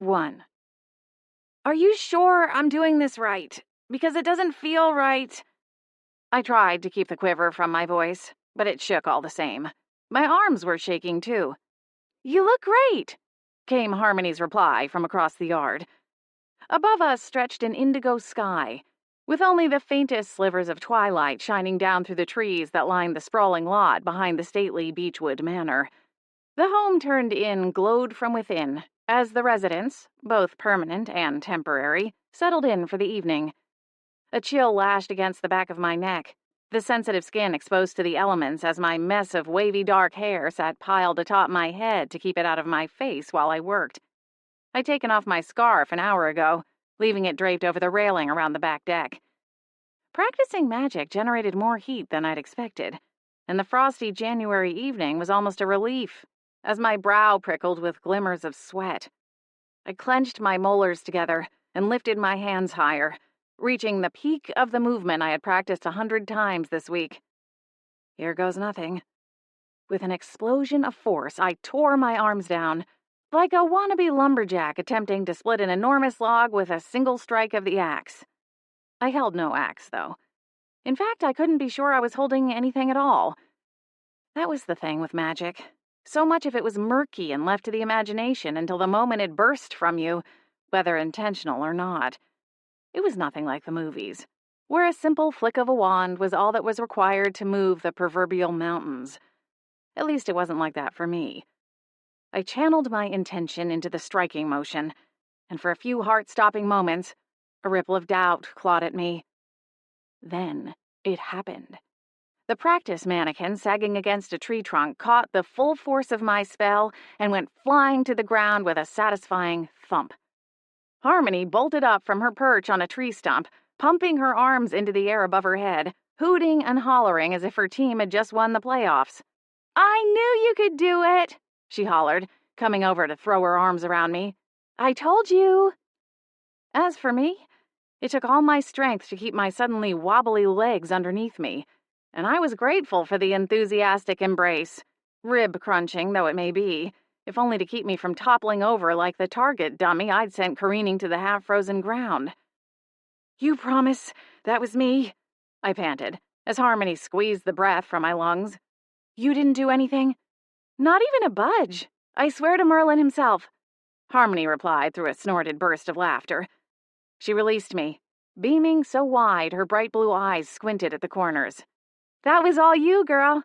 1. Are you sure I'm doing this right? Because it doesn't feel right. I tried to keep the quiver from my voice, but it shook all the same. My arms were shaking, too. You look great, came Harmony's reply from across the yard. Above us stretched an indigo sky, with only the faintest slivers of twilight shining down through the trees that lined the sprawling lot behind the stately Beechwood Manor. The home turned in glowed from within, as the residents, both permanent and temporary, settled in for the evening. A chill lashed against the back of my neck, the sensitive skin exposed to the elements as my mess of wavy dark hair sat piled atop my head to keep it out of my face while I worked. I'd taken off my scarf an hour ago, leaving it draped over the railing around the back deck. Practicing magic generated more heat than I'd expected, and the frosty January evening was almost a relief, as my brow prickled with glimmers of sweat. I clenched my molars together and lifted my hands higher, reaching the peak of the movement I had practiced 100 times this week. Here goes nothing. With an explosion of force, I tore my arms down, like a wannabe lumberjack attempting to split an enormous log with a single strike of the axe. I held no axe, though. In fact, I couldn't be sure I was holding anything at all. That was the thing with magic. So much of it was murky and left to the imagination until the moment it burst from you, whether intentional or not. It was nothing like the movies, where a simple flick of a wand was all that was required to move the proverbial mountains. At least it wasn't like that for me. I channeled my intention into the striking motion, and for a few heart-stopping moments, a ripple of doubt clawed at me. Then it happened. The practice mannequin sagging against a tree trunk caught the full force of my spell and went flying to the ground with a satisfying thump. Harmony bolted up from her perch on a tree stump, pumping her arms into the air above her head, hooting and hollering as if her team had just won the playoffs. I knew you could do it, she hollered, coming over to throw her arms around me. I told you. As for me, it took all my strength to keep my suddenly wobbly legs underneath me, and I was grateful for the enthusiastic embrace, rib-crunching though it may be, if only to keep me from toppling over like the target dummy I'd sent careening to the half-frozen ground. You promise that was me? I panted, as Harmony squeezed the breath from my lungs. You didn't do anything? Not even a budge. I swear to Merlin himself, Harmony replied through a snorted burst of laughter. She released me, beaming so wide her bright blue eyes squinted at the corners. That was all you, girl.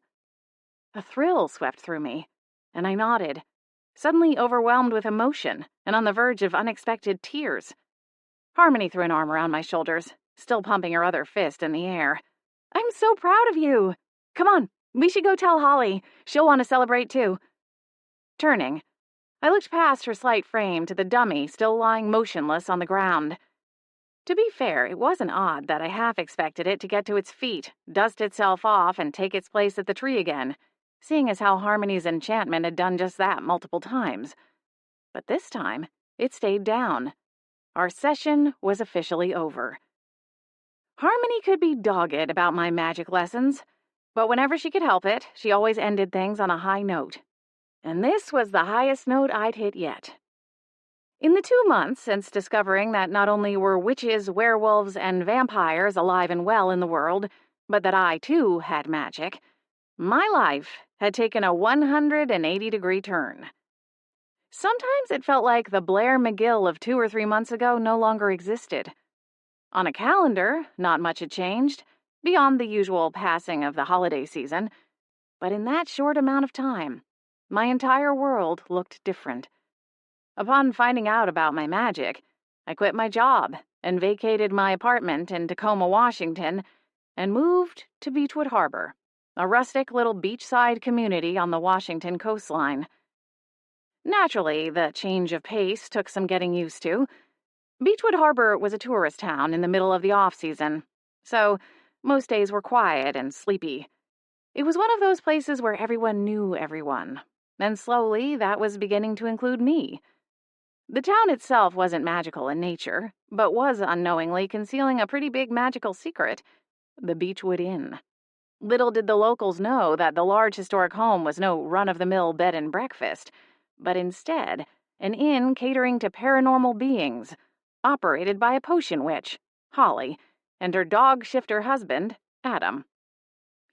A thrill swept through me, and I nodded, suddenly overwhelmed with emotion and on the verge of unexpected tears. Harmony threw an arm around my shoulders, still pumping her other fist in the air. I'm so proud of you. Come on, we should go tell Holly. She'll want to celebrate too. Turning, I looked past her slight frame to the dummy still lying motionless on the ground. To be fair, it wasn't odd that I half expected it to get to its feet, dust itself off, and take its place at the tree again, seeing as how Harmony's enchantment had done just that multiple times. But this time, it stayed down. Our session was officially over. Harmony could be dogged about my magic lessons, but whenever she could help it, she always ended things on a high note. And this was the highest note I'd hit yet. In the 2 months since discovering that not only were witches, werewolves, and vampires alive and well in the world, but that I, too, had magic, my life had taken a 180-degree turn. Sometimes it felt like the Blair McGill of 2 or 3 months ago no longer existed. On a calendar, not much had changed, beyond the usual passing of the holiday season, but in that short amount of time, my entire world looked different. Upon finding out about my magic, I quit my job and vacated my apartment in Tacoma, Washington, and moved to Beechwood Harbor, a rustic little beachside community on the Washington coastline. Naturally, the change of pace took some getting used to. Beechwood Harbor was a tourist town in the middle of the off-season, so most days were quiet and sleepy. It was one of those places where everyone knew everyone, and slowly that was beginning to include me. The town itself wasn't magical in nature, but was unknowingly concealing a pretty big magical secret, the Beechwood Inn. Little did the locals know that the large historic home was no run-of-the-mill bed and breakfast, but instead an inn catering to paranormal beings, operated by a potion witch, Holly, and her dog-shifter husband, Adam.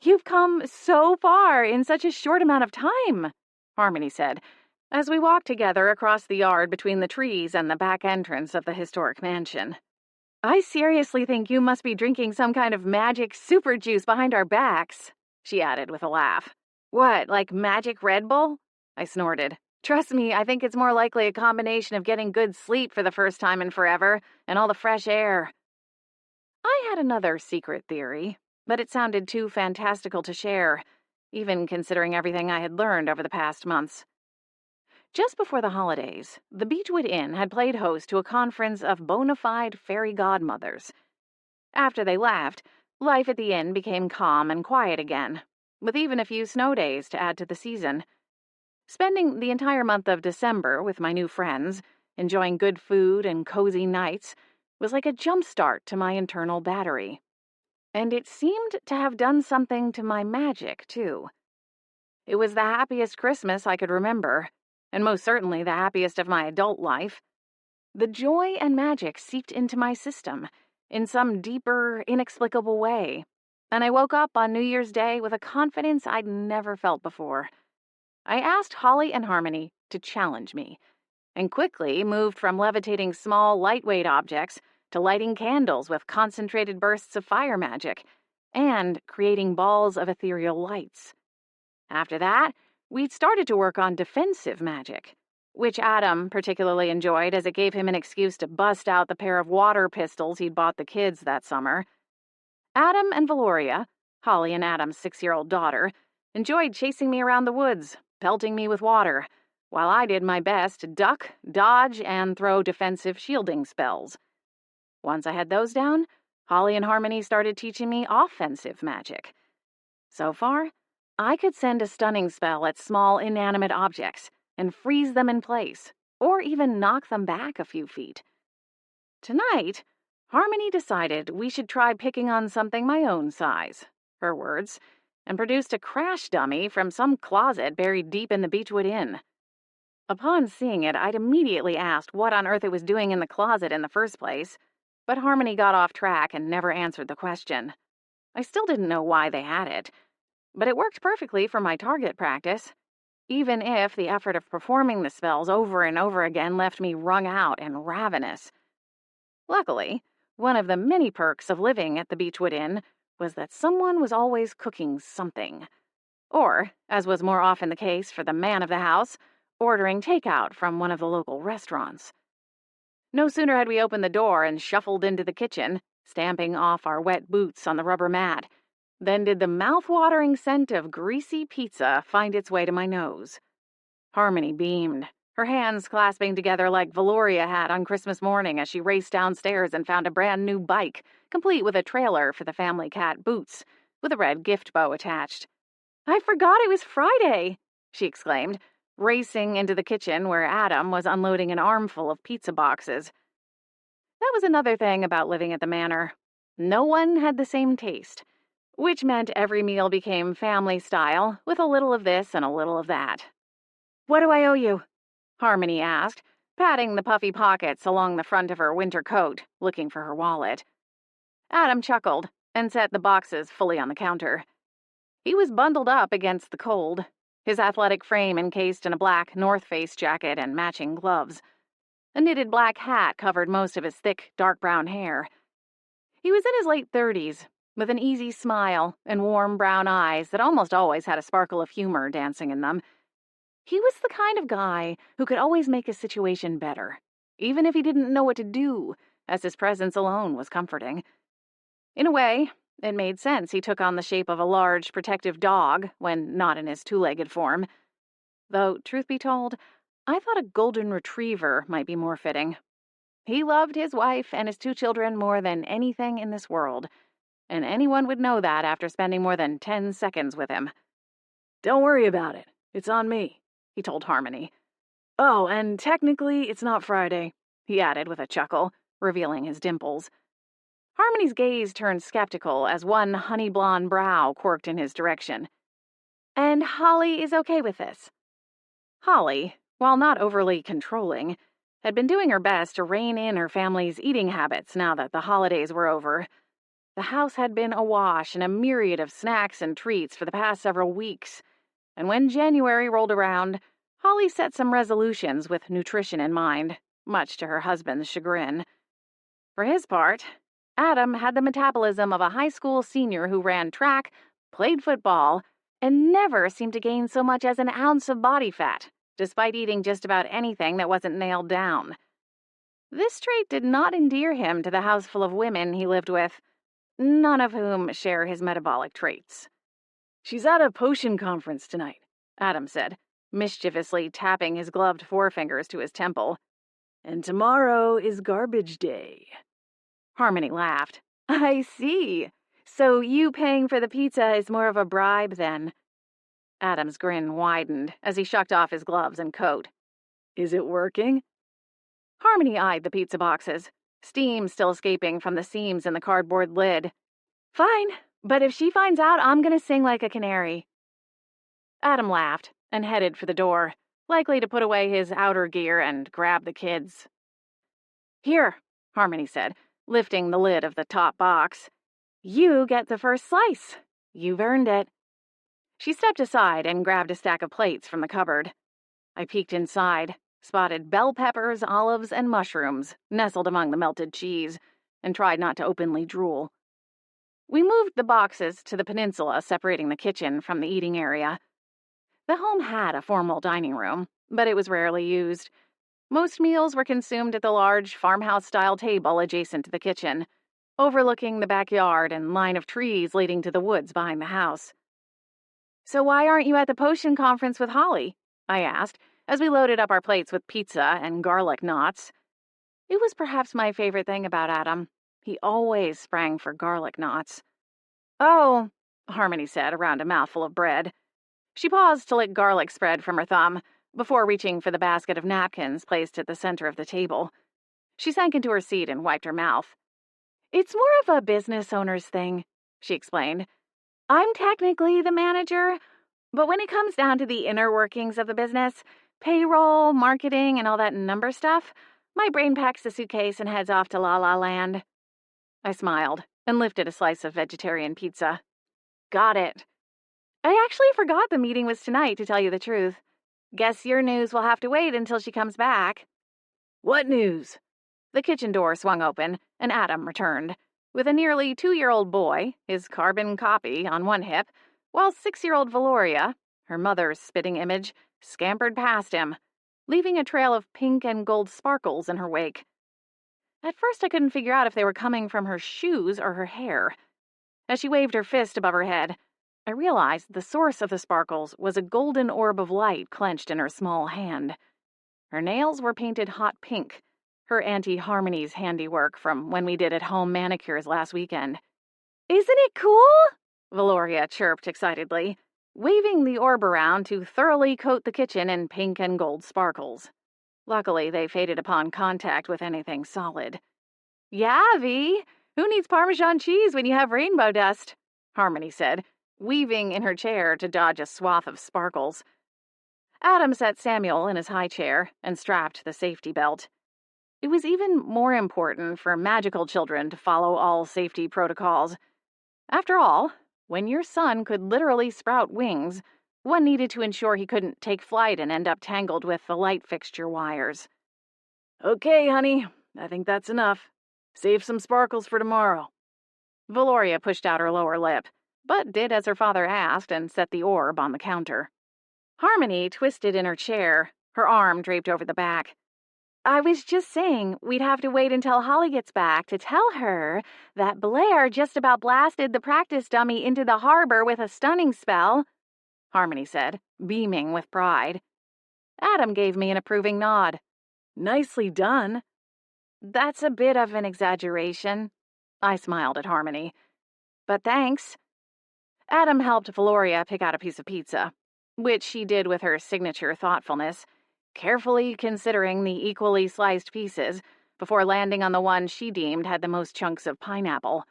"You've come so far in such a short amount of time," Harmony said, as we walked together across the yard between the trees and the back entrance of the historic mansion. "I seriously think you must be drinking some kind of magic super juice behind our backs," she added with a laugh. "What, like magic Red Bull?" I snorted. "Trust me, I think it's more likely a combination of getting good sleep for the first time in forever and all the fresh air." I had another secret theory, but it sounded too fantastical to share, even considering everything I had learned over the past months. Just before the holidays, the Beechwood Inn had played host to a conference of bona fide fairy godmothers. After they left, life at the inn became calm and quiet again, with even a few snow days to add to the season. Spending the entire month of December with my new friends, enjoying good food and cozy nights, was like a jump start to my internal battery. And it seemed to have done something to my magic, too. It was the happiest Christmas I could remember, and most certainly the happiest of my adult life. The joy and magic seeped into my system in some deeper, inexplicable way, and I woke up on New Year's Day with a confidence I'd never felt before. I asked Holly and Harmony to challenge me, and quickly moved from levitating small, lightweight objects to lighting candles with concentrated bursts of fire magic, and creating balls of ethereal lights. After that, we'd started to work on defensive magic, which Adam particularly enjoyed as it gave him an excuse to bust out the pair of water pistols he'd bought the kids that summer. Adam and Valoria, Holly and Adam's 6-year-old daughter, enjoyed chasing me around the woods, pelting me with water, while I did my best to duck, dodge, and throw defensive shielding spells. Once I had those down, Holly and Harmony started teaching me offensive magic. So far, I could send a stunning spell at small inanimate objects and freeze them in place, or even knock them back a few feet. Tonight, Harmony decided we should try picking on something my own size, her words, and produced a crash dummy from some closet buried deep in the Beechwood Inn. Upon seeing it, I'd immediately asked what on earth it was doing in the closet in the first place, but Harmony got off track and never answered the question. I still didn't know why they had it, but it worked perfectly for my target practice, even if the effort of performing the spells over and over again left me wrung out and ravenous. Luckily, one of the many perks of living at the Beechwood Inn was that someone was always cooking something. Or, as was more often the case for the man of the house, ordering takeout from one of the local restaurants. No sooner had we opened the door and shuffled into the kitchen, stamping off our wet boots on the rubber mat, than did the mouth-watering scent of greasy pizza find its way to my nose. Harmony beamed, her hands clasping together like Valoria had on Christmas morning as she raced downstairs and found a brand new bike, complete with a trailer for the family cat Boots, with a red gift bow attached. "I forgot it was Friday," she exclaimed, racing into the kitchen where Adam was unloading an armful of pizza boxes. That was another thing about living at the manor. No one had the same taste, which meant every meal became family style, with a little of this and a little of that. "What do I owe you?" Harmony asked, patting the puffy pockets along the front of her winter coat, looking for her wallet. Adam chuckled and set the boxes fully on the counter. He was bundled up against the cold, his athletic frame encased in a black North Face jacket and matching gloves. A knitted black hat covered most of his thick, dark brown hair. He was in his late 30s, with an easy smile and warm brown eyes that almost always had a sparkle of humor dancing in them. He was the kind of guy who could always make a situation better, even if he didn't know what to do, as his presence alone was comforting. In a way, it made sense he took on the shape of a large, protective dog when not in his two-legged form. Though, truth be told, I thought a golden retriever might be more fitting. He loved his wife and his 2 children more than anything in this world, and anyone would know that after spending more than 10 seconds with him. "Don't worry about it. It's on me," he told Harmony. "Oh, and technically it's not Friday," he added with a chuckle, revealing his dimples. Harmony's gaze turned skeptical as one honey-blonde brow quirked in his direction. "And Holly is okay with this?" Holly, while not overly controlling, had been doing her best to rein in her family's eating habits now that the holidays were over. The house had been awash in a myriad of snacks and treats for the past several weeks, and when January rolled around, Holly set some resolutions with nutrition in mind, much to her husband's chagrin. For his part, Adam had the metabolism of a high school senior who ran track, played football, and never seemed to gain so much as an ounce of body fat, despite eating just about anything that wasn't nailed down. This trait did not endear him to the house full of women he lived with, none of whom share his metabolic traits. "She's at a potion conference tonight," Adam said, mischievously tapping his gloved forefingers to his temple. "And tomorrow is garbage day." Harmony laughed. "I see. So you paying for the pizza is more of a bribe, then?" Adam's grin widened as he shucked off his gloves and coat. "Is it working?" Harmony eyed the pizza boxes, steam still escaping from the seams in the cardboard lid. "Fine, but if she finds out, I'm gonna sing like a canary." Adam laughed and headed for the door, likely to put away his outer gear and grab the kids. "Here," Harmony said, lifting the lid of the top box. "You get the first slice. You've earned it." She stepped aside and grabbed a stack of plates from the cupboard. I peeked inside, spotted bell peppers, olives, and mushrooms nestled among the melted cheese, and tried not to openly drool. We moved the boxes to the peninsula separating the kitchen from the eating area. The home had a formal dining room, but it was rarely used. Most meals were consumed at the large farmhouse-style table adjacent to the kitchen, overlooking the backyard and line of trees leading to the woods behind the house. "So why aren't you at the potion conference with Holly?" I asked, as we loaded up our plates with pizza and garlic knots. It was perhaps my favorite thing about Adam. He always sprang for garlic knots. "Oh," Harmony said around a mouthful of bread. She paused to lick garlic spread from her thumb, before reaching for the basket of napkins placed at the center of the table. She sank into her seat and wiped her mouth. "It's more of a business owner's thing," she explained. "I'm technically the manager, but when it comes down to the inner workings of the business, payroll, marketing, and all that number stuff, my brain packs the suitcase and heads off to La La Land." I smiled and lifted a slice of vegetarian pizza. "Got it. I actually forgot the meeting was tonight, to tell you the truth. Guess your news will have to wait until she comes back." "What news?" The kitchen door swung open, and Adam returned, with a nearly 2-year-old boy, his carbon copy, on one hip, while 6-year-old Valoria, her mother's spitting image, scampered past him, leaving a trail of pink and gold sparkles in her wake. At first I couldn't figure out if they were coming from her shoes or her hair. As she waved her fist above her head, I realized the source of the sparkles was a golden orb of light clenched in her small hand. Her nails were painted hot pink, her Auntie Harmony's handiwork from when we did at-home manicures last weekend. "Isn't it cool?" Valoria chirped excitedly, waving the orb around to thoroughly coat the kitchen in pink and gold sparkles. Luckily, they faded upon contact with anything solid. "Yeah, V, who needs Parmesan cheese when you have rainbow dust?" Harmony said, weaving in her chair to dodge a swath of sparkles. Adam set Samuel in his high chair and strapped the safety belt. It was even more important for magical children to follow all safety protocols. After all, when your son could literally sprout wings, one needed to ensure he couldn't take flight and end up tangled with the light fixture wires. "Okay, honey, I think that's enough. Save some sparkles for tomorrow." Valoria pushed out her lower lip, but did as her father asked and set the orb on the counter. Harmony twisted in her chair, her arm draped over the back. "I was just saying we'd have to wait until Holly gets back to tell her that Blair just about blasted the practice dummy into the harbor with a stunning spell," Harmony said, beaming with pride. Adam gave me an approving nod. "Nicely done." "That's a bit of an exaggeration." I smiled at Harmony. "But thanks." Adam helped Valoria pick out a piece of pizza, which she did with her signature thoughtfulness, carefully considering the equally sliced pieces before landing on the one she deemed had the most chunks of pineapple.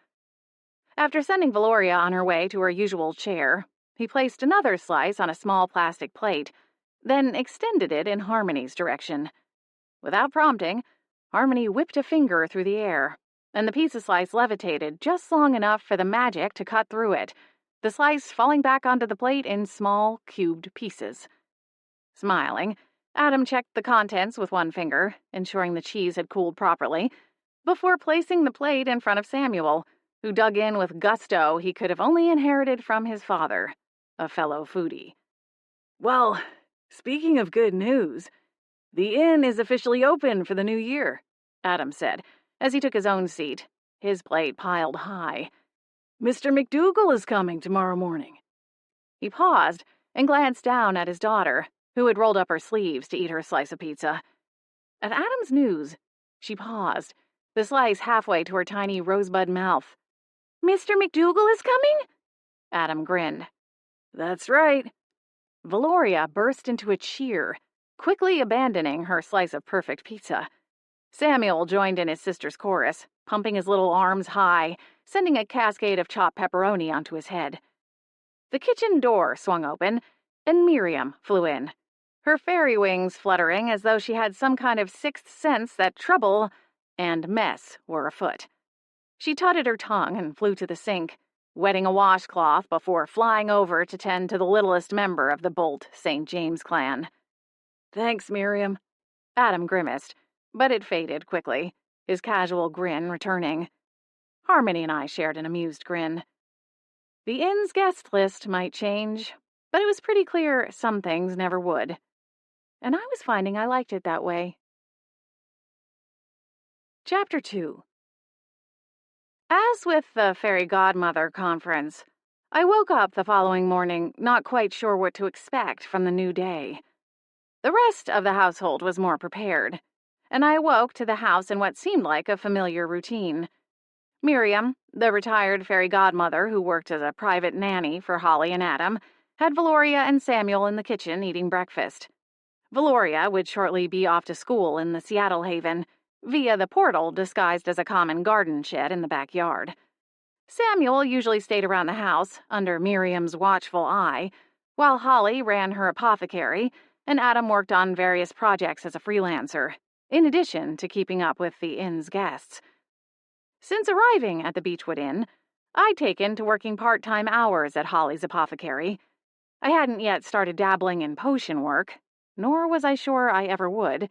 After sending Valoria on her way to her usual chair, he placed another slice on a small plastic plate, then extended it in Harmony's direction. Without prompting, Harmony whipped a finger through the air, and the pizza slice levitated just long enough for the magic to cut through it, the slice falling back onto the plate in small, cubed pieces. Smiling, Adam checked the contents with one finger, ensuring the cheese had cooled properly, before placing the plate in front of Samuel, who dug in with gusto he could have only inherited from his father, a fellow foodie. "Well, speaking of good news, the inn is officially open for the new year," Adam said, as he took his own seat, his plate piled high. "Mr. McDougal is coming tomorrow morning." He paused and glanced down at his daughter, who had rolled up her sleeves to eat her slice of pizza. At Adam's news, she paused, the slice halfway to her tiny rosebud mouth. "Mr. McDougal is coming?" Adam grinned. "That's right." Valoria burst into a cheer, quickly abandoning her slice of perfect pizza. Samuel joined in his sister's chorus, pumping his little arms high, sending a cascade of chopped pepperoni onto his head. The kitchen door swung open, and Miriam flew in, her fairy wings fluttering as though she had some kind of sixth sense that trouble and mess were afoot. She tutted her tongue and flew to the sink, wetting a washcloth before flying over to tend to the littlest member of the Bolt St. James clan. "Thanks, Miriam." Adam grimaced, but it faded quickly, his casual grin returning. Harmony and I shared an amused grin. The inn's guest list might change, but it was pretty clear some things never would. And I was finding I liked it that way. Chapter 2. As with the Fairy Godmother conference, I woke up the following morning not quite sure what to expect from the new day. The rest of the household was more prepared, and I awoke to the house in what seemed like a familiar routine. Miriam, the retired fairy godmother who worked as a private nanny for Holly and Adam, had Valoria and Samuel in the kitchen eating breakfast. Valoria would shortly be off to school in the Seattle Haven, via the portal disguised as a common garden shed in the backyard. Samuel usually stayed around the house, under Miriam's watchful eye, while Holly ran her apothecary, and Adam worked on various projects as a freelancer, in addition to keeping up with the inn's guests. Since arriving at the Beechwood Inn, I'd taken to working part-time hours at Holly's apothecary. I hadn't yet started dabbling in potion work, nor was I sure I ever would.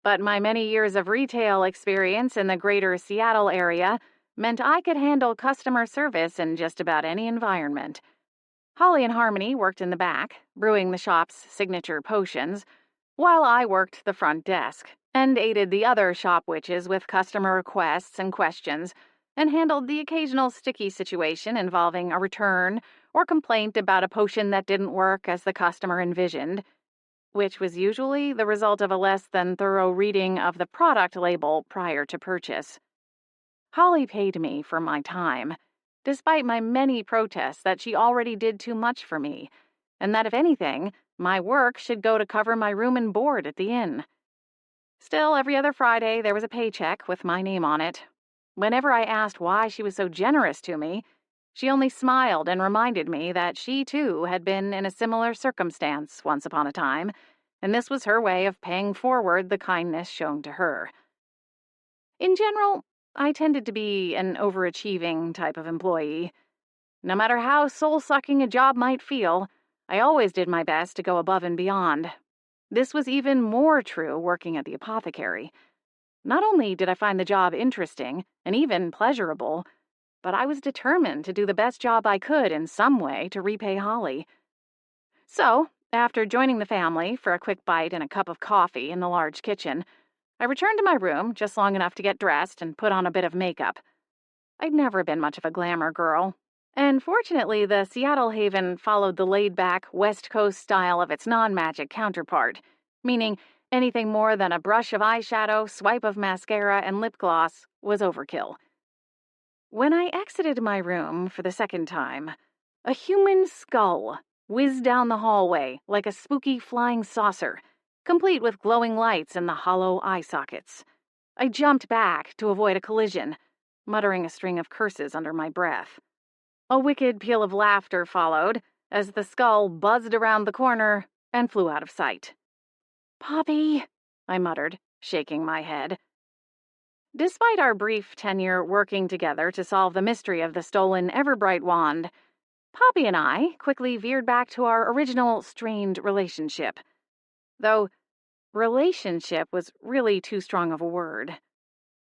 But my many years of retail experience in the greater Seattle area meant I could handle customer service in just about any environment. Holly and Harmony worked in the back, brewing the shop's signature potions, while I worked the front desk and aided the other shop witches with customer requests and questions, and handled the occasional sticky situation involving a return or complaint about a potion that didn't work as the customer envisioned, which was usually the result of a less than thorough reading of the product label prior to purchase. Holly paid me for my time, despite my many protests that she already did too much for me, and that if anything, my work should go to cover my room and board at the inn. Still, every other Friday there was a paycheck with my name on it. Whenever I asked why she was so generous to me, she only smiled and reminded me that she, too, had been in a similar circumstance once upon a time, and this was her way of paying forward the kindness shown to her. In general, I tended to be an overachieving type of employee. No matter how soul-sucking a job might feel, I always did my best to go above and beyond. This was even more true working at the apothecary. Not only did I find the job interesting and even pleasurable, but I was determined to do the best job I could in some way to repay Holly. So, after joining the family for a quick bite and a cup of coffee in the large kitchen, I returned to my room just long enough to get dressed and put on a bit of makeup. I'd never been much of a glamour girl, and fortunately the Seattle Haven followed the laid-back West Coast style of its non-magic counterpart, meaning anything more than a brush of eyeshadow, swipe of mascara, and lip gloss was overkill. When I exited my room for the second time, a human skull whizzed down the hallway like a spooky flying saucer, complete with glowing lights in the hollow eye sockets. I jumped back to avoid a collision, muttering a string of curses under my breath. A wicked peal of laughter followed as the skull buzzed around the corner and flew out of sight. "Poppy," I muttered, shaking my head. Despite our brief tenure working together to solve the mystery of the stolen Everbright wand, Poppy and I quickly veered back to our original strained relationship. Though relationship was really too strong of a word.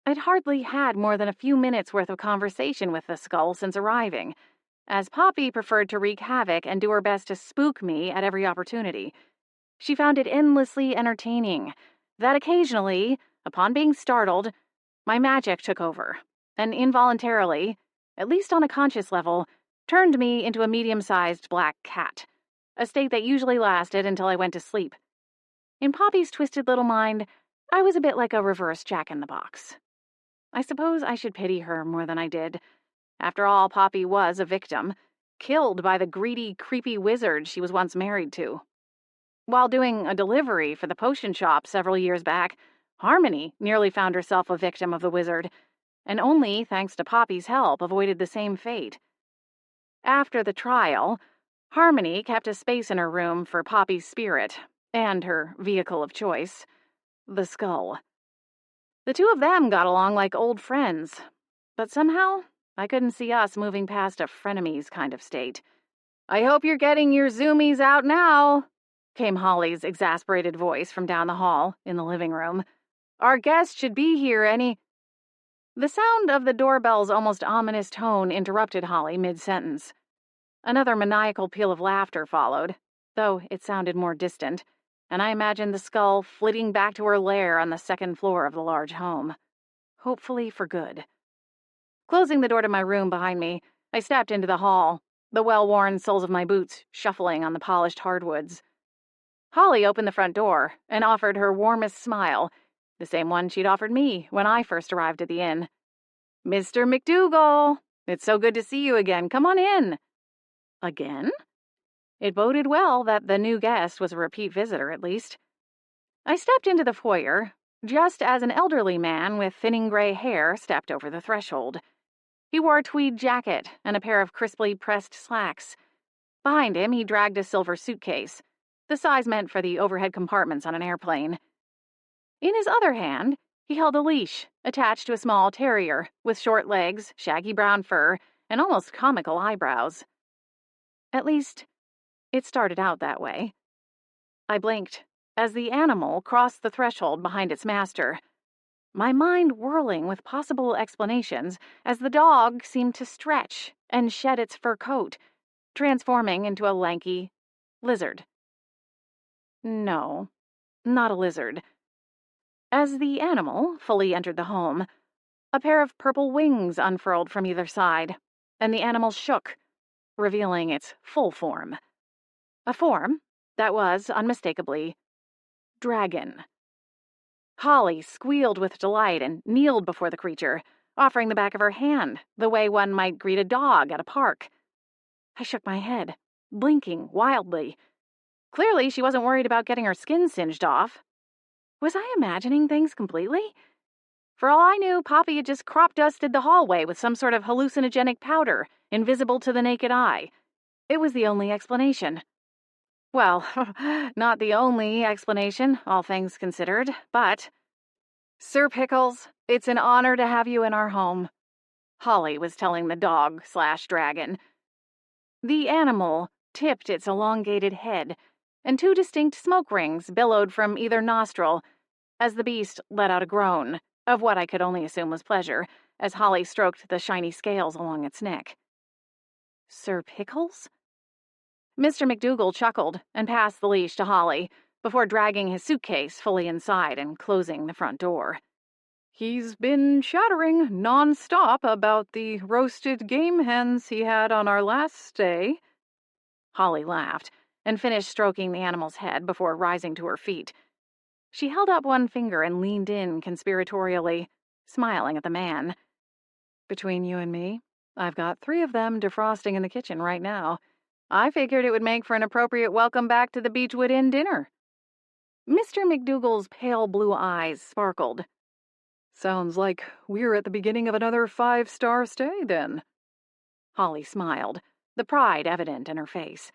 I'd hardly had more than a few minutes' worth of conversation with the skull since arriving, as Poppy preferred to wreak havoc and do her best to spook me at every opportunity. She found it endlessly entertaining that occasionally, upon being startled, my magic took over, and involuntarily, at least on a conscious level, turned me into a medium-sized black cat, a state that usually lasted until I went to sleep. In Poppy's twisted little mind, I was a bit like a reverse Jack-in-the-Box. I suppose I should pity her more than I did. After all, Poppy was a victim, killed by the greedy, creepy wizard she was once married to. While doing a delivery for the potion shop several years back, Harmony nearly found herself a victim of the wizard, and only thanks to Poppy's help avoided the same fate. After the trial, Harmony kept a space in her room for Poppy's spirit and her vehicle of choice, the skull. The two of them got along like old friends, but somehow I couldn't see us moving past a frenemies kind of state. "I hope you're getting your zoomies out now," came Holly's exasperated voice from down the hall in the living room. "Our guest should be here any—" The sound of the doorbell's almost ominous tone interrupted Holly mid-sentence. Another maniacal peal of laughter followed, though it sounded more distant, and I imagined the skull flitting back to her lair on the second floor of the large home. Hopefully for good. Closing the door to my room behind me, I stepped into the hall, the well-worn soles of my boots shuffling on the polished hardwoods. Holly opened the front door and offered her warmest smile, the same one she'd offered me when I first arrived at the inn. "Mr. McDougal, it's so good to see you again. Come on in." Again? It boded well that the new guest was a repeat visitor, at least. I stepped into the foyer, just as an elderly man with thinning gray hair stepped over the threshold. He wore a tweed jacket and a pair of crisply pressed slacks. Behind him, he dragged a silver suitcase, the size meant for the overhead compartments on an airplane. In his other hand, he held a leash attached to a small terrier with short legs, shaggy brown fur, and almost comical eyebrows. At least, it started out that way. I blinked as the animal crossed the threshold behind its master, my mind whirling with possible explanations as the dog seemed to stretch and shed its fur coat, transforming into a lanky lizard. No, not a lizard. As the animal fully entered the home, a pair of purple wings unfurled from either side, and the animal shook, revealing its full form. A form that was, unmistakably, dragon. Holly squealed with delight and kneeled before the creature, offering the back of her hand, the way one might greet a dog at a park. I shook my head, blinking wildly. Clearly, she wasn't worried about getting her skin singed off. Was I imagining things completely? For all I knew, Poppy had just crop-dusted the hallway with some sort of hallucinogenic powder, invisible to the naked eye. It was the only explanation. Well, not the only explanation, all things considered, but... "Sir Pickles, it's an honor to have you in our home," Holly was telling the dog/dragon. The animal tipped its elongated head, and two distinct smoke rings billowed from either nostril as the beast let out a groan, of what I could only assume was pleasure, as Holly stroked the shiny scales along its neck. Sir Pickles? Mr. McDougal chuckled and passed the leash to Holly before dragging his suitcase fully inside and closing the front door. "He's been chattering non-stop about the roasted game hens he had on our last stay." Holly laughed and finished stroking the animal's head before rising to her feet. She held up one finger and leaned in conspiratorially, smiling at the man. "Between you and me, I've got 3 of them defrosting in the kitchen right now. I figured it would make for an appropriate welcome back to the Beechwood Inn dinner." Mr. McDougal's pale blue eyes sparkled. "Sounds like we're at the beginning of another 5-star stay, then." Holly smiled, the pride evident in her face.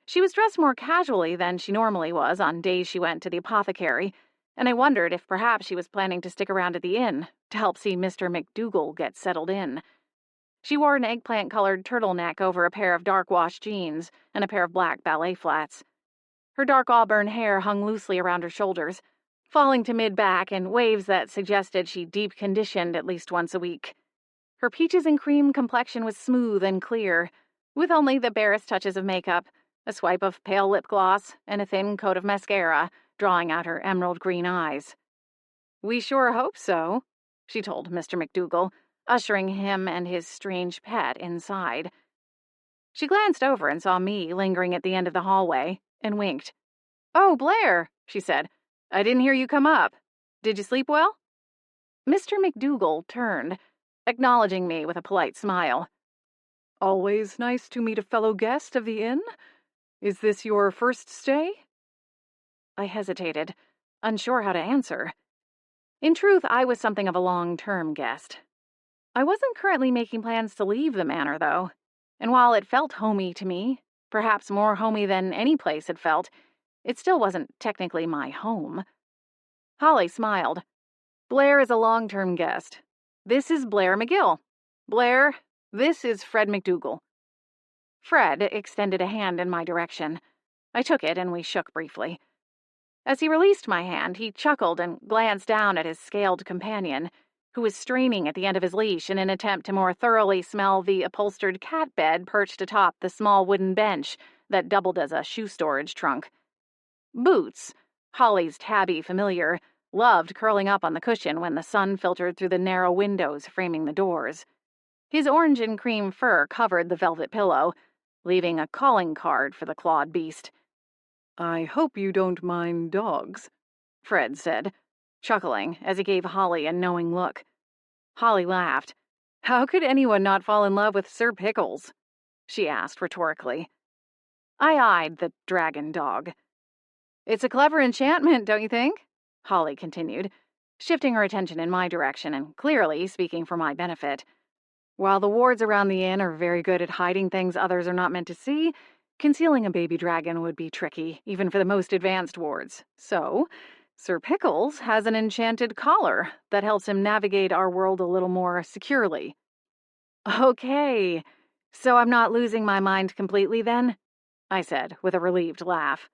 She was dressed more casually than she normally was on days she went to the apothecary, and I wondered if perhaps she was planning to stick around at the inn to help see Mr. McDougal get settled in. She wore an eggplant-colored turtleneck over a pair of dark-wash jeans and a pair of black ballet flats. Her dark auburn hair hung loosely around her shoulders, falling to mid-back in waves that suggested she deep-conditioned at least once a week. Her peaches and cream complexion was smooth and clear, with only the barest touches of makeup, a swipe of pale lip gloss, and a thin coat of mascara, drawing out her emerald green eyes. "We sure hope so," she told Mr. McDougal, ushering him and his strange pet inside. She glanced over and saw me lingering at the end of the hallway, and winked. "Oh, Blair," she said. "I didn't hear you come up. Did you sleep well?" Mr. McDougal turned, acknowledging me with a polite smile. "Always nice to meet a fellow guest of the inn. Is this your first stay?" I hesitated, unsure how to answer. In truth, I was something of a long-term guest. I wasn't currently making plans to leave the manor, though, and while it felt homey to me, perhaps more homey than any place had felt, it still wasn't technically my home. Holly smiled. "Blair is a long-term guest. This is Blair McGill. Blair, this is Fred McDougal." Fred extended a hand in my direction. I took it, and we shook briefly. As he released my hand, he chuckled and glanced down at his scaled companion, who was straining at the end of his leash in an attempt to more thoroughly smell the upholstered cat bed perched atop the small wooden bench that doubled as a shoe storage trunk. Boots, Holly's tabby familiar, loved curling up on the cushion when the sun filtered through the narrow windows framing the doors. His orange and cream fur covered the velvet pillow, leaving a calling card for the clawed beast. "I hope you don't mind dogs," Fred said, chuckling as he gave Holly a knowing look. Holly laughed. "How could anyone not fall in love with Sir Pickles?" she asked rhetorically. I eyed the dragon dog. "It's a clever enchantment, don't you think?" Holly continued, shifting her attention in my direction and clearly speaking for my benefit. "While the wards around the inn are very good at hiding things others are not meant to see, concealing a baby dragon would be tricky, even for the most advanced wards. So, Sir Pickles has an enchanted collar that helps him navigate our world a little more securely." "Okay, so I'm not losing my mind completely then?" I said with a relieved laugh.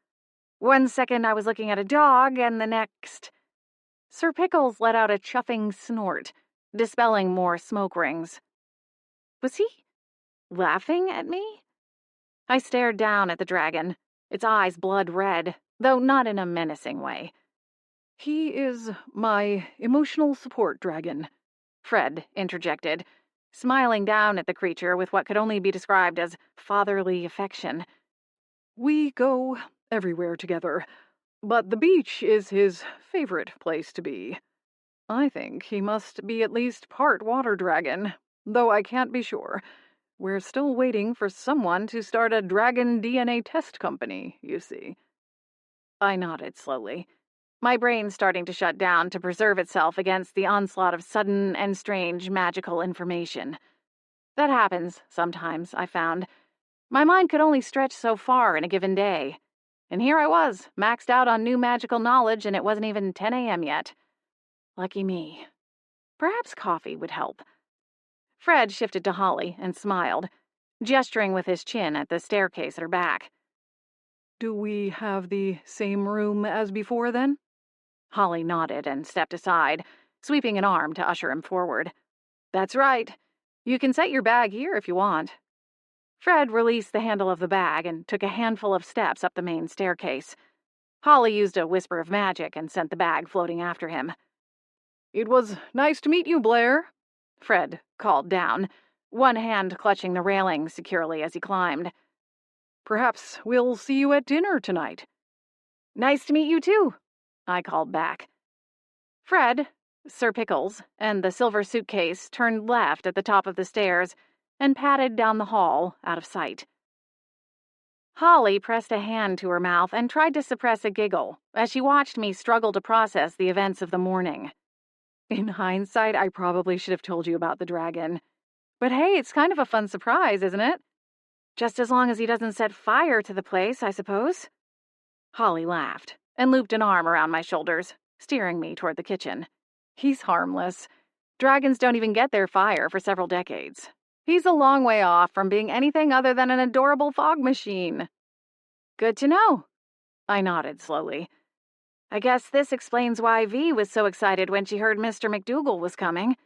"One second I was looking at a dog, and the next—" Sir Pickles let out a chuffing snort, dispelling more smoke rings. Was he laughing at me? I stared down at the dragon, its eyes blood red, though not in a menacing way. "He is my emotional support dragon," Fred interjected, smiling down at the creature with what could only be described as fatherly affection. "We go everywhere together, but the beach is his favorite place to be. I think he must be at least part water dragon, though I can't be sure. We're still waiting for someone to start a dragon DNA test company, you see." I nodded slowly, my brain starting to shut down to preserve itself against the onslaught of sudden and strange magical information. That happens sometimes, I found. My mind could only stretch so far in a given day. And here I was, maxed out on new magical knowledge, and it wasn't even 10 a.m. yet. Lucky me. Perhaps coffee would help. Fred shifted to Holly and smiled, gesturing with his chin at the staircase at her back. "Do we have the same room as before, then?" Holly nodded and stepped aside, sweeping an arm to usher him forward. "That's right. You can set your bag here if you want." Fred released the handle of the bag and took a handful of steps up the main staircase. Holly used a whisper of magic and sent the bag floating after him. "It was nice to meet you, Blair," Fred called down, one hand clutching the railing securely as he climbed. "Perhaps we'll see you at dinner tonight." "Nice to meet you, too," I called back. Fred, Sir Pickles, and the silver suitcase turned left at the top of the stairs and padded down the hall, out of sight. Holly pressed a hand to her mouth and tried to suppress a giggle as she watched me struggle to process the events of the morning. In hindsight, I probably should have told you about the dragon. But hey, it's kind of a fun surprise, isn't it? Just as long as he doesn't set fire to the place, I suppose. Holly laughed and looped an arm around my shoulders, steering me toward the kitchen. He's harmless. Dragons don't even get their fire for several decades. He's a long way off from being anything other than an adorable fog machine. Good to know. I nodded slowly. I guess this explains why V was so excited when she heard Mr. McDougal was coming.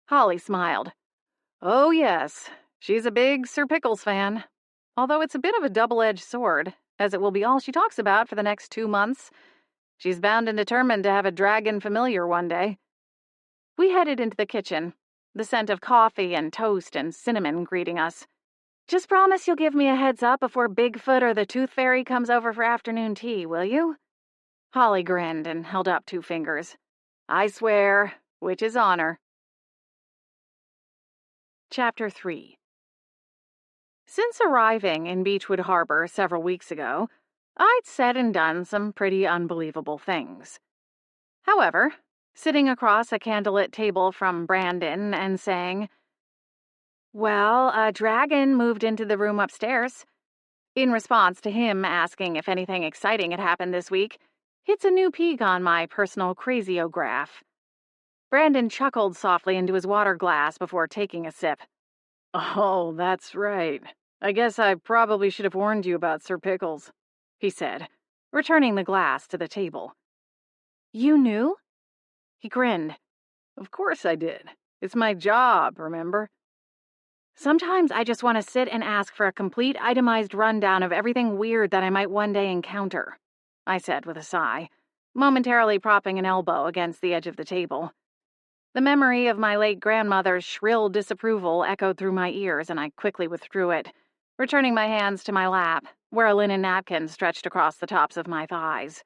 Holly smiled. Oh, yes. She's a big Sir Pickles fan. Although it's a bit of a double-edged sword, as it will be all she talks about for the next 2 months. She's bound and determined to have a dragon familiar one day. We headed into the kitchen, the scent of coffee and toast and cinnamon greeting us. Just promise you'll give me a heads up before Bigfoot or the Tooth Fairy comes over for afternoon tea, will you? Holly grinned and held up 2 fingers. I swear, which is honor. Chapter 3. Since arriving in Beechwood Harbor several weeks ago, I'd said and done some pretty unbelievable things. However, sitting across a candlelit table from Brandon and saying, "Well, a dragon moved into the room upstairs," in response to him asking if anything exciting had happened this week, hits a new peak on my personal craziograph. Brandon chuckled softly into his water glass before taking a sip. "Oh, that's right. I guess I probably should have warned you about Sir Pickles," he said, returning the glass to the table. "You knew?" He grinned. "Of course I did. It's my job, remember?" Sometimes I just want to sit and ask for a complete itemized rundown of everything weird that I might one day encounter, I said with a sigh, momentarily propping an elbow against the edge of the table. The memory of my late grandmother's shrill disapproval echoed through my ears, and I quickly withdrew it, returning my hands to my lap, where a linen napkin stretched across the tops of my thighs.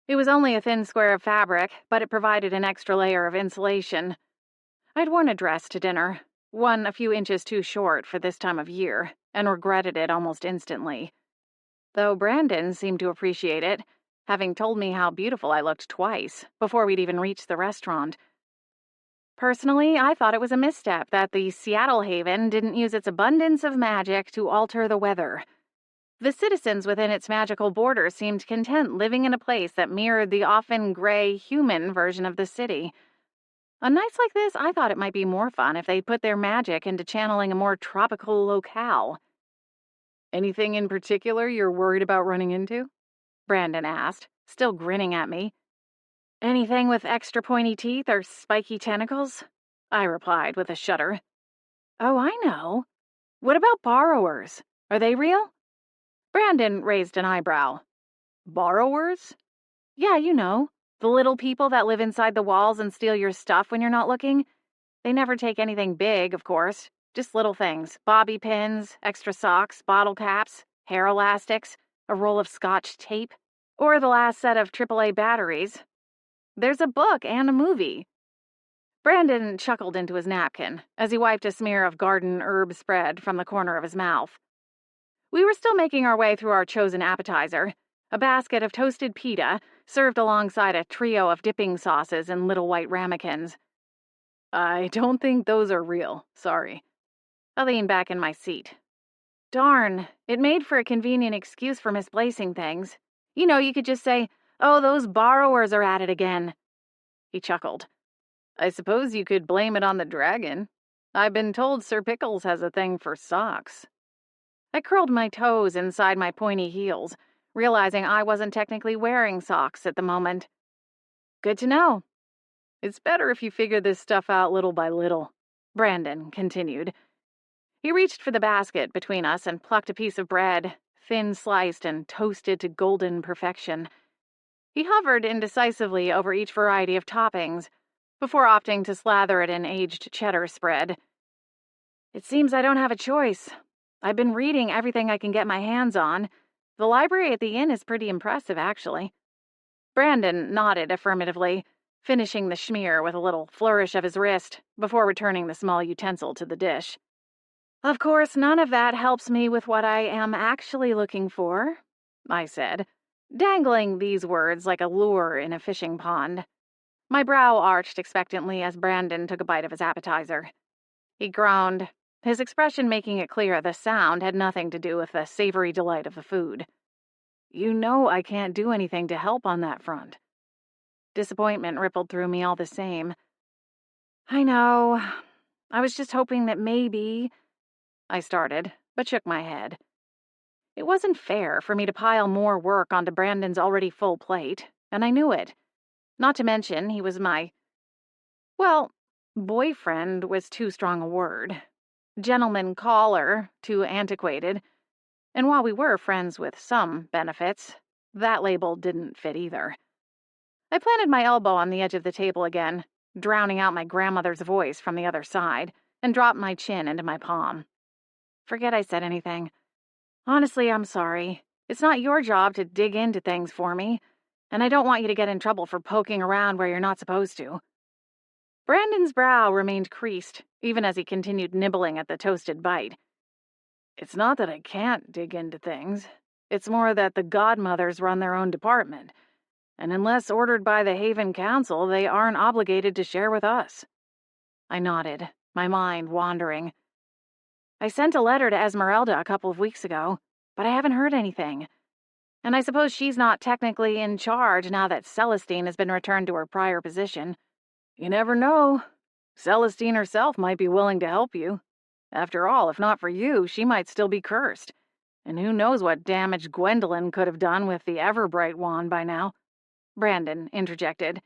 It was only a thin square of fabric, but it provided an extra layer of insulation. I'd worn a dress to dinner, one a few inches too short for this time of year, and regretted it almost instantly. Though Brandon seemed to appreciate it, having told me how beautiful I looked twice, before we'd even reached the restaurant. Personally, I thought it was a misstep that the Seattle Haven didn't use its abundance of magic to alter the weather. The citizens within its magical borders seemed content living in a place that mirrored the often gray, human version of the city. On nights like this, I thought it might be more fun if they'd put their magic into channeling a more tropical locale. "Anything in particular you're worried about running into?" Brandon asked, still grinning at me. "Anything with extra pointy teeth or spiky tentacles?" I replied with a shudder. "Oh, I know. What about borrowers? Are they real?" Brandon raised an eyebrow. "Borrowers?" "Yeah, you know. The little people that live inside the walls and steal your stuff when you're not looking. They never take anything big, of course. Just little things. Bobby pins, extra socks, bottle caps, hair elastics, a roll of Scotch tape, or the last set of AAA batteries. There's a book and a movie." Brandon chuckled into his napkin as he wiped a smear of garden herb spread from the corner of his mouth. We were still making our way through our chosen appetizer, a basket of toasted pita served alongside a trio of dipping sauces and little white ramekins. "I don't think those are real, sorry." I leaned back in my seat. Darn, it made for a convenient excuse for misplacing things. You know, you could just say, "Oh, those borrowers are at it again." He chuckled. "I suppose you could blame it on the dragon. I've been told Sir Pickles has a thing for socks." I curled my toes inside my pointy heels, realizing I wasn't technically wearing socks at the moment. "Good to know." "It's better if you figure this stuff out little by little," Brandon continued. He reached for the basket between us and plucked a piece of bread, thin sliced and toasted to golden perfection. He hovered indecisively over each variety of toppings, before opting to slather it in aged cheddar spread. "It seems I don't have a choice. I've been reading everything I can get my hands on. The library at the inn is pretty impressive, actually." Brandon nodded affirmatively, finishing the schmear with a little flourish of his wrist before returning the small utensil to the dish. "Of course, none of that helps me with what I am actually looking for," I said, dangling these words like a lure in a fishing pond. My brow arched expectantly as Brandon took a bite of his appetizer. He groaned, his expression making it clear the sound had nothing to do with the savory delight of the food. "You know I can't do anything to help on that front." Disappointment rippled through me all the same. "I know. I was just hoping that maybe," I started, but shook my head. It wasn't fair for me to pile more work onto Brandon's already full plate, and I knew it. Not to mention, he was well, boyfriend was too strong a word. Gentleman caller, too antiquated. And while we were friends with some benefits, that label didn't fit either. I planted my elbow on the edge of the table again, drowning out my grandmother's voice from the other side, and dropped my chin into my palm. Forget I said anything. Honestly, I'm sorry. It's not your job to dig into things for me, and I don't want you to get in trouble for poking around where you're not supposed to. Brandon's brow remained creased, even as he continued nibbling at the toasted bite. It's not that I can't dig into things. It's more that the godmothers run their own department, and unless ordered by the Haven Council, they aren't obligated to share with us. I nodded, my mind wandering. I sent a letter to Esmeralda a couple of weeks ago, but I haven't heard anything. And I suppose she's not technically in charge now that Celestine has been returned to her prior position. You never know. Celestine herself might be willing to help you. After all, if not for you, she might still be cursed. And who knows what damage Gwendolyn could have done with the Everbright wand by now. Brandon interjected.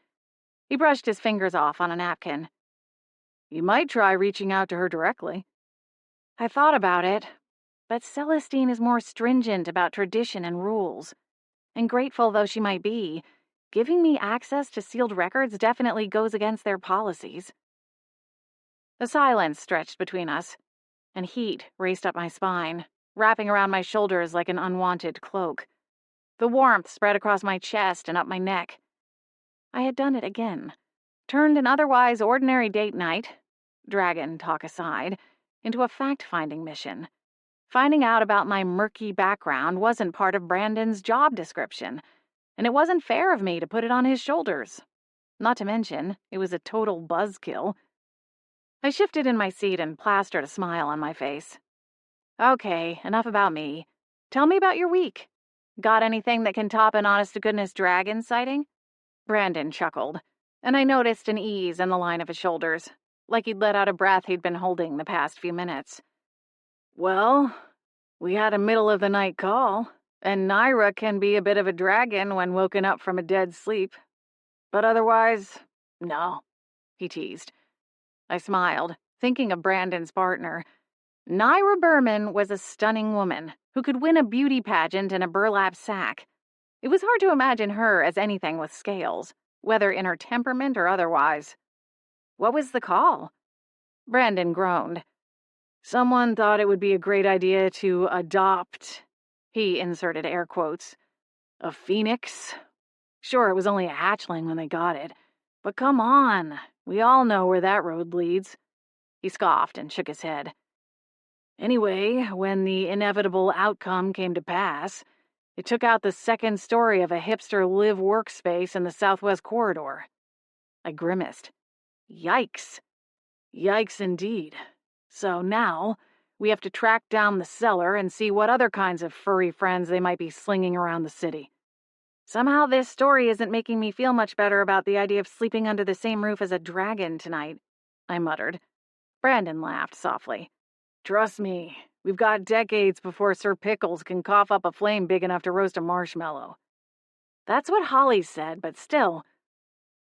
He brushed his fingers off on a napkin. You might try reaching out to her directly. I thought about it, but Celestine is more stringent about tradition and rules. And grateful though she might be, giving me access to sealed records definitely goes against their policies. The silence stretched between us, and heat raced up my spine, wrapping around my shoulders like an unwanted cloak. The warmth spread across my chest and up my neck. I had done it again. Turned an otherwise ordinary date night, dragon talk aside, into a fact-finding mission. Finding out about my murky background wasn't part of Brandon's job description, and it wasn't fair of me to put it on his shoulders. Not to mention, it was a total buzzkill. I shifted in my seat and plastered a smile on my face. Okay, enough about me. Tell me about your week. Got anything that can top an honest-to-goodness dragon sighting? Brandon chuckled, and I noticed an ease in the line of his shoulders, like he'd let out a breath he'd been holding the past few minutes. Well, we had a middle-of-the-night call, and Naira can be a bit of a dragon when woken up from a dead sleep. But otherwise, no, he teased. I smiled, thinking of Brandon's partner. Naira Berman was a stunning woman who could win a beauty pageant in a burlap sack. It was hard to imagine her as anything with scales, whether in her temperament or otherwise. What was the call? Brandon groaned. Someone thought it would be a great idea to adopt, he inserted air quotes, a phoenix. Sure, it was only a hatchling when they got it, but come on, we all know where that road leads. He scoffed and shook his head. Anyway, when the inevitable outcome came to pass, it took out the second story of a hipster live workspace in the Southwest Corridor. I grimaced. Yikes. Yikes indeed. So now, we have to track down the seller and see what other kinds of furry friends they might be slinging around the city. Somehow this story isn't making me feel much better about the idea of sleeping under the same roof as a dragon tonight, I muttered. Brandon laughed softly. Trust me, we've got decades before Sir Pickles can cough up a flame big enough to roast a marshmallow. That's what Holly said, but still.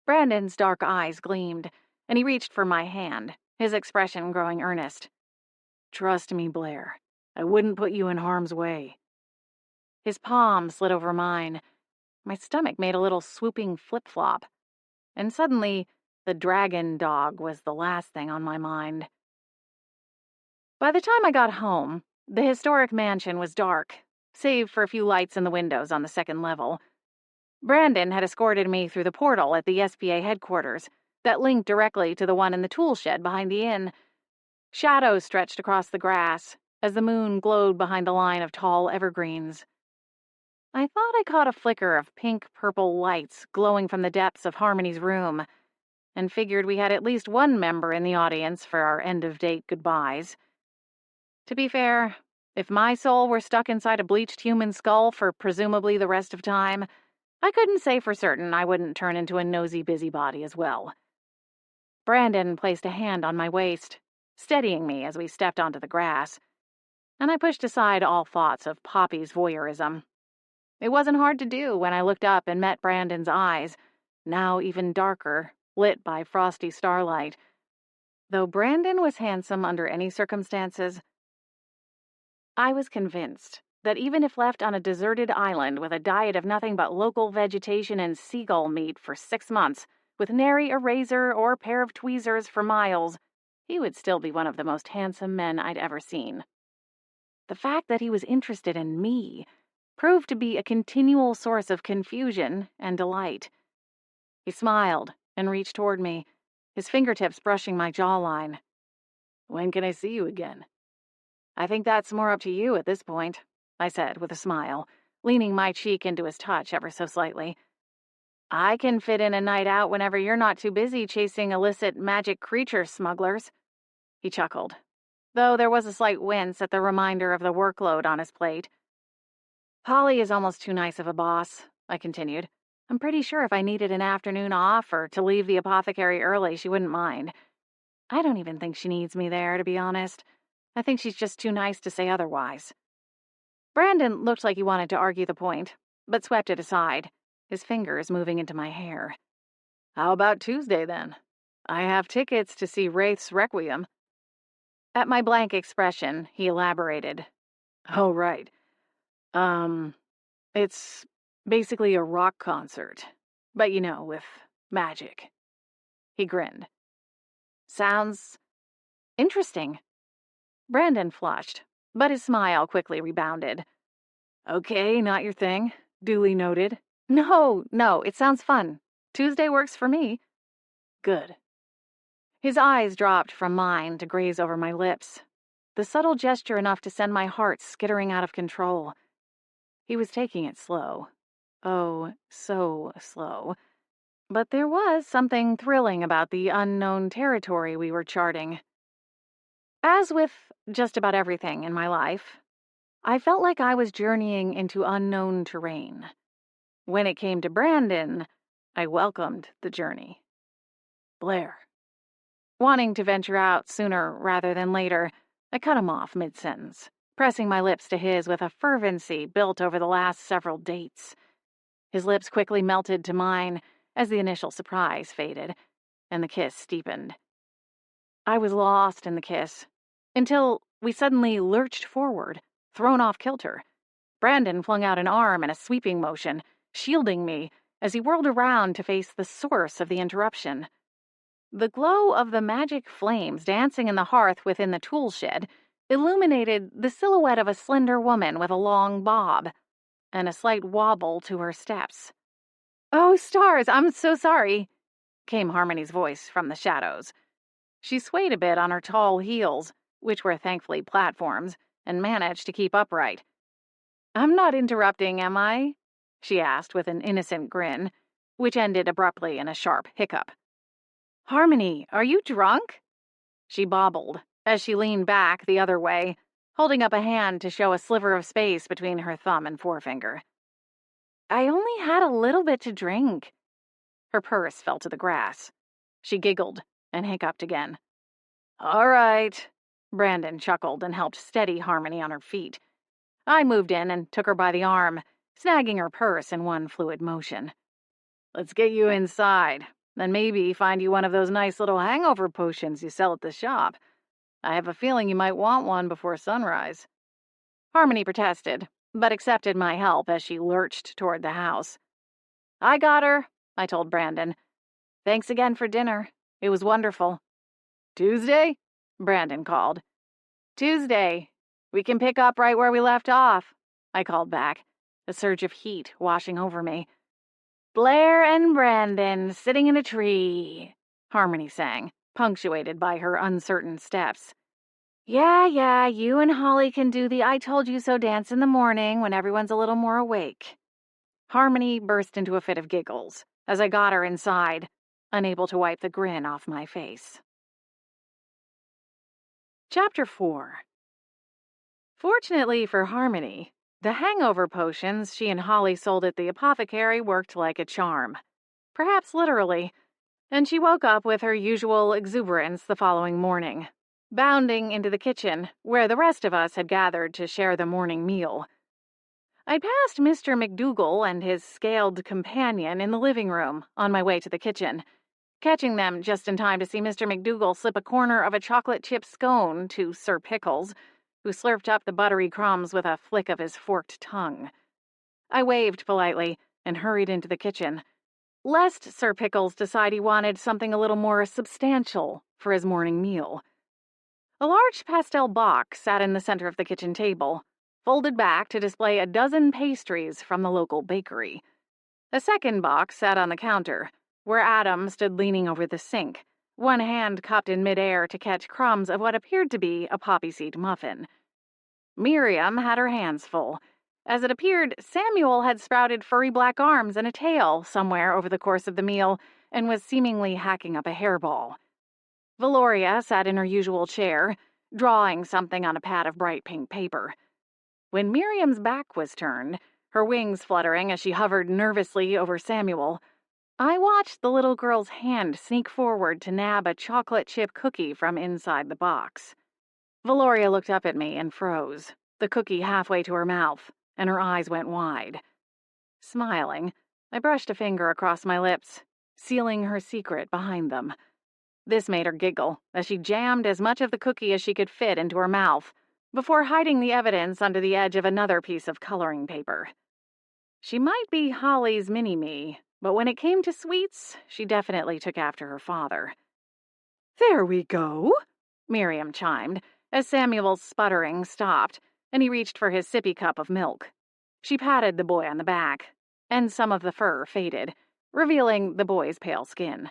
Brandon's dark eyes gleamed, and he reached for my hand, his expression growing earnest. Trust me, Blair. I wouldn't put you in harm's way. His palm slid over mine. My stomach made a little swooping flip-flop. And suddenly, the dragon dog was the last thing on my mind. By the time I got home, the historic mansion was dark, save for a few lights in the windows on the second level. Brandon had escorted me through the portal at the SPA headquarters that linked directly to the one in the tool shed behind the inn. Shadows stretched across the grass as the moon glowed behind the line of tall evergreens. I thought I caught a flicker of pink-purple lights glowing from the depths of Harmony's room, and figured we had at least one member in the audience for our end-of-date goodbyes. To be fair, if my soul were stuck inside a bleached human skull for presumably the rest of time, I couldn't say for certain I wouldn't turn into a nosy busybody as well. Brandon placed a hand on my waist, steadying me as we stepped onto the grass, and I pushed aside all thoughts of Poppy's voyeurism. It wasn't hard to do when I looked up and met Brandon's eyes, now even darker, lit by frosty starlight. Though Brandon was handsome under any circumstances, I was convinced that even if left on a deserted island with a diet of nothing but local vegetation and seagull meat for 6 months, with nary a razor or pair of tweezers for miles, he would still be one of the most handsome men I'd ever seen. The fact that he was interested in me proved to be a continual source of confusion and delight. He smiled and reached toward me, his fingertips brushing my jawline. "When can I see you again?" "I think that's more up to you at this point," I said with a smile, leaning my cheek into his touch ever so slightly. "I can fit in a night out whenever you're not too busy chasing illicit magic creature smugglers." He chuckled, though there was a slight wince at the reminder of the workload on his plate. "Polly is almost too nice of a boss," I continued. "I'm pretty sure if I needed an afternoon off or to leave the apothecary early, she wouldn't mind. I don't even think she needs me there, to be honest. I think she's just too nice to say otherwise." Brandon looked like he wanted to argue the point, but swept it aside, his fingers moving into my hair. "How about Tuesday, then? I have tickets to see Wraith's Requiem." At my blank expression, he elaborated. "Oh, right. It's basically a rock concert, but with magic." He grinned. "Sounds interesting." Brandon flushed, but his smile quickly rebounded. "Okay, not your thing. Duly noted." No, it sounds fun. Tuesday works for me." "Good." His eyes dropped from mine to graze over my lips, the subtle gesture enough to send my heart skittering out of control. He was taking it slow. Oh, so slow. But there was something thrilling about the unknown territory we were charting. As with just about everything in my life, I felt like I was journeying into unknown terrain. When it came to Brandon, I welcomed the journey. "Blair." Wanting to venture out sooner rather than later, I cut him off mid-sentence, pressing my lips to his with a fervency built over the last several dates. His lips quickly melted to mine as the initial surprise faded, and the kiss steepened. I was lost in the kiss, until we suddenly lurched forward, thrown off kilter. Brandon flung out an arm in a sweeping motion, shielding me as he whirled around to face the source of the interruption. The glow of the magic flames dancing in the hearth within the tool shed illuminated the silhouette of a slender woman with a long bob and a slight wobble to her steps. "Oh, stars, I'm so sorry," came Harmony's voice from the shadows. She swayed a bit on her tall heels, which were thankfully platforms, and managed to keep upright. "I'm not interrupting, am I?" she asked with an innocent grin, which ended abruptly in a sharp hiccup. "Harmony, are you drunk?" she bobbled as she leaned back the other way, holding up a hand to show a sliver of space between her thumb and forefinger. "I only had a little bit to drink." Her purse fell to the grass. She giggled and hiccuped again. "All right." Brandon chuckled and helped steady Harmony on her feet. I moved in and took her by the arm, snagging her purse in one fluid motion. "Let's get you inside, then maybe find you one of those nice little hangover potions you sell at the shop. I have a feeling you might want one before sunrise." Harmony protested, but accepted my help as she lurched toward the house. "I got her," I told Brandon. "Thanks again for dinner. It was wonderful." "Tuesday?" Brandon called. "Tuesday. We can pick up right where we left off," I called back, a surge of heat washing over me. "Blair and Brandon sitting in a tree," Harmony sang, punctuated by her uncertain steps. Yeah, you and Holly can do the I told you so dance in the morning when everyone's a little more awake." Harmony burst into a fit of giggles as I got her inside, unable to wipe the grin off my face. Chapter 4. Fortunately for Harmony, the hangover potions she and Holly sold at the apothecary worked like a charm. Perhaps literally, and she woke up with her usual exuberance the following morning, bounding into the kitchen, where the rest of us had gathered to share the morning meal. I passed Mr. McDougal and his scaled companion in the living room on my way to the kitchen, catching them just in time to see Mr. McDougal slip a corner of a chocolate chip scone to Sir Pickles, who slurped up the buttery crumbs with a flick of his forked tongue. I waved politely and hurried into the kitchen, lest Sir Pickles decide he wanted something a little more substantial for his morning meal. A large pastel box sat in the center of the kitchen table, folded back to display a dozen pastries from the local bakery. A second box sat on the counter, where Adam stood leaning over the sink, one hand cupped in midair to catch crumbs of what appeared to be a poppy seed muffin. Miriam had her hands full. As it appeared, Samuel had sprouted furry black arms and a tail somewhere over the course of the meal and was seemingly hacking up a hairball. Valoria sat in her usual chair, drawing something on a pad of bright pink paper. When Miriam's back was turned, her wings fluttering as she hovered nervously over Samuel, I watched the little girl's hand sneak forward to nab a chocolate chip cookie from inside the box. Valoria looked up at me and froze, the cookie halfway to her mouth, and her eyes went wide. Smiling, I brushed a finger across my lips, sealing her secret behind them. This made her giggle as she jammed as much of the cookie as she could fit into her mouth, before hiding the evidence under the edge of another piece of coloring paper. She might be Holly's mini-me, but when it came to sweets, she definitely took after her father. "There we go," Miriam chimed, as Samuel's sputtering stopped, and he reached for his sippy cup of milk. She patted the boy on the back, and some of the fur faded, revealing the boy's pale skin.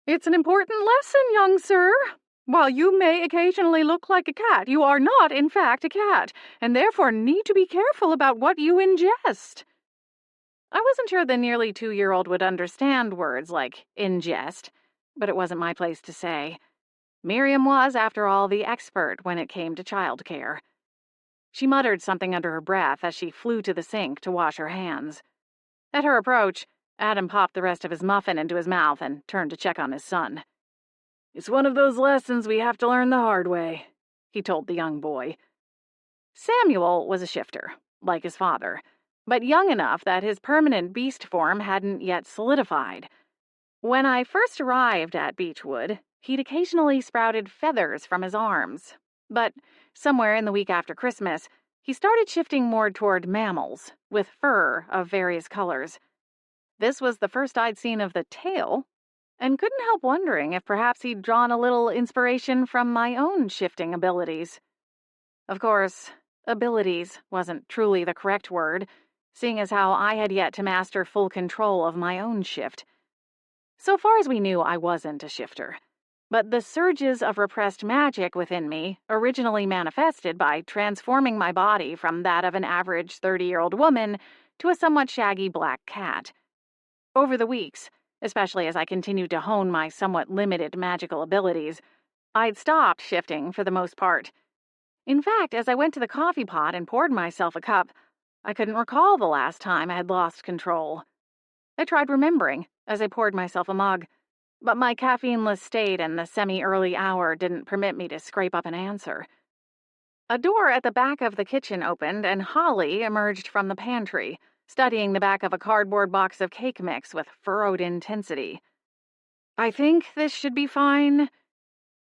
"It's an important lesson, young sir. While you may occasionally look like a cat, you are not, in fact, a cat, and therefore need to be careful about what you ingest." I wasn't sure the nearly 2-year-old would understand words like ingest, but it wasn't my place to say. Miriam was, after all, the expert when it came to childcare. She muttered something under her breath as she flew to the sink to wash her hands. At her approach, Adam popped the rest of his muffin into his mouth and turned to check on his son. "It's one of those lessons we have to learn the hard way," he told the young boy. Samuel was a shifter, like his father, but young enough that his permanent beast form hadn't yet solidified. When I first arrived at Beechwood, he'd occasionally sprouted feathers from his arms, but somewhere in the week after Christmas, he started shifting more toward mammals, with fur of various colors. This was the first I'd seen of the tail, and couldn't help wondering if perhaps he'd drawn a little inspiration from my own shifting abilities. Of course, abilities wasn't truly the correct word, seeing as how I had yet to master full control of my own shift. So far as we knew, I wasn't a shifter, but the surges of repressed magic within me originally manifested by transforming my body from that of an average 30-year-old woman to a somewhat shaggy black cat. Over the weeks, especially as I continued to hone my somewhat limited magical abilities, I'd stopped shifting for the most part. In fact, as I went to the coffee pot and poured myself a cup, I couldn't recall the last time I had lost control. I tried remembering as I poured myself a mug, but my caffeineless state and the semi-early hour didn't permit me to scrape up an answer. A door at the back of the kitchen opened, and Holly emerged from the pantry, studying the back of a cardboard box of cake mix with furrowed intensity. "I think this should be fine."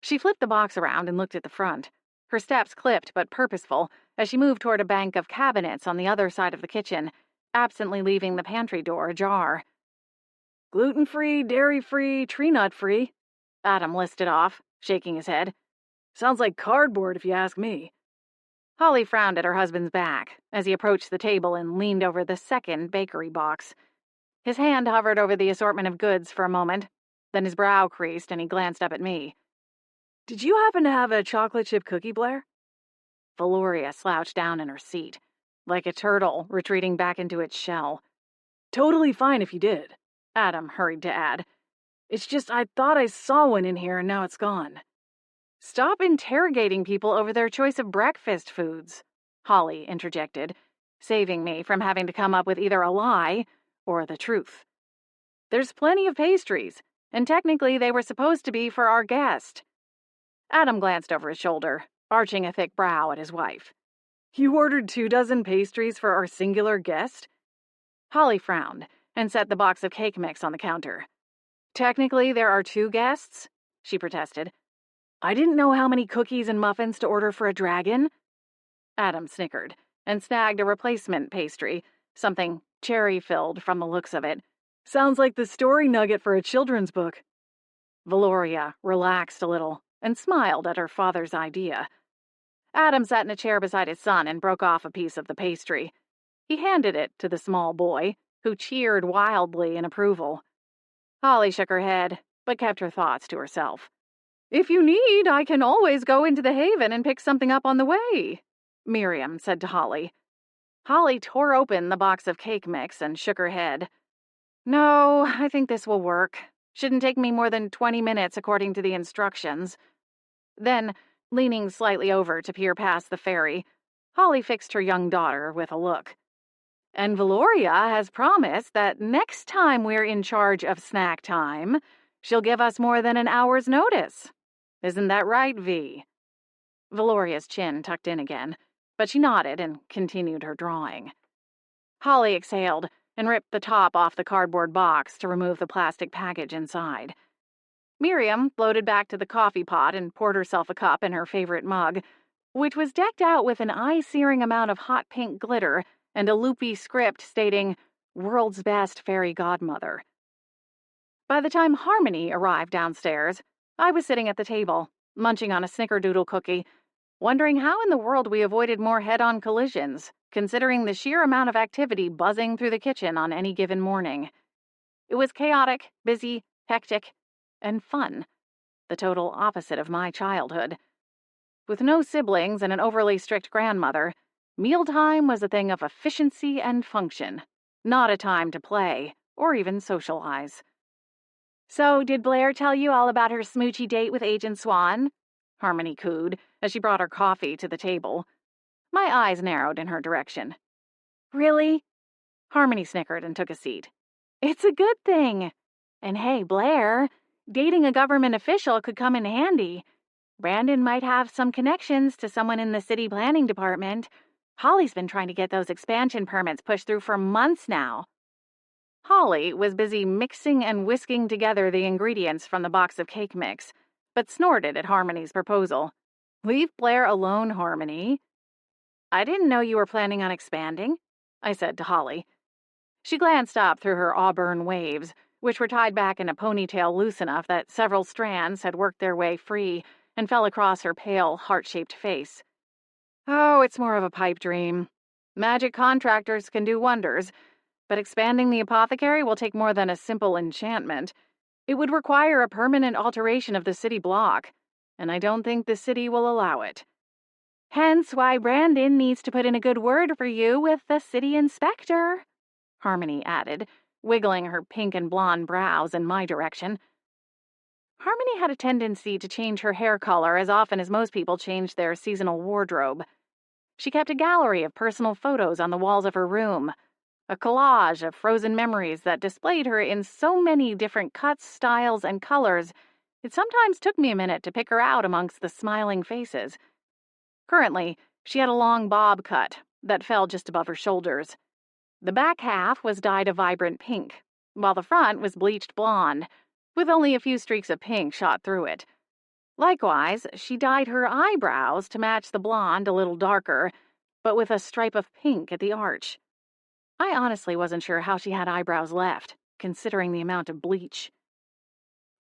She flipped the box around and looked at the front, her steps clipped but purposeful as she moved toward a bank of cabinets on the other side of the kitchen, absently leaving the pantry door ajar. "Gluten-free, dairy-free, tree-nut-free," Adam listed off, shaking his head. "Sounds like cardboard if you ask me." Holly frowned at her husband's back as he approached the table and leaned over the second bakery box. His hand hovered over the assortment of goods for a moment, then his brow creased and he glanced up at me. "Did you happen to have a chocolate chip cookie, Blair?" Valoria slouched down in her seat, like a turtle retreating back into its shell. "Totally fine if you did," Adam hurried to add. "It's just I thought I saw one in here and now it's gone." "Stop interrogating people over their choice of breakfast foods," Holly interjected, saving me from having to come up with either a lie or the truth. There's plenty of pastries, and technically they were supposed to be for our guest. Adam glanced over his shoulder, arching a thick brow at his wife. You ordered 24 pastries for our singular guest? Holly frowned and set the box of cake mix on the counter. Technically, there are 2 guests, she protested. I didn't know how many cookies and muffins to order for a dragon. Adam snickered and snagged a replacement pastry, something cherry-filled from the looks of it. Sounds like the story nugget for a children's book. Valoria relaxed a little and smiled at her father's idea. Adam sat in a chair beside his son and broke off a piece of the pastry. He handed it to the small boy, who cheered wildly in approval. Holly shook her head, but kept her thoughts to herself. If you need, I can always go into the Haven and pick something up on the way, Miriam said to Holly. Holly tore open the box of cake mix and shook her head. No, I think this will work. Shouldn't take me more than 20 minutes according to the instructions. Then, leaning slightly over to peer past the ferry, Holly fixed her young daughter with a look. And Valoria has promised that next time we're in charge of snack time, she'll give us more than an hour's notice. Isn't that right, V? Valoria's chin tucked in again, but she nodded and continued her drawing. Holly exhaled and ripped the top off the cardboard box to remove the plastic package inside. Miriam floated back to the coffee pot and poured herself a cup in her favorite mug, which was decked out with an eye-searing amount of hot pink glitter and a loopy script stating, World's Best Fairy Godmother. By the time Harmony arrived downstairs, I was sitting at the table, munching on a snickerdoodle cookie, wondering how in the world we avoided more head-on collisions, considering the sheer amount of activity buzzing through the kitchen on any given morning. It was chaotic, busy, hectic, and fun, the total opposite of my childhood. With no siblings and an overly strict grandmother, mealtime was a thing of efficiency and function, not a time to play or even socialize. So, did Blair tell you all about her smoochy date with Agent Swan? Harmony cooed as she brought her coffee to the table. My eyes narrowed in her direction. Really? Harmony snickered and took a seat. It's a good thing. And hey, Blair, dating a government official could come in handy. Brandon might have some connections to someone in the city planning department. Holly's been trying to get those expansion permits pushed through for months now. Holly was busy mixing and whisking together the ingredients from the box of cake mix, but snorted at Harmony's proposal. Leave Blair alone, Harmony. I didn't know you were planning on expanding, I said to Holly. She glanced up through her auburn waves, which were tied back in a ponytail loose enough that several strands had worked their way free and fell across her pale, heart-shaped face. Oh, it's more of a pipe dream. Magic contractors can do wonders, but expanding the apothecary will take more than a simple enchantment. It would require a permanent alteration of the city block, and I don't think the city will allow it. Hence why Brandon needs to put in a good word for you with the city inspector, Harmony added, wiggling her pink and blonde brows in my direction. Harmony had a tendency to change her hair color as often as most people changed their seasonal wardrobe. She kept a gallery of personal photos on the walls of her room, a collage of frozen memories that displayed her in so many different cuts, styles, and colors, it sometimes took me a minute to pick her out amongst the smiling faces. Currently, she had a long bob cut that fell just above her shoulders. The back half was dyed a vibrant pink, while the front was bleached blonde, with only a few streaks of pink shot through it. Likewise, she dyed her eyebrows to match the blonde a little darker, but with a stripe of pink at the arch. I honestly wasn't sure how she had eyebrows left, considering the amount of bleach.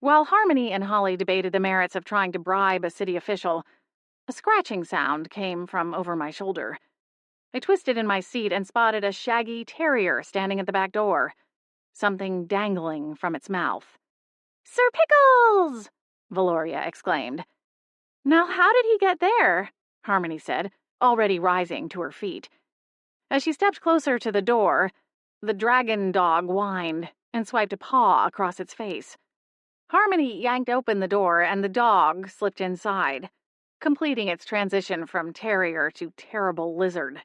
While Harmony and Holly debated the merits of trying to bribe a city official, a scratching sound came from over my shoulder. I twisted in my seat and spotted a shaggy terrier standing at the back door, something dangling from its mouth. Sir Pickles! Valoria exclaimed. Now how did he get there? Harmony said, already rising to her feet. As she stepped closer to the door, the dragon dog whined and swiped a paw across its face. Harmony yanked open the door and the dog slipped inside. completing its transition from terrier to terrible lizard.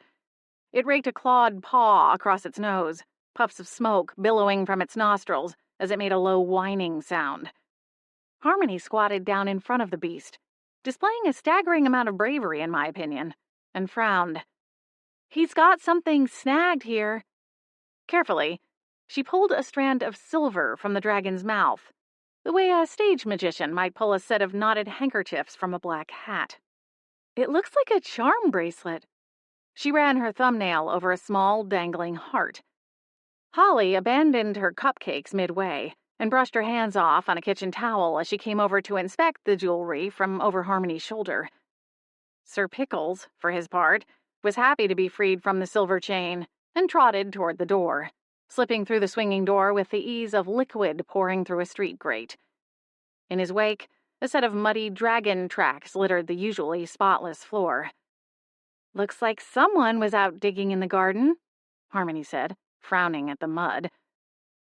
It raked a clawed paw across its nose, puffs of smoke billowing from its nostrils as it made a low whining sound. Harmony squatted down in front of the beast, displaying a staggering amount of bravery, in my opinion, and frowned. "He's got something snagged here." Carefully, she pulled a strand of silver from the dragon's mouth, the way a stage magician might pull a set of knotted handkerchiefs from a black hat. "It looks like a charm bracelet." She ran her thumbnail over a small, dangling heart. Holly abandoned her cupcakes midway and brushed her hands off on a kitchen towel as she came over to inspect the jewelry from over Harmony's shoulder. Sir Pickles, for his part, was happy to be freed from the silver chain and trotted toward the door, slipping through the swinging door with the ease of liquid pouring through a street grate. In his wake, a set of muddy dragon tracks littered the usually spotless floor. "Looks like someone was out digging in the garden," Harmony said, frowning at the mud.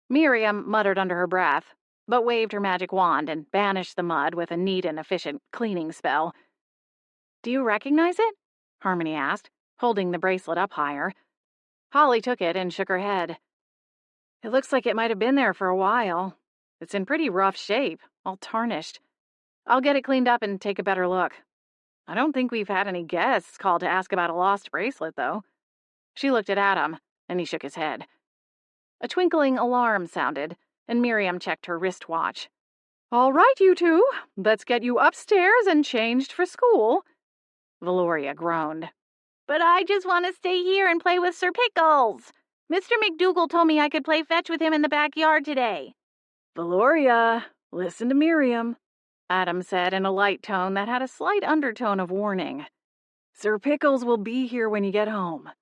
Miriam muttered under her breath, but waved her magic wand and banished the mud with a neat and efficient cleaning spell. "Do you recognize it?" Harmony asked, holding the bracelet up higher. Holly took it and shook her head. "It looks like it might have been there for a while. It's in pretty rough shape, all tarnished. I'll get it cleaned up and take a better look. I don't think we've had any guests called to ask about a lost bracelet, though." She looked at Adam, and he shook his head. A twinkling alarm sounded, and Miriam checked her wristwatch. "All right, you two, let's get you upstairs and changed for school." Valoria groaned. "But I just want to stay here and play with Sir Pickles. Mr. McDougal told me I could play fetch with him in the backyard today." "Valoria, listen to Miriam," Adam said in a light tone that had a slight undertone of warning. "Sir Pickles will be here when you get home."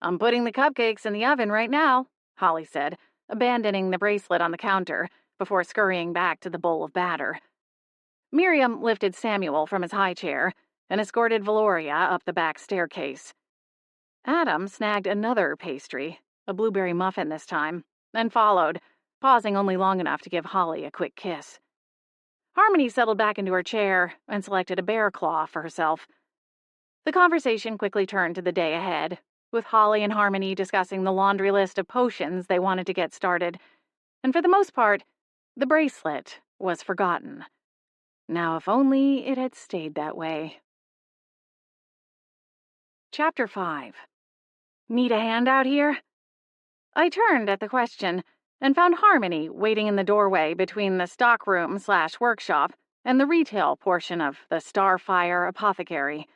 "I'm putting the cupcakes in the oven right now," Holly said, abandoning the bracelet on the counter before scurrying back to the bowl of batter. Miriam lifted Samuel from his high chair and escorted Valoria up the back staircase. Adam snagged another pastry, a blueberry muffin this time, and followed, pausing only long enough to give Holly a quick kiss. Harmony settled back into her chair and selected a bear claw for herself. The conversation quickly turned to the day ahead, with Holly and Harmony discussing the laundry list of potions they wanted to get started, and for the most part, the bracelet was forgotten. Now, if only it had stayed that way. Chapter 5. "Need a hand out here?" I turned at the question and found Harmony waiting in the doorway between the stockroom/workshop and the retail portion of the Starfire Apothecary.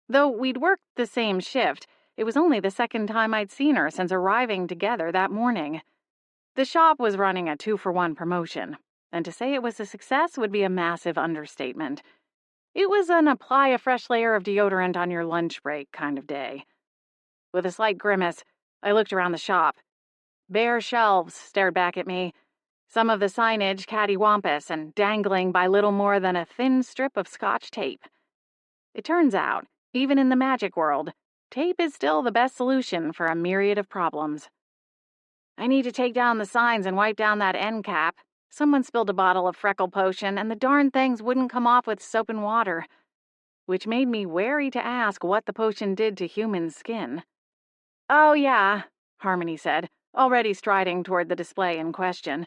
Though we'd worked the same shift, it was only the second time I'd seen her since arriving together that morning. The shop was running a 2-for-1 promotion, and to say it was a success would be a massive understatement. It was an apply a fresh layer of deodorant on your lunch break kind of day. With a slight grimace, I looked around the shop. Bare shelves stared back at me, some of the signage cattywampus and dangling by little more than a thin strip of Scotch tape. It turns out, even in the magic world, tape is still the best solution for a myriad of problems. "I need to take down the signs and wipe down that end cap. Someone spilled a bottle of freckle potion, and the darn things wouldn't come off with soap and water," which made me wary to ask what the potion did to human skin. "Oh, yeah," Harmony said, already striding toward the display in question.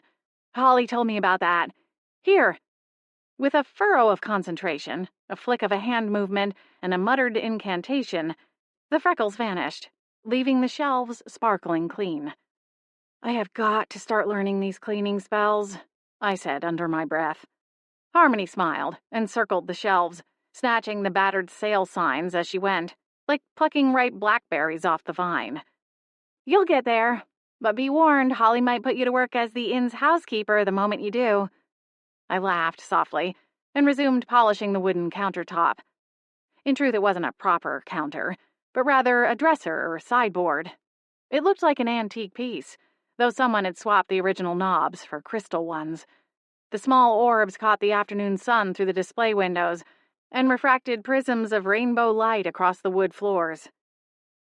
"Holly told me about that. Here." With a furrow of concentration, a flick of a hand movement, and a muttered incantation, the freckles vanished, leaving the shelves sparkling clean. "I have got to start learning these cleaning spells," I said under my breath. Harmony smiled and circled the shelves, snatching the battered sale signs as she went, like plucking ripe blackberries off the vine. "You'll get there, but be warned, Holly might put you to work as the inn's housekeeper the moment you do." I laughed softly and resumed polishing the wooden countertop. In truth, it wasn't a proper counter, but rather a dresser or sideboard. It looked like an antique piece, though someone had swapped the original knobs for crystal ones. The small orbs caught the afternoon sun through the display windows and refracted prisms of rainbow light across the wood floors.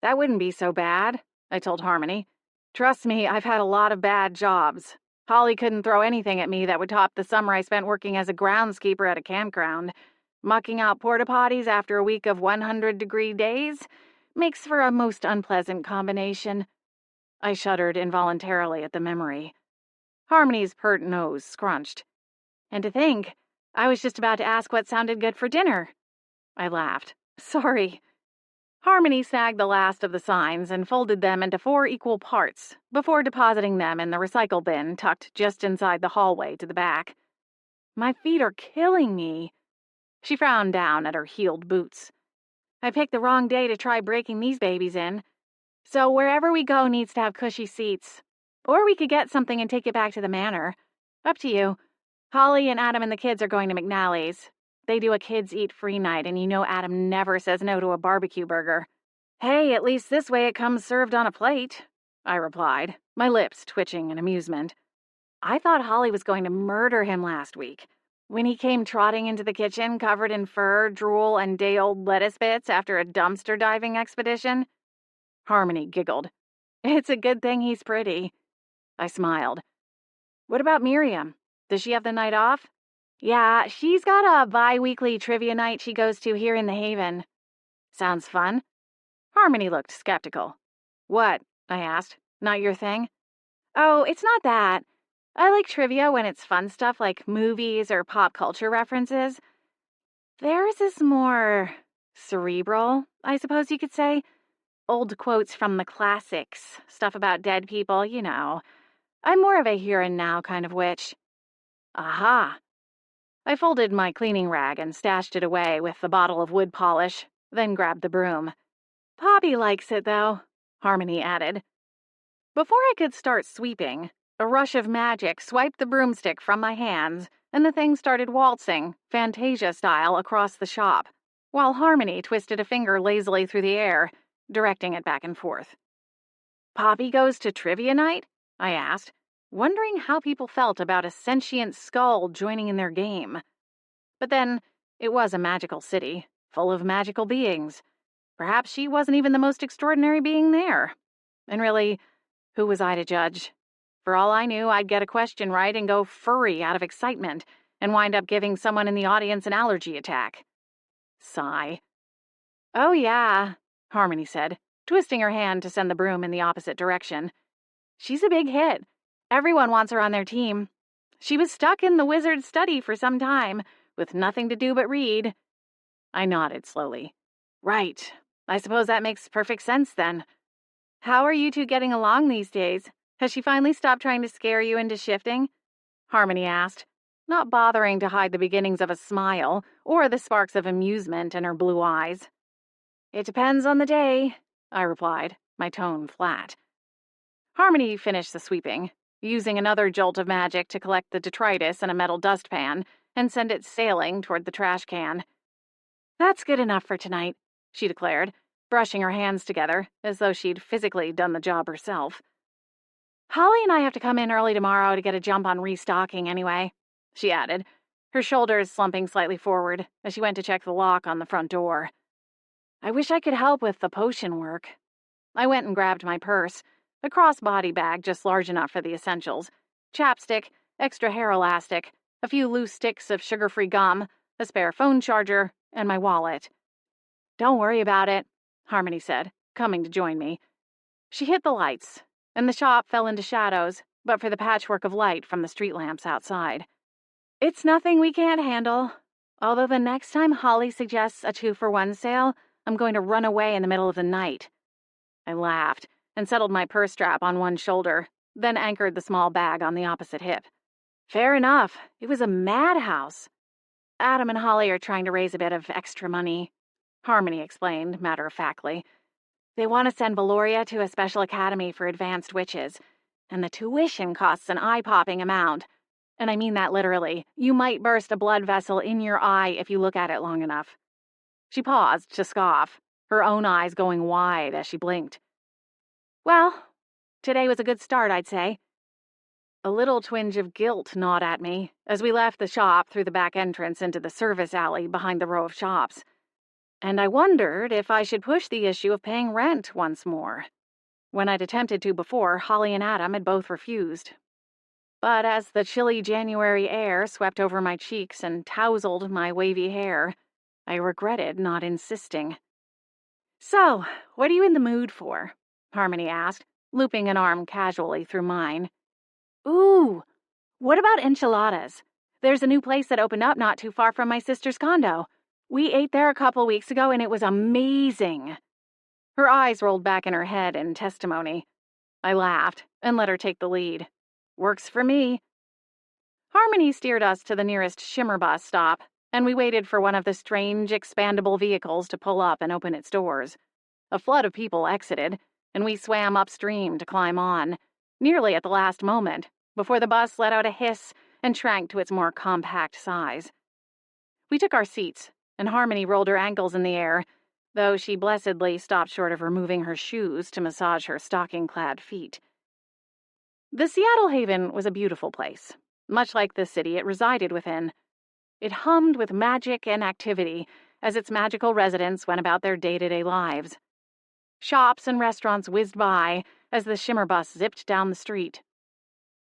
"That wouldn't be so bad," I told Harmony. "Trust me, I've had a lot of bad jobs. Holly couldn't throw anything at me that would top the summer I spent working as a groundskeeper at a campground. Mucking out porta potties after a week of 100-degree days makes for a most unpleasant combination. I shuddered involuntarily at the memory. Harmony's pert nose scrunched. And to think, I was just about to ask what sounded good for dinner. I laughed. Sorry. Harmony snagged the last of the signs and folded them into 4 equal parts before depositing them in the recycle bin tucked just inside the hallway to the back. My feet are killing me. She frowned down at her heeled boots. I picked the wrong day to try breaking these babies in. So wherever we go needs to have cushy seats. Or we could get something and take it back to the manor. Up to you. Holly and Adam and the kids are going to McNally's. They do a kids eat free night, and you know Adam never says no to a barbecue burger. Hey, at least this way it comes served on a plate, I replied, my lips twitching in amusement. I thought Holly was going to murder him last week, when he came trotting into the kitchen covered in fur, drool, and day-old lettuce bits after a dumpster diving expedition. Harmony giggled. It's a good thing he's pretty. I smiled. What about Miriam? Does she have the night off? Yeah, she's got a bi-weekly trivia night she goes to here in the Haven. Sounds fun. Harmony looked skeptical. What? I asked. Not your thing? Oh, it's not that. I like trivia when it's fun stuff like movies or pop culture references. Theirs is more cerebral, I suppose you could say. Old quotes from the classics, stuff about dead people, you know. I'm more of a here and now kind of witch. Aha. I folded my cleaning rag and stashed it away with the bottle of wood polish, then grabbed the broom. Poppy likes it, though, Harmony added. Before I could start sweeping, a rush of magic swiped the broomstick from my hands, and the thing started waltzing, Fantasia style, across the shop, while Harmony twisted a finger lazily through the air, directing it back and forth. Poppy goes to trivia night? I asked, wondering how people felt about a sentient skull joining in their game. But then, it was a magical city, full of magical beings. Perhaps she wasn't even the most extraordinary being there. And really, who was I to judge? For all I knew, I'd get a question right and go furry out of excitement, and wind up giving someone in the audience an allergy attack. Sigh. Oh yeah, Harmony said, twisting her hand to send the broom in the opposite direction. She's a big hit. Everyone wants her on their team. She was stuck in the wizard's study for some time, with nothing to do but read. I nodded slowly. Right. I suppose that makes perfect sense then. How are you two getting along these days? Has she finally stopped trying to scare you into shifting? Harmony asked, not bothering to hide the beginnings of a smile or the sparks of amusement in her blue eyes. It depends on the day, I replied, my tone flat. Harmony finished the sweeping, using another jolt of magic to collect the detritus in a metal dustpan and send it sailing toward the trash can. That's good enough for tonight, she declared, brushing her hands together as though she'd physically done the job herself. Holly and I have to come in early tomorrow to get a jump on restocking anyway, she added, her shoulders slumping slightly forward as she went to check the lock on the front door. I wish I could help with the potion work. I went and grabbed my purse, a crossbody bag just large enough for the essentials, chapstick, extra hair elastic, a few loose sticks of sugar-free gum, a spare phone charger, and my wallet. Don't worry about it, Harmony said, coming to join me. She hit the lights, and the shop fell into shadows, but for the patchwork of light from the street lamps outside. It's nothing we can't handle, although the next time Holly suggests a 2-for-1 sale, I'm going to run away in the middle of the night. I laughed and settled my purse strap on one shoulder, then anchored the small bag on the opposite hip. Fair enough. It was a madhouse. Adam and Holly are trying to raise a bit of extra money, Harmony explained matter-of-factly. They want to send Valoria to a special academy for advanced witches, and the tuition costs an eye-popping amount. And I mean that literally. You might burst a blood vessel in your eye if you look at it long enough. She paused to scoff, her own eyes going wide as she blinked. Well, today was a good start, I'd say. A little twinge of guilt gnawed at me as we left the shop through the back entrance into the service alley behind the row of shops. And I wondered if I should push the issue of paying rent once more. When I'd attempted to before, Holly and Adam had both refused. But as the chilly January air swept over my cheeks and tousled my wavy hair, I regretted not insisting. "So, what are you in the mood for?" Harmony asked, looping an arm casually through mine. "Ooh, what about enchiladas? There's a new place that opened up not too far from my sister's condo. We ate there a couple weeks ago and it was amazing." Her eyes rolled back in her head in testimony. I laughed and let her take the lead. "Works for me." Harmony steered us to the nearest shimmer bus stop, and we waited for one of the strange, expandable vehicles to pull up and open its doors. A flood of people exited, and we swam upstream to climb on, nearly at the last moment, before the bus let out a hiss and shrank to its more compact size. We took our seats, and Harmony rolled her ankles in the air, though she blessedly stopped short of removing her shoes to massage her stocking-clad feet. The Seattle Haven was a beautiful place, much like the city it resided within. It hummed with magic and activity as its magical residents went about their day-to-day lives. Shops and restaurants whizzed by as the shimmer bus zipped down the street.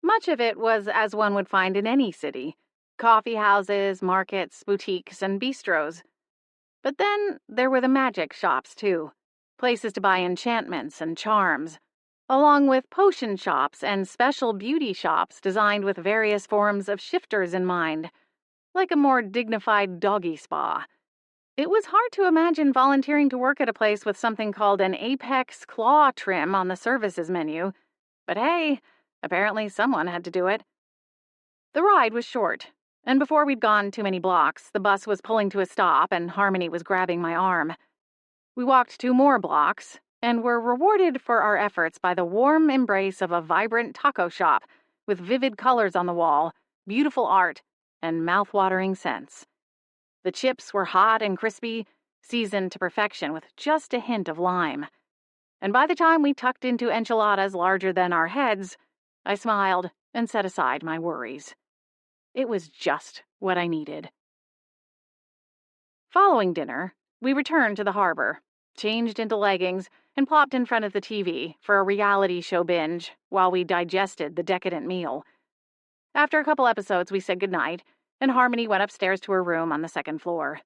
Much of it was as one would find in any city: coffee houses, markets, boutiques, and bistros. But then there were the magic shops, too, places to buy enchantments and charms, along with potion shops and special beauty shops designed with various forms of shifters in mind, like a more dignified doggy spa. It was hard to imagine volunteering to work at a place with something called an Apex Claw trim on the services menu, but hey, apparently someone had to do it. The ride was short, and before we'd gone too many blocks, the bus was pulling to a stop and Harmony was grabbing my arm. We walked 2 more blocks and were rewarded for our efforts by the warm embrace of a vibrant taco shop with vivid colors on the wall, beautiful art, and mouth-watering scents. The chips were hot and crispy, seasoned to perfection with just a hint of lime. And by the time we tucked into enchiladas larger than our heads, I smiled and set aside my worries. It was just what I needed. Following dinner, we returned to the harbor, changed into leggings, and plopped in front of the TV for a reality show binge while we digested the decadent meal. After a couple episodes, we said goodnight, and Harmony went upstairs to her room on the 2nd floor.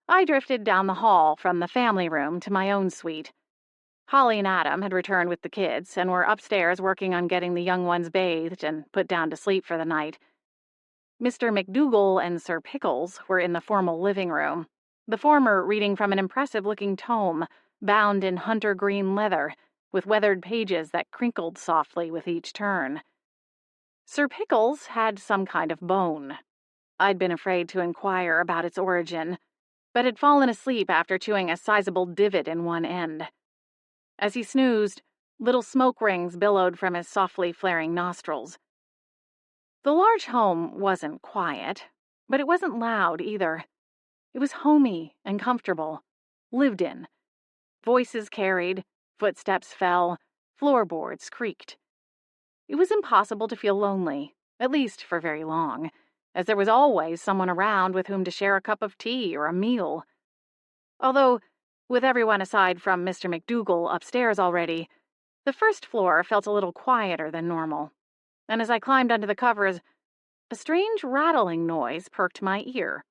I drifted down the hall from the family room to my own suite. Holly and Adam had returned with the kids and were upstairs working on getting the young ones bathed and put down to sleep for the night. Mr. McDougal and Sir Pickles were in the formal living room, the former reading from an impressive-looking tome bound in hunter green leather with weathered pages that crinkled softly with each turn. Sir Pickles had some kind of bone. I'd been afraid to inquire about its origin, but had fallen asleep after chewing a sizable divot in one end. As he snoozed, little smoke rings billowed from his softly flaring nostrils. The large home wasn't quiet, but it wasn't loud either. It was homey and comfortable, lived in. Voices carried, footsteps fell, floorboards creaked. It was impossible to feel lonely, at least for very long, as there was always someone around with whom to share a cup of tea or a meal. Although, with everyone aside from Mr. McDougal upstairs already, the 1st floor felt a little quieter than normal, and as I climbed under the covers, a strange rattling noise perked my ear.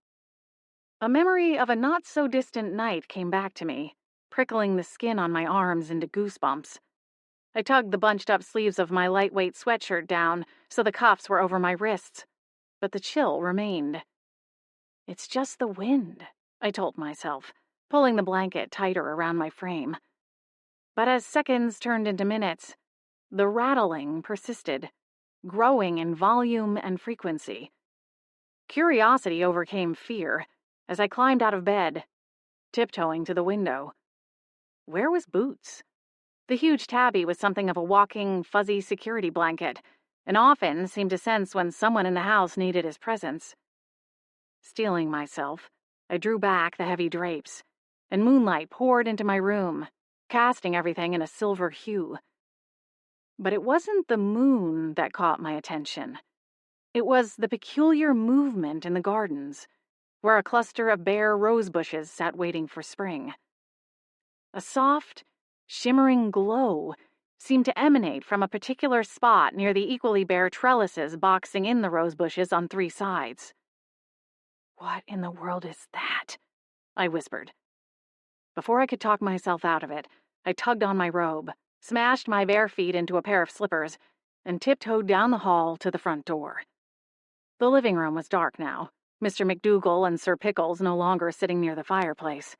A memory of a not-so-distant night came back to me, prickling the skin on my arms into goosebumps. I tugged the bunched-up sleeves of my lightweight sweatshirt down so the cuffs were over my wrists, but the chill remained. "It's just the wind," I told myself, pulling the blanket tighter around my frame. But as seconds turned into minutes, the rattling persisted, growing in volume and frequency. Curiosity overcame fear as I climbed out of bed, tiptoeing to the window. Where was Boots? The huge tabby was something of a walking, fuzzy security blanket, and often seemed to sense when someone in the house needed his presence. Steeling myself, I drew back the heavy drapes, and moonlight poured into my room, casting everything in a silver hue. But it wasn't the moon that caught my attention. It was the peculiar movement in the gardens, where a cluster of bare rose bushes sat waiting for spring. A soft, shimmering glow seemed to emanate from a particular spot near the equally bare trellises boxing in the rose bushes on 3 sides. "What in the world is that?" I whispered. Before I could talk myself out of it, I tugged on my robe, smashed my bare feet into a pair of slippers, and tiptoed down the hall to the front door. The living room was dark now, Mr. McDougal and Sir Pickles no longer sitting near the fireplace.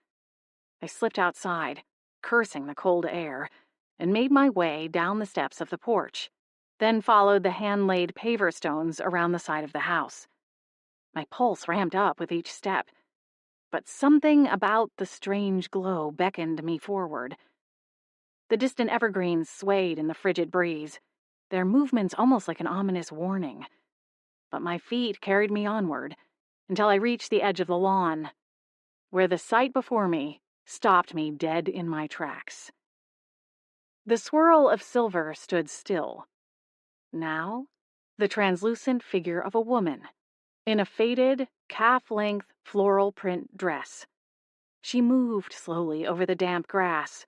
I slipped outside, cursing the cold air, and made my way down the steps of the porch, then followed the hand-laid paver stones around the side of the house. My pulse ramped up with each step, but something about the strange glow beckoned me forward. The distant evergreens swayed in the frigid breeze, their movements almost like an ominous warning. But my feet carried me onward until I reached the edge of the lawn, where the sight before me stopped me dead in my tracks. The swirl of silver stood still. Now, the translucent figure of a woman in a faded, calf-length floral print dress. She moved slowly over the damp grass,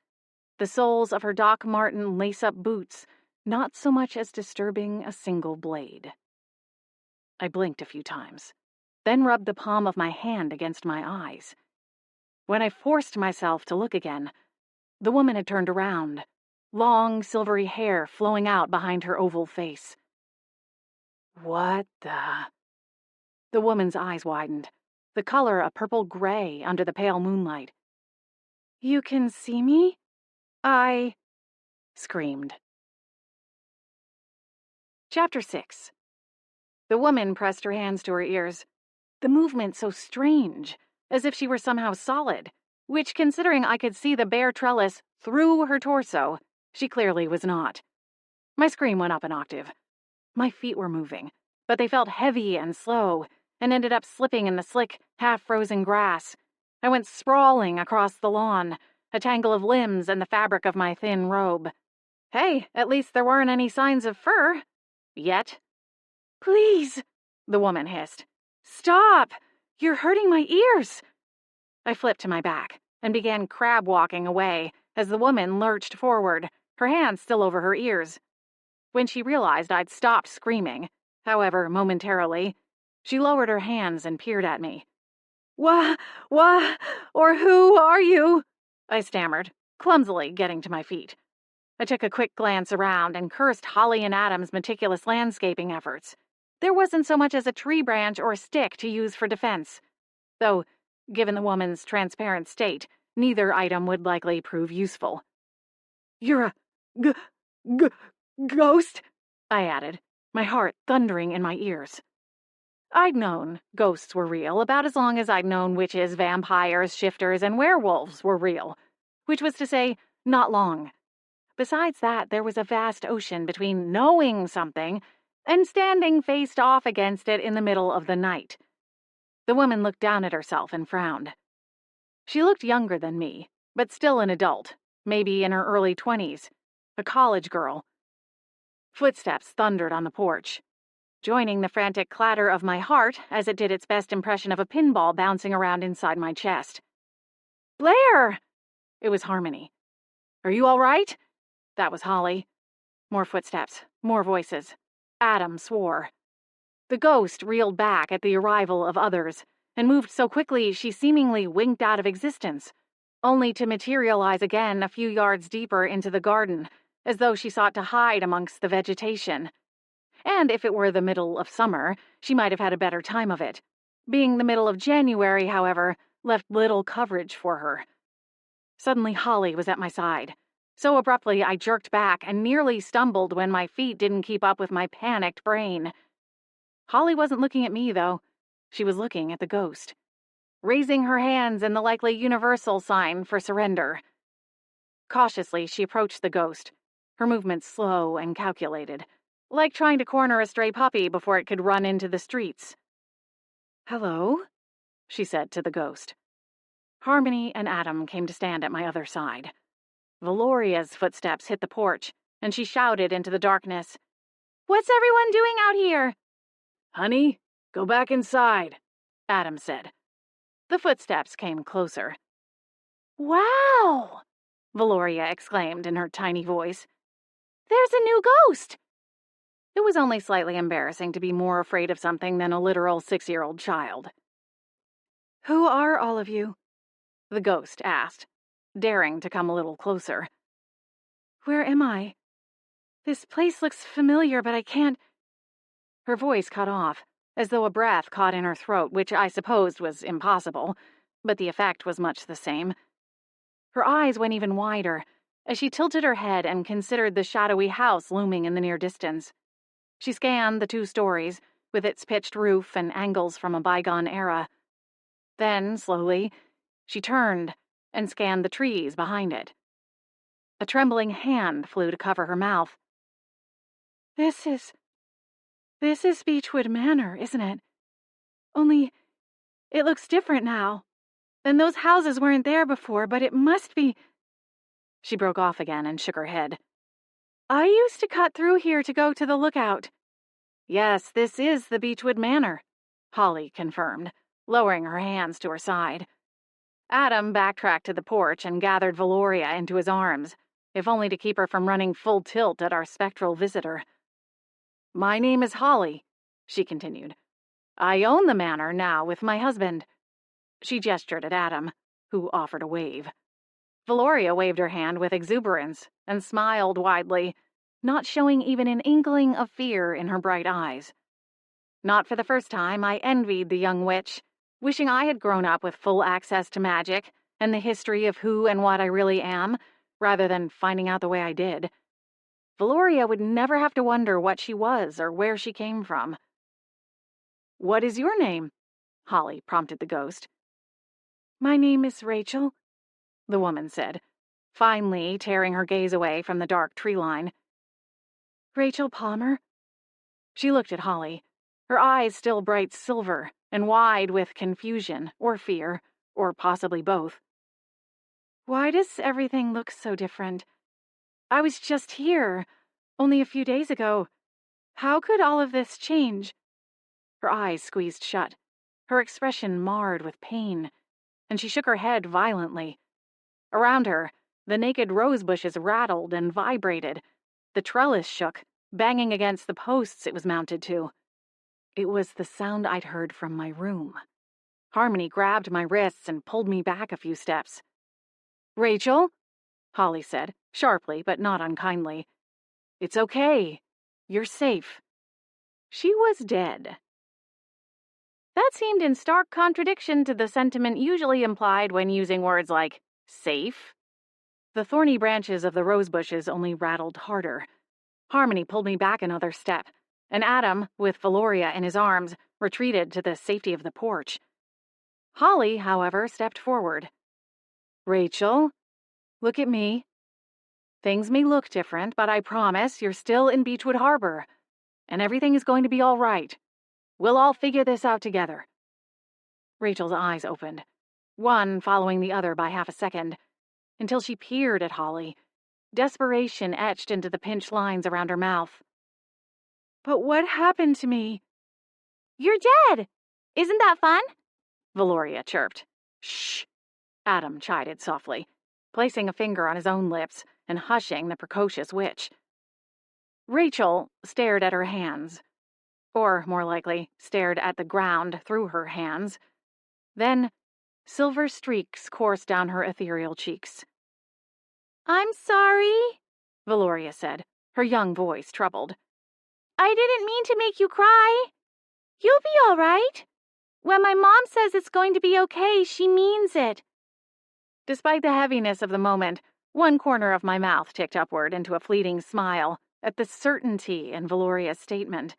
the soles of her Doc Marten lace-up boots not so much as disturbing a single blade. I blinked a few times, then rubbed the palm of my hand against my eyes. When I forced myself to look again, the woman had turned around, long silvery hair flowing out behind her oval face. What the... The woman's eyes widened, the color a purple gray under the pale moonlight. "You can see me?" I screamed. Chapter 6. The woman pressed her hands to her ears, the movement so strange, as if she were somehow solid, which, considering I could see the bare trellis through her torso, she clearly was not. My scream went up an octave. My feet were moving, but they felt heavy and slow, and ended up slipping in the slick, half-frozen grass. I went sprawling across the lawn, a tangle of limbs and the fabric of my thin robe. Hey, at least there weren't any signs of fur. Yet. "Please," the woman hissed. "Stop! You're hurting my ears." I flipped to my back and began crab-walking away as the woman lurched forward, her hands still over her ears. When she realized I'd stopped screaming, however momentarily, she lowered her hands and peered at me. Wha, or who are you?" I stammered, clumsily getting to my feet. I took a quick glance around and cursed Holly and Adam's meticulous landscaping efforts. There wasn't so much as a tree branch or a stick to use for defense. Though, given the woman's transparent state, neither item would likely prove useful. "You're a ghost?" I added, my heart thundering in my ears. I'd known ghosts were real about as long as I'd known witches, vampires, shifters, and werewolves were real, which was to say, not long. Besides that, there was a vast ocean between knowing something and standing faced off against it in the middle of the night. The woman looked down at herself and frowned. She looked younger than me, but still an adult, maybe in her early 20s, a college girl. Footsteps thundered on the porch, joining the frantic clatter of my heart as it did its best impression of a pinball bouncing around inside my chest. "Blair!" It was Harmony. "Are you all right?" That was Holly. More footsteps, more voices. Adam swore. The ghost reeled back at the arrival of others, and moved so quickly she seemingly winked out of existence, only to materialize again a few yards deeper into the garden, as though she sought to hide amongst the vegetation. And if it were the middle of summer, she might have had a better time of it. Being the middle of January, however, left little coverage for her. Suddenly Holly was at my side. So abruptly I jerked back and nearly stumbled when my feet didn't keep up with my panicked brain. Holly wasn't looking at me, though. She was looking at the ghost, raising her hands in the likely universal sign for surrender. Cautiously, she approached the ghost, her movements slow and calculated, like trying to corner a stray puppy before it could run into the streets. "Hello," she said to the ghost. Harmony and Adam came to stand at my other side. Valoria's footsteps hit the porch, and she shouted into the darkness, "What's everyone doing out here?" "Honey, go back inside," Adam said. The footsteps came closer. "Wow!" Valoria exclaimed in her tiny voice. "There's a new ghost!" It was only slightly embarrassing to be more afraid of something than a literal 6-year-old child. "Who are all of you?" the ghost asked, daring to come a little closer. Where am I? This place looks familiar, but I can't... Her voice cut off, as though a breath caught in her throat, which I supposed was impossible, but the effect was much the same. Her eyes went even wider, as she tilted her head and considered the shadowy house looming in the near distance. She scanned the 2 stories, with its pitched roof and angles from a bygone era. Then, slowly, she turned and scanned the trees behind it. A trembling hand flew to cover her mouth. This is Beechwood Manor, isn't it? Only, it looks different now. And those houses weren't there before, but it must be... She broke off again and shook her head. I used to cut through here to go to the lookout. Yes, this is the Beechwood Manor, Holly confirmed, lowering her hands to her side. Adam backtracked to the porch and gathered Valoria into his arms, if only to keep her from running full tilt at our spectral visitor. My name is Holly, she continued. I own the manor now with my husband. She gestured at Adam, who offered a wave. Valoria waved her hand with exuberance and smiled widely, not showing even an inkling of fear in her bright eyes. Not for the first time, I envied the young witch, wishing I had grown up with full access to magic and the history of who and what I really am, rather than finding out the way I did. Valoria would never have to wonder what she was or where she came from. What is your name? Holly prompted the ghost. My name is Rachel, the woman said, finally tearing her gaze away from the dark tree line. Rachel Palmer? She looked at Holly, her eyes still bright silver and wide with confusion or fear, or possibly both. Why does everything look so different? I was just here, only a few days ago. How could all of this change? Her eyes squeezed shut, her expression marred with pain, and she shook her head violently. Around her, the naked rose bushes rattled and vibrated. The trellis shook, banging against the posts it was mounted to. It was the sound I'd heard from my room. Harmony grabbed my wrists and pulled me back a few steps. Rachel, Holly said, sharply but not unkindly. It's okay. You're safe. She was dead. That seemed in stark contradiction to the sentiment usually implied when using words like safe. The thorny branches of the rose bushes only rattled harder. Harmony pulled me back another step, and Adam, with Valoria in his arms, retreated to the safety of the porch. Holly, however, stepped forward. Rachel, look at me. Things may look different, but I promise you're still in Beechwood Harbor, and everything is going to be all right. We'll all figure this out together. Rachel's eyes opened, one following the other by half a second, until she peered at Holly, desperation etched into the pinched lines around her mouth. But what happened to me? You're dead! Isn't that fun? Valoria chirped. Shh! Adam chided softly, placing a finger on his own lips and hushing the precocious witch. Rachel stared at her hands, or more likely, stared at the ground through her hands. Then, silver streaks coursed down her ethereal cheeks. I'm sorry, Valoria said, her young voice troubled. I didn't mean to make you cry. You'll be all right. When my mom says it's going to be okay, she means it. Despite the heaviness of the moment, one corner of my mouth ticked upward into a fleeting smile at the certainty in Valoria's statement.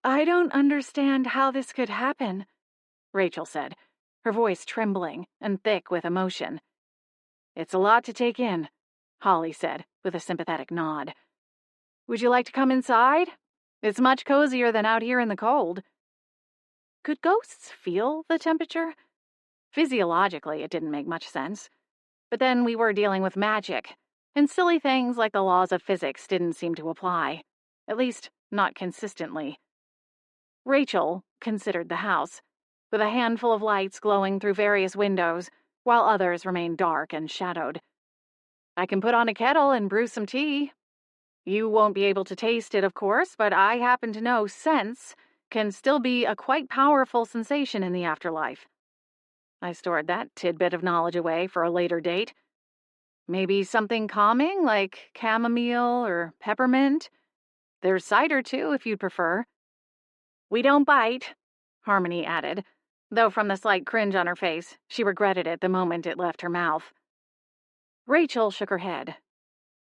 I don't understand how this could happen, Rachel said, her voice trembling and thick with emotion. It's a lot to take in, Holly said, with a sympathetic nod. Would you like to come inside? It's much cozier than out here in the cold. Could ghosts feel the temperature? Physiologically, it didn't make much sense. But then we were dealing with magic, and silly things like the laws of physics didn't seem to apply. At least, not consistently. Rachel considered the house, with a handful of lights glowing through various windows, while others remained dark and shadowed. I can put on a kettle and brew some tea. You won't be able to taste it, of course, but I happen to know scents can still be a quite powerful sensation in the afterlife. I stored that tidbit of knowledge away for a later date. Maybe something calming, like chamomile or peppermint? There's cider, too, if you'd prefer. We don't bite, Harmony added, though from the slight cringe on her face, she regretted it the moment it left her mouth. Rachel shook her head,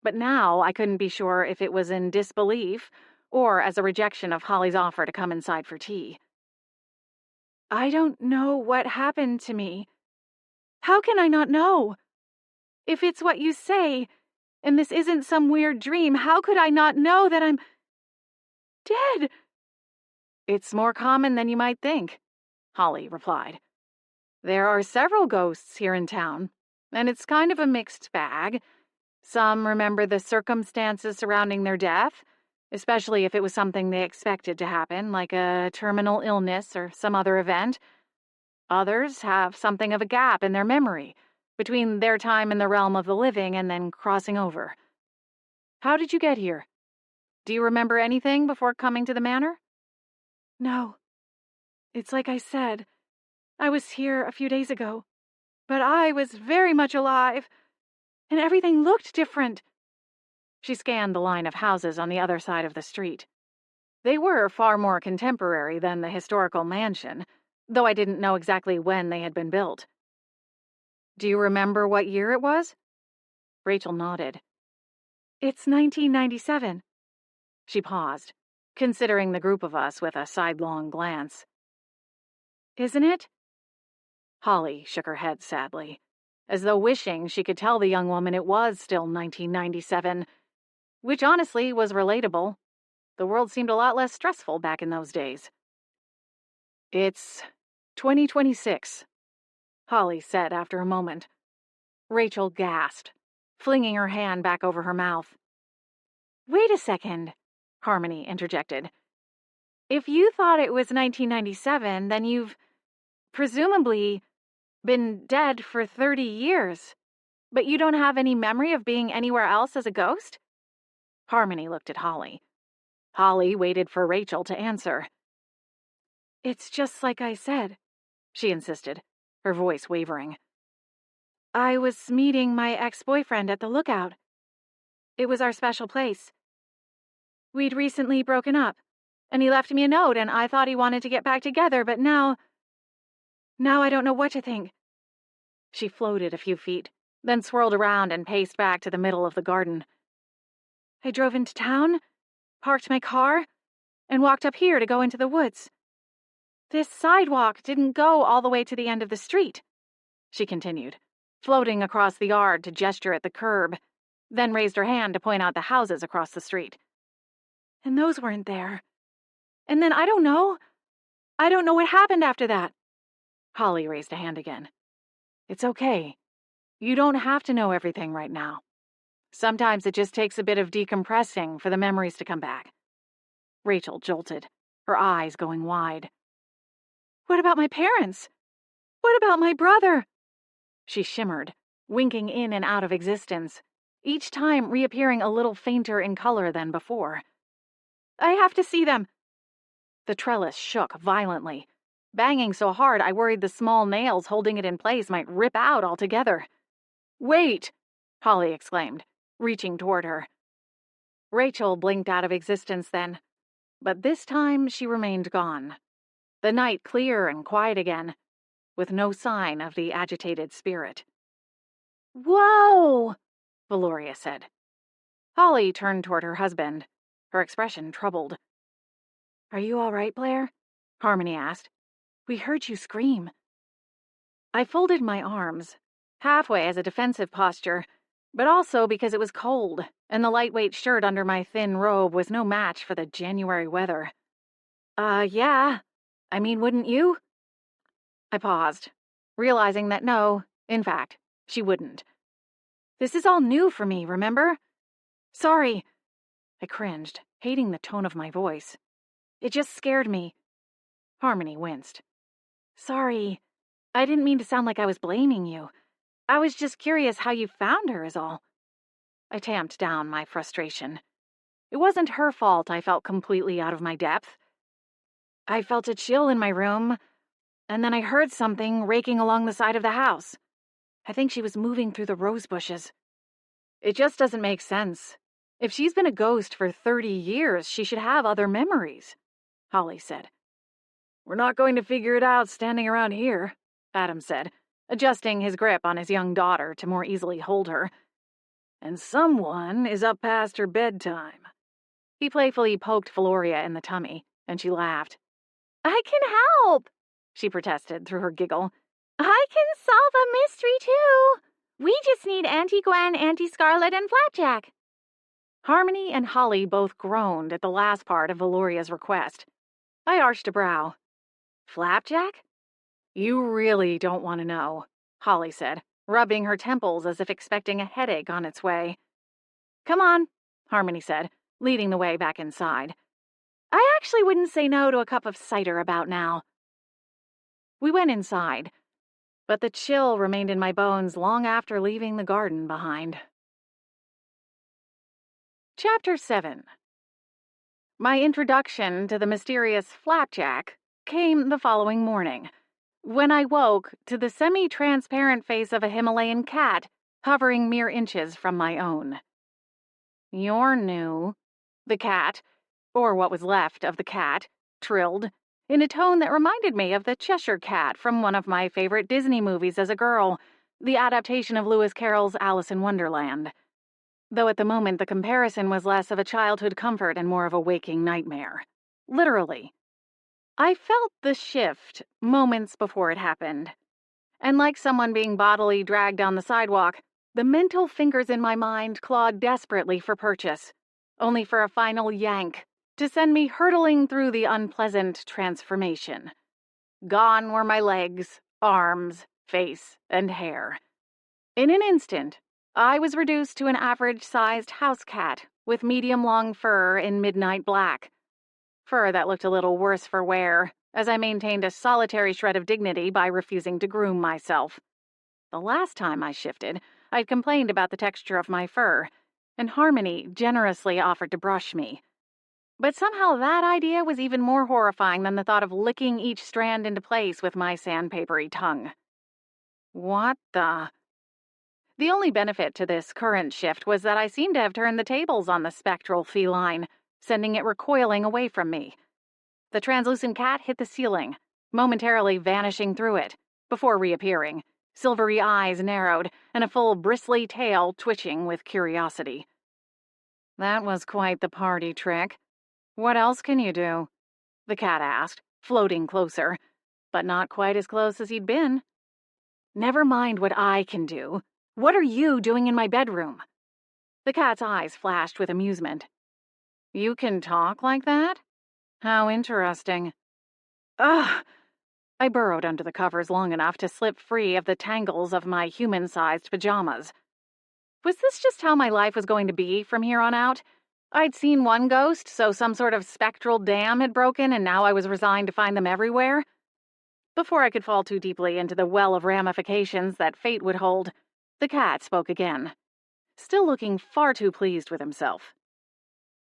but now I couldn't be sure if it was in disbelief or as a rejection of Holly's offer to come inside for tea. I don't know what happened to me. How can I not know? If it's what you say, and this isn't some weird dream, how could I not know that I'm dead? It's more common than you might think, Holly replied. There are several ghosts here in town, and it's kind of a mixed bag. Some remember the circumstances surrounding their death, especially if it was something they expected to happen, like a terminal illness or some other event. Others have something of a gap in their memory between their time in the realm of the living and then crossing over. How did you get here? Do you remember anything before coming to the manor? No. It's like I said. I was here a few days ago, but I was very much alive, and everything looked different. She scanned the line of houses on the other side of the street. They were far more contemporary than the historical mansion, though I didn't know exactly when they had been built. Do you remember what year it was? Rachel nodded. It's 1997. She paused, considering the group of us with a sidelong glance. Isn't it? Holly shook her head sadly, as though wishing she could tell the young woman it was still 1997, which honestly was relatable. The world seemed a lot less stressful back in those days. It's 2026, Holly said after a moment. Rachel gasped, flinging her hand back over her mouth. Wait a second, Harmony interjected. If you thought it was 1997, then you've presumably been dead for 30 years, but you don't have any memory of being anywhere else as a ghost? Harmony looked at Holly. Holly waited for Rachel to answer. It's just like I said, she insisted, her voice wavering. I was meeting my ex-boyfriend at the lookout. It was our special place. We'd recently broken up, and he left me a note, and I thought he wanted to get back together, but now I don't know what to think. She floated a few feet, then swirled around and paced back to the middle of the garden. I drove into town, parked my car, and walked up here to go into the woods. This sidewalk didn't go all the way to the end of the street, she continued, floating across the yard to gesture at the curb, then raised her hand to point out the houses across the street. And those weren't there. And then I don't know what happened after that. Holly raised a hand again. It's okay. You don't have to know everything right now. Sometimes it just takes a bit of decompressing for the memories to come back. Rachel jolted, her eyes going wide. What about my parents? What about my brother? She shimmered, winking in and out of existence, each time reappearing a little fainter in color than before. I have to see them. The trellis shook violently, banging so hard I worried the small nails holding it in place might rip out altogether. Wait! Holly exclaimed, reaching toward her. Rachel blinked out of existence then, but this time she remained gone. The night clear and quiet again, with no sign of the agitated spirit. Whoa! Valoria said. Holly turned toward her husband, her expression troubled. Are you all right, Blair? Harmony asked. We heard you scream. I folded my arms, halfway as a defensive posture, but also because it was cold, and the lightweight shirt under my thin robe was no match for the January weather. Yeah. I mean, wouldn't you? I paused, realizing that no, in fact, she wouldn't. This is all new for me, remember? Sorry. I cringed, hating the tone of my voice. It just scared me. Harmony winced. Sorry. I didn't mean to sound like I was blaming you. I was just curious how you found her is all. I tamped down my frustration. It wasn't her fault I felt completely out of my depth. I felt a chill in my room. and then I heard something raking along the side of the house. I think she was moving through the rose bushes. It just doesn't make sense. If she's been a ghost for 30 years, she should have other memories, Holly said. We're not going to figure it out standing around here, Adam said, adjusting his grip on his young daughter to more easily hold her. And someone is up past her bedtime. He playfully poked Valoria in the tummy, and she laughed. I can help, she protested through her giggle. I can solve a mystery, too. We just need Auntie Gwen, Auntie Scarlet, and Flapjack. Harmony and Holly both groaned at the last part of Valoria's request. I arched a brow. Flapjack? You really don't want to know, Holly said, rubbing her temples as if expecting a headache on its way. Come on, Harmony said, leading the way back inside. I actually wouldn't say no to a cup of cider about now. We went inside, but the chill remained in my bones long after leaving the garden behind. Chapter 7. My introduction to the mysterious Flapjack came the following morning, when I woke to the semi-transparent face of a Himalayan cat hovering mere inches from my own. You're new, the cat, or what was left of the cat, trilled, in a tone that reminded me of the Cheshire Cat from one of my favorite Disney movies as a girl, the adaptation of Lewis Carroll's Alice in Wonderland. Though at the moment the comparison was less of a childhood comfort and more of a waking nightmare. Literally. I felt the shift moments before it happened. And like someone being bodily dragged down the sidewalk, the mental fingers in my mind clawed desperately for purchase, only for a final yank to send me hurtling through the unpleasant transformation. Gone were my legs, arms, face, and hair. In an instant, I was reduced to an average-sized house cat with medium-long fur in midnight black. Fur that looked a little worse for wear, as I maintained a solitary shred of dignity by refusing to groom myself. The last time I shifted, I'd complained about the texture of my fur, and Harmony generously offered to brush me. But somehow that idea was even more horrifying than the thought of licking each strand into place with my sandpapery tongue. What the... The only benefit to this current shift was that I seemed to have turned the tables on the spectral feline, sending it recoiling away from me. The translucent cat hit the ceiling, momentarily vanishing through it, before reappearing, silvery eyes narrowed, and a full bristly tail twitching with curiosity. That was quite the party trick. What else can you do? The cat asked, floating closer, but not quite as close as he'd been. Never mind what I can do. What are you doing in my bedroom? The cat's eyes flashed with amusement. You can talk like that? How interesting. Ugh! I burrowed under the covers long enough to slip free of the tangles of my human-sized pajamas. Was this just how my life was going to be from here on out? I'd seen one ghost, so some sort of spectral dam had broken, and now I was resigned to find them everywhere? Before I could fall too deeply into the well of ramifications that fate would hold, the cat spoke again, still looking far too pleased with himself.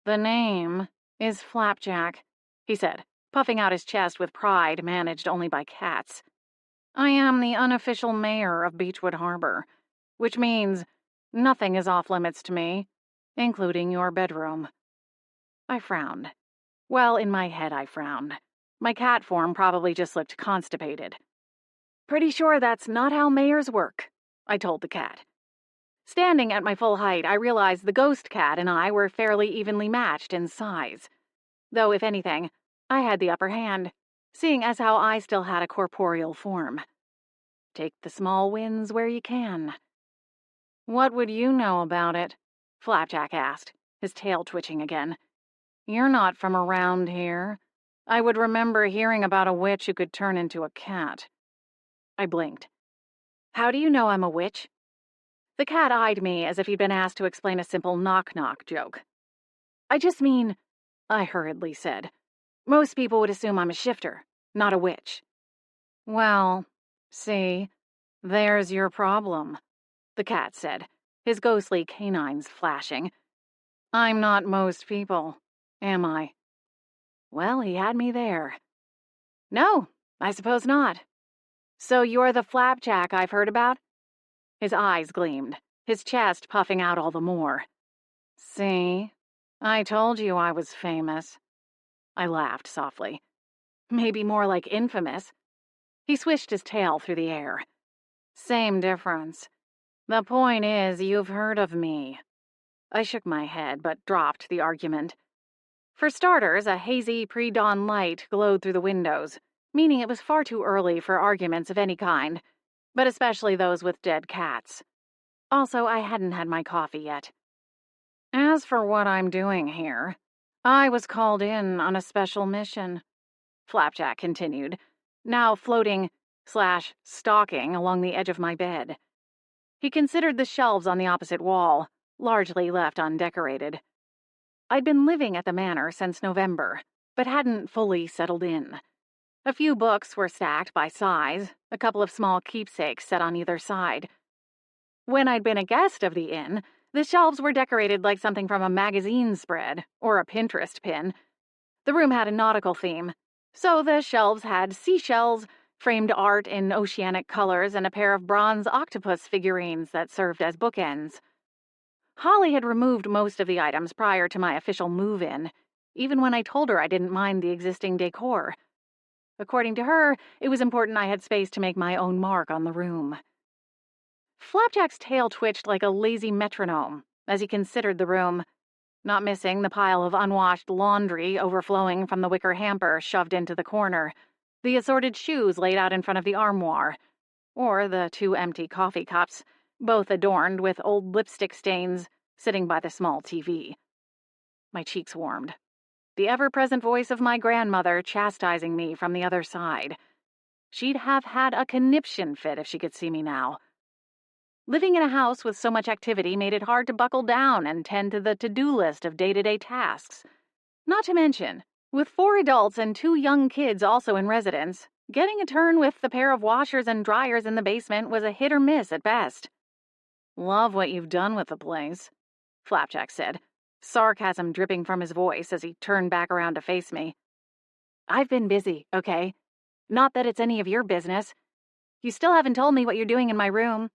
The name is Flapjack, he said, puffing out his chest with pride managed only by cats. I am the unofficial mayor of Beechwood Harbor, which means nothing is off limits to me, including your bedroom. I frowned. Well, in my head I frowned. My cat form probably just looked constipated. Pretty sure that's not how mayors work, I told the cat. Standing at my full height, I realized the ghost cat and I were fairly evenly matched in size. Though, if anything, I had the upper hand, seeing as how I still had a corporeal form. Take the small wins where you can. What would you know about it? Flapjack asked, his tail twitching again. You're not from around here. I would remember hearing about a witch who could turn into a cat. I blinked. How do you know I'm a witch? The cat eyed me as if he'd been asked to explain a simple knock-knock joke. I just mean, I hurriedly said, most people would assume I'm a shifter, not a witch. Well, see, there's your problem, the cat said, his ghostly canines flashing. I'm not most people, am I? Well, he had me there. No, I suppose not, So you're the Flapjack I've heard about? His eyes gleamed, his chest puffing out all the more. See? I told you I was famous. I laughed softly. Maybe more like infamous. He swished his tail through the air. Same difference. The point is, you've heard of me. I shook my head, but dropped the argument. For starters, a hazy pre-dawn light glowed through the windows, meaning it was far too early for arguments of any kind, but especially those with dead cats. Also, I hadn't had my coffee yet. As for what I'm doing here, I was called in on a special mission, Flapjack continued, now floating/stalking along the edge of my bed. He considered the shelves on the opposite wall, largely left undecorated. I'd been living at the manor since November, but hadn't fully settled in. A few books were stacked by size, a couple of small keepsakes set on either side. When I'd been a guest of the inn, the shelves were decorated like something from a magazine spread or a Pinterest pin. The room had a nautical theme, so the shelves had seashells, framed art in oceanic colors, and a pair of bronze octopus figurines that served as bookends. Holly had removed most of the items prior to my official move-in, even when I told her I didn't mind the existing decor. According to her, it was important I had space to make my own mark on the room. Flapjack's tail twitched like a lazy metronome as he considered the room, not missing the pile of unwashed laundry overflowing from the wicker hamper shoved into the corner, the assorted shoes laid out in front of the armoire, or the 2 empty coffee cups, both adorned with old lipstick stains, sitting by the small TV. My cheeks warmed. The ever-present voice of my grandmother chastising me from the other side. She'd have had a conniption fit if she could see me now. Living in a house with so much activity made it hard to buckle down and tend to the to-do list of day-to-day tasks. Not to mention, with 4 adults and 2 young kids also in residence, getting a turn with the pair of washers and dryers in the basement was a hit or miss at best. Love what you've done with the place, Flapjack said, sarcasm dripping from his voice as he turned back around to face me. I've been busy, okay? Not that it's any of your business. You still haven't told me what you're doing in my room.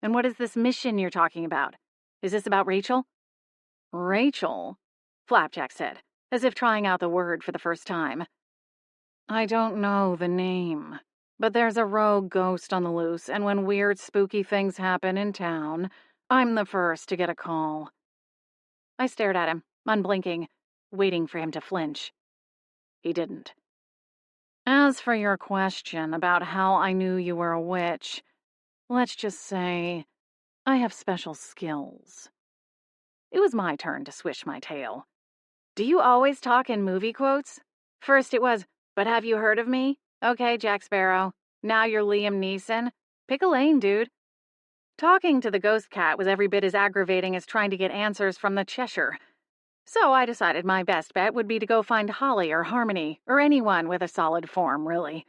And what is this mission you're talking about? Is this about Rachel? Rachel? Flapjack said, as if trying out the word for the first time. I don't know the name, but there's a rogue ghost on the loose, and when weird, spooky things happen in town, I'm the first to get a call. I stared at him, unblinking, waiting for him to flinch. He didn't. As for your question about how I knew you were a witch, let's just say I have special skills. It was my turn to swish my tail. Do you always talk in movie quotes? First it was, but have you heard of me? Okay, Jack Sparrow. Now you're Liam Neeson. Pick a lane, dude. Talking to the ghost cat was every bit as aggravating as trying to get answers from the Cheshire. So I decided my best bet would be to go find Holly or Harmony, or anyone with a solid form, really.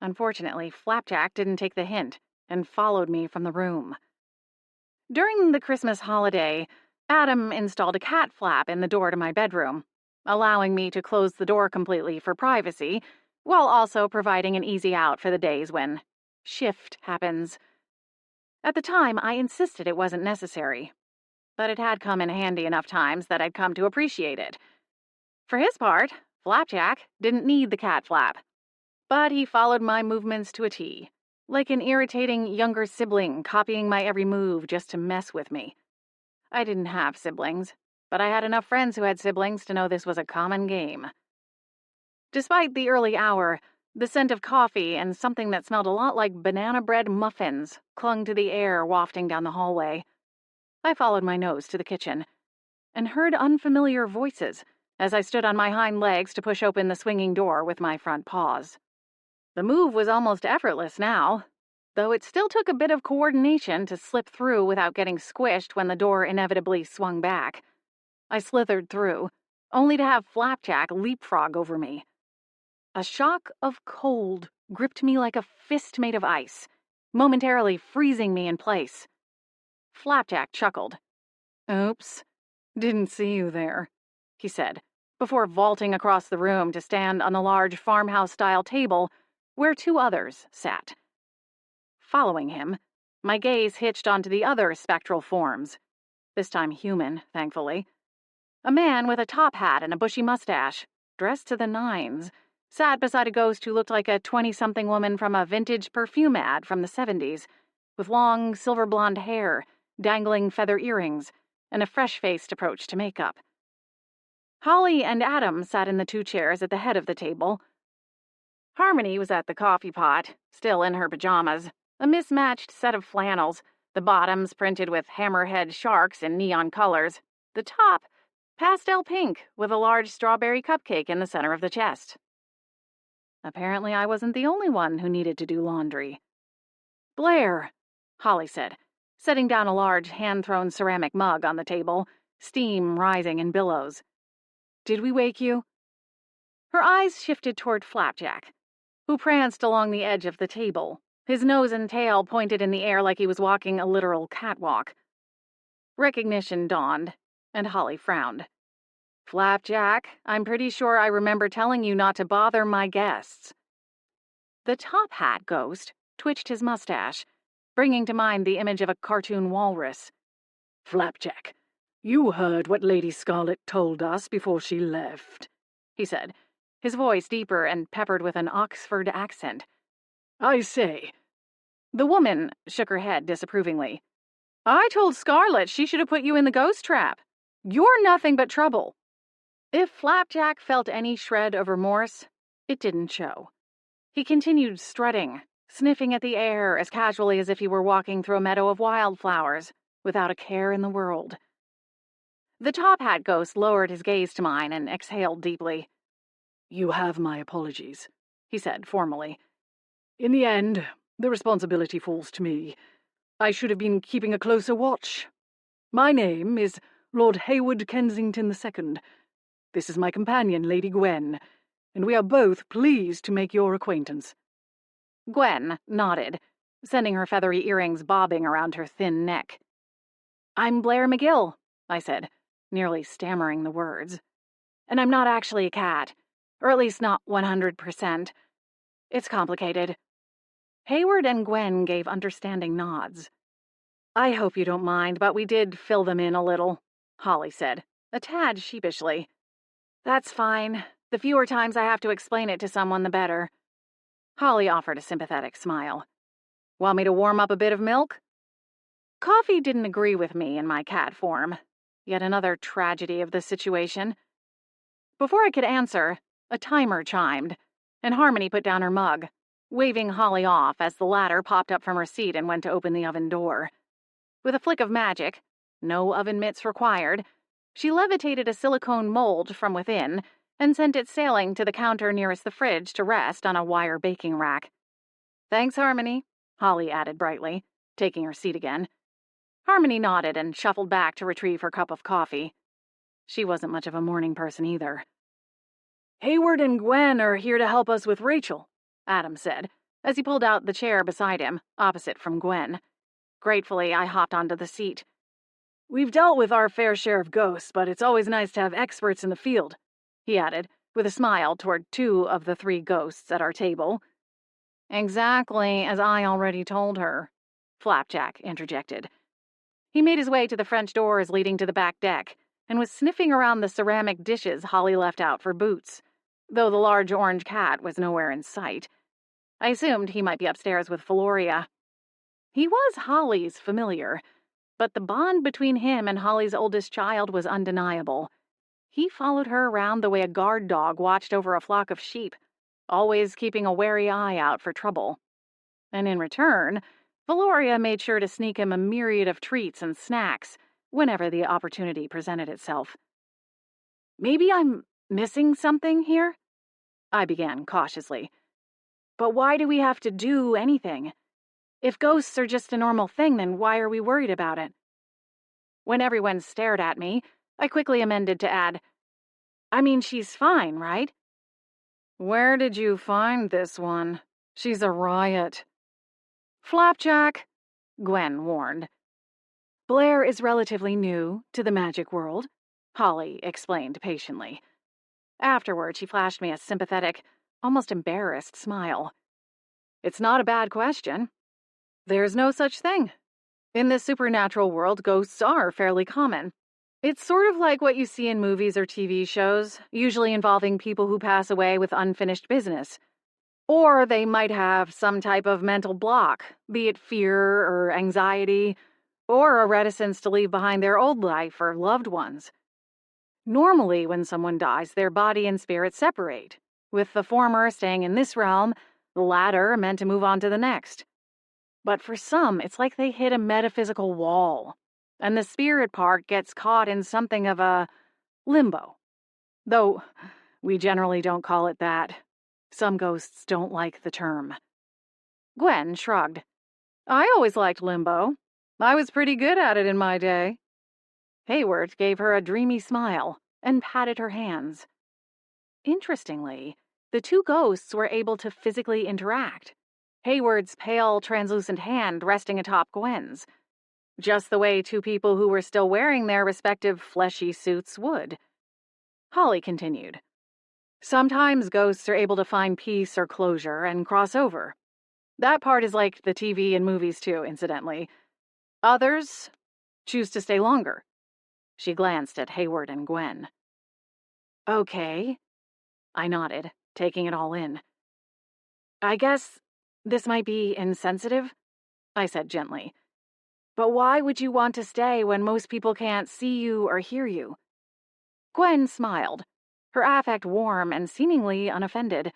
Unfortunately, Flapjack didn't take the hint and followed me from the room. During the Christmas holiday, Adam installed a cat flap in the door to my bedroom, allowing me to close the door completely for privacy, while also providing an easy out for the days when shift happens. At the time, I insisted it wasn't necessary, but it had come in handy enough times that I'd come to appreciate it. For his part, Flapjack didn't need the cat flap, but he followed my movements to a T, like an irritating younger sibling copying my every move just to mess with me. I didn't have siblings, but I had enough friends who had siblings to know this was a common game. Despite the early hour, the scent of coffee and something that smelled a lot like banana bread muffins clung to the air wafting down the hallway. I followed my nose to the kitchen and heard unfamiliar voices as I stood on my hind legs to push open the swinging door with my front paws. The move was almost effortless now, though it still took a bit of coordination to slip through without getting squished when the door inevitably swung back. I slithered through, only to have Flapjack leapfrog over me. A shock of cold gripped me like a fist made of ice, momentarily freezing me in place. Flapjack chuckled. Oops, didn't see you there, he said, before vaulting across the room to stand on the large farmhouse-style table where 2 others sat. following him, my gaze hitched onto the other spectral forms. This time human, thankfully. A man with a top hat and a bushy mustache, dressed to the nines, sat beside a ghost who looked like a 20-something woman from a vintage perfume ad from the 70s, with long, silver blonde hair, dangling feather earrings, and a fresh-faced approach to makeup. Holly and Adam sat in the 2 chairs at the head of the table. Harmony was at the coffee pot, still in her pajamas, a mismatched set of flannels, the bottoms printed with hammerhead sharks in neon colors, the top pastel pink with a large strawberry cupcake in the center of the chest. Apparently I wasn't the only one who needed to do laundry. "Blair," Holly said, setting down a large hand-thrown ceramic mug on the table, steam rising in billows. "Did we wake you?" Her eyes shifted toward Flapjack, who pranced along the edge of the table, his nose and tail pointed in the air like he was walking a literal catwalk. Recognition dawned, and Holly frowned. "Flapjack, I'm pretty sure I remember telling you not to bother my guests." The top hat ghost twitched his mustache, bringing to mind the image of a cartoon walrus. "Flapjack, you heard what Lady Scarlet told us before she left," he said, his voice deeper and peppered with an Oxford accent. "I say." The woman shook her head disapprovingly. "I told Scarlet she should have put you in the ghost trap. You're nothing but trouble." If Flapjack felt any shred of remorse, it didn't show. He continued strutting, sniffing at the air as casually as if he were walking through a meadow of wildflowers, without a care in the world. The top hat ghost lowered his gaze to mine and exhaled deeply. "You have my apologies," he said formally. "In the end, the responsibility falls to me. I should have been keeping a closer watch. My name is Lord Hayward Kensington II. This is my companion, Lady Gwen, and we are both pleased to make your acquaintance." Gwen nodded, sending her feathery earrings bobbing around her thin neck. "I'm Blair McGill," I said, nearly stammering the words. "And I'm not actually a cat, or at least not 100%. It's complicated." Hayward and Gwen gave understanding nods. "I hope you don't mind, but we did fill them in a little," Holly said, a tad sheepishly. "That's fine. The fewer times I have to explain it to someone, the better." Holly offered a sympathetic smile. "Want me to warm up a bit of milk?" Coffee didn't agree with me in my cat form. Yet another tragedy of the situation. Before I could answer, a timer chimed, and Harmony put down her mug, waving Holly off as the latter popped up from her seat and went to open the oven door. With a flick of magic, no oven mitts required, she levitated a silicone mold from within and sent it sailing to the counter nearest the fridge to rest on a wire baking rack. "Thanks, Harmony," Holly added brightly, taking her seat again. Harmony nodded and shuffled back to retrieve her cup of coffee. She wasn't much of a morning person either. "Hayward and Gwen are here to help us with Rachel," Adam said, as he pulled out the chair beside him, opposite from Gwen. Gratefully, I hopped onto the seat. "We've dealt with our fair share of ghosts, but it's always nice to have experts in the field," he added, with a smile toward 2 of the 3 ghosts at our table. "Exactly as I already told her," Flapjack interjected. He made his way to the French doors leading to the back deck and was sniffing around the ceramic dishes Holly left out for Boots, though the large orange cat was nowhere in sight. I assumed he might be upstairs with Valoria. He was Holly's familiar, but the bond between him and Holly's oldest child was undeniable. He followed her around the way a guard dog watched over a flock of sheep, always keeping a wary eye out for trouble. And in return, Valoria made sure to sneak him a myriad of treats and snacks whenever the opportunity presented itself. "Maybe I'm missing something here?" I began cautiously. "But why do we have to do anything? If ghosts are just a normal thing, then why are we worried about it?" When everyone stared at me, I quickly amended to add, "I mean, she's fine, right?" "Where did you find this one? She's a riot." "Flapjack," Gwen warned. "Blair is relatively new to the magic world," Holly explained patiently. Afterward, she flashed me a sympathetic, almost embarrassed smile. "It's not a bad question." There's no such thing. In this supernatural world, ghosts are fairly common. It's sort of like what you see in movies or TV shows, usually involving people who pass away with unfinished business. Or they might have some type of mental block, be it fear or anxiety, or a reticence to leave behind their old life or loved ones. Normally, when someone dies, their body and spirit separate, with the former staying in this realm, the latter meant to move on to the next. But for some, it's like they hit a metaphysical wall, and the spirit part gets caught in something of a limbo. Though we generally don't call it that. Some ghosts don't like the term. Gwen shrugged. I always liked limbo. I was pretty good at it in my day. Hayward gave her a dreamy smile and patted her hands. Interestingly, the two ghosts were able to physically interact, Hayward's pale, translucent hand resting atop Gwen's, just the way two people who were still wearing their respective fleshy suits would. Holly continued. Sometimes ghosts are able to find peace or closure and cross over. That part is like the TV and movies too, incidentally. Others choose to stay longer. She glanced at Hayward and Gwen. Okay. I nodded, taking it all in. I guess this might be insensitive, I said gently. But why would you want to stay when most people can't see you or hear you? Gwen smiled, her affect warm and seemingly unoffended.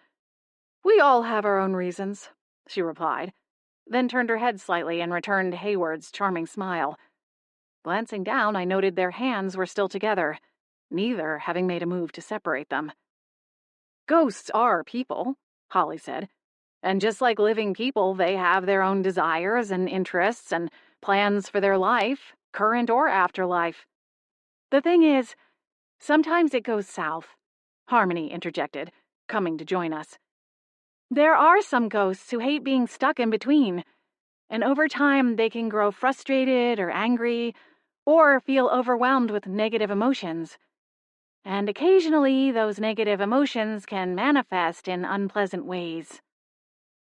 We all have our own reasons, she replied, then turned her head slightly and returned Hayward's charming smile. Glancing down, I noted their hands were still together, neither having made a move to separate them. Ghosts are people, Holly said, and just like living people, they have their own desires and interests and plans for their life, current or afterlife. The thing is, sometimes it goes south, Harmony interjected, coming to join us. There are some ghosts who hate being stuck in between, and over time they can grow frustrated or angry, or feel overwhelmed with negative emotions. And occasionally those negative emotions can manifest in unpleasant ways.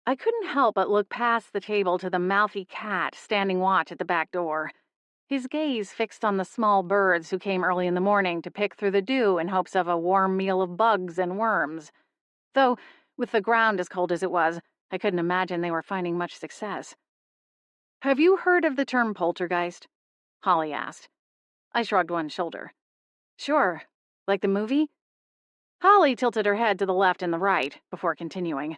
I couldn't help but look past the table to the mouthy cat standing watch at the back door, his gaze fixed on the small birds who came early in the morning to pick through the dew in hopes of a warm meal of bugs and worms. Though, with the ground as cold as it was, I couldn't imagine they were finding much success. Have you heard of the term poltergeist? Holly asked. I shrugged one shoulder. Sure. Like the movie? Holly tilted her head to the left and the right before continuing.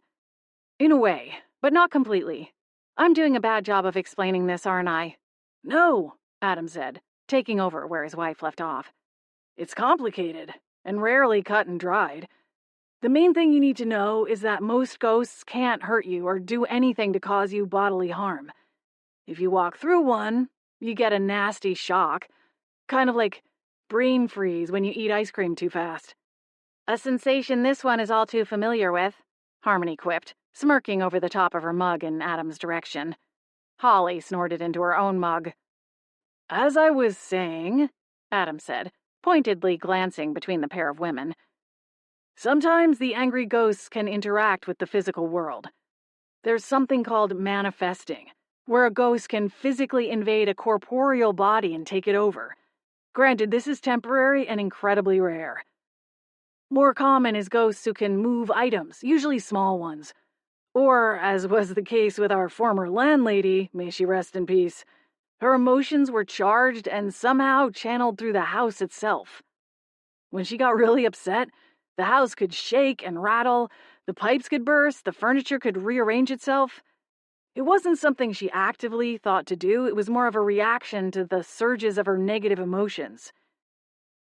In a way, but not completely. I'm doing a bad job of explaining this, aren't I? No, Adam said, taking over where his wife left off. It's complicated, and rarely cut and dried. The main thing you need to know is that most ghosts can't hurt you or do anything to cause you bodily harm. If you walk through one, you get a nasty shock, kind of like brain freeze when you eat ice cream too fast. A sensation this one is all too familiar with, Harmony quipped, smirking over the top of her mug in Adam's direction. Holly snorted into her own mug. As I was saying, Adam said, pointedly glancing between the pair of women, sometimes the angry ghosts can interact with the physical world. There's something called manifesting, where a ghost can physically invade a corporeal body and take it over. Granted, this is temporary and incredibly rare. More common is ghosts who can move items, usually small ones. Or, as was the case with our former landlady, may she rest in peace, her emotions were charged and somehow channeled through the house itself. When she got really upset, the house could shake and rattle, the pipes could burst, the furniture could rearrange itself. It wasn't something she actively thought to do, it was more of a reaction to the surges of her negative emotions.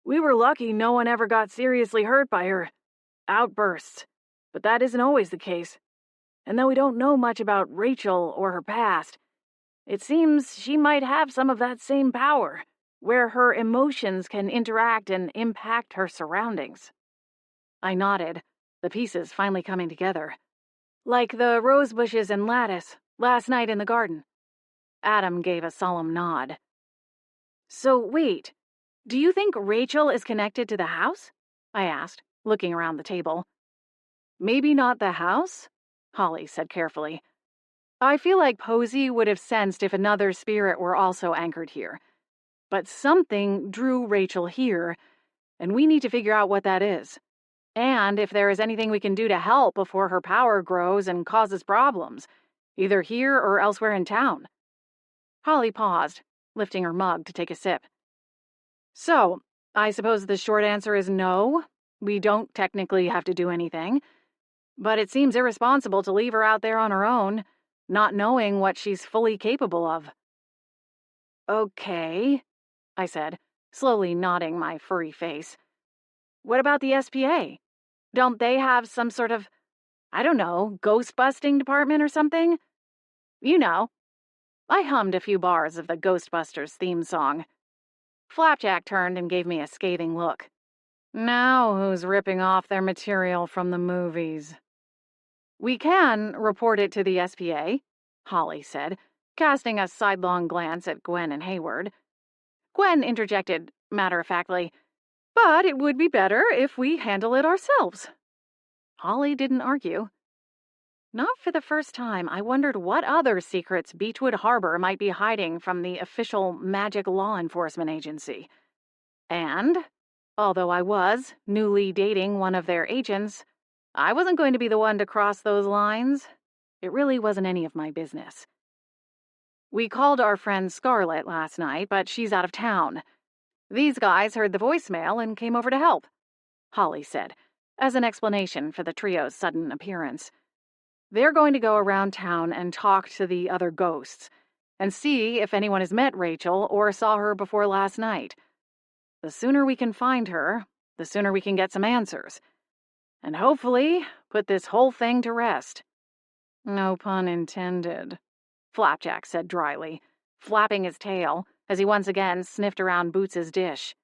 We were lucky no one ever got seriously hurt by her outbursts, but that isn't always the case. And though we don't know much about Rachel or her past, it seems she might have some of that same power, where her emotions can interact and impact her surroundings. I nodded, the pieces finally coming together. Like the rose bushes and lattice, last night in the garden. Adam gave a solemn nod. So wait, do you think Rachel is connected to the house? I asked, looking around the table. Maybe not the house, Holly said carefully. I feel like Posey would have sensed if another spirit were also anchored here. But something drew Rachel here, and we need to figure out what that is. And if there is anything we can do to help before her power grows and causes problems, either here or elsewhere in town. Holly paused, lifting her mug to take a sip. So, I suppose the short answer is no. We don't technically have to do anything. But it seems irresponsible to leave her out there on her own, not knowing what she's fully capable of. Okay, I said, slowly nodding my furry face. What about the SPA? Don't they have some sort of, I don't know, ghost-busting department or something? You know. I hummed a few bars of the Ghostbusters theme song. Flapjack turned and gave me a scathing look. Now who's ripping off their material from the movies? We can report it to the SPA, Holly said, casting a sidelong glance at Gwen and Hayward. Gwen interjected, matter-of-factly, but it would be better if we handle it ourselves. Holly didn't argue. Not for the first time, I wondered what other secrets Beechwood Harbor might be hiding from the official magic law enforcement agency. And, although I was newly dating one of their agents, I wasn't going to be the one to cross those lines. It really wasn't any of my business. We called our friend Scarlett last night, but she's out of town. These guys heard the voicemail and came over to help, Holly said, as an explanation for the trio's sudden appearance. They're going to go around town and talk to the other ghosts and see if anyone has met Rachel or saw her before last night. The sooner we can find her, the sooner we can get some answers. And hopefully put this whole thing to rest. No pun intended, Flapjack said dryly, flapping his tail as he once again sniffed around Boots's dish.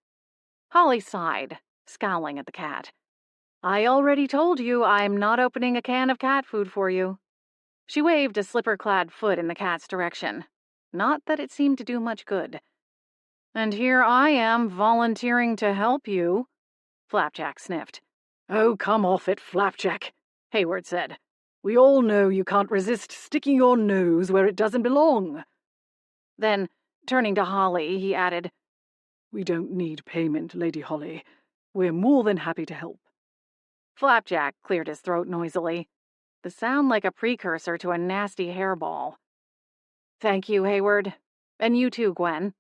Holly sighed, scowling at the cat. I already told you I'm not opening a can of cat food for you. She waved a slipper-clad foot in the cat's direction. Not that it seemed to do much good. And here I am volunteering to help you, Flapjack sniffed. Oh, come off it, Flapjack, Hayward said. We all know you can't resist sticking your nose where it doesn't belong. Then, turning to Holly, he added, We don't need payment, Lady Holly. We're more than happy to help. Flapjack cleared his throat noisily, the sound like a precursor to a nasty hairball. Thank you, Hayward. And you too, Gwen,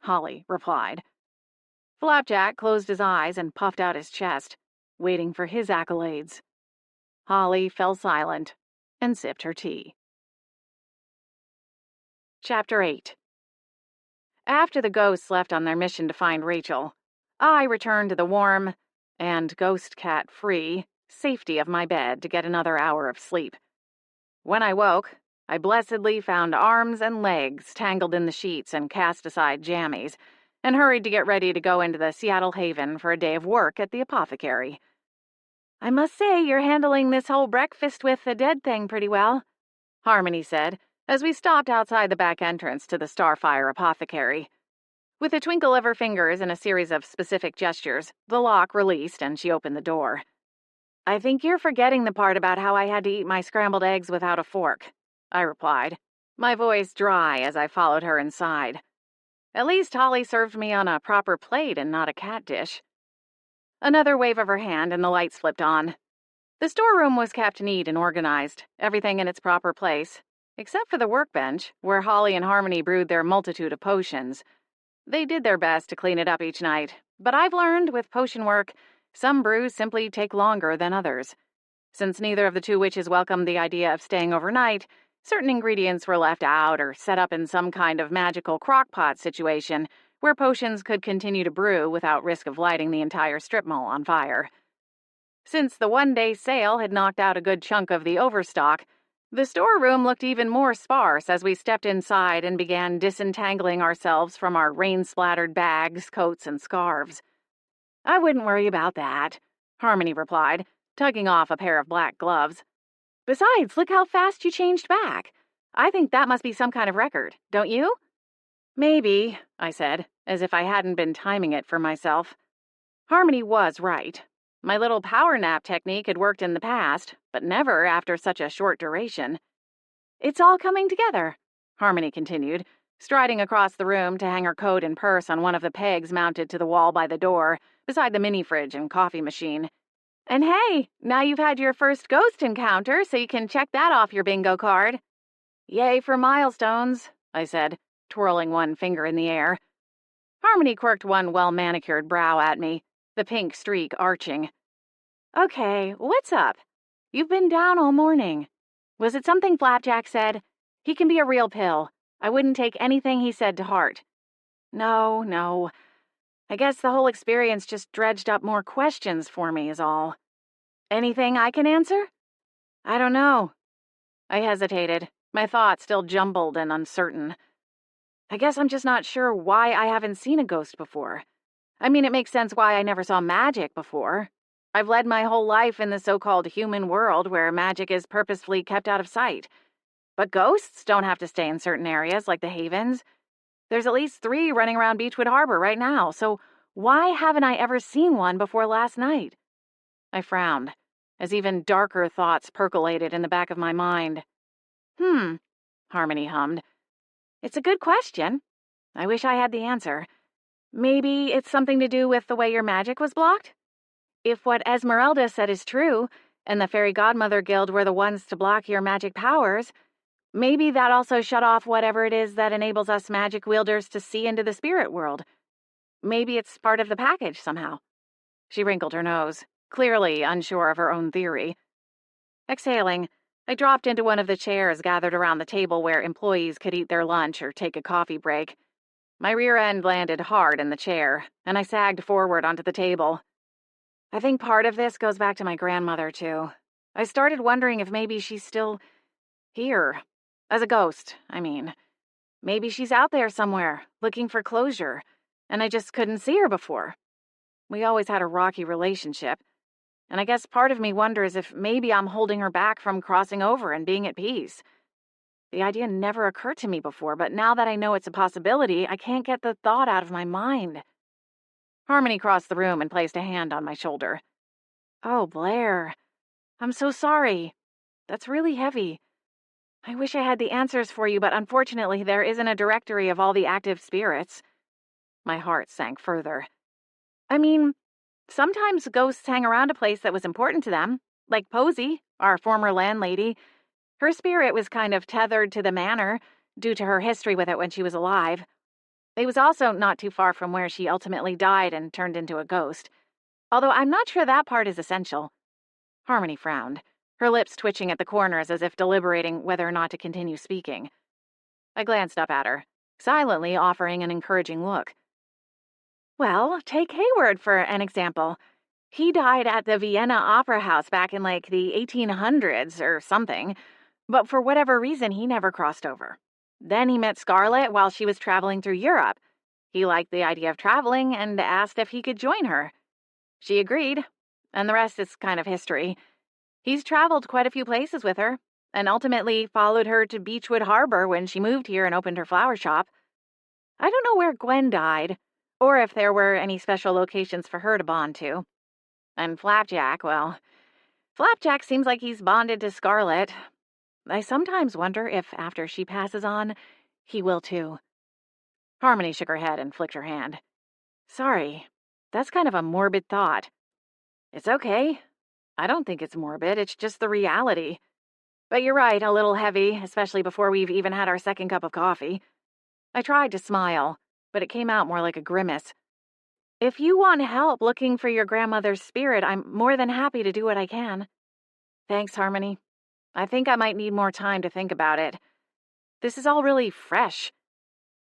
Holly replied. Flapjack closed his eyes and puffed out his chest, waiting for his accolades. Holly fell silent and sipped her tea. Chapter 8. After the ghosts left on their mission to find Rachel, I returned to the warm and ghost cat-free safety of my bed to get another hour of sleep. When I woke, I blessedly found arms and legs tangled in the sheets and cast aside jammies, and hurried to get ready to go into the Seattle Haven for a day of work at the apothecary. I must say you're handling this whole breakfast with the dead thing pretty well, Harmony said, as we stopped outside the back entrance to the Starfire apothecary. With a twinkle of her fingers and a series of specific gestures, the lock released and she opened the door. I think you're forgetting the part about how I had to eat my scrambled eggs without a fork, I replied, my voice dry as I followed her inside. At least Holly served me on a proper plate and not a cat dish. Another wave of her hand and the lights flipped on. The storeroom was kept neat and organized, everything in its proper place, except for the workbench, where Holly and Harmony brewed their multitude of potions. They did their best to clean it up each night, but I've learned with potion work, some brews simply take longer than others. Since neither of the two witches welcomed the idea of staying overnight, certain ingredients were left out or set up in some kind of magical crock-pot situation where potions could continue to brew without risk of lighting the entire strip mall on fire. Since the one-day sale had knocked out a good chunk of the overstock, the storeroom looked even more sparse as we stepped inside and began disentangling ourselves from our rain-splattered bags, coats, and scarves. I wouldn't worry about that, Harmony replied, tugging off a pair of black gloves. Besides, look how fast you changed back. I think that must be some kind of record, don't you? Maybe, I said, as if I hadn't been timing it for myself. Harmony was right. My little power nap technique had worked in the past, but never after such a short duration. It's all coming together, Harmony continued, striding across the room to hang her coat and purse on one of the pegs mounted to the wall by the door, beside the mini-fridge and coffee machine. And hey, now you've had your first ghost encounter, so you can check that off your bingo card. Yay for milestones, I said, twirling one finger in the air. Harmony quirked one well-manicured brow at me, the pink streak arching. Okay, what's up? You've been down all morning. Was it something Flapjack said? He can be a real pill. I wouldn't take anything he said to heart. No. I guess the whole experience just dredged up more questions for me is all. Anything I can answer? I don't know. I hesitated, my thoughts still jumbled and uncertain. I guess I'm just not sure why I haven't seen a ghost before. I mean, it makes sense why I never saw magic before. I've led my whole life in the so-called human world where magic is purposefully kept out of sight. But ghosts don't have to stay in certain areas like the Havens. There's at least 3 running around Beechwood Harbor right now, so why haven't I ever seen one before last night? I frowned, as even darker thoughts percolated in the back of my mind. Harmony hummed. It's a good question. I wish I had the answer. Maybe it's something to do with the way your magic was blocked? If what Esmeralda said is true, and the Fairy Godmother Guild were the ones to block your magic powers, maybe that also shut off whatever it is that enables us magic wielders to see into the spirit world. Maybe it's part of the package somehow. She wrinkled her nose, clearly unsure of her own theory. Exhaling, I dropped into one of the chairs gathered around the table where employees could eat their lunch or take a coffee break. My rear end landed hard in the chair, and I sagged forward onto the table. I think part of this goes back to my grandmother, too. I started wondering if maybe she's still here. As a ghost, I mean. Maybe she's out there somewhere, looking for closure, and I just couldn't see her before. We always had a rocky relationship, and I guess part of me wonders if maybe I'm holding her back from crossing over and being at peace. The idea never occurred to me before, but now that I know it's a possibility, I can't get the thought out of my mind. Harmony crossed the room and placed a hand on my shoulder. Oh, Blair. I'm so sorry. That's really heavy. I wish I had the answers for you, but unfortunately there isn't a directory of all the active spirits. My heart sank further. I mean, sometimes ghosts hang around a place that was important to them, like Posy, our former landlady. Her spirit was kind of tethered to the manor, due to her history with it when she was alive. It was also not too far from where she ultimately died and turned into a ghost, although I'm not sure that part is essential. Harmony frowned, her lips twitching at the corners as if deliberating whether or not to continue speaking. I glanced up at her, silently offering an encouraging look. Well, take Hayward for an example. He died at the Vienna Opera House back in like the 1800s or something, but for whatever reason he never crossed over. Then he met Scarlett while she was traveling through Europe. He liked the idea of traveling and asked if he could join her. She agreed, and the rest is kind of history. He's traveled quite a few places with her, and ultimately followed her to Beechwood Harbor when she moved here and opened her flower shop. I don't know where Gwen died, or if there were any special locations for her to bond to. And Flapjack, well, Flapjack seems like he's bonded to Scarlett. I sometimes wonder if, after she passes on, he will too. Harmony shook her head and flicked her hand. Sorry, that's kind of a morbid thought. It's okay. I don't think it's morbid, it's just the reality. But you're right, a little heavy, especially before we've even had our second cup of coffee. I tried to smile, but it came out more like a grimace. If you want help looking for your grandmother's spirit, I'm more than happy to do what I can. Thanks, Harmony. I think I might need more time to think about it. This is all really fresh.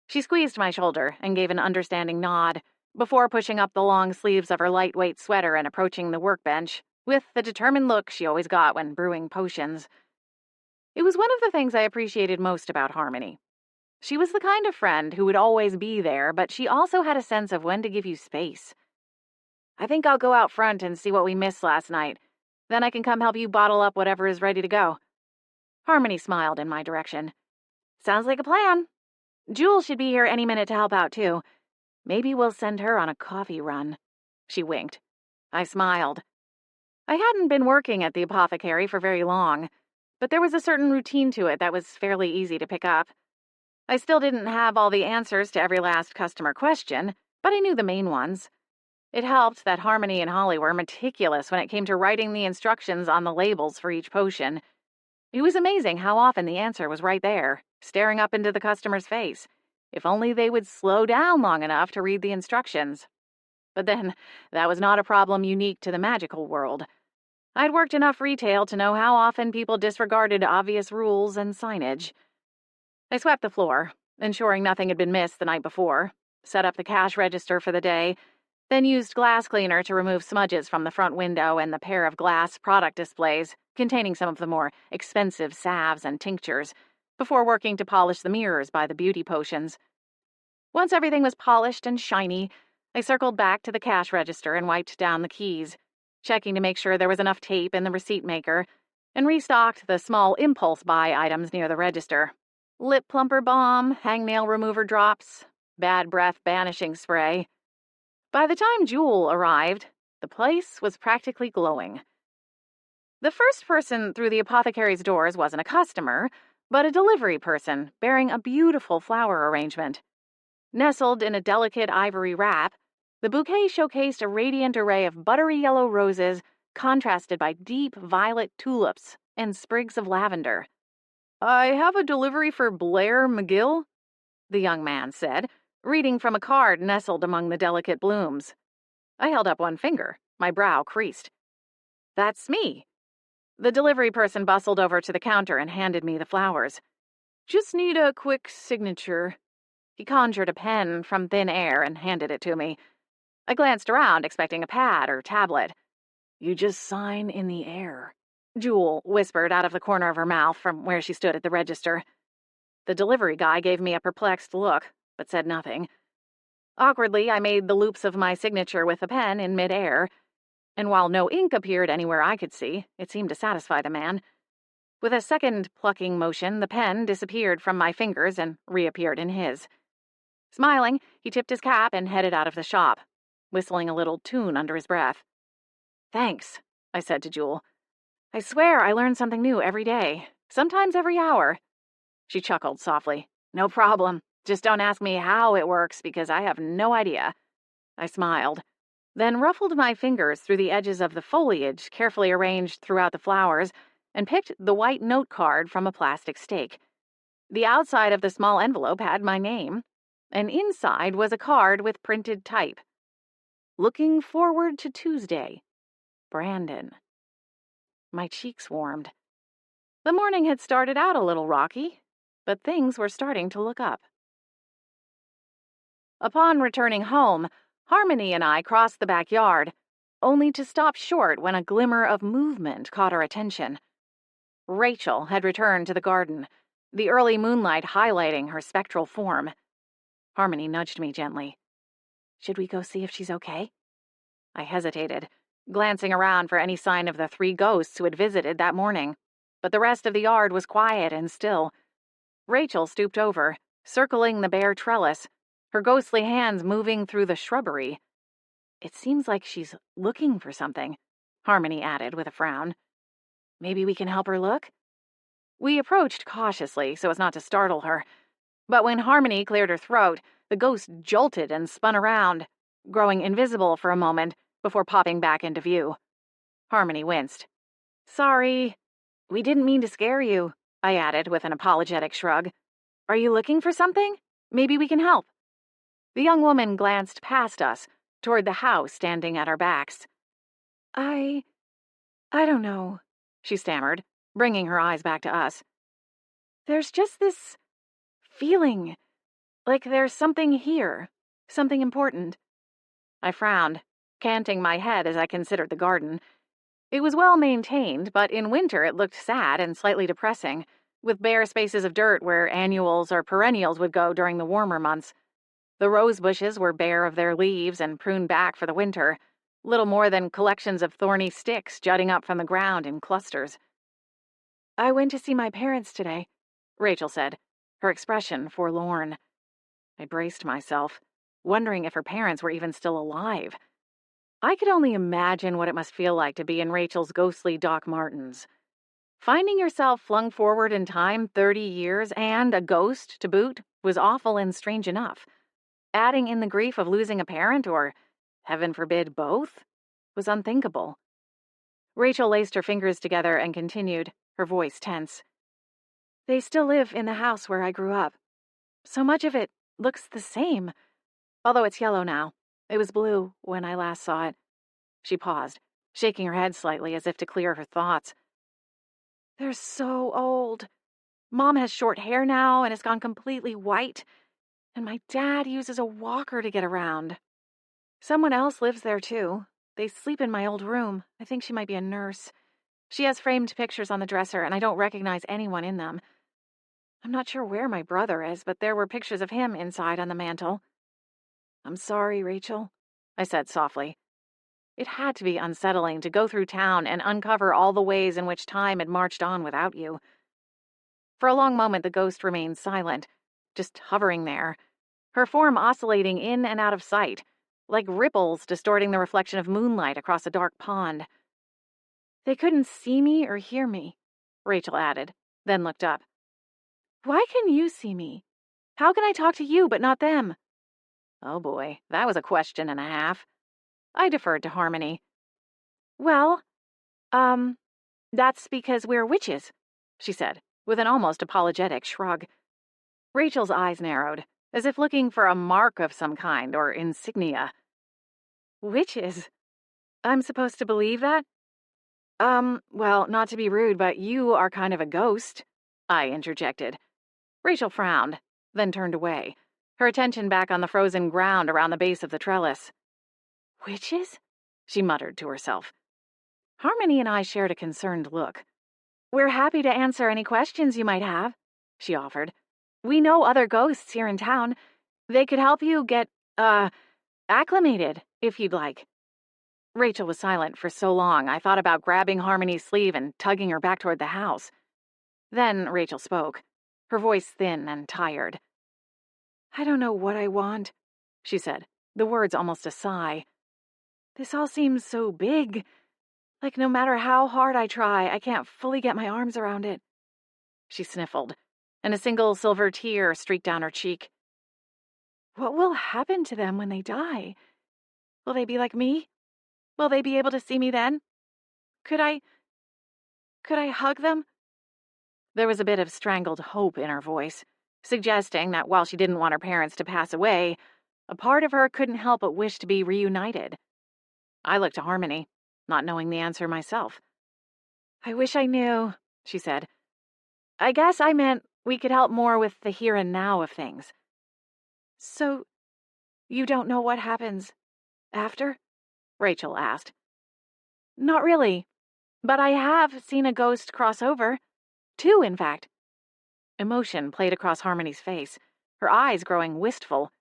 She squeezed my shoulder and gave an understanding nod, before pushing up the long sleeves of her lightweight sweater and approaching the workbench, with the determined look she always got when brewing potions. It was one of the things I appreciated most about Harmony. She was the kind of friend who would always be there, but she also had a sense of when to give you space. I think I'll go out front and see what we missed last night. Then I can come help you bottle up whatever is ready to go. Harmony smiled in my direction. Sounds like a plan. Jewel should be here any minute to help out, too. Maybe we'll send her on a coffee run. She winked. I smiled. I hadn't been working at the apothecary for very long. but there was a certain routine to it that was fairly easy to pick up. I still didn't have all the answers to every last customer question, but I knew the main ones. It helped that Harmony and Holly were meticulous when it came to writing the instructions on the labels for each potion. It was amazing how often the answer was right there, staring up into the customer's face, if only they would slow down long enough to read the instructions. But then, that was not a problem unique to the magical world. I'd worked enough retail to know how often people disregarded obvious rules and signage. I swept the floor, ensuring nothing had been missed the night before, set up the cash register for the day, then used glass cleaner to remove smudges from the front window and the pair of glass product displays containing some of the more expensive salves and tinctures, before working to polish the mirrors by the beauty potions. Once everything was polished and shiny, I circled back to the cash register and wiped down the keys, checking to make sure there was enough tape in the receipt maker, and restocked the small impulse buy items near the register. Lip plumper balm, hangnail remover drops, bad breath banishing spray. By the time Jewel arrived, the place was practically glowing. The first person through the apothecary's doors wasn't a customer, but a delivery person bearing a beautiful flower arrangement. Nestled in a delicate ivory wrap, the bouquet showcased a radiant array of buttery yellow roses contrasted by deep violet tulips and sprigs of lavender. "I have a delivery for Blair McGill," the young man said, reading from a card nestled among the delicate blooms. I held up one finger, my brow creased. "That's me." The delivery person bustled over to the counter and handed me the flowers. "Just need a quick signature." He conjured a pen from thin air and handed it to me. I glanced around, expecting a pad or tablet. "You just sign in the air," Jewel whispered out of the corner of her mouth from where she stood at the register. The delivery guy gave me a perplexed look, but said nothing. Awkwardly, I made the loops of my signature with the pen in mid-air, and while no ink appeared anywhere I could see, it seemed to satisfy the man. With a second plucking motion, the pen disappeared from my fingers and reappeared in his. Smiling, he tipped his cap and headed out of the shop, whistling a little tune under his breath. "Thanks," I said to Jewel. "I swear I learn something new every day, sometimes every hour." She chuckled softly. "No problem. Just don't ask me how it works, because I have no idea." I smiled, then ruffled my fingers through the edges of the foliage carefully arranged throughout the flowers and picked the white note card from a plastic stake. The outside of the small envelope had my name, and inside was a card with printed type. "Looking forward to Tuesday. Brandon." My cheeks warmed. The morning had started out a little rocky, but things were starting to look up. Upon returning home, Harmony and I crossed the backyard, only to stop short when a glimmer of movement caught our attention. Rachel had returned to the garden, the early moonlight highlighting her spectral form. Harmony nudged me gently. "Should we go see if she's okay?" I hesitated, glancing around for any sign of the 3 ghosts who had visited that morning, but the rest of the yard was quiet and still. Rachel stooped over, circling the bare trellis, her ghostly hands moving through the shrubbery. "It seems like she's looking for something," Harmony added with a frown. "Maybe we can help her look?" We approached cautiously so as not to startle her, but when Harmony cleared her throat, the ghost jolted and spun around, growing invisible for a moment before popping back into view. Harmony winced. "Sorry. We didn't mean to scare you," I added with an apologetic shrug. "Are you looking for something? Maybe we can help." The young woman glanced past us, toward the house standing at our backs. I don't know," she stammered, bringing her eyes back to us. "There's just this feeling, like there's something here, something important." I frowned, canting my head as I considered the garden. It was well maintained, but in winter it looked sad and slightly depressing, with bare spaces of dirt where annuals or perennials would go during the warmer months. The rose bushes were bare of their leaves and pruned back for the winter, little more than collections of thorny sticks jutting up from the ground in clusters. "I went to see my parents today," Rachel said, her expression forlorn. I braced myself, wondering if her parents were even still alive. I could only imagine what it must feel like to be in Rachel's ghostly Doc Martens. Finding yourself flung forward in time 30 years and a ghost to boot was awful and strange enough. Adding in the grief of losing a parent, or, heaven forbid, both, was unthinkable. Rachel laced her fingers together and continued, her voice tense. They still live in the house where I grew up. So much of it looks the same, although it's yellow now. It was blue when I last saw it. She paused, shaking her head slightly as if to clear her thoughts. They're so old. Mom has short hair now and has gone completely white, and my dad uses a walker to get around. Someone else lives there, too. They sleep in my old room. I think she might be a nurse. She has framed pictures on the dresser, and I don't recognize anyone in them. I'm not sure where my brother is, but there were pictures of him inside on the mantel. I'm sorry, Rachel, I said softly. It had to be unsettling to go through town and uncover all the ways in which time had marched on without you. For a long moment, the ghost remained silent, just hovering there, her form oscillating in and out of sight, like ripples distorting the reflection of moonlight across a dark pond. They couldn't see me or hear me, Rachel added, then looked up. Why can you see me? How can I talk to you but not them? Oh boy, that was a question and a half. I deferred to Harmony. Well, that's because we're witches, she said, with an almost apologetic shrug. Rachel's eyes narrowed, as if looking for a mark of some kind or insignia. Witches? I'm supposed to believe that? Well, not to be rude, but you are kind of a ghost, I interjected. Rachel frowned, then turned away, her attention back on the frozen ground around the base of the trellis. Witches? She muttered to herself. Harmony and I shared a concerned look. We're happy to answer any questions you might have, she offered. We know other ghosts here in town. They could help you get, acclimated, if you'd like. Rachel was silent for so long, I thought about grabbing Harmony's sleeve and tugging her back toward the house. Then Rachel spoke, her voice thin and tired. I don't know what I want, she said, the words almost a sigh. This all seems so big. Like no matter how hard I try, I can't fully get my arms around it. She sniffled, and a single silver tear streaked down her cheek. What will happen to them when they die? Will they be like me? Will they be able to see me then? Could I hug them? There was a bit of strangled hope in her voice, suggesting that while she didn't want her parents to pass away, a part of her couldn't help but wish to be reunited. I looked to Harmony, not knowing the answer myself. I wish I knew, she said. I guess I meant we could help more with the here and now of things. So, you don't know what happens after? Rachel asked. Not really, but I have seen a ghost cross over. 2, in fact. Emotion played across Harmony's face, her eyes growing wistful.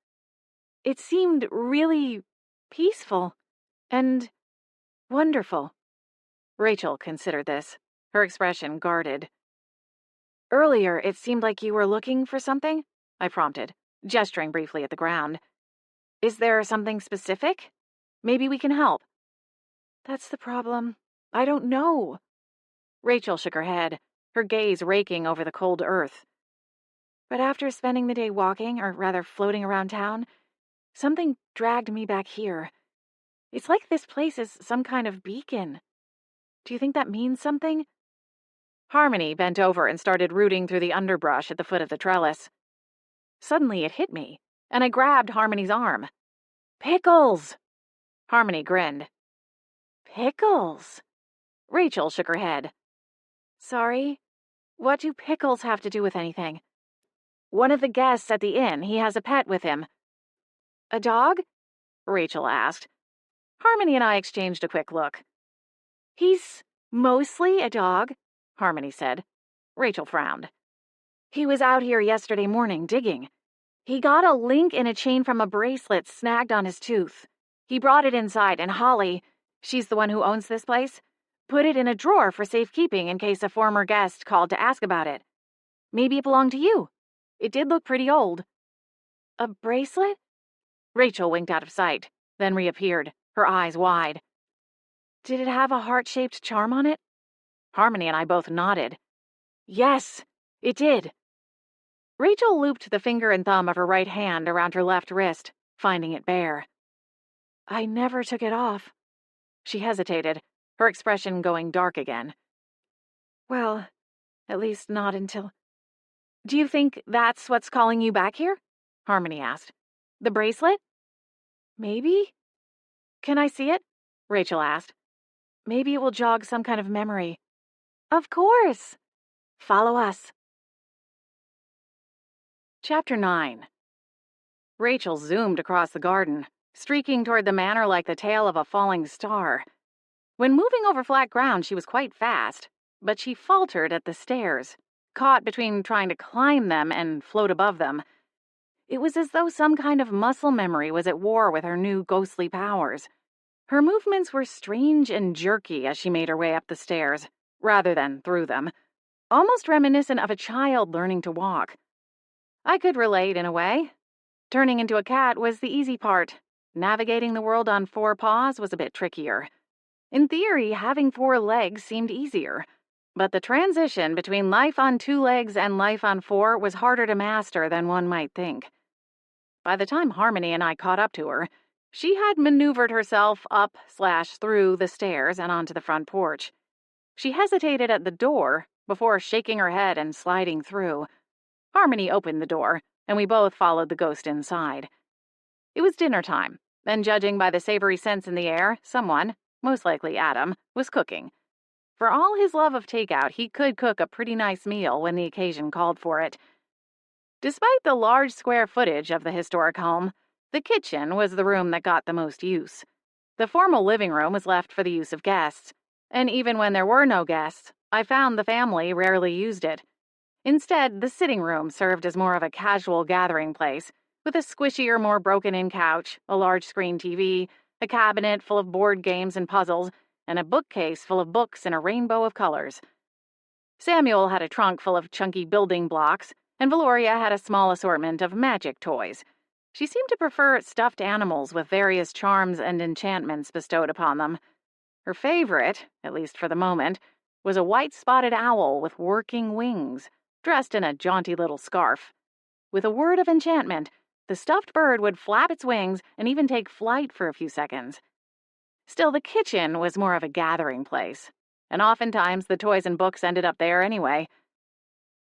It seemed really peaceful and wonderful. Rachel considered this, her expression guarded. Earlier, it seemed like you were looking for something, I prompted, gesturing briefly at the ground. Is there something specific? Maybe we can help. That's the problem. I don't know. Rachel shook her head, her gaze raking over the cold earth. But after spending the day walking, or rather floating around town, something dragged me back here. It's like this place is some kind of beacon. Do you think that means something? Harmony bent over and started rooting through the underbrush at the foot of the trellis. Suddenly it hit me, and I grabbed Harmony's arm. Pickles! Harmony grinned. Pickles? Rachel shook her head. Sorry? What do pickles have to do with anything? One of the guests at the inn, he has a pet with him. A dog? Rachel asked. Harmony and I exchanged a quick look. He's mostly a dog, Harmony said. Rachel frowned. He was out here yesterday morning digging. He got a link in a chain from a bracelet snagged on his tooth. He brought it inside, and Holly, she's the one who owns this place, put it in a drawer for safekeeping in case a former guest called to ask about it. Maybe it belonged to you. It did look pretty old. A bracelet? Rachel winked out of sight, then reappeared, her eyes wide. Did it have a heart-shaped charm on it? Harmony and I both nodded. Yes, it did. Rachel looped the finger and thumb of her right hand around her left wrist, finding it bare. I never took it off. She hesitated, her expression going dark again. Well, at least not until... Do you think that's what's calling you back here? Harmony asked. The bracelet? Maybe? Can I see it? Rachel asked. Maybe it will jog some kind of memory. Of course! Follow us. Chapter 9. Rachel zoomed across the garden, streaking toward the manor like the tail of a falling star. When moving over flat ground, she was quite fast, but she faltered at the stairs, caught between trying to climb them and float above them. It was as though some kind of muscle memory was at war with her new ghostly powers. Her movements were strange and jerky as she made her way up the stairs, rather than through them, almost reminiscent of a child learning to walk. I could relate in a way. Turning into a cat was the easy part. Navigating the world on 4 paws was a bit trickier. In theory, having 4 legs seemed easier, but the transition between life on 2 legs and life on 4 was harder to master than one might think. By the time Harmony and I caught up to her, she had maneuvered herself up/through the stairs and onto the front porch. She hesitated at the door before shaking her head and sliding through. Harmony opened the door, and we both followed the ghost inside. It was dinner time, and judging by the savory scents in the air, someone, most likely Adam, was cooking. For all his love of takeout, he could cook a pretty nice meal when the occasion called for it. Despite the large square footage of the historic home, the kitchen was the room that got the most use. The formal living room was left for the use of guests, and even when there were no guests, I found the family rarely used it. Instead, the sitting room served as more of a casual gathering place, with a squishier, more broken-in couch, a large-screen TV, a cabinet full of board games and puzzles, and a bookcase full of books in a rainbow of colors. Samuel had a trunk full of chunky building blocks, and Valoria had a small assortment of magic toys. She seemed to prefer stuffed animals with various charms and enchantments bestowed upon them. Her favorite, at least for the moment, was a white-spotted owl with working wings, dressed in a jaunty little scarf. With a word of enchantment, the stuffed bird would flap its wings and even take flight for a few seconds. Still, the kitchen was more of a gathering place, and oftentimes the toys and books ended up there anyway.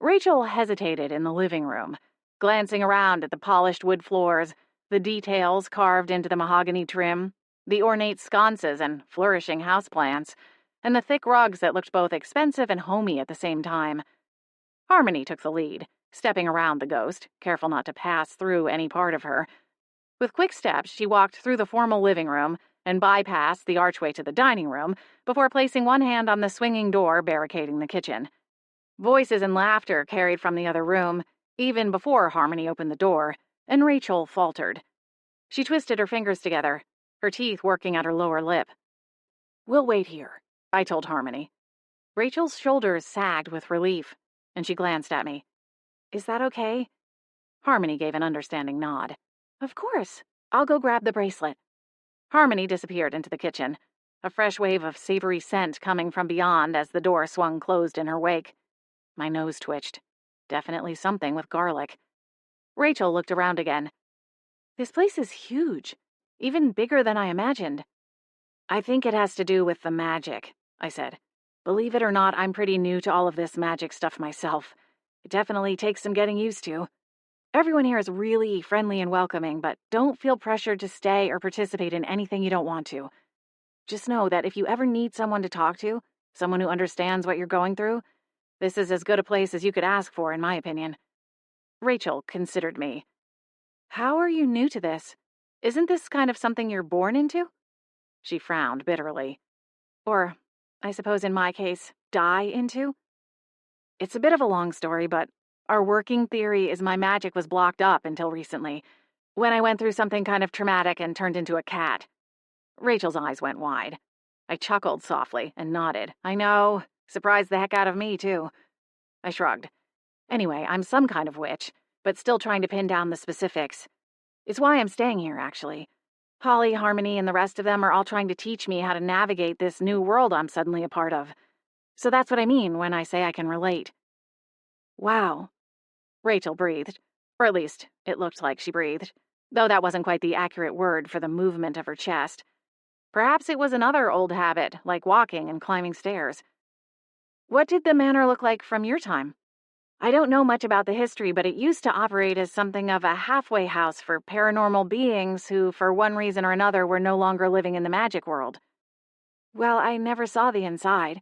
Rachel hesitated in the living room, glancing around at the polished wood floors, the details carved into the mahogany trim, the ornate sconces and flourishing houseplants, and the thick rugs that looked both expensive and homey at the same time. Harmony took the lead, stepping around the ghost, careful not to pass through any part of her. With quick steps, she walked through the formal living room and bypassed the archway to the dining room before placing one hand on the swinging door barricading the kitchen. Voices and laughter carried from the other room, even before Harmony opened the door, and Rachel faltered. She twisted her fingers together, her teeth working at her lower lip. "We'll wait here," I told Harmony. Rachel's shoulders sagged with relief, and she glanced at me. "Is that okay?" Harmony gave an understanding nod. "Of course. I'll go grab the bracelet." Harmony disappeared into the kitchen, a fresh wave of savory scent coming from beyond as the door swung closed in her wake. My nose twitched. Definitely something with garlic. Rachel looked around again. "This place is huge, even bigger than I imagined." "I think it has to do with the magic," I said. "Believe it or not, I'm pretty new to all of this magic stuff myself. It definitely takes some getting used to. Everyone here is really friendly and welcoming, but don't feel pressured to stay or participate in anything you don't want to. Just know that if you ever need someone to talk to, someone who understands what you're going through, this is as good a place as you could ask for, in my opinion." Rachel considered me. "How are you new to this? Isn't this kind of something you're born into?" She frowned bitterly. "Or, I suppose in my case, die into?" "It's a bit of a long story, but our working theory is my magic was blocked up until recently, when I went through something kind of traumatic and turned into a cat." Rachel's eyes went wide. I chuckled softly and nodded. "I know. Surprised the heck out of me, too." I shrugged. "Anyway, I'm some kind of witch, but still trying to pin down the specifics. It's why I'm staying here, actually. Holly, Harmony, and the rest of them are all trying to teach me how to navigate this new world I'm suddenly a part of. So that's what I mean when I say I can relate. Wow. Rachel breathed. Or at least, it looked like she breathed, though that wasn't quite the accurate word for the movement of her chest. Perhaps it was another old habit, like walking and climbing stairs. What did the manor look like from your time? I don't know much about the history, but it used to operate as something of a halfway house for paranormal beings who, for one reason or another, were no longer living in the magic world. Well, I never saw the inside,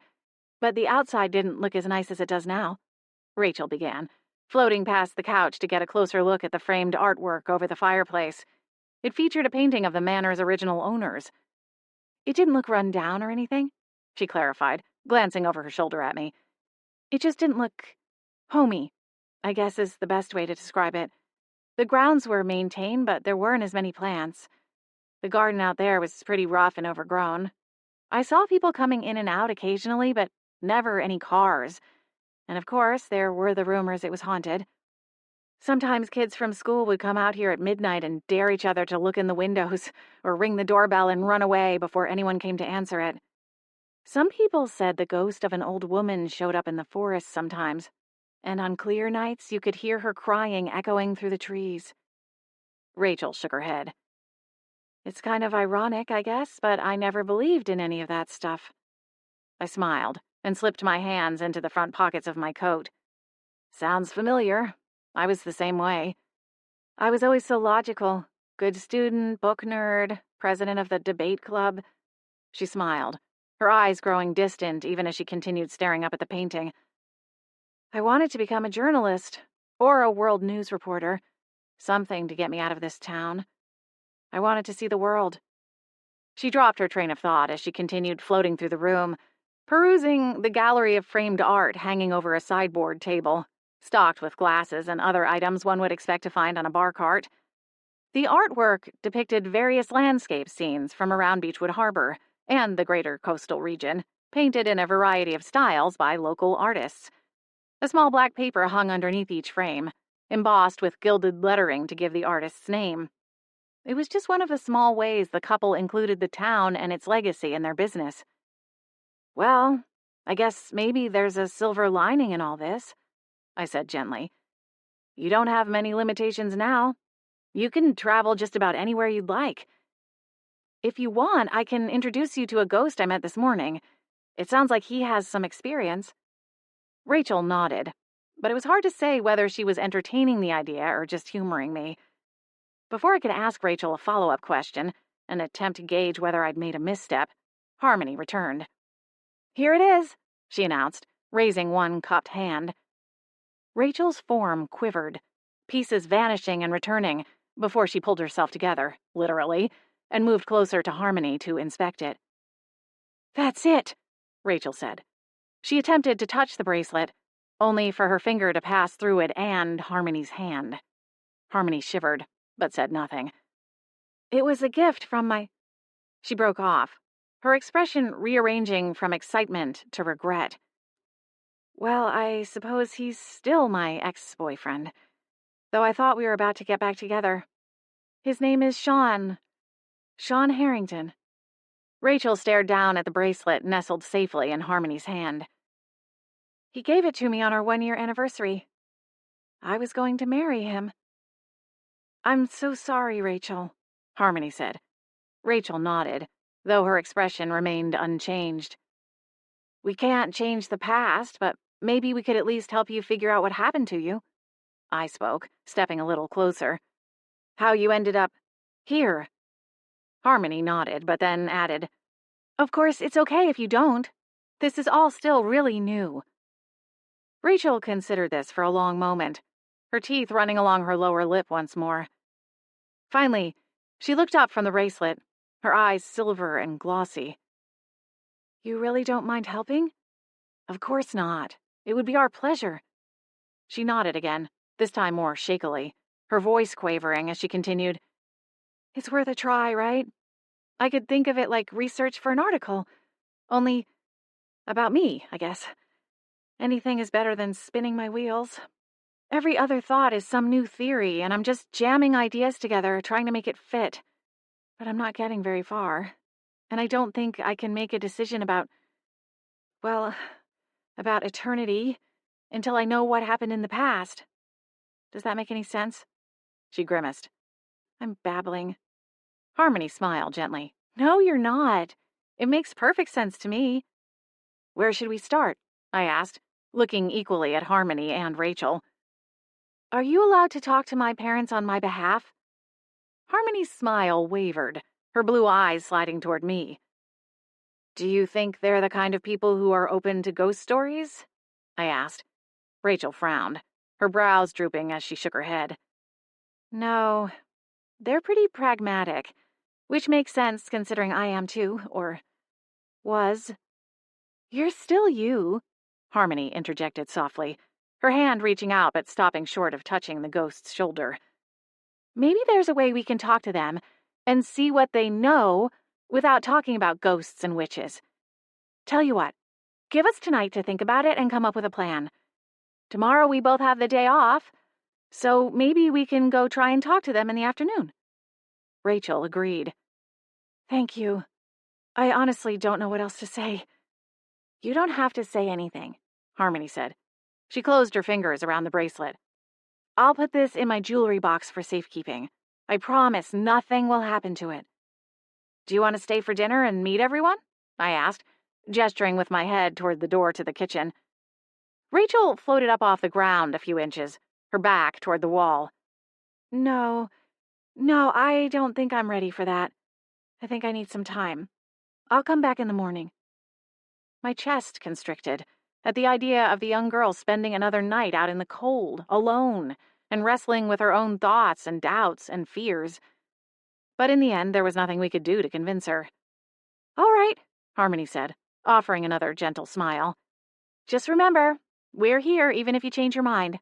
but the outside didn't look as nice as it does now, Rachel began, floating past the couch to get a closer look at the framed artwork over the fireplace. It featured a painting of the manor's original owners. It didn't look run down or anything, she clarified, glancing over her shoulder at me. It just didn't look homey, I guess is the best way to describe it. The grounds were maintained, but there weren't as many plants. The garden out there was pretty rough and overgrown. I saw people coming in and out occasionally, but never any cars. And of course, there were the rumors it was haunted. Sometimes kids from school would come out here at midnight and dare each other to look in the windows or ring the doorbell and run away before anyone came to answer it. Some people said the ghost of an old woman showed up in the forest sometimes, and on clear nights you could hear her crying echoing through the trees. Rachel shook her head. It's kind of ironic, I guess, but I never believed in any of that stuff. I smiled and slipped my hands into the front pockets of my coat. Sounds familiar. I was the same way. I was always so logical. Good student, book nerd, president of the debate club. She smiled, her eyes growing distant even as she continued staring up at the painting. I wanted to become a journalist, or a world news reporter. Something to get me out of this town. I wanted to see the world. She dropped her train of thought as she continued floating through the room, perusing the gallery of framed art hanging over a sideboard table, stocked with glasses and other items one would expect to find on a bar cart. The artwork depicted various landscape scenes from around Beechwood Harbor and the greater coastal region, painted in a variety of styles by local artists. A small black paper hung underneath each frame, embossed with gilded lettering to give the artist's name. It was just one of the small ways the couple included the town and its legacy in their business. Well, I guess maybe there's a silver lining in all this, I said gently. You don't have many limitations now. You can travel just about anywhere you'd like. If you want, I can introduce you to a ghost I met this morning. It sounds like he has some experience. Rachel nodded, but it was hard to say whether she was entertaining the idea or just humoring me. Before I could ask Rachel a follow-up question, an attempt to gauge whether I'd made a misstep, Harmony returned. Here it is, she announced, raising one cupped hand. Rachel's form quivered, pieces vanishing and returning, before she pulled herself together, literally, and moved closer to Harmony to inspect it. That's it, Rachel said. She attempted to touch the bracelet, only for her finger to pass through it and Harmony's hand. Harmony shivered, but said nothing. It was a gift from my... She broke off, her expression rearranging from excitement to regret. Well, I suppose he's still my ex-boyfriend, though I thought we were about to get back together. His name is Sean Harrington. Rachel stared down at the bracelet nestled safely in Harmony's hand. He gave it to me on our 1-year anniversary. I was going to marry him. I'm so sorry, Rachel, Harmony said. Rachel nodded, though her expression remained unchanged. We can't change the past, but maybe we could at least help you figure out what happened to you. I spoke, stepping a little closer. How you ended up here. Harmony nodded, but then added, Of course, it's okay if you don't. This is all still really new. Rachel considered this for a long moment, her teeth running along her lower lip once more. Finally, she looked up from the bracelet, her eyes silver and glossy. You really don't mind helping? Of course not. It would be our pleasure. She nodded again, this time more shakily, her voice quavering as she continued. It's worth a try, right? I could think of it like research for an article. Only about me, I guess. Anything is better than spinning my wheels. Every other thought is some new theory, and I'm just jamming ideas together, trying to make it fit. But I'm not getting very far. And I don't think I can make a decision about... Well, about eternity until I know what happened in the past. Does that make any sense? She grimaced. I'm babbling. Harmony smiled gently. No, you're not. It makes perfect sense to me. Where should we start? I asked, looking equally at Harmony and Rachel. Are you allowed to talk to my parents on my behalf? Harmony's smile wavered, her blue eyes sliding toward me. Do you think they're the kind of people who are open to ghost stories? I asked. Rachel frowned, her brows drooping as she shook her head. No, they're pretty pragmatic, which makes sense considering I am too, or was. You're still you, Harmony interjected softly, her hand reaching out but stopping short of touching the ghost's shoulder. Maybe there's a way we can talk to them and see what they know without talking about ghosts and witches. Tell you what, give us tonight to think about it and come up with a plan. Tomorrow we both have the day off, so maybe we can go try and talk to them in the afternoon. Rachel agreed. Thank you. I honestly don't know what else to say. You don't have to say anything, Harmony said. She closed her fingers around the bracelet. I'll put this in my jewelry box for safekeeping. I promise nothing will happen to it. Do you want to stay for dinner and meet everyone? I asked, gesturing with my head toward the door to the kitchen. Rachel floated up off the ground a few inches, her back toward the wall. No, I don't think I'm ready for that. I think I need some time. I'll come back in the morning. My chest constricted at the idea of the young girl spending another night out in the cold, alone, and wrestling with her own thoughts and doubts and fears. But in the end, there was nothing we could do to convince her. All right, Harmony said, offering another gentle smile. Just remember, we're here even if you change your mind.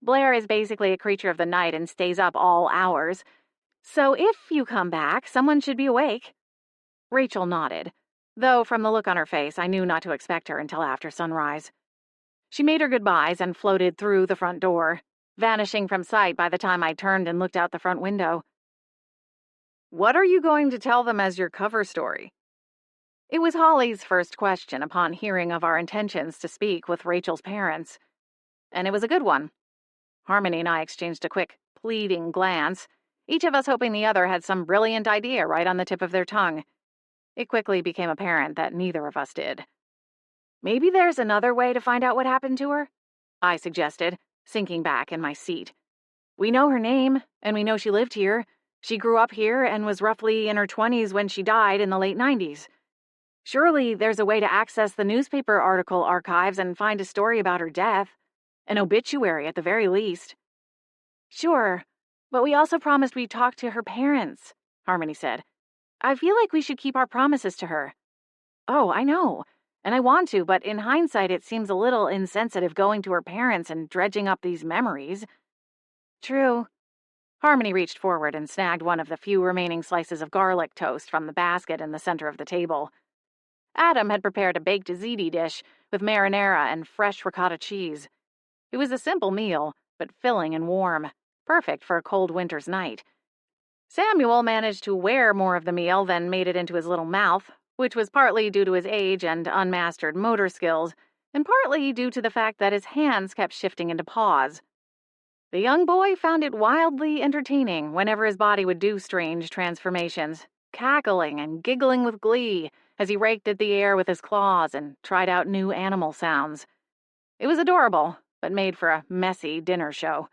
Blair is basically a creature of the night and stays up all hours. So if you come back, someone should be awake. Rachel nodded, though from the look on her face, I knew not to expect her until after sunrise. She made her goodbyes and floated through the front door, vanishing from sight by the time I turned and looked out the front window. What are you going to tell them as your cover story? It was Holly's first question upon hearing of our intentions to speak with Rachel's parents. And it was a good one. Harmony and I exchanged a quick, pleading glance, each of us hoping the other had some brilliant idea right on the tip of their tongue. It quickly became apparent that neither of us did. Maybe there's another way to find out what happened to her? I suggested, sinking back in my seat. We know her name, and we know she lived here. She grew up here and was roughly in her 20s when she died in the late 90s. Surely there's a way to access the newspaper article archives and find a story about her death. An obituary at the very least. Sure, but we also promised we'd talk to her parents, Harmony said. I feel like we should keep our promises to her. Oh, I know, and I want to, but in hindsight it seems a little insensitive going to her parents and dredging up these memories. True. Harmony reached forward and snagged one of the few remaining slices of garlic toast from the basket in the center of the table. Adam had prepared a baked ziti dish with marinara and fresh ricotta cheese. It was a simple meal, but filling and warm, perfect for a cold winter's night. Samuel managed to wear more of the meal than made it into his little mouth, which was partly due to his age and unmastered motor skills, and partly due to the fact that his hands kept shifting into paws. The young boy found it wildly entertaining whenever his body would do strange transformations, cackling and giggling with glee as he raked at the air with his claws and tried out new animal sounds. It was adorable, but made for a messy dinner show.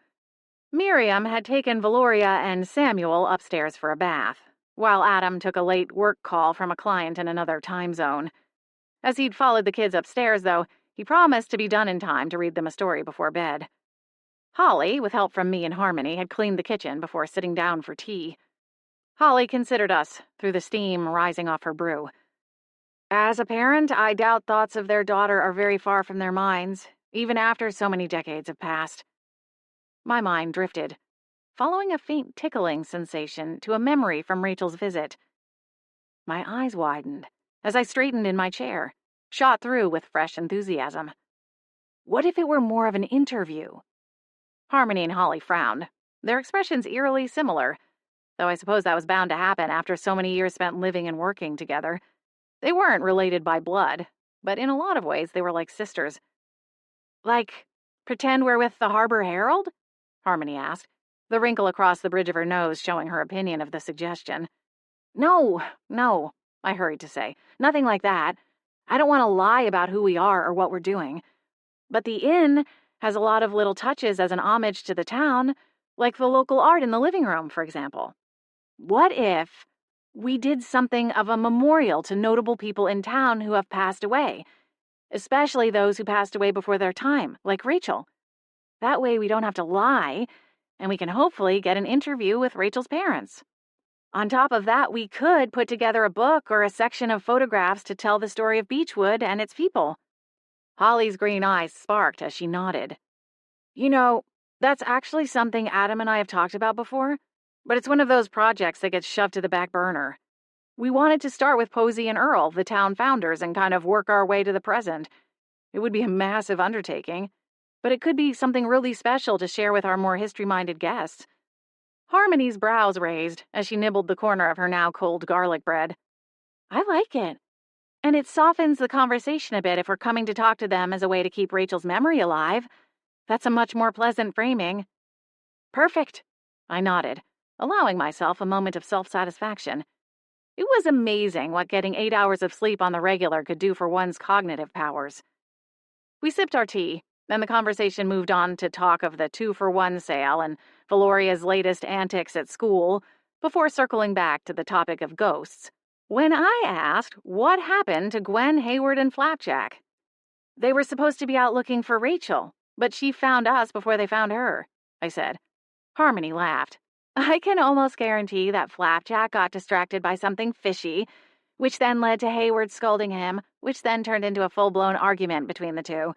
Miriam had taken Valoria and Samuel upstairs for a bath, while Adam took a late work call from a client in another time zone. As he'd followed the kids upstairs, though, he promised to be done in time to read them a story before bed. Holly, with help from me and Harmony, had cleaned the kitchen before sitting down for tea. Holly considered us, through the steam rising off her brew. As a parent, I doubt thoughts of their daughter are very far from their minds, even after so many decades have passed. My mind drifted, following a faint tickling sensation to a memory from Rachel's visit. My eyes widened as I straightened in my chair, shot through with fresh enthusiasm. What if it were more of an interview? Harmony and Holly frowned, their expressions eerily similar, though I suppose that was bound to happen after so many years spent living and working together. They weren't related by blood, but in a lot of ways they were like sisters. Like, pretend we're with the Harbor Herald? Harmony asked, the wrinkle across the bridge of her nose showing her opinion of the suggestion. No, I hurried to say. Nothing like that. I don't want to lie about who we are or what we're doing. But the inn has a lot of little touches as an homage to the town, like the local art in the living room, for example. What if we did something of a memorial to notable people in town who have passed away, especially those who passed away before their time, like Rachel? That way we don't have to lie, and we can hopefully get an interview with Rachel's parents. On top of that, we could put together a book or a section of photographs to tell the story of Beechwood and its people. Holly's green eyes sparked as she nodded. You know, that's actually something Adam and I have talked about before, but it's one of those projects that gets shoved to the back burner. We wanted to start with Posey and Earl, the town founders, and kind of work our way to the present. It would be a massive undertaking, but it could be something really special to share with our more history-minded guests. Harmony's brows raised as she nibbled the corner of her now cold garlic bread. I like it. And it softens the conversation a bit if we're coming to talk to them as a way to keep Rachel's memory alive. That's a much more pleasant framing. Perfect, I nodded, allowing myself a moment of self-satisfaction. It was amazing what getting 8 hours of sleep on the regular could do for one's cognitive powers. We sipped our tea, and the conversation moved on to talk of the 2-for-1 sale and Valoria's latest antics at school, before circling back to the topic of ghosts, when I asked what happened to Gwen, Hayward, and Flapjack. They were supposed to be out looking for Rachel, but she found us before they found her, I said. Harmony laughed. I can almost guarantee that Flapjack got distracted by something fishy, which then led to Hayward scolding him, which then turned into a full-blown argument between the two.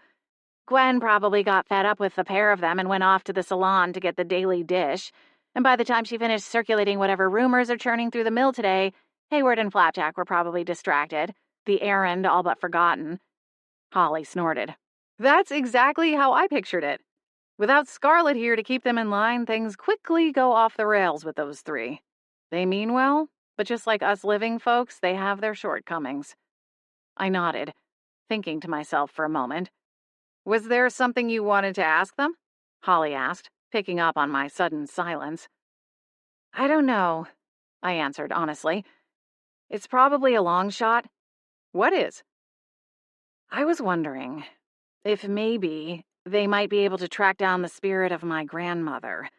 Gwen probably got fed up with the pair of them and went off to the salon to get the daily dish, and by the time she finished circulating whatever rumors are churning through the mill today, Hayward and Flapjack were probably distracted, the errand all but forgotten. Holly snorted. That's exactly how I pictured it. Without Scarlet here to keep them in line, things quickly go off the rails with those three. They mean well, but just like us living folks, they have their shortcomings. I nodded, thinking to myself for a moment. Was there something you wanted to ask them? Holly asked, picking up on my sudden silence. I don't know, I answered honestly. It's probably a long shot. What is? I was wondering if maybe they might be able to track down the spirit of my grandmother,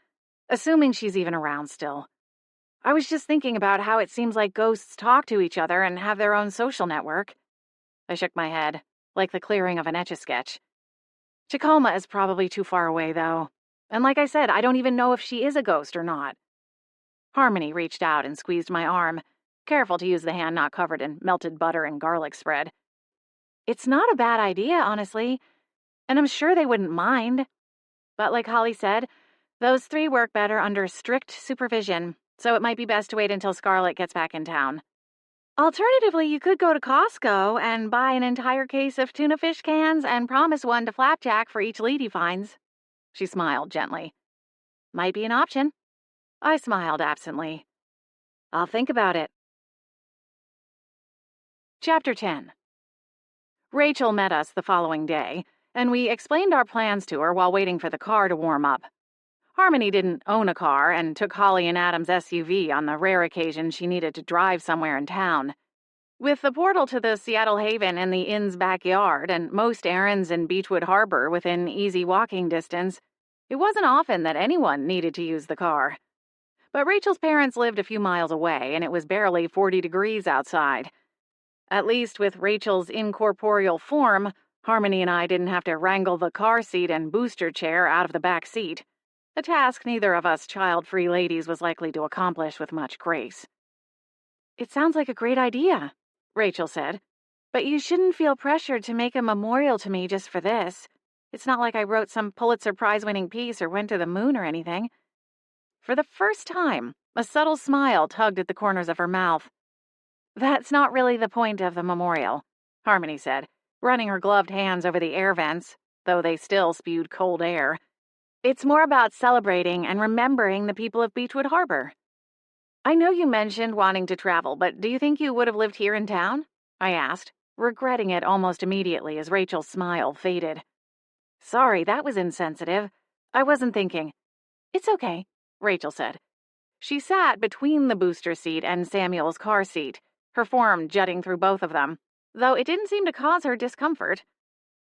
assuming she's even around still. I was just thinking about how it seems like ghosts talk to each other and have their own social network. I shook my head, like the clearing of an Etch-a-Sketch. Tacoma is probably too far away, though. And like I said, I don't even know if she is a ghost or not. Harmony reached out and squeezed my arm, careful to use the hand not covered in melted butter and garlic spread. It's not a bad idea, honestly, and I'm sure they wouldn't mind. But like Holly said, those three work better under strict supervision, so it might be best to wait until Scarlet gets back in town. Alternatively, you could go to Costco and buy an entire case of tuna fish cans and promise one to Flapjack for each lead he finds. She smiled gently. Might be an option. I smiled absently. I'll think about it. Chapter 10. Rachel met us the following day, and we explained our plans to her while waiting for the car to warm up. Harmony didn't own a car and took Holly and Adam's SUV on the rare occasion she needed to drive somewhere in town. With the portal to the Seattle Haven in the inn's backyard and most errands in Beechwood Harbor within easy walking distance, it wasn't often that anyone needed to use the car. But Rachel's parents lived a few miles away, and it was barely 40 degrees outside. At least with Rachel's incorporeal form, Harmony and I didn't have to wrangle the car seat and booster chair out of the back seat, a task neither of us child-free ladies was likely to accomplish with much grace. It sounds like a great idea, Rachel said, but you shouldn't feel pressured to make a memorial to me just for this. It's not like I wrote some Pulitzer Prize-winning piece or went to the moon or anything. For the first time, a subtle smile tugged at the corners of her mouth. That's not really the point of the memorial, Harmony said, running her gloved hands over the air vents, though they still spewed cold air. It's more about celebrating and remembering the people of Beechwood Harbor. I know you mentioned wanting to travel, but do you think you would have lived here in town? I asked, regretting it almost immediately as Rachel's smile faded. Sorry, that was insensitive. I wasn't thinking. It's okay, Rachel said. She sat between the booster seat and Samuel's car seat, her form jutting through both of them, though it didn't seem to cause her discomfort.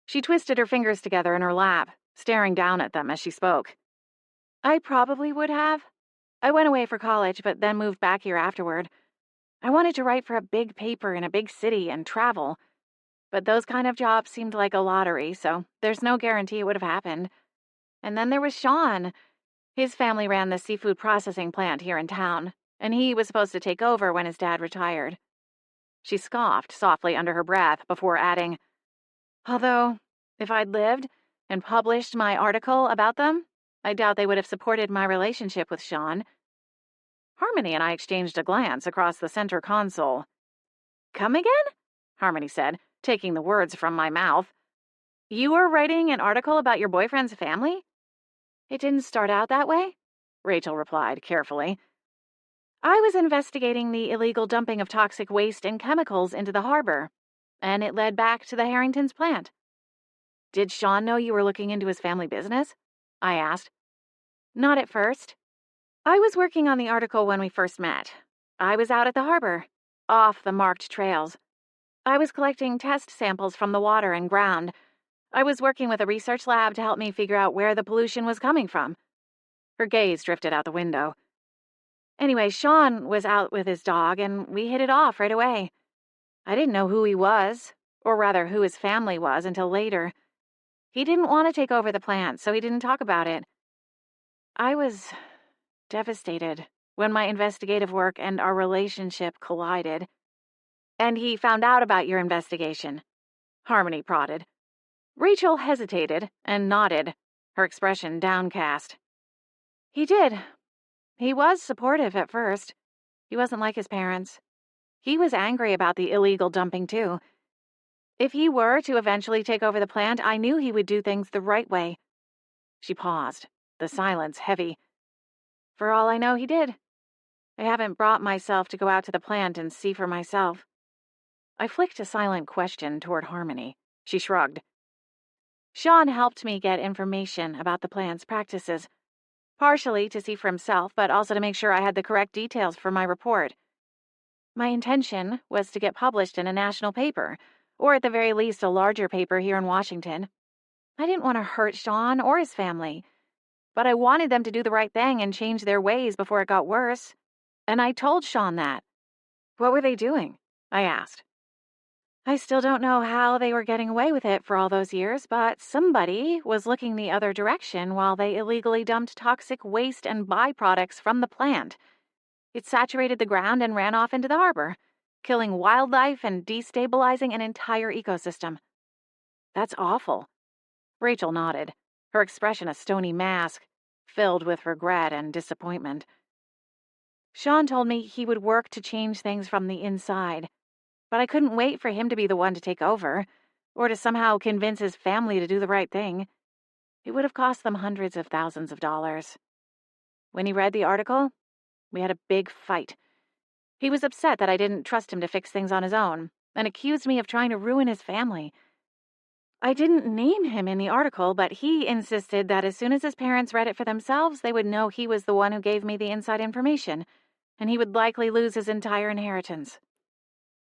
She twisted her fingers together in her lap, staring down at them as she spoke. I probably would have. I went away for college, but then moved back here afterward. I wanted to write for a big paper in a big city and travel, but those kind of jobs seemed like a lottery, so there's no guarantee it would have happened. And then there was Sean. His family ran the seafood processing plant here in town, and he was supposed to take over when his dad retired. She scoffed softly under her breath before adding, although, if I'd lived and published my article about them, I doubt they would have supported my relationship with Sean. Harmony and I exchanged a glance across the center console. Come again? Harmony said, taking the words from my mouth. You were writing an article about your boyfriend's family? It didn't start out that way, Rachel replied carefully. I was investigating the illegal dumping of toxic waste and chemicals into the harbor, and it led back to the Harrington's plant. Did Sean know you were looking into his family business? I asked. Not at first. I was working on the article when we first met. I was out at the harbor, off the marked trails. I was collecting test samples from the water and ground. I was working with a research lab to help me figure out where the pollution was coming from. Her gaze drifted out the window. Anyway, Sean was out with his dog, and we hit it off right away. I didn't know who he was, or rather who his family was, until later. He didn't want to take over the plant, so he didn't talk about it. I was devastated when my investigative work and our relationship collided. And he found out about your investigation, Harmony prodded. Rachel hesitated and nodded, her expression downcast. He did. He was supportive at first. He wasn't like his parents. He was angry about the illegal dumping, too. If he were to eventually take over the plant, I knew he would do things the right way. She paused, the silence heavy. For all I know, he did. I haven't brought myself to go out to the plant and see for myself. I flicked a silent question toward Harmony. She shrugged. Sean helped me get information about the plant's practices, partially to see for himself, but also to make sure I had the correct details for my report. My intention was to get published in a national paper, or at the very least a larger paper here in Washington. I didn't want to hurt Sean or his family, but I wanted them to do the right thing and change their ways before it got worse. And I told Sean that. What were they doing? I asked. I still don't know how they were getting away with it for all those years, but somebody was looking the other direction while they illegally dumped toxic waste and byproducts from the plant. It saturated the ground and ran off into the harbor, killing wildlife and destabilizing an entire ecosystem. That's awful. Rachel nodded, her expression a stony mask, filled with regret and disappointment. Sean told me he would work to change things from the inside, but I couldn't wait for him to be the one to take over, or to somehow convince his family to do the right thing. It would have cost them hundreds of thousands of dollars. When he read the article, we had a big fight. He was upset that I didn't trust him to fix things on his own, and accused me of trying to ruin his family. I didn't name him in the article, but he insisted that as soon as his parents read it for themselves, they would know he was the one who gave me the inside information, and he would likely lose his entire inheritance.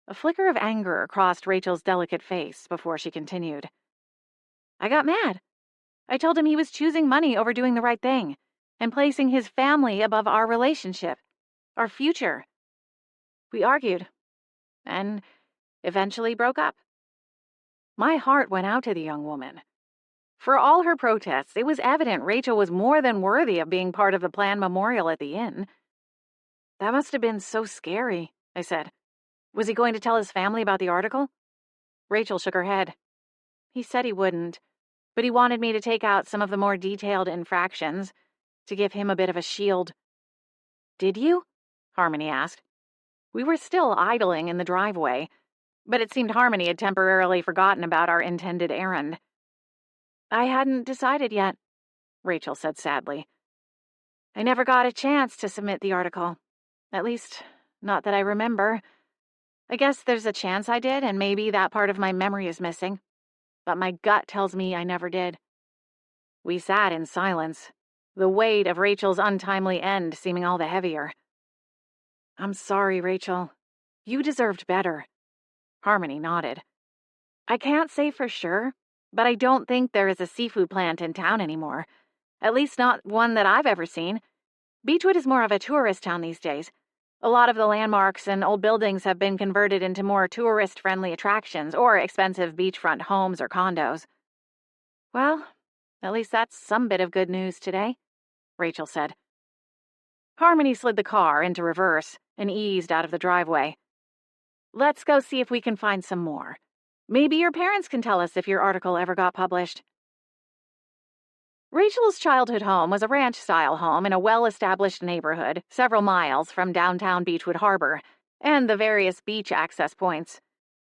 A flicker of anger crossed Rachel's delicate face before she continued. I got mad. I told him he was choosing money over doing the right thing, and placing his family above our relationship, our future. We argued, and eventually broke up. My heart went out to the young woman. For all her protests, it was evident Rachel was more than worthy of being part of the planned memorial at the inn. That must have been so scary, I said. Was he going to tell his family about the article? Rachel shook her head. He said he wouldn't, but he wanted me to take out some of the more detailed infractions, to give him a bit of a shield. Did you? Harmony asked. We were still idling in the driveway, but it seemed Harmony had temporarily forgotten about our intended errand. I hadn't decided yet, Rachel said sadly. I never got a chance to submit the article. At least, not that I remember. I guess there's a chance I did, and maybe that part of my memory is missing. But my gut tells me I never did. We sat in silence, the weight of Rachel's untimely end seeming all the heavier. "I'm sorry, Rachel. You deserved better." Harmony nodded. "I can't say for sure, but I don't think there is a seafood plant in town anymore. At least not one that I've ever seen. Beechwood is more of a tourist town these days. A lot of the landmarks and old buildings have been converted into more tourist-friendly attractions or expensive beachfront homes or condos." "Well, at least that's some bit of good news today," Rachel said. Harmony slid the car into reverse and eased out of the driveway. "Let's go see if we can find some more. Maybe your parents can tell us if your article ever got published." Rachel's childhood home was a ranch-style home in a well-established neighborhood several miles from downtown Beechwood Harbor and the various beach access points.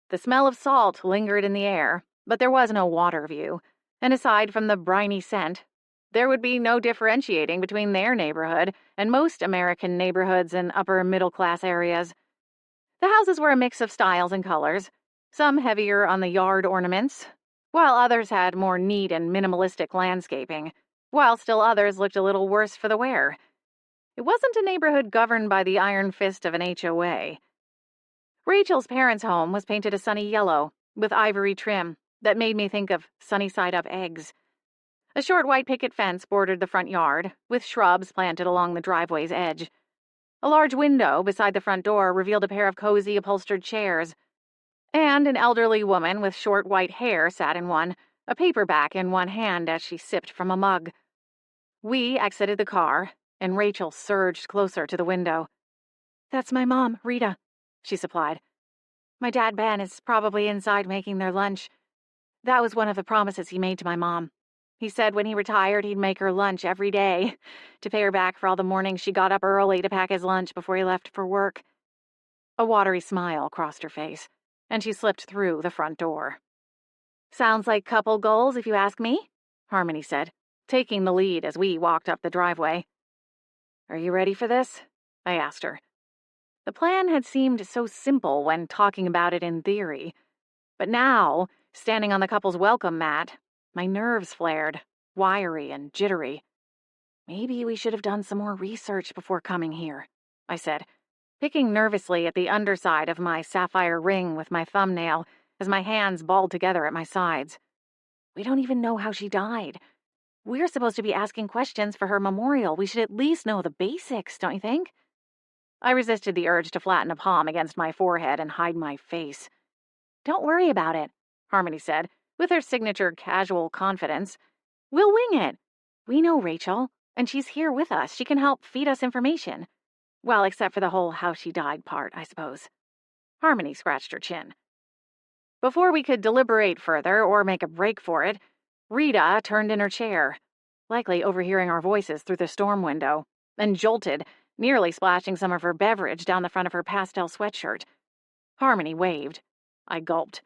The smell of salt lingered in the air, but there was no water view, and aside from the briny scent, there would be no differentiating between their neighborhood and most American neighborhoods in upper-middle-class areas. The houses were a mix of styles and colors, some heavier on the yard ornaments, while others had more neat and minimalistic landscaping, while still others looked a little worse for the wear. It wasn't a neighborhood governed by the iron fist of an HOA. Rachel's parents' home was painted a sunny yellow, with ivory trim, that made me think of sunny-side-up eggs. A short white picket fence bordered the front yard, with shrubs planted along the driveway's edge. A large window beside the front door revealed a pair of cozy upholstered chairs, and an elderly woman with short white hair sat in one, a paperback in one hand as she sipped from a mug. We exited the car, and Rachel surged closer to the window. "That's my mom, Rita," she supplied. "My dad, Ben, is probably inside making their lunch. That was one of the promises he made to my mom. He said when he retired he'd make her lunch every day, to pay her back for all the mornings she got up early to pack his lunch before he left for work." A watery smile crossed her face, and she slipped through the front door. "Sounds like couple goals, if you ask me," Harmony said, taking the lead as we walked up the driveway. "Are you ready for this?" I asked her. The plan had seemed so simple when talking about it in theory, but now, standing on the couple's welcome mat, my nerves flared, wiry and jittery. "Maybe we should have done some more research before coming here," I said, picking nervously at the underside of my sapphire ring with my thumbnail as my hands balled together at my sides. "We don't even know how she died. We're supposed to be asking questions for her memorial. We should at least know the basics, don't you think?" I resisted the urge to flatten a palm against my forehead and hide my face. "Don't worry about it," Harmony said, with her signature casual confidence. "We'll wing it. We know Rachel, and she's here with us. She can help feed us information. Well, except for the whole how she died part, I suppose." Harmony scratched her chin. Before we could deliberate further or make a break for it, Rita turned in her chair, likely overhearing our voices through the storm window, and jolted, nearly splashing some of her beverage down the front of her pastel sweatshirt. Harmony waved. I gulped.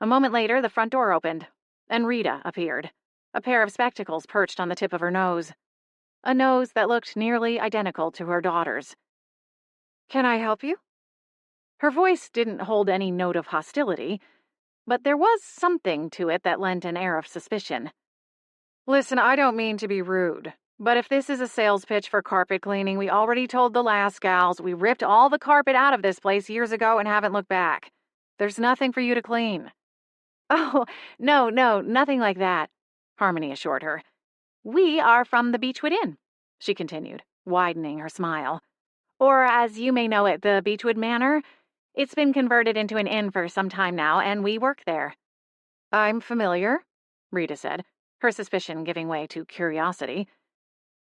A moment later, the front door opened, and Rita appeared, a pair of spectacles perched on the tip of her nose. A nose that looked nearly identical to her daughter's. "Can I help you?" Her voice didn't hold any note of hostility, but there was something to it that lent an air of suspicion. "Listen, I don't mean to be rude, but if this is a sales pitch for carpet cleaning, we already told the last gals we ripped all the carpet out of this place years ago and haven't looked back. There's nothing for you to clean." "Oh, no, nothing like that," Harmony assured her. "We are from the Beechwood Inn," she continued, widening her smile. "Or, as you may know it, the Beechwood Manor. It's been converted into an inn for some time now, and we work there." "I'm familiar," Rita said, her suspicion giving way to curiosity.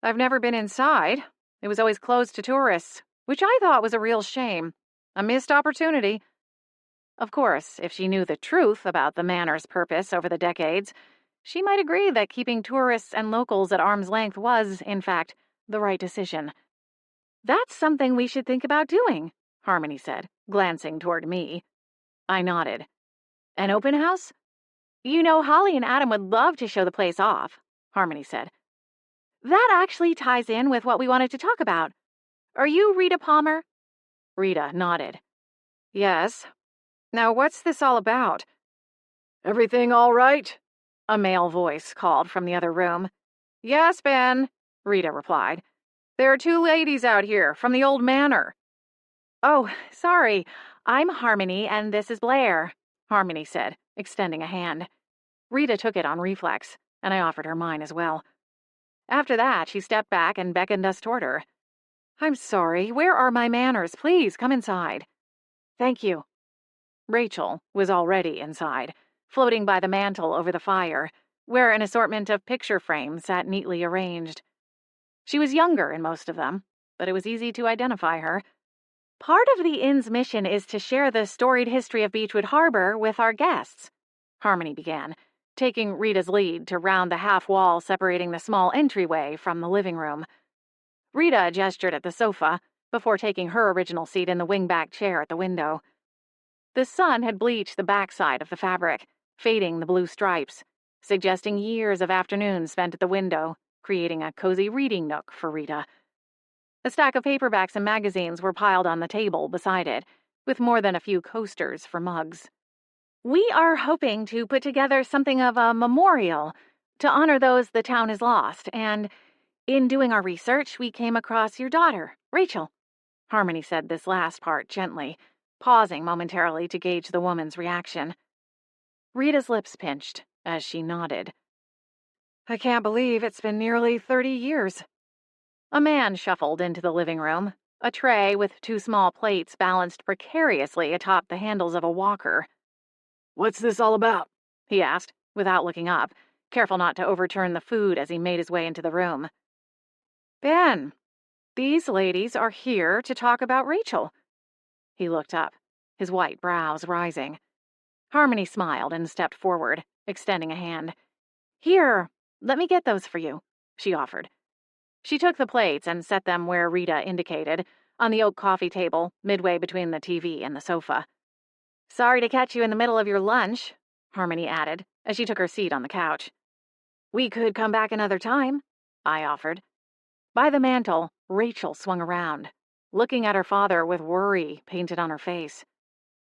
"I've never been inside. It was always closed to tourists, which I thought was a real shame. A missed opportunity." Of course, if she knew the truth about the manor's purpose over the decades, she might agree that keeping tourists and locals at arm's length was, in fact, the right decision. "That's something we should think about doing," Harmony said, glancing toward me. I nodded. "An open house?" "You know, Holly and Adam would love to show the place off," Harmony said. "That actually ties in with what we wanted to talk about. Are you Rita Palmer?" Rita nodded. "Yes. Now, what's this all about?" "Everything all right?" A male voice called from the other room. Yes, Ben, Rita replied. There are 2 ladies out here from the old manor. Oh, sorry. I'm Harmony, and this is Blair, Harmony said, extending a hand. Rita took it on reflex, and I offered her mine as well. After that, she stepped back and beckoned us toward her. I'm sorry. Where are my manners? Please, come inside. Thank you. Rachel was already inside, floating by the mantel over the fire, where an assortment of picture frames sat neatly arranged. She was younger in most of them, but it was easy to identify her. Part of the inn's mission is to share the storied history of Beechwood Harbor with our guests, Harmony began, taking Rita's lead to round the half wall separating the small entryway from the living room. Rita gestured at the sofa before taking her original seat in the wingback chair at the window. The sun had bleached the backside of the fabric, fading the blue stripes, suggesting years of afternoons spent at the window, creating a cozy reading nook for Rita. A stack of paperbacks and magazines were piled on the table beside it, with more than a few coasters for mugs. We are hoping to put together something of a memorial to honor those the town has lost, and in doing our research, we came across your daughter, Rachel. Harmony said this last part gently, pausing momentarily to gauge the woman's reaction. Rita's lips pinched as she nodded. I can't believe it's been nearly 30 years. A man shuffled into the living room, a tray with 2 small plates balanced precariously atop the handles of a walker. What's this all about? He asked, without looking up, careful not to overturn the food as he made his way into the room. Ben, these ladies are here to talk about Rachel. He looked up, his white brows rising. Harmony smiled and stepped forward, extending a hand. Here, let me get those for you, she offered. She took the plates and set them where Rita indicated, on the oak coffee table, midway between the TV and the sofa. Sorry to catch you in the middle of your lunch, Harmony added, as she took her seat on the couch. We could come back another time, I offered. By the mantel, Rachel swung around, looking at her father with worry painted on her face.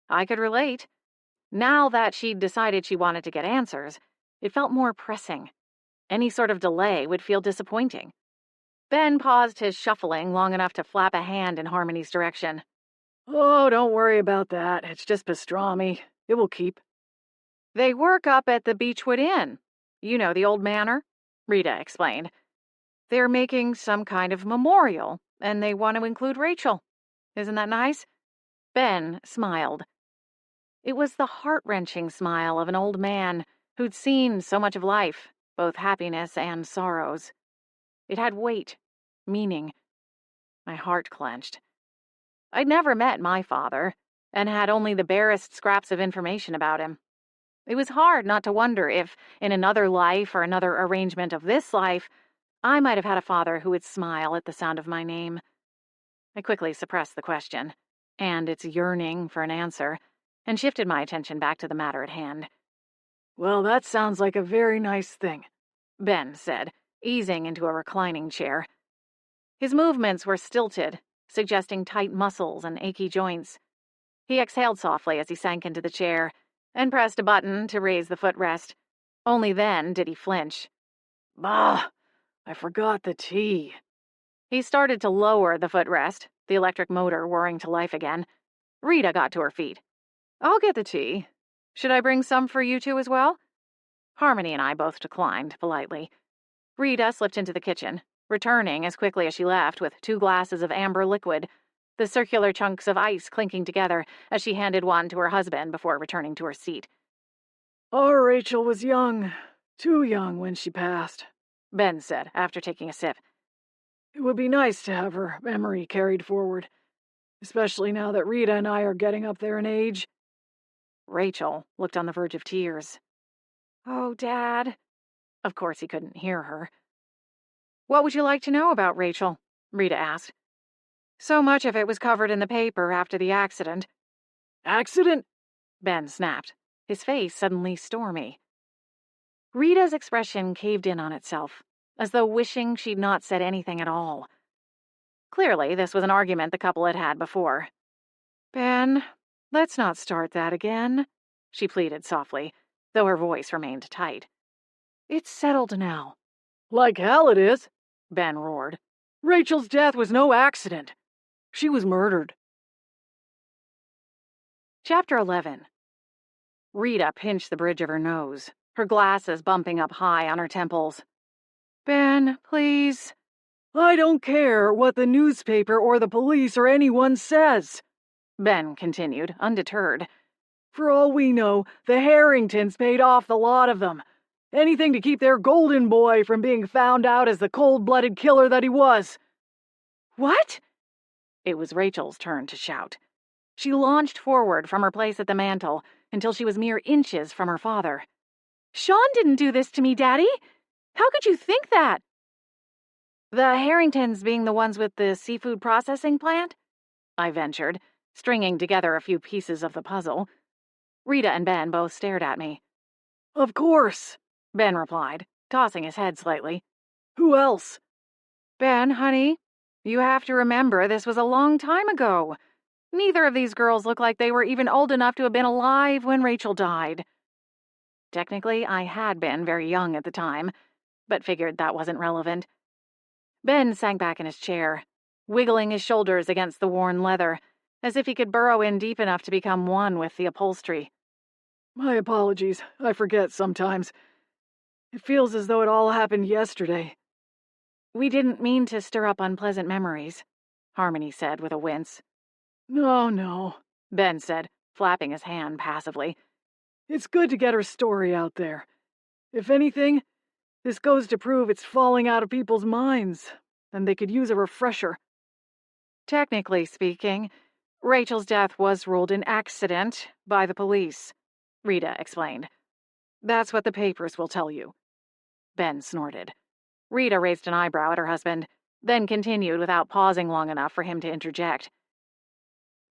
I could relate. Now that she'd decided she wanted to get answers, it felt more pressing. Any sort of delay would feel disappointing. Ben paused his shuffling long enough to flap a hand in Harmony's direction. Oh, don't worry about that. It's just pastrami. It will keep. They work up at the Beechwood Inn. You know, the old manor, Rita explained. They're making some kind of memorial, and they want to include Rachel. Isn't that nice? Ben smiled. It was the heart-wrenching smile of an old man who'd seen so much of life, both happiness and sorrows. It had weight, meaning. My heart clenched. I'd never met my father, and had only the barest scraps of information about him. It was hard not to wonder if, in another life or another arrangement of this life, I might have had a father who would smile at the sound of my name. I quickly suppressed the question, and its yearning for an answer, and shifted my attention back to the matter at hand. Well, that sounds like a very nice thing, Ben said, easing into a reclining chair. His movements were stilted, suggesting tight muscles and achy joints. He exhaled softly as he sank into the chair, and pressed a button to raise the footrest. Only then did he flinch. Bah! I forgot the tea. He started to lower the footrest, the electric motor whirring to life again. Rita got to her feet. I'll get the tea. Should I bring some for you two as well? Harmony and I both declined, politely. Rita slipped into the kitchen, returning as quickly as she left with 2 glasses of amber liquid, the circular chunks of ice clinking together as she handed one to her husband before returning to her seat. Our Rachel was young, too young when she passed, Ben said after taking a sip. It would be nice to have her memory carried forward, especially now that Rita and I are getting up there in age. Rachel looked on the verge of tears. Oh, Dad. Of course he couldn't hear her. What would you like to know about Rachel? Rita asked. So much of it was covered in the paper after the accident. Accident? Ben snapped, his face suddenly stormy. Rita's expression caved in on itself, as though wishing she'd not said anything at all. Clearly, this was an argument the couple had had before. Ben, let's not start that again, she pleaded softly, though her voice remained tight. It's settled now. Like hell it is, Ben roared. Rachel's death was no accident. She was murdered. Chapter 11. Rita pinched the bridge of her nose, her glasses bumping up high on her temples. Ben, please. I don't care what the newspaper or the police or anyone says, Ben continued, undeterred. For all we know, the Harringtons paid off the lot of them. Anything to keep their golden boy from being found out as the cold-blooded killer that he was. What? It was Rachel's turn to shout. She launched forward from her place at the mantel until she was mere inches from her father. Sean didn't do this to me, Daddy. How could you think that? The Harringtons being the ones with the seafood processing plant? I ventured, stringing together a few pieces of the puzzle. Rita and Ben both stared at me. Of course, Ben replied, tossing his head slightly. Who else? Ben, honey, you have to remember this was a long time ago. Neither of these girls look like they were even old enough to have been alive when Rachel died. Technically, I had been very young at the time, but figured that wasn't relevant. Ben sank back in his chair, wiggling his shoulders against the worn leather, as if he could burrow in deep enough to become one with the upholstery. My apologies. I forget sometimes. It feels as though it all happened yesterday. We didn't mean to stir up unpleasant memories, Harmony said with a wince. No, Ben said, flapping his hand passively. It's good to get her story out there. If anything, this goes to prove it's falling out of people's minds, and they could use a refresher. Technically speaking, Rachel's death was ruled an accident by the police, Rita explained. That's what the papers will tell you. Ben snorted. Rita raised an eyebrow at her husband, then continued without pausing long enough for him to interject.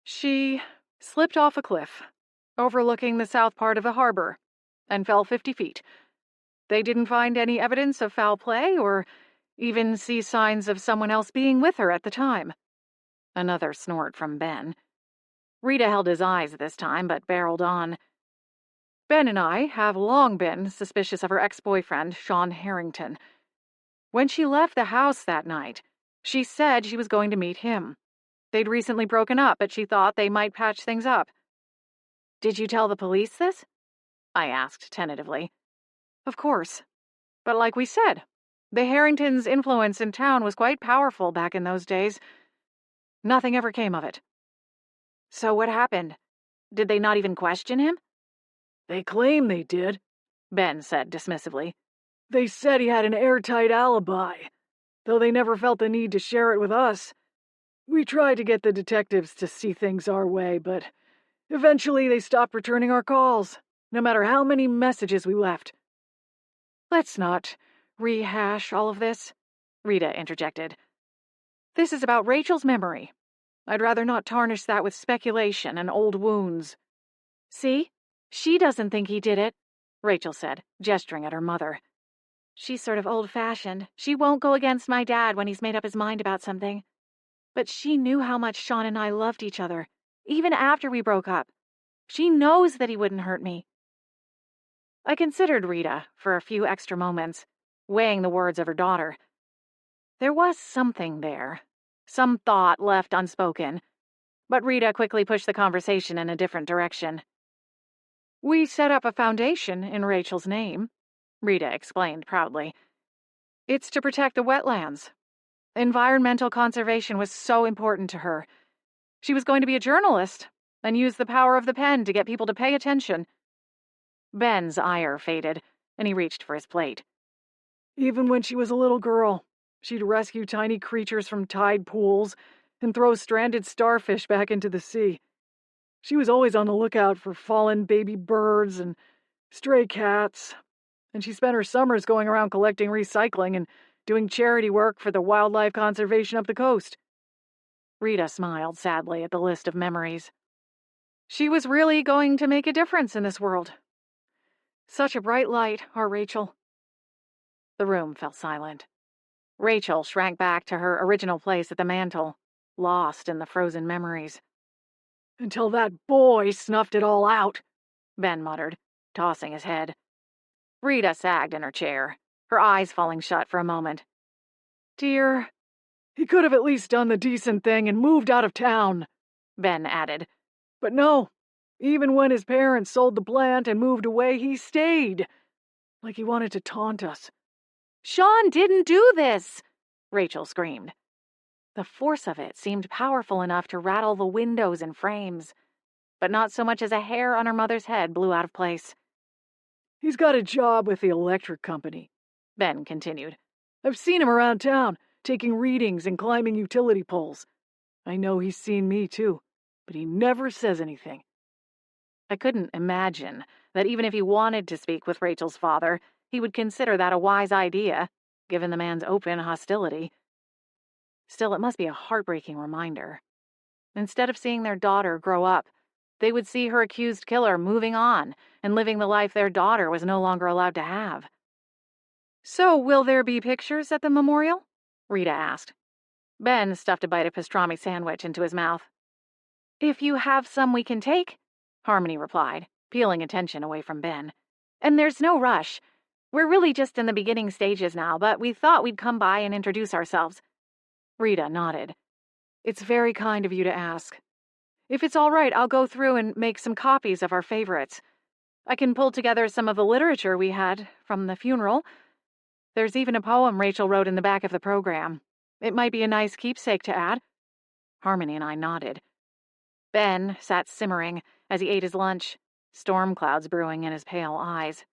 She slipped off a cliff, overlooking the south part of the harbor, and fell 50 feet. They didn't find any evidence of foul play or even see signs of someone else being with her at the time. Another snort from Ben. Rita held his eyes this time, but barreled on. Ben and I have long been suspicious of her ex-boyfriend, Sean Harrington. When she left the house that night, she said she was going to meet him. They'd recently broken up, but she thought they might patch things up. Did you tell the police this? I asked tentatively. Of course. But like we said, the Harringtons' influence in town was quite powerful back in those days. Nothing ever came of it. So what happened? Did they not even question him? They claim they did, Ben said dismissively. They said he had an airtight alibi, though they never felt the need to share it with us. We tried to get the detectives to see things our way, but eventually they stopped returning our calls, no matter how many messages we left. Let's not rehash all of this, Rita interjected. This is about Rachel's memory. I'd rather not tarnish that with speculation and old wounds. See? She doesn't think he did it, Rachel said, gesturing at her mother. She's sort of old-fashioned. She won't go against my dad when he's made up his mind about something. But she knew how much Sean and I loved each other, even after we broke up. She knows that he wouldn't hurt me. I considered Rita for a few extra moments, weighing the words of her daughter. There was something there, some thought left unspoken, but Rita quickly pushed the conversation in a different direction. We set up a foundation in Rachel's name, Rita explained proudly. It's to protect the wetlands. Environmental conservation was so important to her. She was going to be a journalist and use the power of the pen to get people to pay attention. Ben's ire faded, and he reached for his plate. Even when she was a little girl, she'd rescue tiny creatures from tide pools and throw stranded starfish back into the sea. She was always on the lookout for fallen baby birds and stray cats, and she spent her summers going around collecting recycling and doing charity work for the wildlife conservation up the coast. Rita smiled sadly at the list of memories. She was really going to make a difference in this world. Such a bright light, our Rachel. The room fell silent. Rachel shrank back to her original place at the mantel, lost in the frozen memories. Until that boy snuffed it all out, Ben muttered, tossing his head. Rita sagged in her chair, her eyes falling shut for a moment. Dear, he could have at least done the decent thing and moved out of town, Ben added. But no, even when his parents sold the plant and moved away, he stayed. Like he wanted to taunt us. Sean didn't do this, Rachel screamed. The force of it seemed powerful enough to rattle the windows and frames, but not so much as a hair on her mother's head blew out of place. He's got a job with the electric company, Ben continued. I've seen him around town, taking readings and climbing utility poles. I know he's seen me too, but he never says anything. I couldn't imagine that even if he wanted to speak with Rachel's father, he would consider that a wise idea, given the man's open hostility. Still, it must be a heartbreaking reminder. Instead of seeing their daughter grow up, they would see her accused killer moving on and living the life their daughter was no longer allowed to have. So, will there be pictures at the memorial? Rita asked. Ben stuffed a bite of pastrami sandwich into his mouth. If you have some we can take, Harmony replied, peeling attention away from Ben. And there's no rush. We're really just in the beginning stages now, but we thought we'd come by and introduce ourselves. Rita nodded. It's very kind of you to ask. If it's all right, I'll go through and make some copies of our favorites. I can pull together some of the literature we had from the funeral. There's even a poem Rachel wrote in the back of the program. It might be a nice keepsake to add. Harmony and I nodded. Ben sat simmering as he ate his lunch, storm clouds brewing in his pale eyes.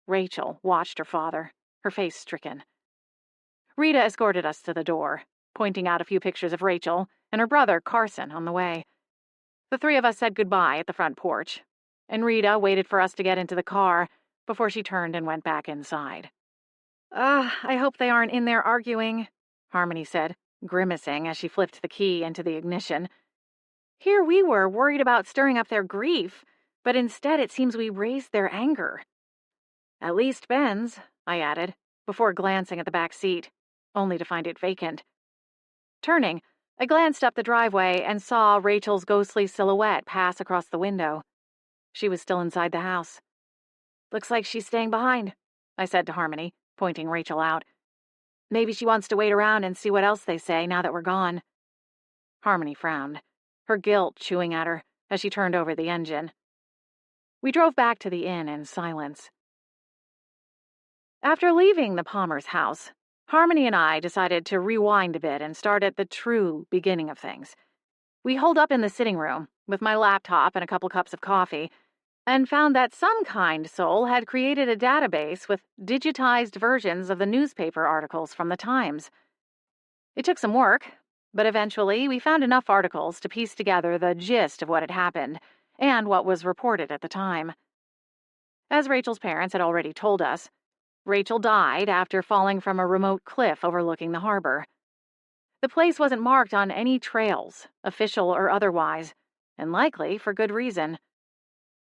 Rachel watched her father, her face stricken. Rita escorted us to the door, pointing out a few pictures of Rachel and her brother Carson on the way. The three of us said goodbye at the front porch, and Rita waited for us to get into the car before she turned and went back inside. I hope they aren't in there arguing, Harmony said, grimacing as she flipped the key into the ignition. Here we were, worried about stirring up their grief, but instead it seems we raised their anger. At least Ben's, I added, before glancing at the back seat, only to find it vacant. Turning, I glanced up the driveway and saw Rachel's ghostly silhouette pass across the window. She was still inside the house. Looks like she's staying behind, I said to Harmony, pointing Rachel out. Maybe she wants to wait around and see what else they say now that we're gone. Harmony frowned, her guilt chewing at her as she turned over the engine. We drove back to the inn in silence. After leaving the Palmer's house, Harmony and I decided to rewind a bit and start at the true beginning of things. We holed up in the sitting room with my laptop and a couple cups of coffee and found that some kind soul had created a database with digitized versions of the newspaper articles from the Times. It took some work, but eventually we found enough articles to piece together the gist of what had happened and what was reported at the time. As Rachel's parents had already told us, Rachel died after falling from a remote cliff overlooking the harbor. The place wasn't marked on any trails, official or otherwise, and likely for good reason.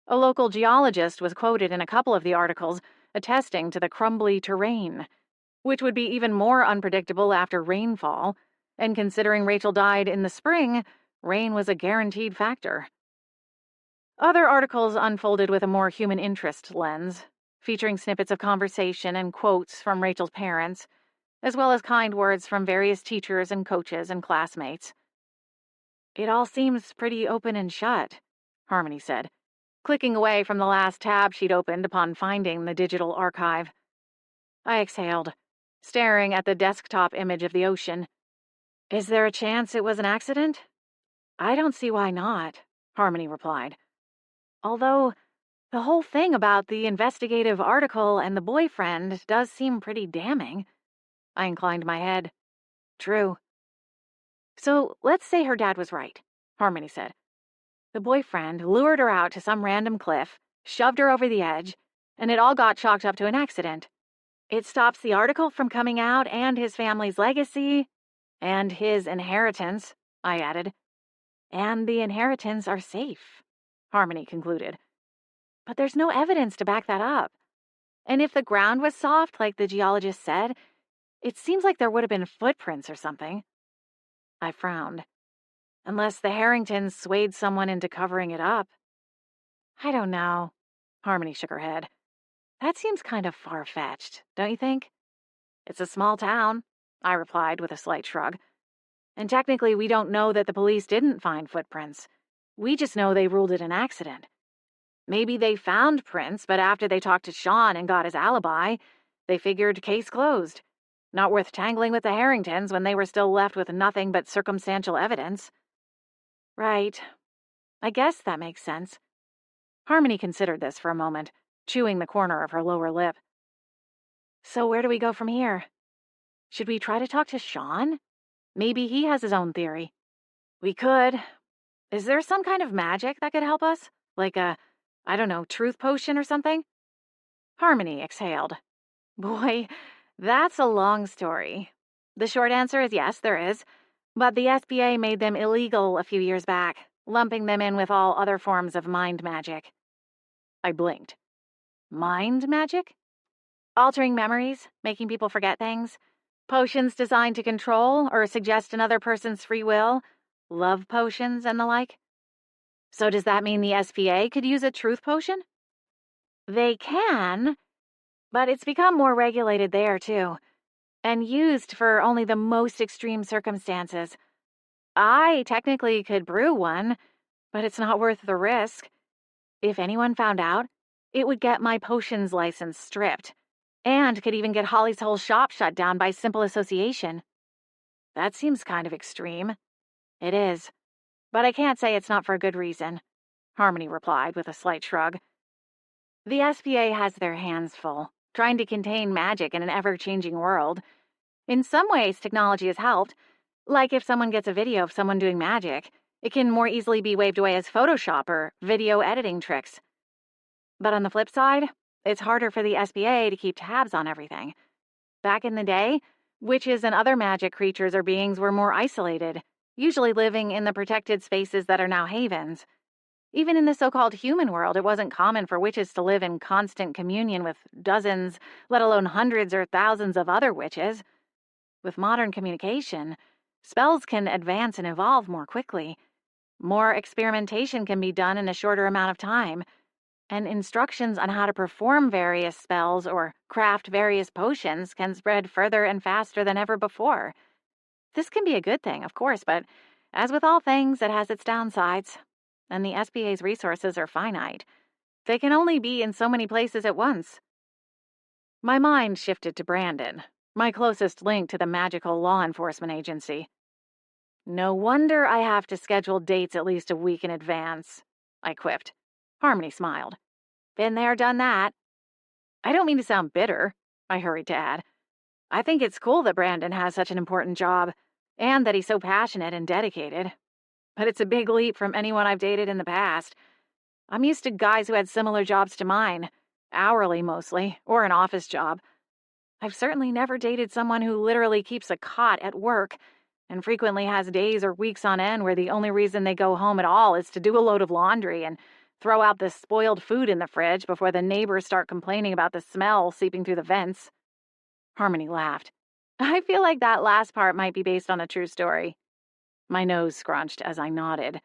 A local geologist was quoted in a couple of the articles attesting to the crumbly terrain, which would be even more unpredictable after rainfall, and considering Rachel died in the spring, rain was a guaranteed factor. Other articles unfolded with a more human interest lens, featuring snippets of conversation and quotes from Rachel's parents, as well as kind words from various teachers and coaches and classmates. It all seems pretty open and shut, Harmony said, clicking away from the last tab she'd opened upon finding the digital archive. I exhaled, staring at the desktop image of the ocean. Is there a chance it was an accident? I don't see why not, Harmony replied. Although the whole thing about the investigative article and the boyfriend does seem pretty damning. I inclined my head. True. So let's say her dad was right, Harmony said. The boyfriend lured her out to some random cliff, shoved her over the edge, and it all got chalked up to an accident. It stops the article from coming out and his family's legacy, and his inheritance, I added. And the inheritance are safe, Harmony concluded. But there's no evidence to back that up. And if the ground was soft, like the geologist said, it seems like there would have been footprints or something. I frowned. Unless the Harringtons swayed someone into covering it up. I don't know. Harmony shook her head. That seems kind of far-fetched, don't you think? It's a small town, I replied with a slight shrug. And technically, we don't know that the police didn't find footprints. We just know they ruled it an accident. Maybe they found prints, but after they talked to Sean and got his alibi, they figured case closed. Not worth tangling with the Harringtons when they were still left with nothing but circumstantial evidence. Right. I guess that makes sense. Harmony considered this for a moment, chewing the corner of her lower lip. So where do we go from here? Should we try to talk to Sean? Maybe he has his own theory. We could. Is there some kind of magic that could help us? Like a, I don't know, truth potion or something? Harmony exhaled. Boy, that's a long story. The short answer is yes, there is. But the SBA made them illegal a few years back, lumping them in with all other forms of mind magic. I blinked. Mind magic? Altering memories, making people forget things, potions designed to control or suggest another person's free will, love potions and the like. So does that mean the SPA could use a truth potion? They can, but it's become more regulated there too, and used for only the most extreme circumstances. I technically could brew one, but it's not worth the risk. If anyone found out, it would get my potions license stripped, and could even get Holly's whole shop shut down by simple association. That seems kind of extreme. It is, but I can't say it's not for a good reason, Harmony replied with a slight shrug. The SPA has their hands full, trying to contain magic in an ever-changing world. In some ways, technology has helped. Like if someone gets a video of someone doing magic, it can more easily be waved away as Photoshop or video editing tricks. But on the flip side, it's harder for the SPA to keep tabs on everything. Back in the day, witches and other magic creatures or beings were more isolated, usually living in the protected spaces that are now havens. Even in the so-called human world, it wasn't common for witches to live in constant communion with dozens, let alone hundreds or thousands of other witches. With modern communication, spells can advance and evolve more quickly. More experimentation can be done in a shorter amount of time, and instructions on how to perform various spells or craft various potions can spread further and faster than ever before. This can be a good thing, of course, but as with all things, it has its downsides, and the SBA's resources are finite. They can only be in so many places at once. My mind shifted to Brandon, my closest link to the magical law enforcement agency. No wonder I have to schedule dates at least a week in advance, I quipped. Harmony smiled. Been there, done that. I don't mean to sound bitter, I hurried to add. I think it's cool that Brandon has such an important job, and that he's so passionate and dedicated. But it's a big leap from anyone I've dated in the past. I'm used to guys who had similar jobs to mine, hourly mostly, or an office job. I've certainly never dated someone who literally keeps a cot at work and frequently has days or weeks on end where the only reason they go home at all is to do a load of laundry and throw out the spoiled food in the fridge before the neighbors start complaining about the smell seeping through the vents. Harmony laughed. I feel like that last part might be based on a true story. My nose scrunched as I nodded.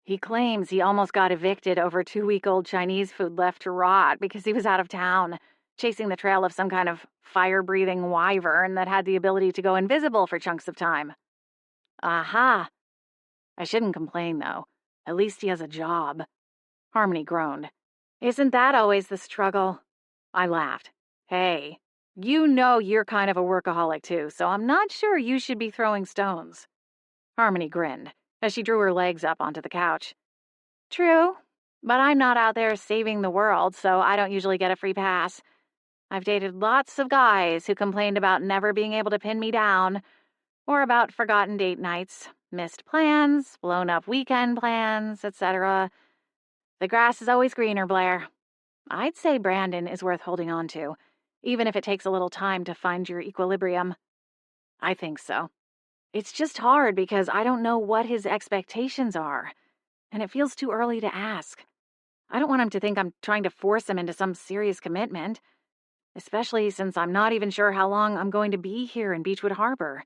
He claims he almost got evicted over 2-week-old Chinese food left to rot because he was out of town, chasing the trail of some kind of fire-breathing wyvern that had the ability to go invisible for chunks of time. Aha! I shouldn't complain, though. At least he has a job. Harmony groaned. Isn't that always the struggle? I laughed. Hey, you know you're kind of a workaholic too, so I'm not sure you should be throwing stones. Harmony grinned as she drew her legs up onto the couch. True, but I'm not out there saving the world, so I don't usually get a free pass. I've dated lots of guys who complained about never being able to pin me down, or about forgotten date nights, missed plans, blown up weekend plans, etc. The grass is always greener, Blair. I'd say Brandon is worth holding on to, even if it takes a little time to find your equilibrium. I think so. It's just hard because I don't know what his expectations are, and it feels too early to ask. I don't want him to think I'm trying to force him into some serious commitment, especially since I'm not even sure how long I'm going to be here in Beechwood Harbor.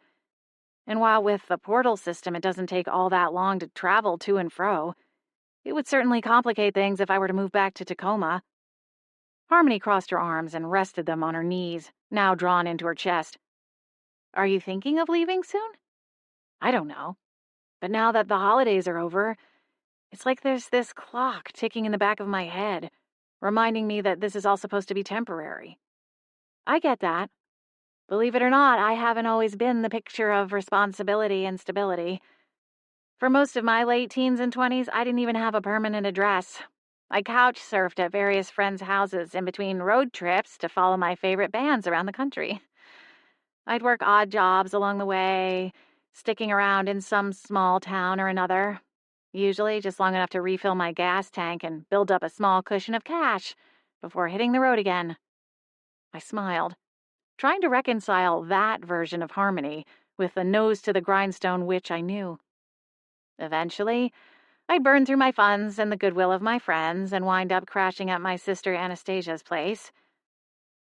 And while with the portal system it doesn't take all that long to travel to and fro, it would certainly complicate things if I were to move back to Tacoma. Harmony crossed her arms and rested them on her knees, now drawn into her chest. Are you thinking of leaving soon? I don't know. But now that the holidays are over, it's like there's this clock ticking in the back of my head, reminding me that this is all supposed to be temporary. I get that. Believe it or not, I haven't always been the picture of responsibility and stability. For most of my late teens and 20s, I didn't even have a permanent address. I couch surfed at various friends' houses in between road trips to follow my favorite bands around the country. I'd work odd jobs along the way, sticking around in some small town or another, usually just long enough to refill my gas tank and build up a small cushion of cash before hitting the road again. I smiled, trying to reconcile that version of Harmony with the nose-to-the-grindstone witch I knew. Eventually, I'd burn through my funds and the goodwill of my friends and wind up crashing at my sister Anastasia's place.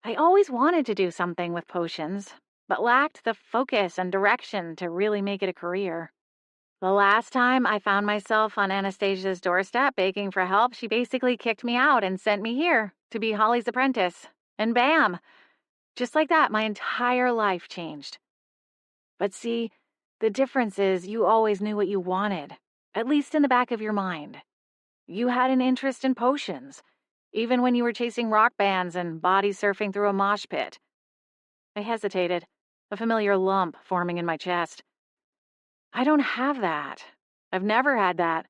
I always wanted to do something with potions, but lacked the focus and direction to really make it a career. The last time I found myself on Anastasia's doorstep begging for help, she basically kicked me out and sent me here to be Holly's apprentice. And bam! Just like that, my entire life changed. But see, the difference is you always knew what you wanted, at least in the back of your mind. You had an interest in potions, even when you were chasing rock bands and body surfing through a mosh pit. I hesitated, a familiar lump forming in my chest. I don't have that. I've never had that.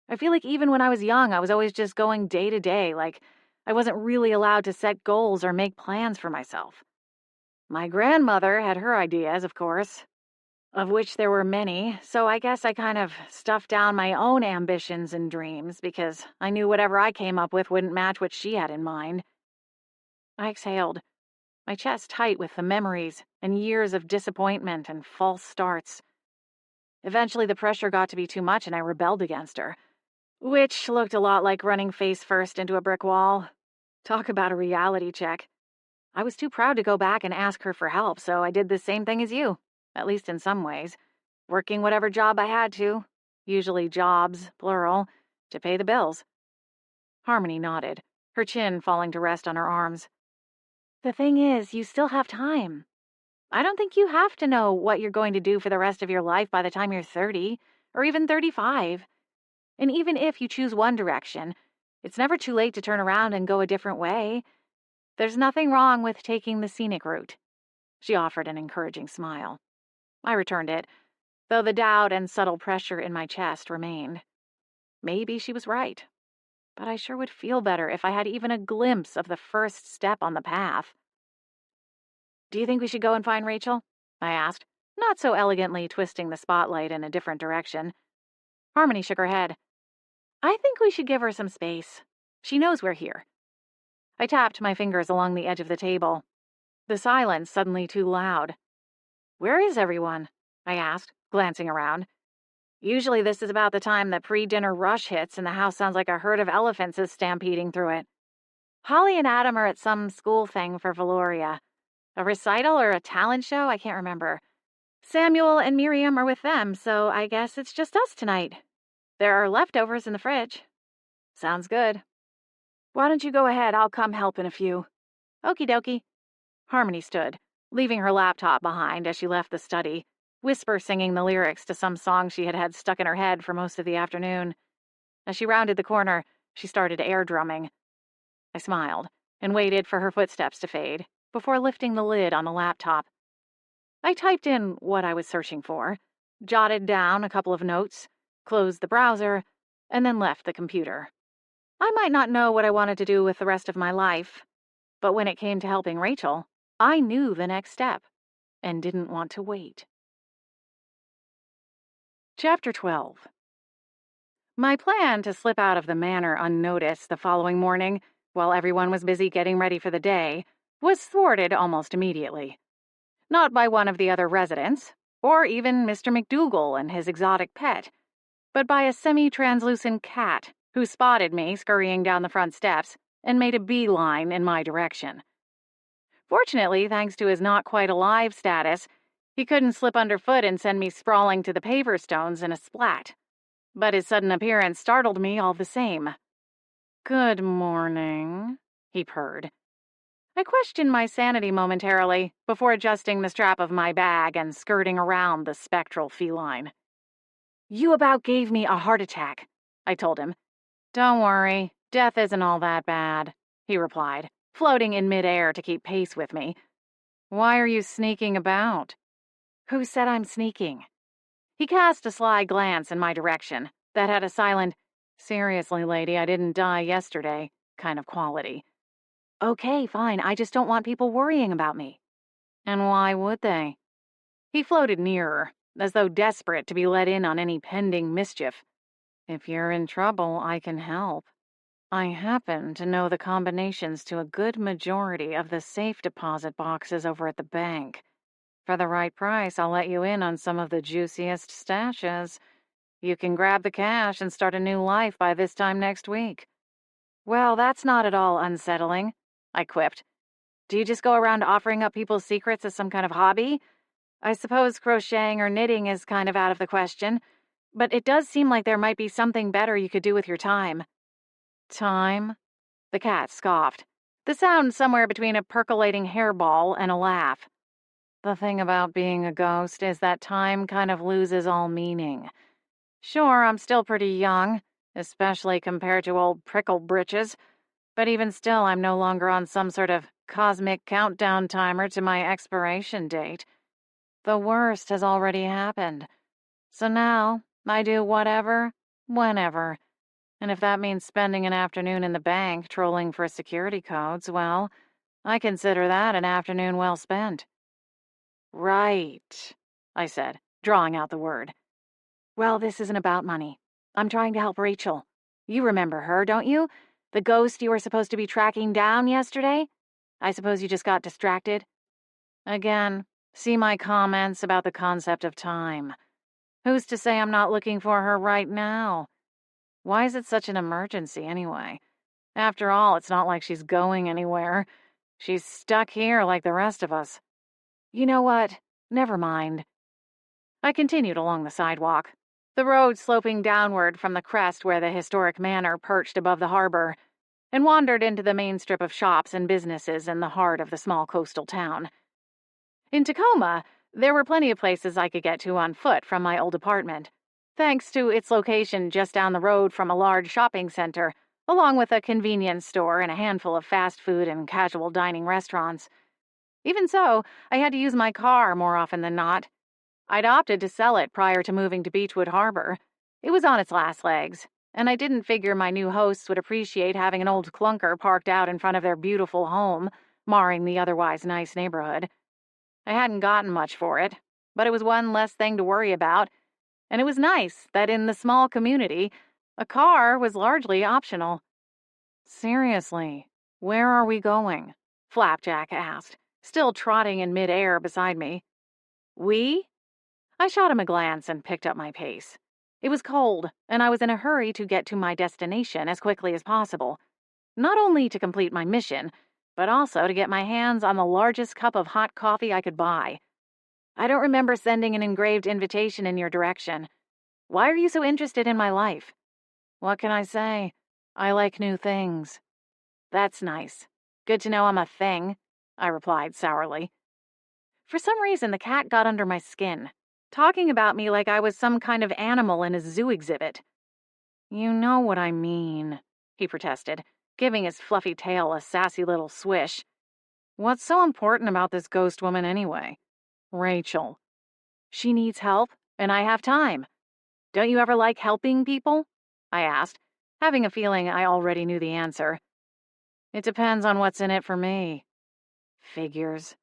I feel like even when I was young, I was always just going day to day, like I wasn't really allowed to set goals or make plans for myself. My grandmother had her ideas, of course, of which there were many, so I guess I kind of stuffed down my own ambitions and dreams because I knew whatever I came up with wouldn't match what she had in mind. I exhaled, my chest tight with the memories and years of disappointment and false starts. Eventually the pressure got to be too much and I rebelled against her, which looked a lot like running face first into a brick wall. Talk about a reality check. I was too proud to go back and ask her for help, so I did the same thing as you, at least in some ways, working whatever job I had to, usually jobs, plural, to pay the bills. Harmony nodded, her chin falling to rest on her arms. The thing is, you still have time. I don't think you have to know what you're going to do for the rest of your life by the time you're 30, or even 35. And even if you choose one direction, it's never too late to turn around and go a different way. There's nothing wrong with taking the scenic route. She offered an encouraging smile. I returned it, though the doubt and subtle pressure in my chest remained. Maybe she was right, but I sure would feel better if I had even a glimpse of the first step on the path. Do you think we should go and find Rachel? I asked, not so elegantly twisting the spotlight in a different direction. Harmony shook her head. I think we should give her some space. She knows we're here. I tapped my fingers along the edge of the table. The silence suddenly too loud. Where is everyone? I asked, glancing around. Usually this is about the time the pre-dinner rush hits and the house sounds like a herd of elephants is stampeding through it. Holly and Adam are at some school thing for Valoria. A recital or a talent show? I can't remember. Samuel and Miriam are with them, so I guess it's just us tonight. There are leftovers in the fridge. Sounds good. Why don't you go ahead? I'll come help in a few. Okie dokie. Harmony stood, leaving her laptop behind as she left the study, whisper singing the lyrics to some song she had had stuck in her head for most of the afternoon. As she rounded the corner, she started air drumming. I smiled and waited for her footsteps to fade before lifting the lid on the laptop. I typed in what I was searching for, jotted down a couple of notes, closed the browser, and then left the computer. I might not know what I wanted to do with the rest of my life, but when it came to helping Rachel, I knew the next step and didn't want to wait. Chapter 12. My plan to slip out of the manor unnoticed the following morning, while everyone was busy getting ready for the day, was thwarted almost immediately. Not by one of the other residents, or even Mr. McDougal and his exotic pet, but by a semi-translucent cat who spotted me scurrying down the front steps and made a beeline in my direction. Fortunately, thanks to his not-quite-alive status, he couldn't slip underfoot and send me sprawling to the paver stones in a splat. But his sudden appearance startled me all the same. "Good morning," he purred. I questioned my sanity momentarily before adjusting the strap of my bag and skirting around the spectral feline. You about gave me a heart attack, I told him. Don't worry, death isn't all that bad, he replied, floating in midair to keep pace with me. Why are you sneaking about? Who said I'm sneaking? He cast a sly glance in my direction that had a silent, seriously, lady, I didn't die yesterday kind of quality. Okay, fine, I just don't want people worrying about me. And why would they? He floated nearer, as though desperate to be let in on any pending mischief. If you're in trouble, I can help. I happen to know the combinations to a good majority of the safe deposit boxes over at the bank. For the right price, I'll let you in on some of the juiciest stashes. You can grab the cash and start a new life by this time next week. Well, that's not at all unsettling, I quipped. Do you just go around offering up people's secrets as some kind of hobby? I suppose crocheting or knitting is kind of out of the question, but it does seem like there might be something better you could do with your time. Time? The cat scoffed, the sound somewhere between a percolating hairball and a laugh. The thing about being a ghost is that time kind of loses all meaning. Sure, I'm still pretty young, especially compared to old Prickle Britches, but even still, I'm no longer on some sort of cosmic countdown timer to my expiration date. The worst has already happened. So now, I do whatever, whenever. And if that means spending an afternoon in the bank trolling for security codes, well, I consider that an afternoon well spent. Right, I said, drawing out the word. Well, this isn't about money. I'm trying to help Rachel. You remember her, don't you? The ghost you were supposed to be tracking down yesterday? I suppose you just got distracted? Again, see my comments about the concept of time. Who's to say I'm not looking for her right now? Why is it such an emergency, anyway? After all, it's not like she's going anywhere. She's stuck here like the rest of us. You know what? Never mind. I continued along the sidewalk, the road sloping downward from the crest where the historic manor perched above the harbor, and wandered into the main strip of shops and businesses in the heart of the small coastal town. In Tacoma, there were plenty of places I could get to on foot from my old apartment, thanks to its location just down the road from a large shopping center, along with a convenience store and a handful of fast food and casual dining restaurants. Even so, I had to use my car more often than not. I'd opted to sell it prior to moving to Beechwood Harbor. It was on its last legs, and I didn't figure my new hosts would appreciate having an old clunker parked out in front of their beautiful home, marring the otherwise nice neighborhood. I hadn't gotten much for it, but it was one less thing to worry about, and it was nice that in the small community, a car was largely optional. Seriously, where are we going? Flapjack asked, still trotting in midair beside me. We? I shot him a glance and picked up my pace. It was cold, and I was in a hurry to get to my destination as quickly as possible, not only to complete my mission, but also to get my hands on the largest cup of hot coffee I could buy. I don't remember sending an engraved invitation in your direction. Why are you so interested in my life? What can I say? I like new things. That's nice. Good to know I'm a thing, I replied sourly. For some reason, the cat got under my skin, talking about me like I was some kind of animal in a zoo exhibit. You know what I mean, he protested, giving his fluffy tail a sassy little swish. What's so important about this ghost woman anyway? Rachel. She needs help, and I have time. Don't you ever like helping people? I asked, having a feeling I already knew the answer. It depends on what's in it for me. Figures.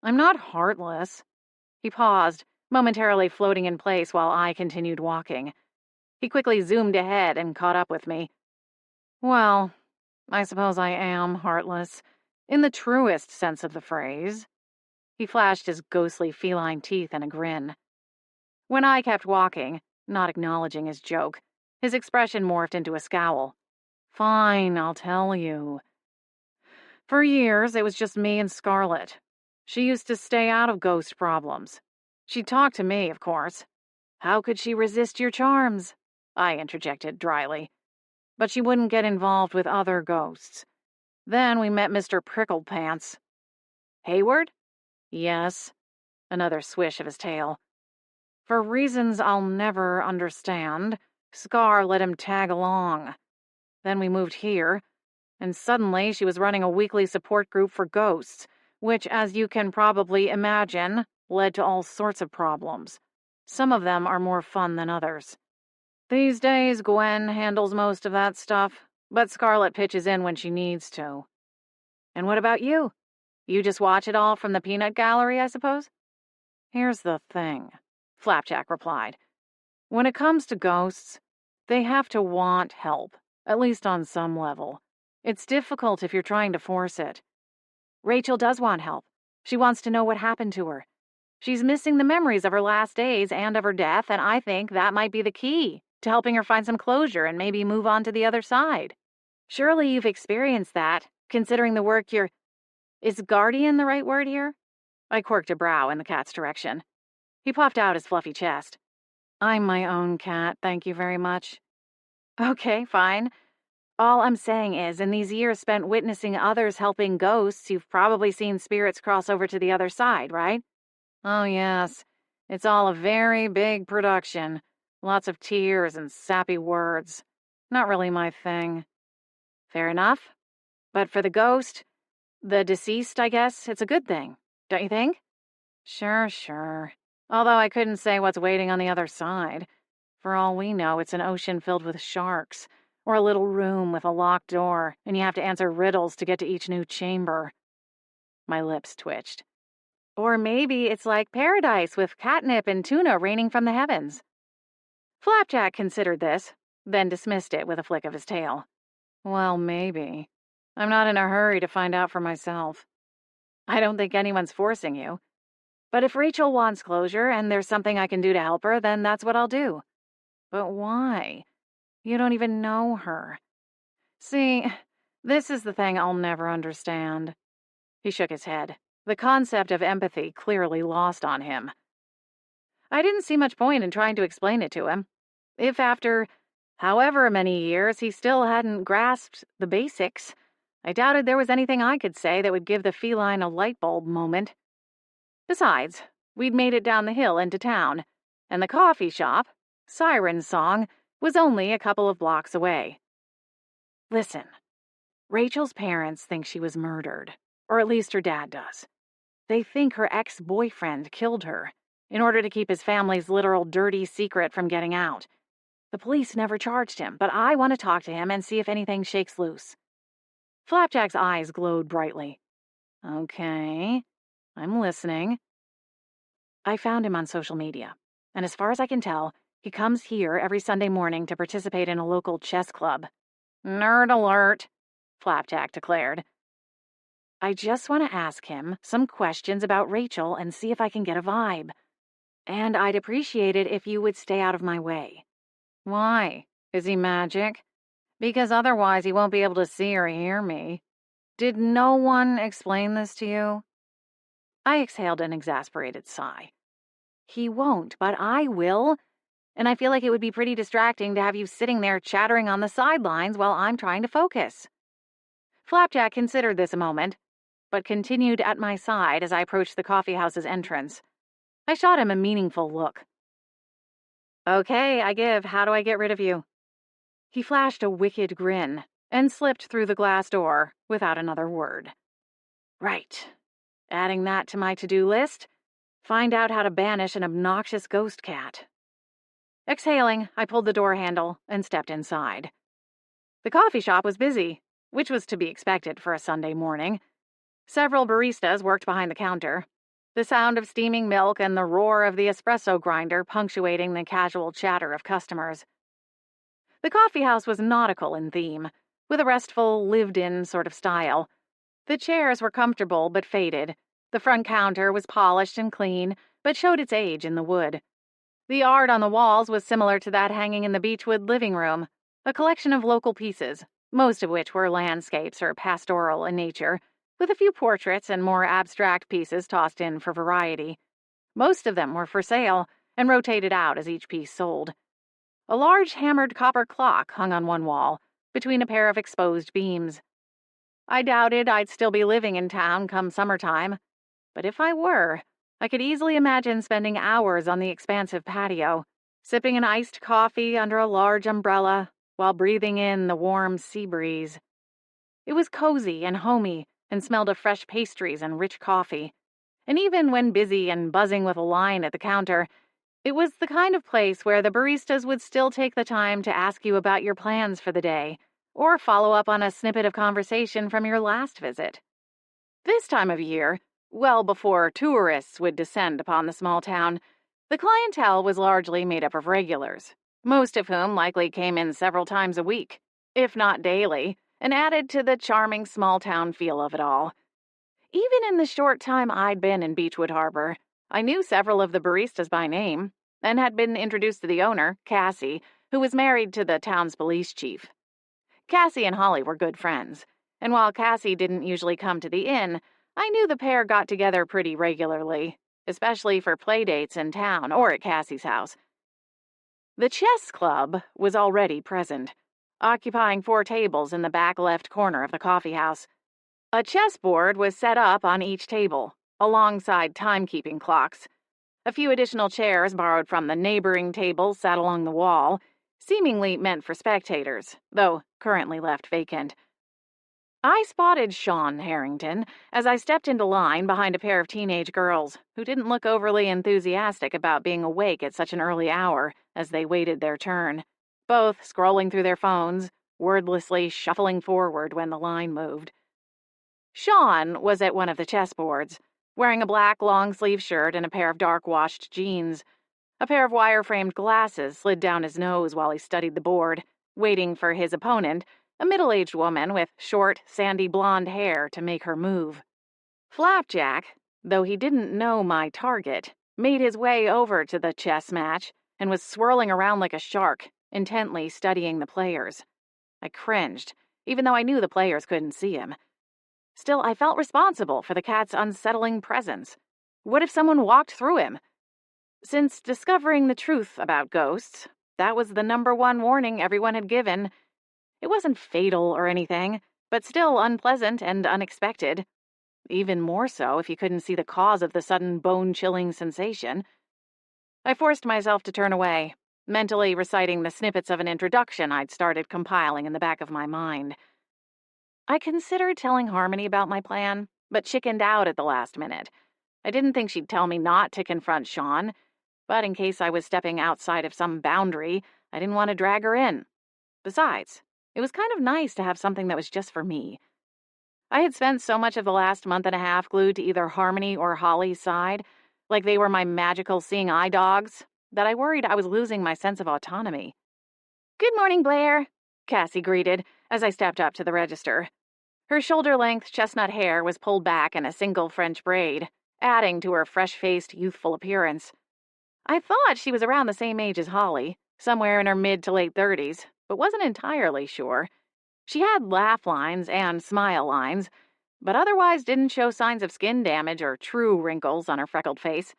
I'm not heartless. He paused, momentarily floating in place while I continued walking. He quickly zoomed ahead and caught up with me. Well, I suppose I am heartless, in the truest sense of the phrase. He flashed his ghostly feline teeth in a grin. When I kept walking, not acknowledging his joke, his expression morphed into a scowl. Fine, I'll tell you. For years, it was just me and Scarlett. She used to stay out of ghost problems. She'd talk to me, of course. How could she resist your charms? I interjected dryly. But she wouldn't get involved with other ghosts. Then we met Mr. Pricklepants. Hayward? Yes. Another swish of his tail. For reasons I'll never understand, Scar let him tag along. Then we moved here, and suddenly she was running a weekly support group for ghosts, which, as you can probably imagine, led to all sorts of problems. Some of them are more fun than others. These days, Gwen handles most of that stuff, but Scarlet pitches in when she needs to. And what about you? You just watch it all from the peanut gallery, I suppose? Here's the thing, Flapjack replied. When it comes to ghosts, they have to want help, at least on some level. It's difficult if you're trying to force it. Rachel does want help. She wants to know what happened to her. She's missing the memories of her last days and of her death, and I think that might be the key to helping her find some closure and maybe move on to the other side. Surely you've experienced that, considering the work you're... Is guardian the right word here? I quirked a brow in the cat's direction. He puffed out his fluffy chest. I'm my own cat, thank you very much. Okay, fine. All I'm saying is, in these years spent witnessing others helping ghosts, you've probably seen spirits cross over to the other side, right? Oh, yes. It's all a very big production. Lots of tears and sappy words. Not really my thing. Fair enough. But for the ghost, the deceased, I guess, it's a good thing. Don't you think? Sure. Although I couldn't say what's waiting on the other side. For all we know, it's an ocean filled with sharks, or a little room with a locked door, and you have to answer riddles to get to each new chamber. My lips twitched. Or maybe it's like paradise with catnip and tuna raining from the heavens. Flapjack considered this, then dismissed it with a flick of his tail. Well, maybe. I'm not in a hurry to find out for myself. I don't think anyone's forcing you. But if Rachel wants closure and there's something I can do to help her, then that's what I'll do. But why? You don't even know her. See, this is the thing I'll never understand. He shook his head, the concept of empathy clearly lost on him. I didn't see much point in trying to explain it to him. If after however many years he still hadn't grasped the basics, I doubted there was anything I could say that would give the feline a light bulb moment. Besides, we'd made it down the hill into town, and the coffee shop, Siren Song, was only a couple of blocks away. Listen, Rachel's parents think she was murdered, or at least her dad does. They think her ex-boyfriend killed her, in order to keep his family's literal dirty secret from getting out. The police never charged him, but I want to talk to him and see if anything shakes loose. Flapjack's eyes glowed brightly. Okay, I'm listening. I found him on social media, and as far as I can tell, he comes here every Sunday morning to participate in a local chess club. Nerd alert, Flapjack declared. I just want to ask him some questions about Rachel and see if I can get a vibe. And I'd appreciate it if you would stay out of my way. Why? Is he magic? Because otherwise he won't be able to see or hear me. Did no one explain this to you? I exhaled an exasperated sigh. He won't, but I will. And I feel like it would be pretty distracting to have you sitting there chattering on the sidelines while I'm trying to focus. Flapjack considered this a moment, but continued at my side as I approached the coffeehouse's entrance. I shot him a meaningful look. Okay, I give. How do I get rid of you? He flashed a wicked grin and slipped through the glass door without another word. Right. Adding that to my to-do list. Find out how to banish an obnoxious ghost cat. Exhaling, I pulled the door handle and stepped inside. The coffee shop was busy, which was to be expected for a Sunday morning. Several baristas worked behind the counter, the sound of steaming milk and the roar of the espresso grinder punctuating the casual chatter of customers. The coffeehouse was nautical in theme, with a restful, lived-in sort of style. The chairs were comfortable but faded. The front counter was polished and clean, but showed its age in the wood. The art on the walls was similar to that hanging in the Beechwood living room, a collection of local pieces, most of which were landscapes or pastoral in nature, with a few portraits and more abstract pieces tossed in for variety. Most of them were for sale, and rotated out as each piece sold. A large hammered copper clock hung on one wall, between a pair of exposed beams. I doubted I'd still be living in town come summertime, but if I were, I could easily imagine spending hours on the expansive patio, sipping an iced coffee under a large umbrella while breathing in the warm sea breeze. It was cozy and homey and smelled of fresh pastries and rich coffee. And even when busy and buzzing with a line at the counter, it was the kind of place where the baristas would still take the time to ask you about your plans for the day, or follow up on a snippet of conversation from your last visit. This time of year, well before tourists would descend upon the small town, the clientele was largely made up of regulars, most of whom likely came in several times a week, if not daily, and added to the charming small-town feel of it all. Even in the short time I'd been in Beechwood Harbor, I knew several of the baristas by name, and had been introduced to the owner, Cassie, who was married to the town's police chief. Cassie and Holly were good friends, and while Cassie didn't usually come to the inn, I knew the pair got together pretty regularly, especially for playdates in town or at Cassie's house. The chess club was already present, occupying 4 tables in the back left corner of the coffeehouse. A chessboard was set up on each table, alongside timekeeping clocks. A few additional chairs borrowed from the neighboring tables sat along the wall, seemingly meant for spectators, though currently left vacant. I spotted Sean Harrington as I stepped into line behind a pair of teenage girls who didn't look overly enthusiastic about being awake at such an early hour as they waited their turn, both scrolling through their phones, wordlessly shuffling forward when the line moved. Sean was at one of the chessboards, wearing a black long-sleeve shirt and a pair of dark-washed jeans. A pair of wire-framed glasses slid down his nose while he studied the board, waiting for his opponent, a middle-aged woman with short, sandy blonde hair, to make her move. Flapjack, though he didn't know my target, made his way over to the chess match and was swirling around like a shark, intently studying the players. I cringed, even though I knew the players couldn't see him. Still, I felt responsible for the cat's unsettling presence. What if someone walked through him? Since discovering the truth about ghosts, that was the #1 warning everyone had given. It wasn't fatal or anything, but still unpleasant and unexpected. Even more so if you couldn't see the cause of the sudden bone-chilling sensation. I forced myself to turn away, mentally reciting the snippets of an introduction I'd started compiling in the back of my mind. I considered telling Harmony about my plan, but chickened out at the last minute. I didn't think she'd tell me not to confront Sean, but in case I was stepping outside of some boundary, I didn't want to drag her in. Besides, it was kind of nice to have something that was just for me. I had spent so much of the last month and a half glued to either Harmony or Holly's side, like they were my magical seeing eye dogs, that I worried I was losing my sense of autonomy. "Good morning, Blair," Cassie greeted as I stepped up to the register. Her shoulder-length chestnut hair was pulled back in a single French braid, adding to her fresh-faced, youthful appearance. I thought she was around the same age as Holly, somewhere in her mid to late 30s, but wasn't entirely sure. She had laugh lines and smile lines, but otherwise didn't show signs of skin damage or true wrinkles on her freckled face.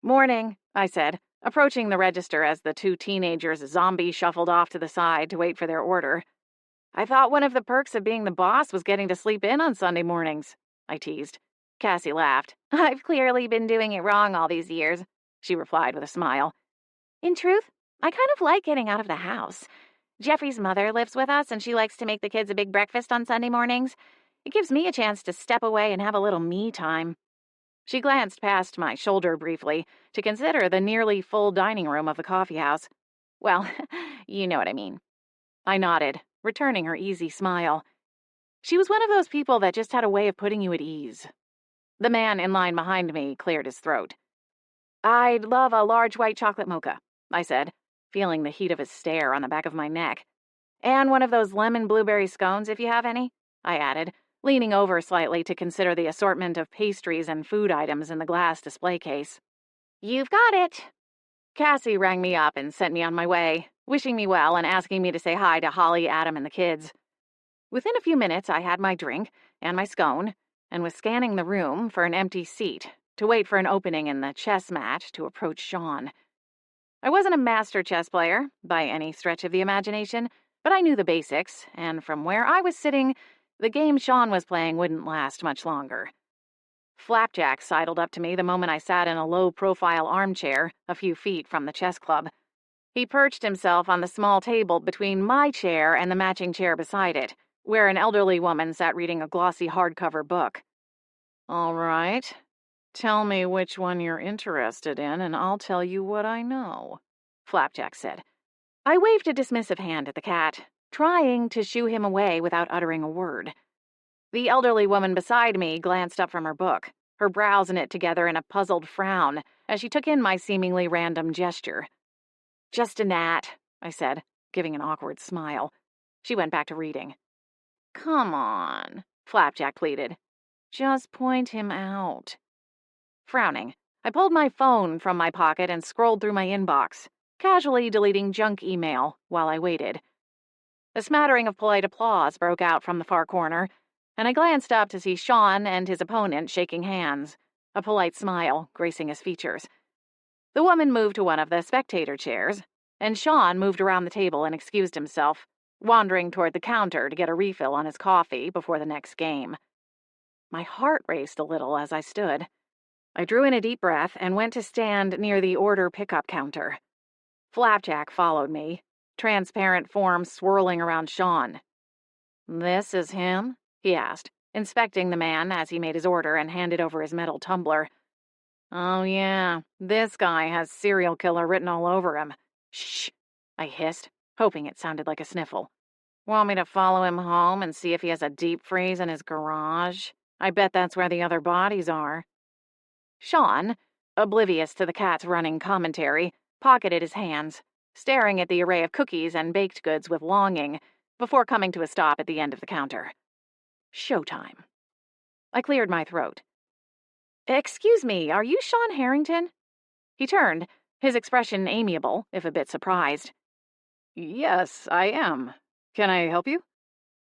"Morning," I said, approaching the register as the 2 teenagers zombie shuffled off to the side to wait for their order. "I thought one of the perks of being the boss was getting to sleep in on Sunday mornings," I teased. Cassie laughed. "I've clearly been doing it wrong all these years," she replied with a smile. "In truth, I kind of like getting out of the house. Jeffrey's mother lives with us, and she likes to make the kids a big breakfast on Sunday mornings. It gives me a chance to step away and have a little me time." She glanced past my shoulder briefly to consider the nearly full dining room of the coffeehouse. "Well, you know what I mean." I nodded, returning her easy smile. She was one of those people that just had a way of putting you at ease. The man in line behind me cleared his throat. "I'd love a large white chocolate mocha," I said, feeling the heat of his stare on the back of my neck. "And one of those lemon blueberry scones, if you have any," I added, leaning over slightly to consider the assortment of pastries and food items in the glass display case. "You've got it." Cassie rang me up and sent me on my way, wishing me well and asking me to say hi to Holly, Adam, and the kids. Within a few minutes, I had my drink and my scone and was scanning the room for an empty seat to wait for an opening in the chess match to approach Sean. I wasn't a master chess player, by any stretch of the imagination, but I knew the basics, and from where I was sitting, The game Sean was playing wouldn't last much longer. Flapjack sidled up to me the moment I sat in a low-profile armchair a few feet from the chess club. He perched himself on the small table between my chair and the matching chair beside it, where an elderly woman sat reading a glossy hardcover book. "All right. Tell me which one you're interested in, and I'll tell you what I know," Flapjack said. I waved a dismissive hand at the cat, trying to shoo him away without uttering a word. The elderly woman beside me glanced up from her book, her brows knit together in a puzzled frown as she took in my seemingly random gesture. "Just a gnat," I said, giving an awkward smile. She went back to reading. "Come on," Flapjack pleaded. "Just point him out." Frowning, I pulled my phone from my pocket and scrolled through my inbox, casually deleting junk email while I waited. A smattering of polite applause broke out from the far corner, and I glanced up to see Sean and his opponent shaking hands, a polite smile gracing his features. The woman moved to one of the spectator chairs, and Sean moved around the table and excused himself, wandering toward the counter to get a refill on his coffee before the next game. My heart raced a little as I stood. I drew in a deep breath and went to stand near the order pickup counter. Flapjack followed me, transparent form swirling around Sean. "This is him?" he asked, inspecting the man as he made his order and handed over his metal tumbler. "Oh yeah, this guy has serial killer written all over him." "Shh," I hissed, hoping it sounded like a sniffle. "Want me to follow him home and see if he has a deep freeze in his garage? I bet that's where the other bodies are." Sean, oblivious to the cat's running commentary, pocketed his hands, staring at the array of cookies and baked goods with longing, before coming to a stop at the end of the counter. Showtime. I cleared my throat. "Excuse me, are you Sean Harrington?" He turned, his expression amiable, if a bit surprised. Yes, I am. Can I help you?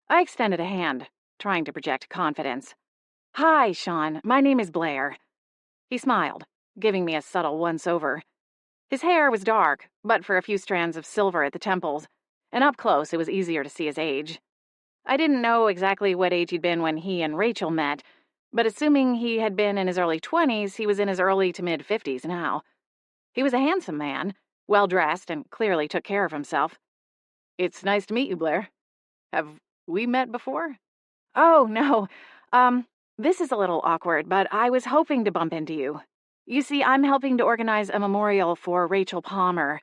I extended a hand, trying to project confidence. "Hi, Sean. My name is Blair." He smiled, giving me a subtle once-over. His hair was dark, but for a few strands of silver at the temples, and up close it was easier to see his age. I didn't know exactly what age he'd been when he and Rachel met, but assuming he had been in his early 20s, he was in his early to mid-50s now. He was a handsome man, well-dressed, and clearly took care of himself. It's nice to meet you, Blair. Have we met before? "Oh, no. This is a little awkward, but I was hoping to bump into you. You see, I'm helping to organize a memorial for Rachel Palmer."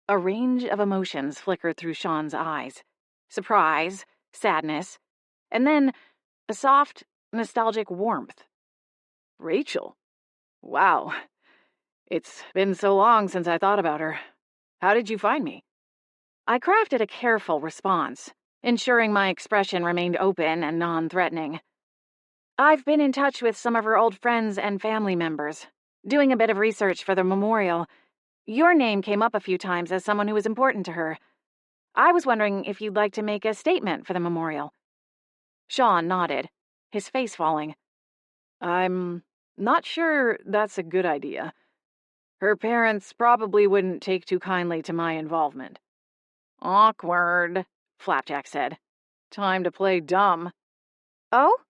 A range of emotions flickered through Sean's eyes. Surprise, sadness, and then a soft, nostalgic warmth. Rachel? Wow. It's been so long since I thought about her. How did you find me? I crafted a careful response, ensuring my expression remained open and non-threatening. "I've been in touch with some of her old friends and family members, doing a bit of research for the memorial. Your name came up a few times as someone who was important to her. I was wondering if you'd like to make a statement for the memorial." Sean nodded, his face falling. I'm not sure that's a good idea. Her parents probably wouldn't take too kindly to my involvement. "Awkward," Flapjack said. Time to play dumb. "Oh?"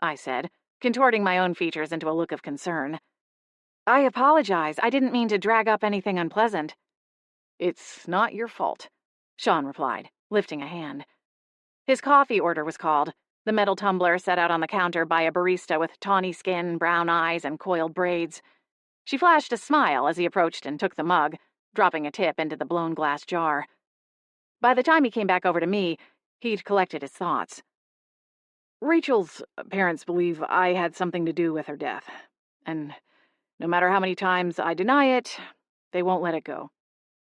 I said, contorting my own features into a look of concern. "I apologize. I didn't mean to drag up anything unpleasant." It's not your fault, Sean replied, lifting a hand. His coffee order was called, the metal tumbler set out on the counter by a barista with tawny skin, brown eyes, and coiled braids. She flashed a smile as he approached and took the mug, dropping a tip into the blown glass jar. By the time he came back over to me, he'd collected his thoughts. Rachel's parents believe I had something to do with her death, and no matter how many times I deny it, they won't let it go.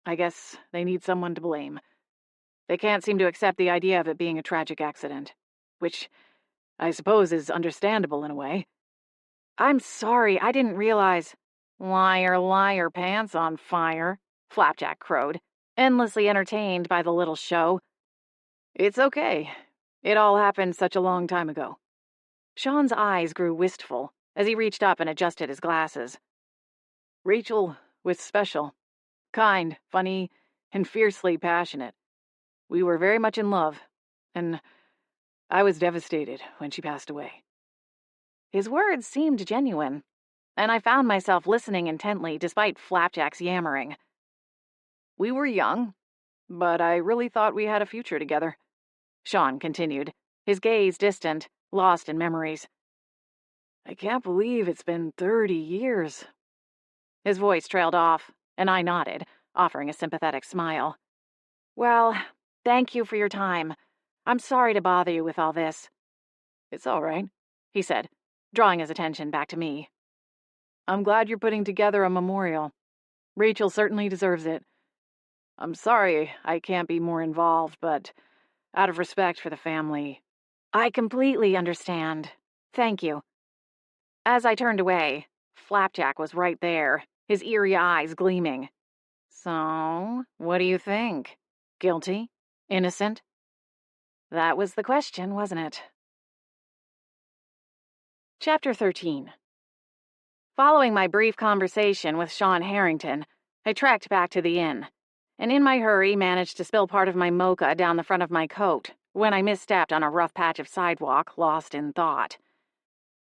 I guess they need someone to blame. They can't seem to accept the idea of it being a tragic accident, which I suppose is understandable in a way. "I'm sorry, I didn't realize." "Liar, liar, pants on fire," Flapjack crowed, endlessly entertained by the little show. "It's okay. It all happened such a long time ago." Sean's eyes grew wistful as he reached up and adjusted his glasses. Rachel was special, kind, funny, and fiercely passionate. We were very much in love, and I was devastated when she passed away. His words seemed genuine, and I found myself listening intently despite Flapjack's yammering. We were young, but I really thought we had a future together, Sean continued, his gaze distant, lost in memories. I can't believe it's been 30 years. His voice trailed off, and I nodded, offering a sympathetic smile. Well, thank you for your time. I'm sorry to bother you with all this. It's all right, he said, drawing his attention back to me. I'm glad you're putting together a memorial. Rachel certainly deserves it. I'm sorry I can't be more involved, but out of respect for the family. I completely understand. Thank you. As I turned away, Flapjack was right there, his eerie eyes gleaming. So, what do you think? Guilty? Innocent? That was the question, wasn't it? Chapter 13. Following my brief conversation with Sean Harrington, I trekked back to the inn, and in my hurry managed to spill part of my mocha down the front of my coat when I misstepped on a rough patch of sidewalk, lost in thought.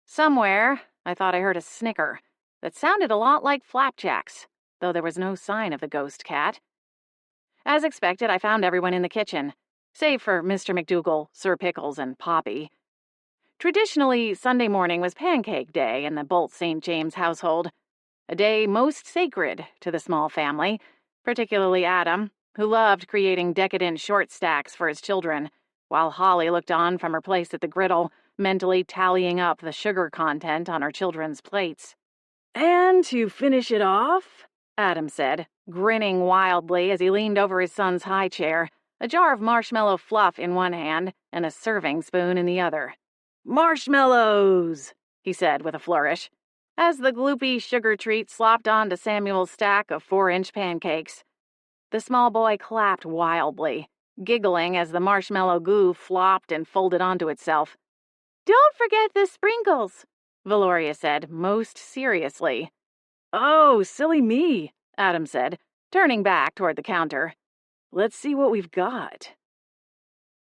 Somewhere, I thought I heard a snicker that sounded a lot like Flapjack's, though there was no sign of the ghost cat. As expected, I found everyone in the kitchen, save for Mr. McDougal, Sir Pickles, and Poppy. Traditionally, Sunday morning was pancake day in the Bolt St. James household, a day most sacred to the small family, particularly Adam, who loved creating decadent short stacks for his children, while Holly looked on from her place at the griddle, mentally tallying up the sugar content on her children's plates. And to finish it off, Adam said, grinning wildly as he leaned over his son's high chair, a jar of marshmallow fluff in one hand and a serving spoon in the other. Marshmallows, he said with a flourish, as the gloopy sugar treat slopped onto Samuel's stack of 4-inch pancakes. The small boy clapped wildly, giggling as the marshmallow goo flopped and folded onto itself. Don't forget the sprinkles, Valoria said, most seriously. Oh, silly me, Adam said, turning back toward the counter. Let's see what we've got.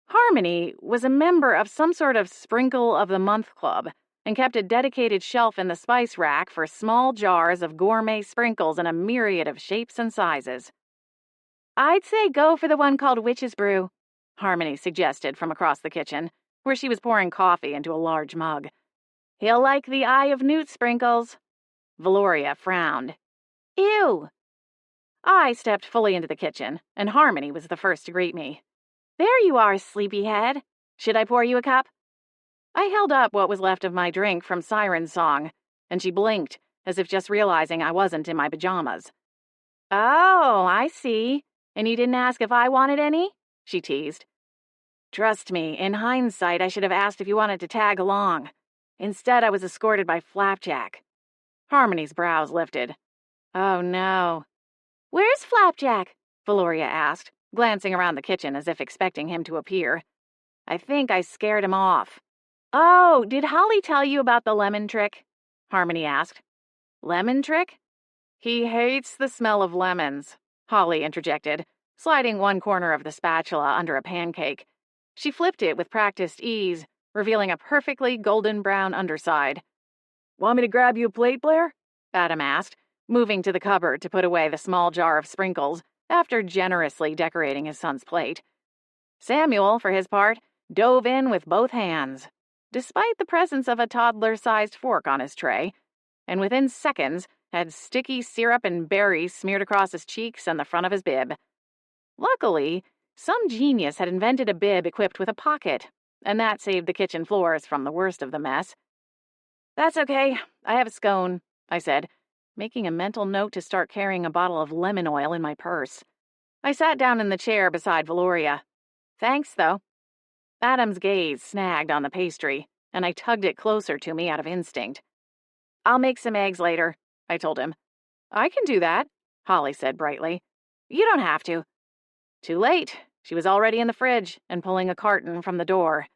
Harmony was a member of some sort of Sprinkle of the Month club and kept a dedicated shelf in the spice rack for small jars of gourmet sprinkles in a myriad of shapes and sizes. I'd say go for the one called Witch's Brew, Harmony suggested from across the kitchen, where she was pouring coffee into a large mug. He'll like the Eye of Newt sprinkles. Valoria frowned. Ew. I stepped fully into the kitchen, and Harmony was the first to greet me. There you are, sleepyhead. Should I pour you a cup? I held up what was left of my drink from Siren's song, and she blinked, as if just realizing I wasn't in my pajamas. Oh, I see. And you didn't ask if I wanted any? She teased. Trust me, in hindsight, I should have asked if you wanted to tag along. Instead, I was escorted by Flapjack. Harmony's brows lifted. Oh, no. Where's Flapjack? Valoria asked, glancing around the kitchen as if expecting him to appear. I think I scared him off. Oh, did Holly tell you about the lemon trick? Harmony asked. Lemon trick? He hates the smell of lemons, Holly interjected, sliding one corner of the spatula under a pancake. She flipped it with practiced ease, revealing a perfectly golden brown underside. Want me to grab you a plate, Blair? Adam asked, moving to the cupboard to put away the small jar of sprinkles after generously decorating his son's plate. Samuel, for his part, dove in with both hands, despite the presence of a toddler-sized fork on his tray, and within seconds had sticky syrup and berries smeared across his cheeks and the front of his bib. Luckily, some genius had invented a bib equipped with a pocket, and that saved the kitchen floors from the worst of the mess. That's okay, I have a scone, I said, making a mental note to start carrying a bottle of lemon oil in my purse. I sat down in the chair beside Valoria. Thanks, though. Adam's gaze snagged on the pastry, and I tugged it closer to me out of instinct. I'll make some eggs later, I told him. I can do that, Holly said brightly. You don't have to. Too late. She was already in the fridge and pulling a carton from the door.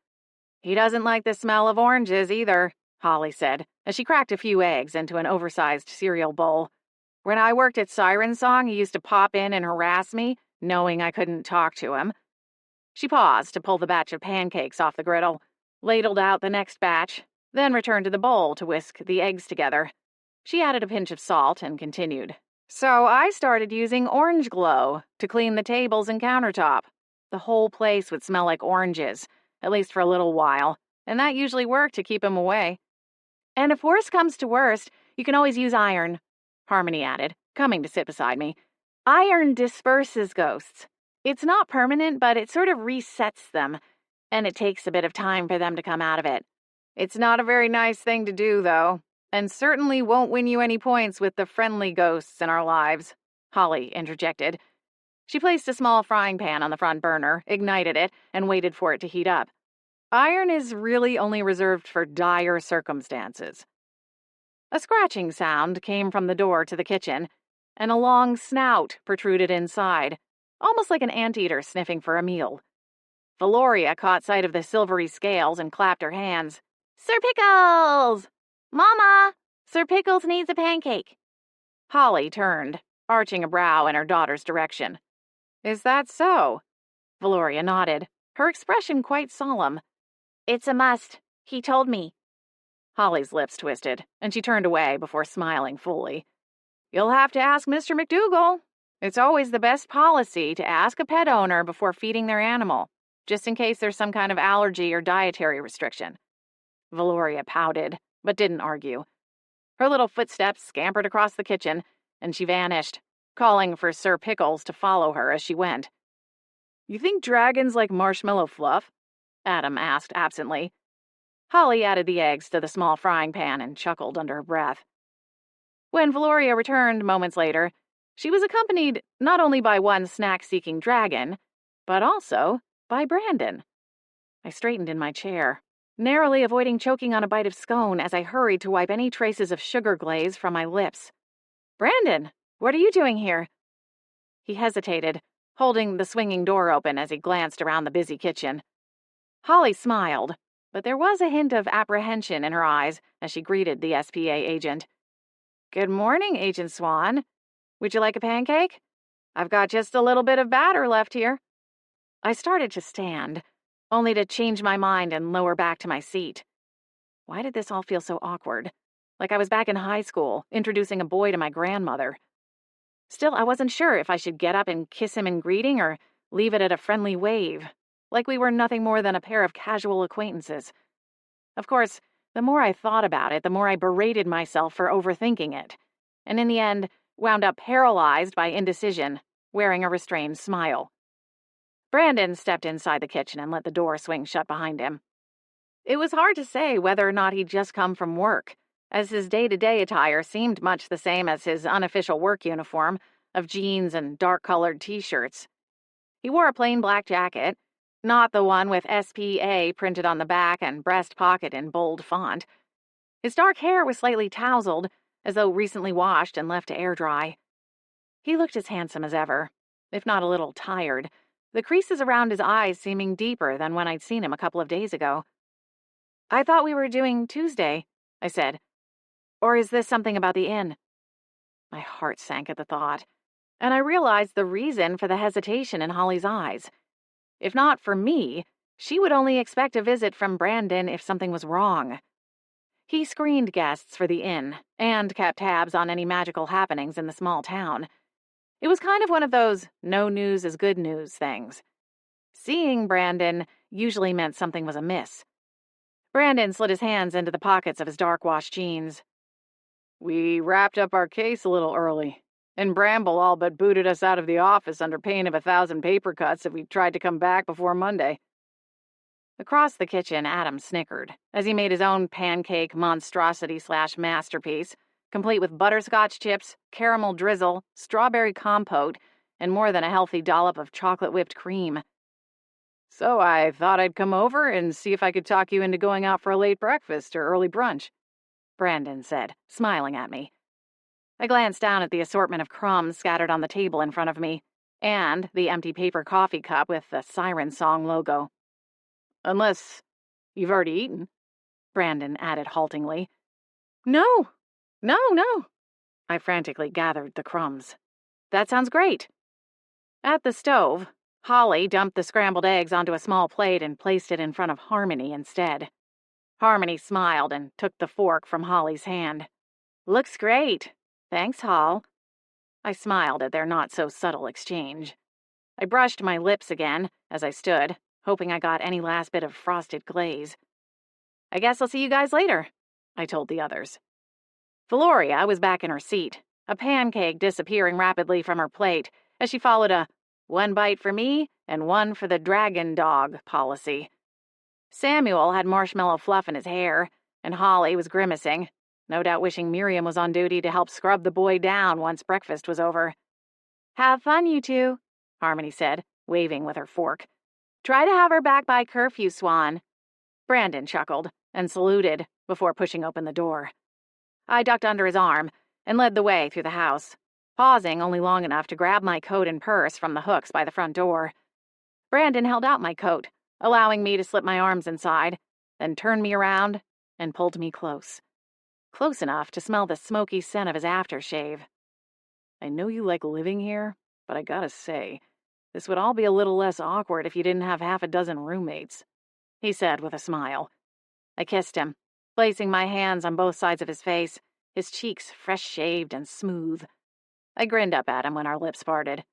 He doesn't like the smell of oranges either, Holly said, as she cracked a few eggs into an oversized cereal bowl. When I worked at Siren Song, he used to pop in and harass me, knowing I couldn't talk to him. She paused to pull the batch of pancakes off the griddle, ladled out the next batch, then returned to the bowl to whisk the eggs together. She added a pinch of salt and continued. So I started using orange glow to clean the tables and countertop. The whole place would smell like oranges, at least for a little while, and that usually worked to keep him away. And if worst comes to worst, you can always use iron, Harmony added, coming to sit beside me. Iron disperses ghosts. It's not permanent, but it sort of resets them, and it takes a bit of time for them to come out of it. It's not a very nice thing to do, though, and certainly won't win you any points with the friendly ghosts in our lives, Holly interjected. She placed a small frying pan on the front burner, ignited it, and waited for it to heat up. Iron is really only reserved for dire circumstances. A scratching sound came from the door to the kitchen, and a long snout protruded inside, almost like an anteater sniffing for a meal. Valoria caught sight of the silvery scales and clapped her hands. Sir Pickles! Mama! Sir Pickles needs a pancake. Holly turned, arching a brow in her daughter's direction. Is that so? Valoria nodded, her expression quite solemn. It's a must. He told me. Holly's lips twisted, and she turned away before smiling fully. You'll have to ask Mr. McDougal. It's always the best policy to ask a pet owner before feeding their animal, just in case there's some kind of allergy or dietary restriction. Valoria pouted, but didn't argue. Her little footsteps scampered across the kitchen, and she vanished, calling for Sir Pickles to follow her as she went. You think dragons like marshmallow fluff? Adam asked absently. Holly added the eggs to the small frying pan and chuckled under her breath. When Valoria returned moments later, she was accompanied not only by one snack-seeking dragon, but also by Brandon. I straightened in my chair, narrowly avoiding choking on a bite of scone as I hurried to wipe any traces of sugar glaze from my lips. Brandon, what are you doing here? He hesitated, holding the swinging door open as he glanced around the busy kitchen. Holly smiled, but there was a hint of apprehension in her eyes as she greeted the SPA agent. Good morning, Agent Swan. Would you like a pancake? I've got just a little bit of batter left here. I started to stand, only to change my mind and lower back to my seat. Why did this all feel so awkward? Like I was back in high school, introducing a boy to my grandmother. Still, I wasn't sure if I should get up and kiss him in greeting or leave it at a friendly wave, like we were nothing more than a pair of casual acquaintances. Of course, the more I thought about it, the more I berated myself for overthinking it, and in the end, wound up paralyzed by indecision, wearing a restrained smile. Brandon stepped inside the kitchen and let the door swing shut behind him. It was hard to say whether or not he'd just come from work, as his day-to-day attire seemed much the same as his unofficial work uniform of jeans and dark-colored t-shirts. He wore a plain black jacket, not the one with SPA printed on the back and breast pocket in bold font. His dark hair was slightly tousled, as though recently washed and left to air dry. He looked as handsome as ever, if not a little tired, the creases around his eyes seeming deeper than when I'd seen him a couple of days ago. I thought we were doing Tuesday, I said. Or is this something about the inn? My heart sank at the thought, and I realized the reason for the hesitation in Holly's eyes. If not for me, she would only expect a visit from Brandon if something was wrong. He screened guests for the inn and kept tabs on any magical happenings in the small town. It was kind of one of those no news is good news things. Seeing Brandon usually meant something was amiss. Brandon slid his hands into the pockets of his dark-washed jeans. We wrapped up our case a little early, and Bramble all but booted us out of the office under pain of 1,000 paper cuts if we tried to come back before Monday. Across the kitchen, Adam snickered as he made his own pancake monstrosity/masterpiece, complete with butterscotch chips, caramel drizzle, strawberry compote, and more than a healthy dollop of chocolate whipped cream. So I thought I'd come over and see if I could talk you into going out for a late breakfast or early brunch, Brandon said, smiling at me. I glanced down at the assortment of crumbs scattered on the table in front of me, and the empty paper coffee cup with the Siren Song logo. Unless you've already eaten, Brandon added haltingly. No. I frantically gathered the crumbs. That sounds great. At the stove, Holly dumped the scrambled eggs onto a small plate and placed it in front of Harmony instead. Harmony smiled and took the fork from Holly's hand. "Looks great. Thanks, Hall." I smiled at their not-so-subtle exchange. I brushed my lips again as I stood, hoping I got any last bit of frosted glaze. "I guess I'll see you guys later," I told the others. Valoria was back in her seat, a pancake disappearing rapidly from her plate as she followed a "one bite for me and one for the dragon dog" policy. Samuel had marshmallow fluff in his hair, and Holly was grimacing, no doubt wishing Miriam was on duty to help scrub the boy down once breakfast was over. "Have fun, you two," Harmony said, waving with her fork. "Try to have her back by curfew, Swan." Brandon chuckled and saluted before pushing open the door. I ducked under his arm and led the way through the house, pausing only long enough to grab my coat and purse from the hooks by the front door. Brandon held out my coat, allowing me to slip my arms inside, then turned me around and pulled me close. Close enough to smell the smoky scent of his aftershave. "I know you like living here, but I gotta say, this would all be a little less awkward if you didn't have half a dozen roommates," he said with a smile. I kissed him, placing my hands on both sides of his face, his cheeks fresh-shaved and smooth. I grinned up at him when our lips parted.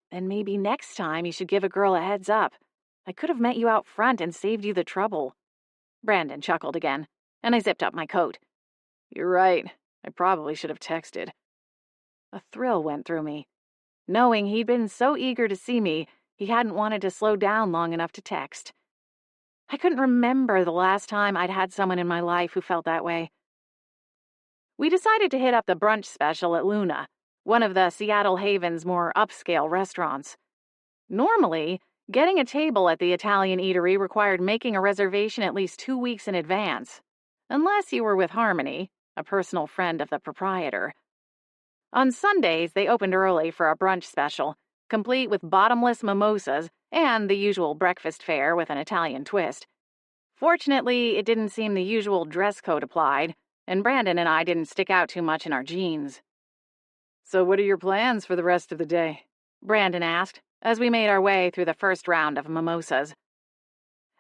"Then maybe next time you should give a girl a heads up. I could have met you out front and saved you the trouble." Brandon chuckled again, and I zipped up my coat. "You're right. I probably should have texted." A thrill went through me. Knowing he'd been so eager to see me, he hadn't wanted to slow down long enough to text. I couldn't remember the last time I'd had someone in my life who felt that way. We decided to hit up the brunch special at Luna, one of the Seattle Haven's more upscale restaurants. Normally, getting a table at the Italian eatery required making a reservation at least 2 weeks in advance, unless you were with Harmony, a personal friend of the proprietor. On Sundays, they opened early for a brunch special, complete with bottomless mimosas and the usual breakfast fare with an Italian twist. Fortunately, it didn't seem the usual dress code applied, and Brandon and I didn't stick out too much in our jeans. "So what are your plans for the rest of the day?" Brandon asked, as we made our way through the first round of mimosas.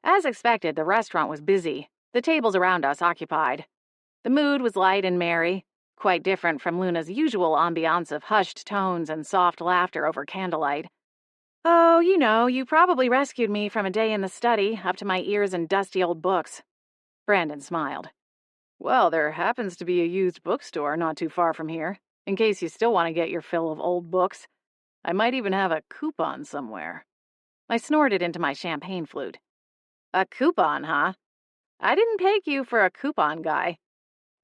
As expected, the restaurant was busy, the tables around us occupied. The mood was light and merry, quite different from Luna's usual ambiance of hushed tones and soft laughter over candlelight. "Oh, you probably rescued me from a day in the study, up to my ears in dusty old books." Brandon smiled. "Well, there happens to be a used bookstore not too far from here, in case you still want to get your fill of old books. I might even have a coupon somewhere." I snorted into my champagne flute. "A coupon, huh? I didn't take you for a coupon guy."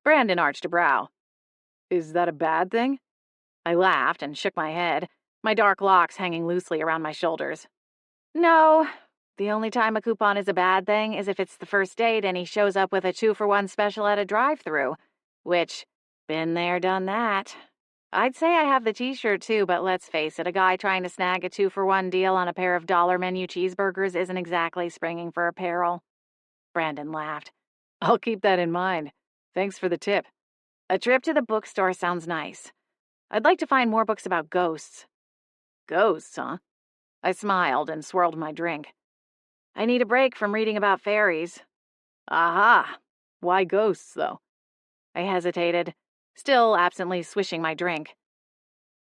Brandon arched a brow. "Is that a bad thing?" I laughed and shook my head, my dark locks hanging loosely around my shoulders. "No, the only time a coupon is a bad thing is if it's the first date and he shows up with a 2-for-1 special at a drive-thru, which, been there, done that. I'd say I have the t-shirt too, but let's face it, a guy trying to snag a 2-for-1 deal on a pair of dollar menu cheeseburgers isn't exactly springing for apparel." Brandon laughed. "I'll keep that in mind. Thanks for the tip. A trip to the bookstore sounds nice. I'd like to find more books about ghosts." "Ghosts, huh?" I smiled and swirled my drink. "I need a break from reading about fairies." "Aha! Why ghosts, though?" I hesitated, still absently swishing my drink.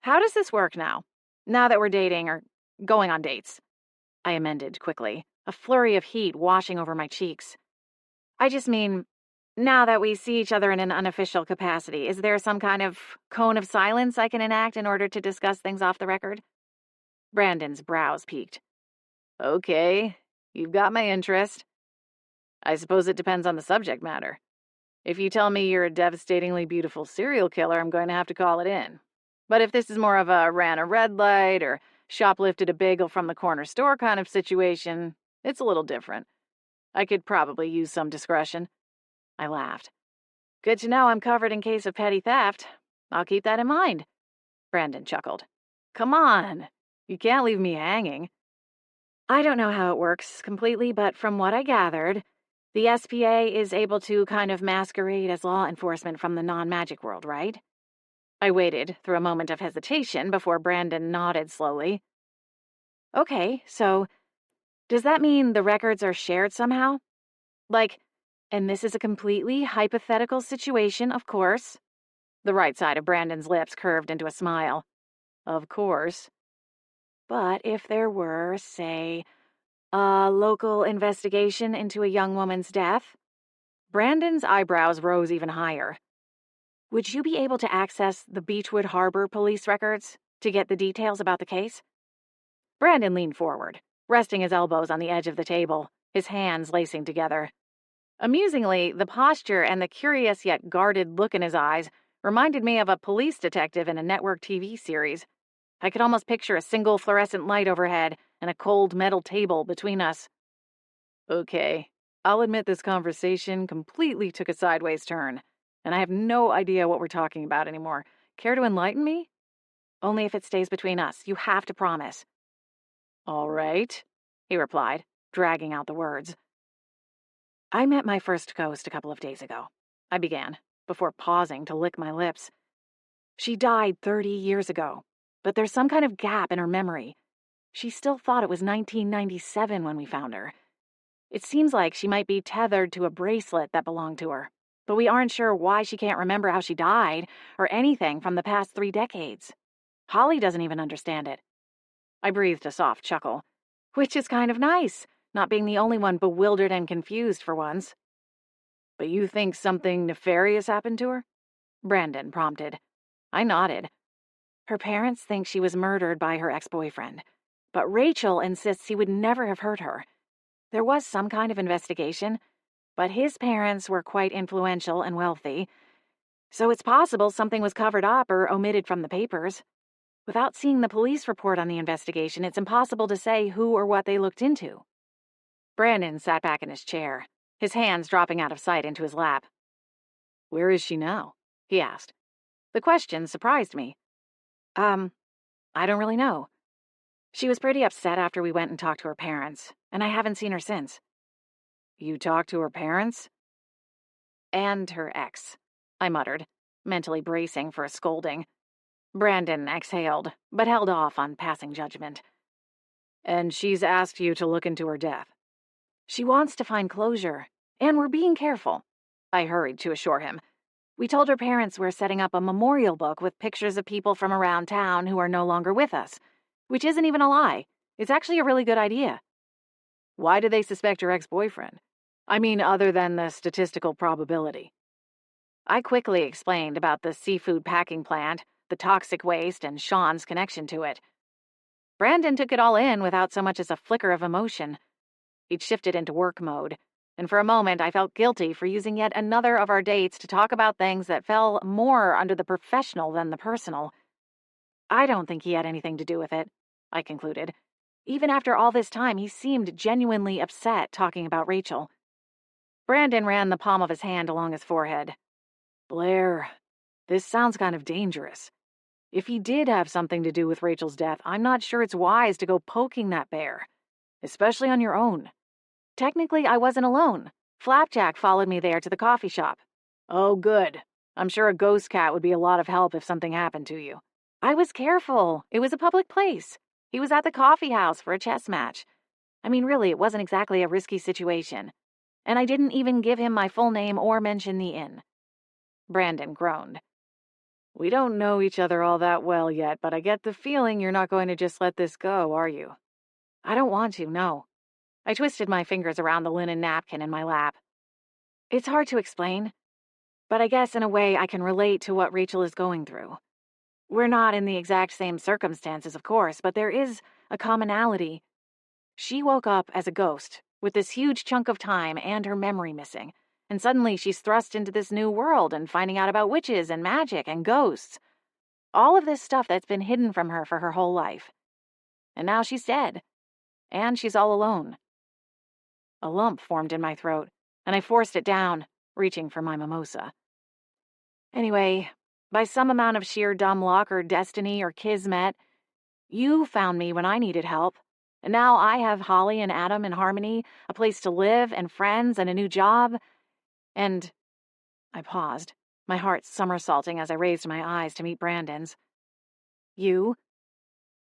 "How does this work now that we're dating or going on dates?" I amended quickly, a flurry of heat washing over my cheeks. "I just mean, now that we see each other in an unofficial capacity, is there some kind of cone of silence I can enact in order to discuss things off the record?" Brandon's brows peaked. "Okay, you've got my interest. I suppose it depends on the subject matter. If you tell me you're a devastatingly beautiful serial killer, I'm going to have to call it in. But if this is more of a ran a red light or shoplifted a bagel from the corner store kind of situation, it's a little different. I could probably use some discretion." I laughed. "Good to know I'm covered in case of petty theft. I'll keep that in mind." Brandon chuckled. "Come on, you can't leave me hanging." "I don't know how it works completely, but from what I gathered, the SPA is able to kind of masquerade as law enforcement from the non-magic world, right?" I waited through a moment of hesitation before Brandon nodded slowly. Okay, so does that mean the records are shared somehow? Like, and this is a completely hypothetical situation, of course. The right side of Brandon's lips curved into a smile. Of course. But if there were, say, a local investigation into a young woman's death, Brandon's eyebrows rose even higher. Would you be able to access the Beechwood Harbor police records to get the details about the case? Brandon leaned forward, resting his elbows on the edge of the table, his hands lacing together. Amusingly, the posture and the curious yet guarded look in his eyes reminded me of a police detective in a network TV series. I could almost picture a single fluorescent light overhead and a cold metal table between us. Okay, I'll admit this conversation completely took a sideways turn, and I have no idea what we're talking about anymore. Care to enlighten me? Only if it stays between us. You have to promise. All right, he replied, dragging out the words. I met my first ghost a couple of days ago, I began, before pausing to lick my lips. She died 30 years ago, but there's some kind of gap in her memory. She still thought it was 1997 when we found her. It seems like she might be tethered to a bracelet that belonged to her, but we aren't sure why she can't remember how she died or anything from the past 3 decades. Holly doesn't even understand it. I breathed a soft chuckle, which is kind of nice, not being the only one bewildered and confused for once. But you think something nefarious happened to her? Brandon prompted. I nodded. Her parents think she was murdered by her ex-boyfriend, but Rachel insists he would never have hurt her. There was some kind of investigation, but his parents were quite influential and wealthy, so it's possible something was covered up or omitted from the papers. Without seeing the police report on the investigation, it's impossible to say who or what they looked into. Brandon sat back in his chair, his hands dropping out of sight into his lap. Where is she now? He asked. The question surprised me. I don't really know. She was pretty upset after we went and talked to her parents, and I haven't seen her since. You talked to her parents? And her ex, I muttered, mentally bracing for a scolding. Brandon exhaled, but held off on passing judgment. And she's asked you to look into her death. She wants to find closure, and we're being careful, I hurried to assure him. We told her parents we're setting up a memorial book with pictures of people from around town who are no longer with us, which isn't even a lie. It's actually a really good idea. Why do they suspect your ex-boyfriend? I mean, other than the statistical probability. I quickly explained about the seafood packing plant, the toxic waste, and Sean's connection to it. Brandon took it all in without so much as a flicker of emotion. He'd shifted into work mode, and for a moment I felt guilty for using yet another of our dates to talk about things that fell more under the professional than the personal. I don't think he had anything to do with it, I concluded. Even after all this time, he seemed genuinely upset talking about Rachel. Brandon ran the palm of his hand along his forehead. Blair, this sounds kind of dangerous. If he did have something to do with Rachel's death, I'm not sure it's wise to go poking that bear, especially on your own. Technically, I wasn't alone. Flapjack followed me there to the coffee shop. Oh, good. I'm sure a ghost cat would be a lot of help if something happened to you. I was careful. It was a public place. He was at the coffee house for a chess match. I mean, really, it wasn't exactly a risky situation. And I didn't even give him my full name or mention the inn. Brandon groaned. We don't know each other all that well yet, but I get the feeling you're not going to just let this go, are you? I don't want to, no. I twisted my fingers around the linen napkin in my lap. It's hard to explain, but I guess in a way I can relate to what Rachel is going through. We're not in the exact same circumstances, of course, but there is a commonality. She woke up as a ghost, with this huge chunk of time and her memory missing, and suddenly she's thrust into this new world and finding out about witches and magic and ghosts. All of this stuff that's been hidden from her for her whole life. And now she's dead. And she's all alone. A lump formed in my throat, and I forced it down, reaching for my mimosa. Anyway, by some amount of sheer dumb luck or destiny or kismet, you found me when I needed help. And now I have Holly and Adam in harmony, a place to live, and friends, and a new job. And I paused, my heart somersaulting as I raised my eyes to meet Brandon's. You?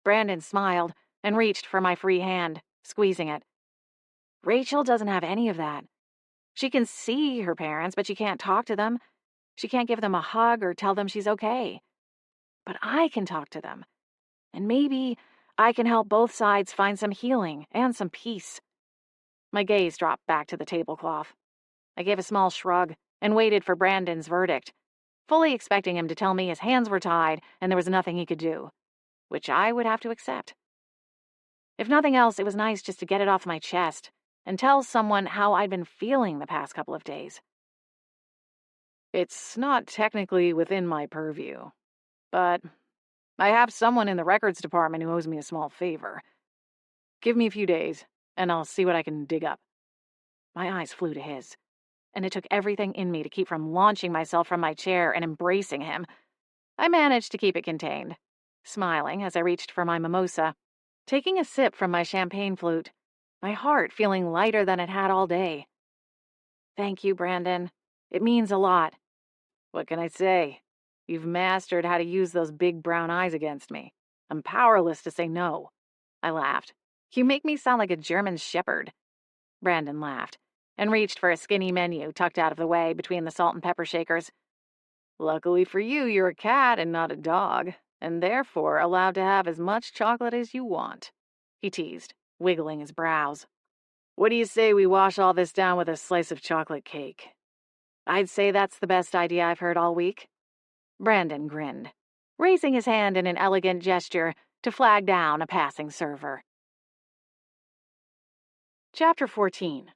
Brandon smiled, and reached for my free hand, squeezing it. Rachel doesn't have any of that. She can see her parents, but she can't talk to them. She can't give them a hug or tell them she's okay. But I can talk to them. And maybe I can help both sides find some healing and some peace. My gaze dropped back to the tablecloth. I gave a small shrug and waited for Brandon's verdict, fully expecting him to tell me his hands were tied and there was nothing he could do, which I would have to accept. If nothing else, it was nice just to get it off my chest and tell someone how I'd been feeling the past couple of days. It's not technically within my purview, but I have someone in the records department who owes me a small favor. Give me a few days, and I'll see what I can dig up. My eyes flew to his, and it took everything in me to keep from launching myself from my chair and embracing him. I managed to keep it contained, smiling as I reached for my mimosa, taking a sip from my champagne flute, my heart feeling lighter than it had all day. Thank you, Brandon. It means a lot. What can I say? You've mastered how to use those big brown eyes against me. I'm powerless to say no. I laughed. You make me sound like a German shepherd. Brandon laughed and reached for a skinny menu tucked out of the way between the salt and pepper shakers. Luckily for you, you're a cat and not a dog, and therefore allowed to have as much chocolate as you want, he teased, wiggling his brows. What do you say we wash all this down with a slice of chocolate cake? I'd say that's the best idea I've heard all week. Brandon grinned, raising his hand in an elegant gesture to flag down a passing server. Chapter 14.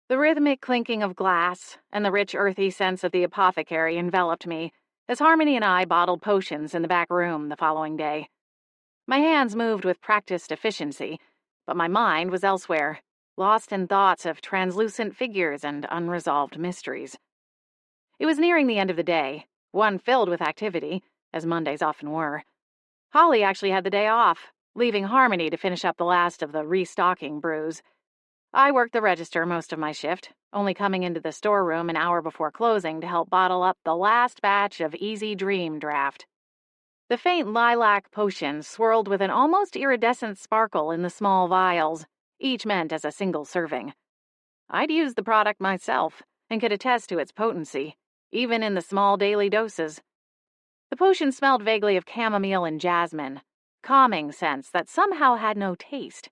The rhythmic clinking of glass and the rich earthy sense of the apothecary enveloped me as Harmony and I bottled potions in the back room the following day. My hands moved with practiced efficiency, but my mind was elsewhere, lost in thoughts of translucent figures and unresolved mysteries. It was nearing the end of the day, one filled with activity, as Mondays often were. Holly actually had the day off, leaving Harmony to finish up the last of the restocking brews. I worked the register most of my shift, only coming into the storeroom an hour before closing to help bottle up the last batch of Easy Dream Draft. The faint lilac potions swirled with an almost iridescent sparkle in the small vials, each meant as a single serving. I'd used the product myself and could attest to its potency, even in the small daily doses. The potion smelled vaguely of chamomile and jasmine, calming scents that somehow had no taste.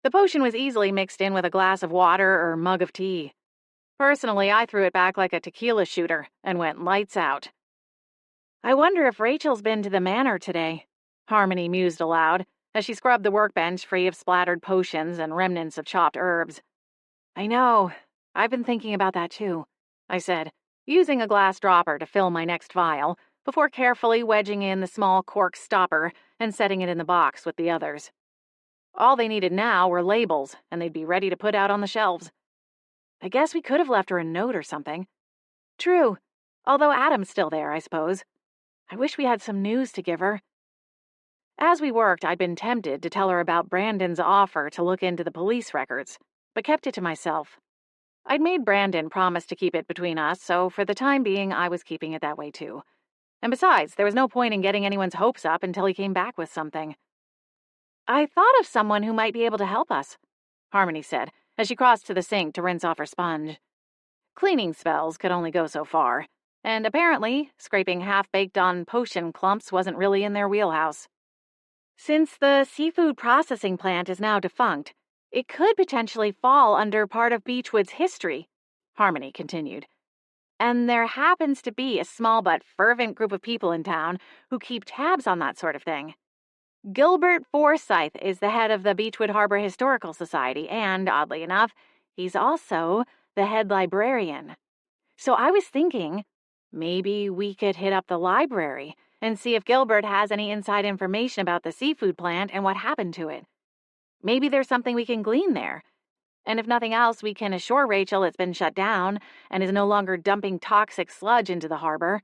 The potion was easily mixed in with a glass of water or mug of tea. Personally, I threw it back like a tequila shooter and went lights out. I wonder if Rachel's been to the manor today, Harmony mused aloud as she scrubbed the workbench free of splattered potions and remnants of chopped herbs. I know. I've been thinking about that too, I said, using a glass dropper to fill my next vial before carefully wedging in the small cork stopper and setting it in the box with the others. All they needed now were labels, and they'd be ready to put out on the shelves. I guess we could have left her a note or something. True, although Adam's still there, I suppose. I wish we had some news to give her. As we worked, I'd been tempted to tell her about Brandon's offer to look into the police records, but kept it to myself. I'd made Brandon promise to keep it between us, so for the time being, I was keeping it that way too. And besides, there was no point in getting anyone's hopes up until he came back with something. I thought of someone who might be able to help us, Harmony said, as she crossed to the sink to rinse off her sponge. Cleaning spells could only go so far, and apparently, scraping half-baked on potion clumps wasn't really in their wheelhouse. Since the seafood processing plant is now defunct, it could potentially fall under part of Beechwood's history, Harmony continued. And there happens to be a small but fervent group of people in town who keep tabs on that sort of thing. Gilbert Forsyth is the head of the Beechwood Harbor Historical Society, and, oddly enough, he's also the head librarian. So I was thinking, maybe we could hit up the library and see if Gilbert has any inside information about the seafood plant and what happened to it. Maybe there's something we can glean there. And if nothing else, we can assure Rachel it's been shut down and is no longer dumping toxic sludge into the harbor.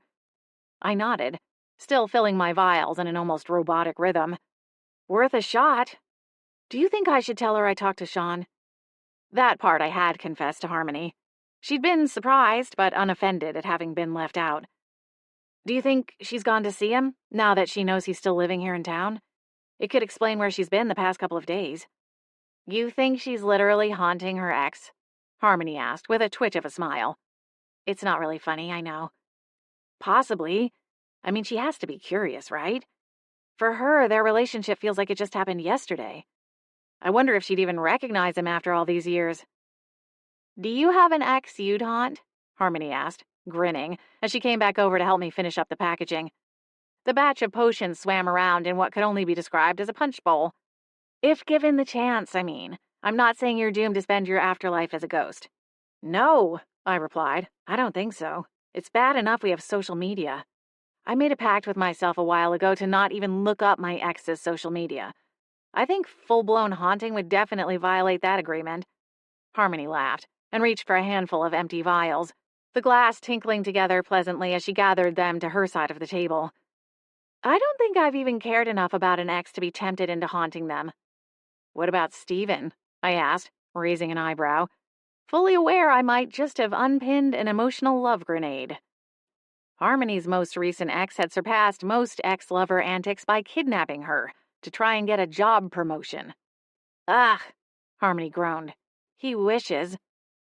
I nodded, still filling my vials in an almost robotic rhythm. Worth a shot. Do you think I should tell her I talked to Sean? That part I had confessed to Harmony. She'd been surprised but unoffended at having been left out. Do you think she's gone to see him, now that she knows he's still living here in town? It could explain where she's been the past couple of days. You think she's literally haunting her ex? Harmony asked, with a twitch of a smile. It's not really funny, I know. Possibly. I mean, she has to be curious, right? For her, their relationship feels like it just happened yesterday. I wonder if she'd even recognize him after all these years. Do you have an ex you'd haunt? Harmony asked, grinning, as she came back over to help me finish up the packaging. The batch of potions swam around in what could only be described as a punch bowl. If given the chance, I mean. I'm not saying you're doomed to spend your afterlife as a ghost. No, I replied. I don't think so. It's bad enough we have social media. I made a pact with myself a while ago to not even look up my ex's social media. I think full-blown haunting would definitely violate that agreement. Harmony laughed and reached for a handful of empty vials, the glass tinkling together pleasantly as she gathered them to her side of the table. I don't think I've even cared enough about an ex to be tempted into haunting them. What about Stephen? I asked, raising an eyebrow, fully aware I might just have unpinned an emotional love grenade. Harmony's most recent ex had surpassed most ex-lover antics by kidnapping her to try and get a job promotion. Ugh, Harmony groaned. He wishes.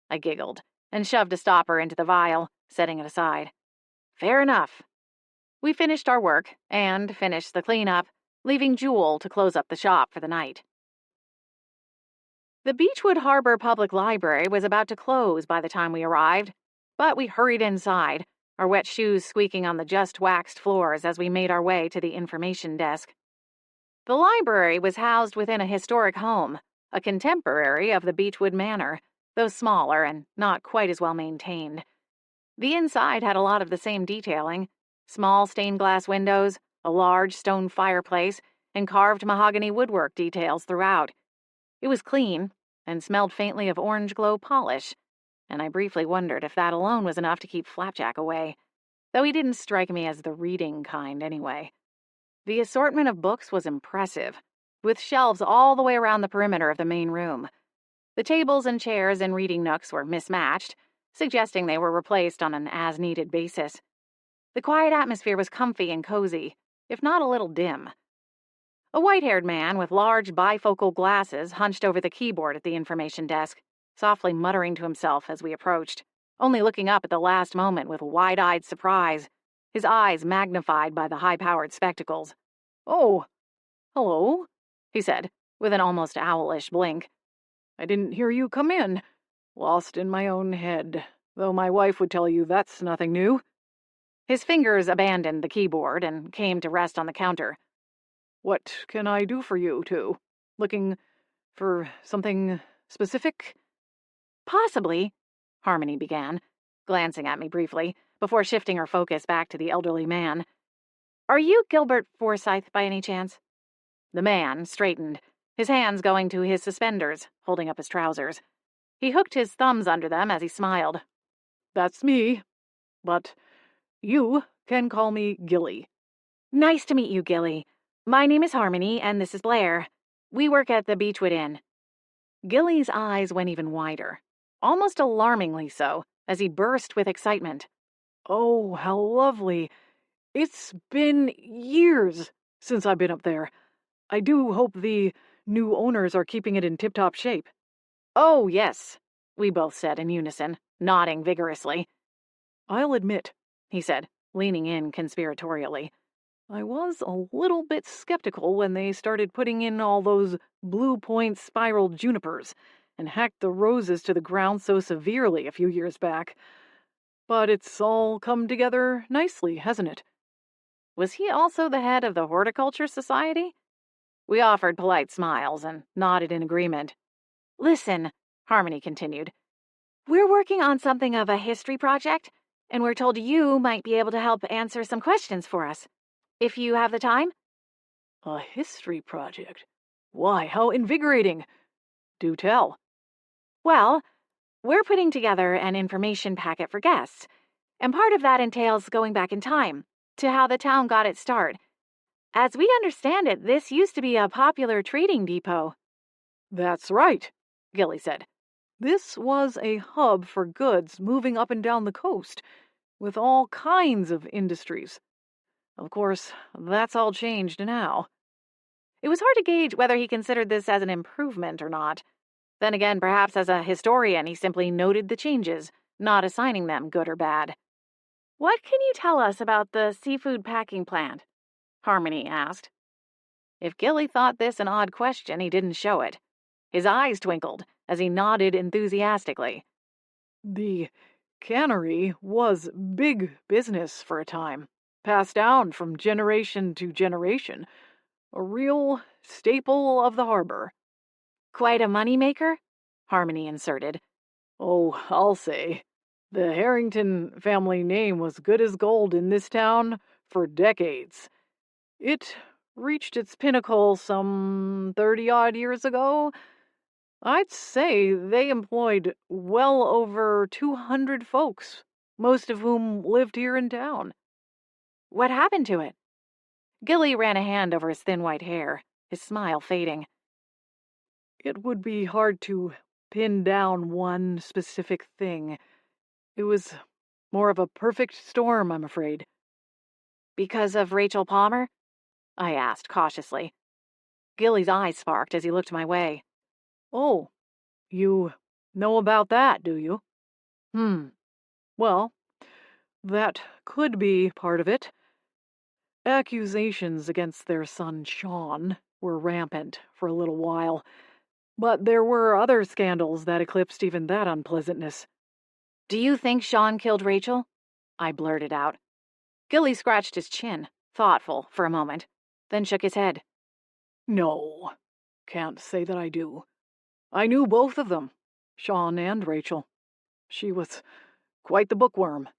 I giggled and shoved a stopper into the vial, setting it aside. Fair enough. We finished our work and finished the cleanup, leaving Jewel to close up the shop for the night. The Beechwood Harbor Public Library was about to close by the time we arrived, but we hurried inside, our wet shoes squeaking on the just-waxed floors as we made our way to the information desk. The library was housed within a historic home, a contemporary of the Beechwood Manor, though smaller and not quite as well maintained. The inside had a lot of the same detailing: small stained glass windows, a large stone fireplace, and carved mahogany woodwork details throughout. It was clean and smelled faintly of orange glow polish, and I briefly wondered if that alone was enough to keep Flapjack away, though he didn't strike me as the reading kind anyway. The assortment of books was impressive, with shelves all the way around the perimeter of the main room. The tables and chairs in reading nooks were mismatched, suggesting they were replaced on an as-needed basis. The quiet atmosphere was comfy and cozy, if not a little dim. A white-haired man with large bifocal glasses hunched over the keyboard at the information desk, softly muttering to himself as we approached, only looking up at the last moment with wide-eyed surprise, his eyes magnified by the high-powered spectacles. "Oh, hello," he said, with an almost owlish blink. "I didn't hear you come in. Lost in my own head, though my wife would tell you that's nothing new." His fingers abandoned the keyboard and came to rest on the counter. "What can I do for you two? Looking for something specific?" "Possibly," Harmony began, glancing at me briefly, before shifting her focus back to the elderly man. "Are you Gilbert Forsythe by any chance?" The man straightened, his hands going to his suspenders, holding up his trousers. He hooked his thumbs under them as he smiled. "That's me, but you can call me Gilly." "Nice to meet you, Gilly. My name is Harmony, and this is Blair. We work at the Beechwood Inn." Gilly's eyes went even wider, almost alarmingly so, as he burst with excitement. "Oh, how lovely. It's been years since I've been up there. I do hope the new owners are keeping it in tip-top shape." "Oh, yes," we both said in unison, nodding vigorously. "I'll admit," he said, leaning in conspiratorially, "I was a little bit skeptical when they started putting in all those Blue Point spiral junipers and hacked the roses to the ground so severely a few years back. But it's all come together nicely, hasn't it?" Was he also the head of the Horticulture Society? We offered polite smiles and nodded in agreement. "Listen," Harmony continued, "we're working on something of a history project, and we're told you might be able to help answer some questions for us. If you have the time?" "A history project? Why, how invigorating! Do tell." "Well, we're putting together an information packet for guests, and part of that entails going back in time, to how the town got its start. As we understand it, this used to be a popular trading depot." "That's right," Gilly said. "This was a hub for goods moving up and down the coast, with all kinds of industries. Of course, that's all changed now." It was hard to gauge whether he considered this as an improvement or not. Then again, perhaps as a historian, he simply noted the changes, not assigning them good or bad. "What can you tell us about the seafood packing plant?" Harmony asked. If Gilly thought this an odd question, he didn't show it. His eyes twinkled as he nodded enthusiastically. The cannery was big business for a time, passed down from generation to generation. A real staple of the harbor. "Quite a moneymaker?" Harmony inserted. Oh, I'll say. The Harrington family name was good as gold in this town for decades. It reached its pinnacle some 30-odd years ago. I'd say they employed well over 200 folks, most of whom lived here in town. What happened to it? Gilly ran a hand over his thin white hair, his smile fading. It would be hard to pin down one specific thing. It was more of a perfect storm, I'm afraid. Because of Rachel Palmer? I asked cautiously. Gilly's eyes sparked as he looked my way. Oh, you know about that, do you? Well, that could be part of it. Accusations against their son Sean were rampant for a little while, but there were other scandals that eclipsed even that unpleasantness. "Do you think Sean killed Rachel?" I blurted out. Gilly scratched his chin, thoughtful for a moment, then shook his head. No, can't say that I do. I knew both of them, Sean and Rachel. She was quite the bookworm.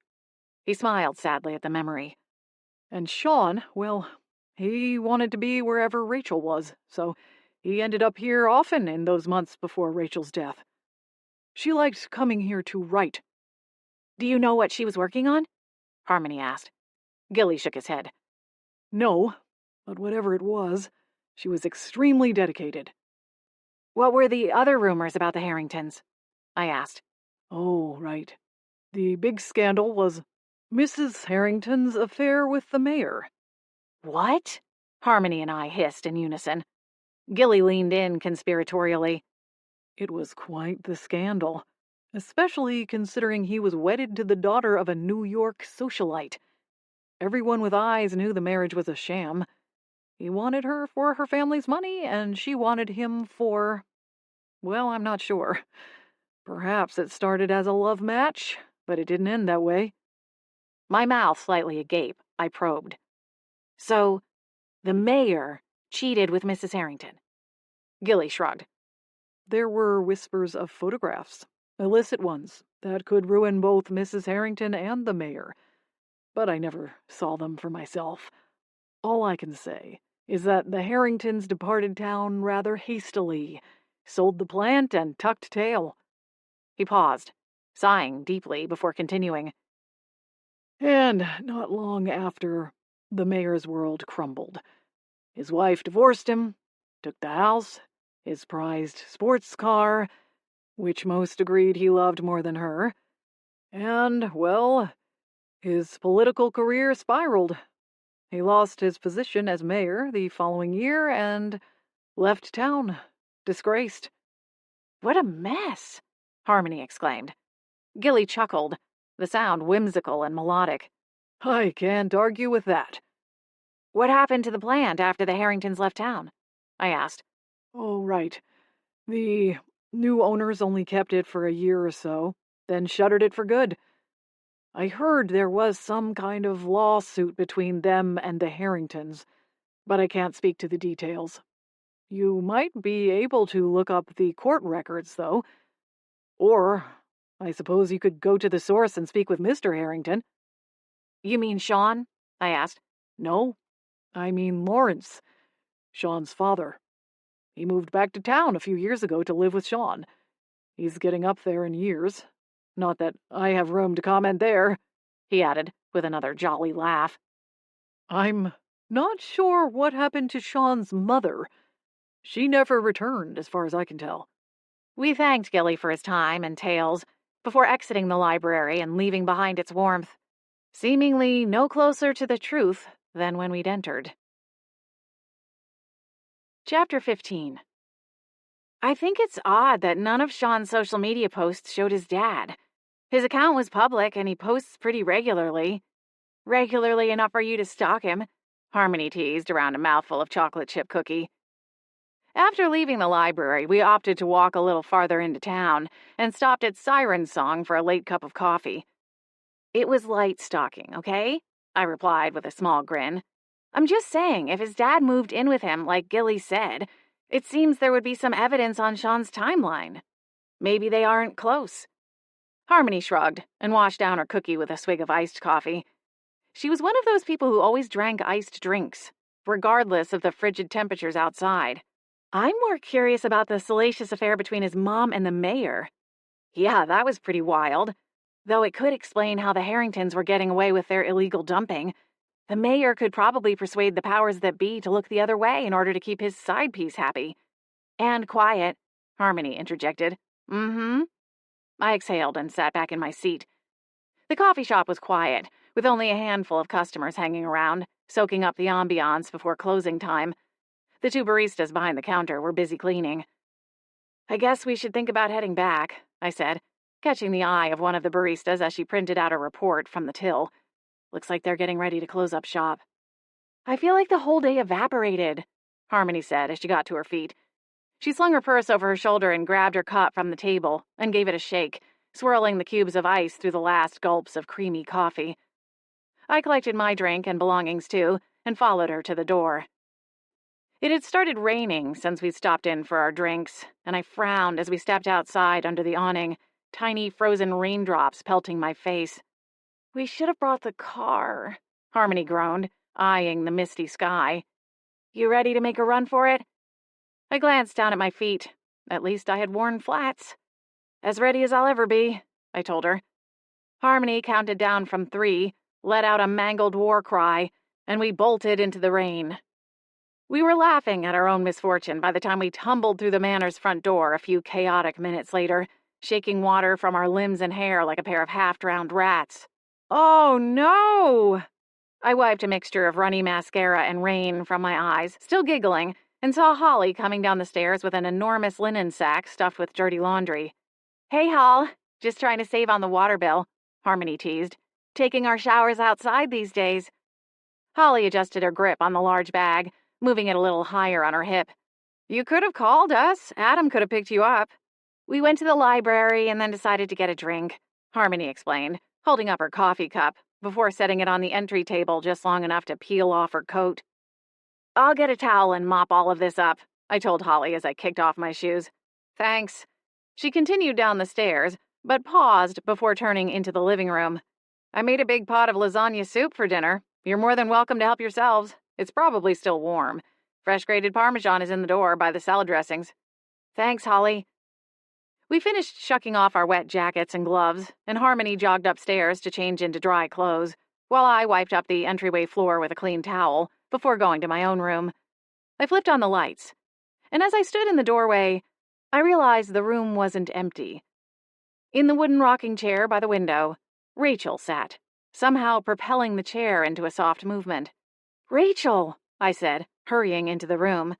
He smiled sadly at the memory. And Sean, well, he wanted to be wherever Rachel was, so he ended up here often in those months before Rachel's death. She liked coming here to write. "Do you know what she was working on?" Harmony asked. Gilly shook his head. No, but whatever it was, she was extremely dedicated. "What were the other rumors about the Harringtons?" I asked. Oh, right. The big scandal was Mrs. Harrington's affair with the mayor. "What?" Harmony and I hissed in unison. Gilly leaned in conspiratorially. It was quite the scandal, especially considering he was wedded to the daughter of a New York socialite. Everyone with eyes knew the marriage was a sham. He wanted her for her family's money, and she wanted him for... well, I'm not sure. Perhaps it started as a love match, but it didn't end that way. My mouth slightly agape, I probed. "So, the mayor cheated with Mrs. Harrington?" Gilly shrugged. There were whispers of photographs, illicit ones, that could ruin both Mrs. Harrington and the mayor. But I never saw them for myself. All I can say is that the Harringtons departed town rather hastily, sold the plant, and tucked tail. He paused, sighing deeply before continuing. And not long after, the mayor's world crumbled. His wife divorced him, took the house, his prized sports car, which most agreed he loved more than her, and, well, his political career spiraled. He lost his position as mayor the following year and left town, disgraced. "What a mess!" Harmony exclaimed. Gilly chuckled, the sound whimsical and melodic. I can't argue with that. "What happened to the plant after the Harringtons left town?" I asked. Oh, right. The new owners only kept it for a year or so, then shuttered it for good. I heard there was some kind of lawsuit between them and the Harringtons, but I can't speak to the details. You might be able to look up the court records, though. Or, I suppose you could go to the source and speak with Mr. Harrington. "You mean Sean?" I asked. No, I mean Lawrence, Sean's father. He moved back to town a few years ago to live with Sean. He's getting up there in years. Not that I have room to comment there," he added, with another jolly laugh. I'm not sure what happened to Sean's mother. She never returned, as far as I can tell. We thanked Gilly for his time and tales before exiting the library and leaving behind its warmth, seemingly no closer to the truth than when we'd entered. Chapter 15. I think it's odd that none of Sean's social media posts showed his dad. His account was public and he posts pretty regularly. Regularly enough for you to stalk him, Harmony teased around a mouthful of chocolate chip cookie. After leaving the library, we opted to walk a little farther into town and stopped at Siren Song for a late cup of coffee. It was light stalking, okay? I replied with a small grin. I'm just saying, if his dad moved in with him, like Gilly said, it seems there would be some evidence on Sean's timeline. Maybe they aren't close. Harmony shrugged and washed down her cookie with a swig of iced coffee. She was one of those people who always drank iced drinks, regardless of the frigid temperatures outside. I'm more curious about the salacious affair between his mom and the mayor. Yeah, that was pretty wild. Though it could explain how the Harringtons were getting away with their illegal dumping. The mayor could probably persuade the powers that be to look the other way in order to keep his side piece happy. And quiet, Harmony interjected. Mm-hmm. I exhaled and sat back in my seat. The coffee shop was quiet, with only a handful of customers hanging around, soaking up the ambiance before closing time. The two baristas behind the counter were busy cleaning. I guess we should think about heading back, I said, catching the eye of one of the baristas as she printed out a report from the till. Looks like they're getting ready to close up shop. I feel like the whole day evaporated, Harmony said as she got to her feet. She slung her purse over her shoulder and grabbed her cup from the table and gave it a shake, swirling the cubes of ice through the last gulps of creamy coffee. I collected my drink and belongings too and followed her to the door. It had started raining since we'd stopped in for our drinks, and I frowned as we stepped outside under the awning, tiny frozen raindrops pelting my face. We should have brought the car, Harmony groaned, eyeing the misty sky. You ready to make a run for it? I glanced down at my feet. At least I had worn flats. As ready as I'll ever be, I told her. Harmony counted down from 3, let out a mangled war cry, and we bolted into the rain. We were laughing at our own misfortune by the time we tumbled through the manor's front door a few chaotic minutes later, shaking water from our limbs and hair like a pair of half-drowned rats. Oh, no! I wiped a mixture of runny mascara and rain from my eyes, still giggling, and saw Holly coming down the stairs with an enormous linen sack stuffed with dirty laundry. Hey, Hol, just trying to save on the water bill, Harmony teased. Taking our showers outside these days. Holly adjusted her grip on the large bag, moving it a little higher on her hip. You could have called us. Adam could have picked you up. We went to the library and then decided to get a drink, Harmony explained, holding up her coffee cup before setting it on the entry table just long enough to peel off her coat. I'll get a towel and mop all of this up, I told Holly as I kicked off my shoes. Thanks. She continued down the stairs, but paused before turning into the living room. I made a big pot of lasagna soup for dinner. You're more than welcome to help yourselves. It's probably still warm. Fresh grated Parmesan is in the door by the salad dressings. Thanks, Holly. We finished shucking off our wet jackets and gloves, and Harmony jogged upstairs to change into dry clothes, while I wiped up the entryway floor with a clean towel before going to my own room. I flipped on the lights, and as I stood in the doorway, I realized the room wasn't empty. In the wooden rocking chair by the window, Rachel sat, somehow propelling the chair into a soft movement. Rachel, I said, hurrying into the room.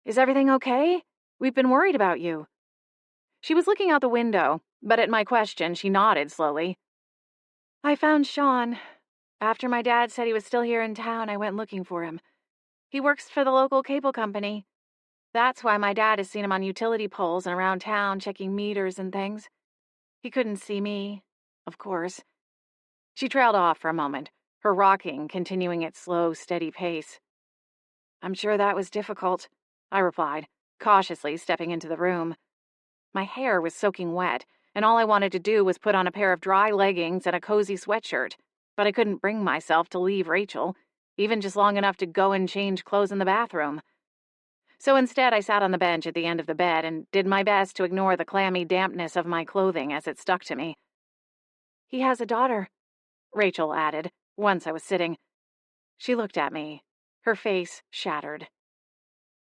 Is everything okay? We've been worried about you. She was looking out the window, but at my question, she nodded slowly. I found Sean. After my dad said he was still here in town, I went looking for him. He works for the local cable company. That's why my dad has seen him on utility poles and around town checking meters and things. He couldn't see me, of course. She trailed off for a moment, her rocking continuing its slow, steady pace. I'm sure that was difficult, I replied, cautiously stepping into the room. My hair was soaking wet, and all I wanted to do was put on a pair of dry leggings and a cozy sweatshirt, but I couldn't bring myself to leave Rachel, even just long enough to go and change clothes in the bathroom. So instead, I sat on the bench at the end of the bed and did my best to ignore the clammy dampness of my clothing as it stuck to me. He has a daughter, Rachel added, once I was sitting. She looked at me, her face shattered.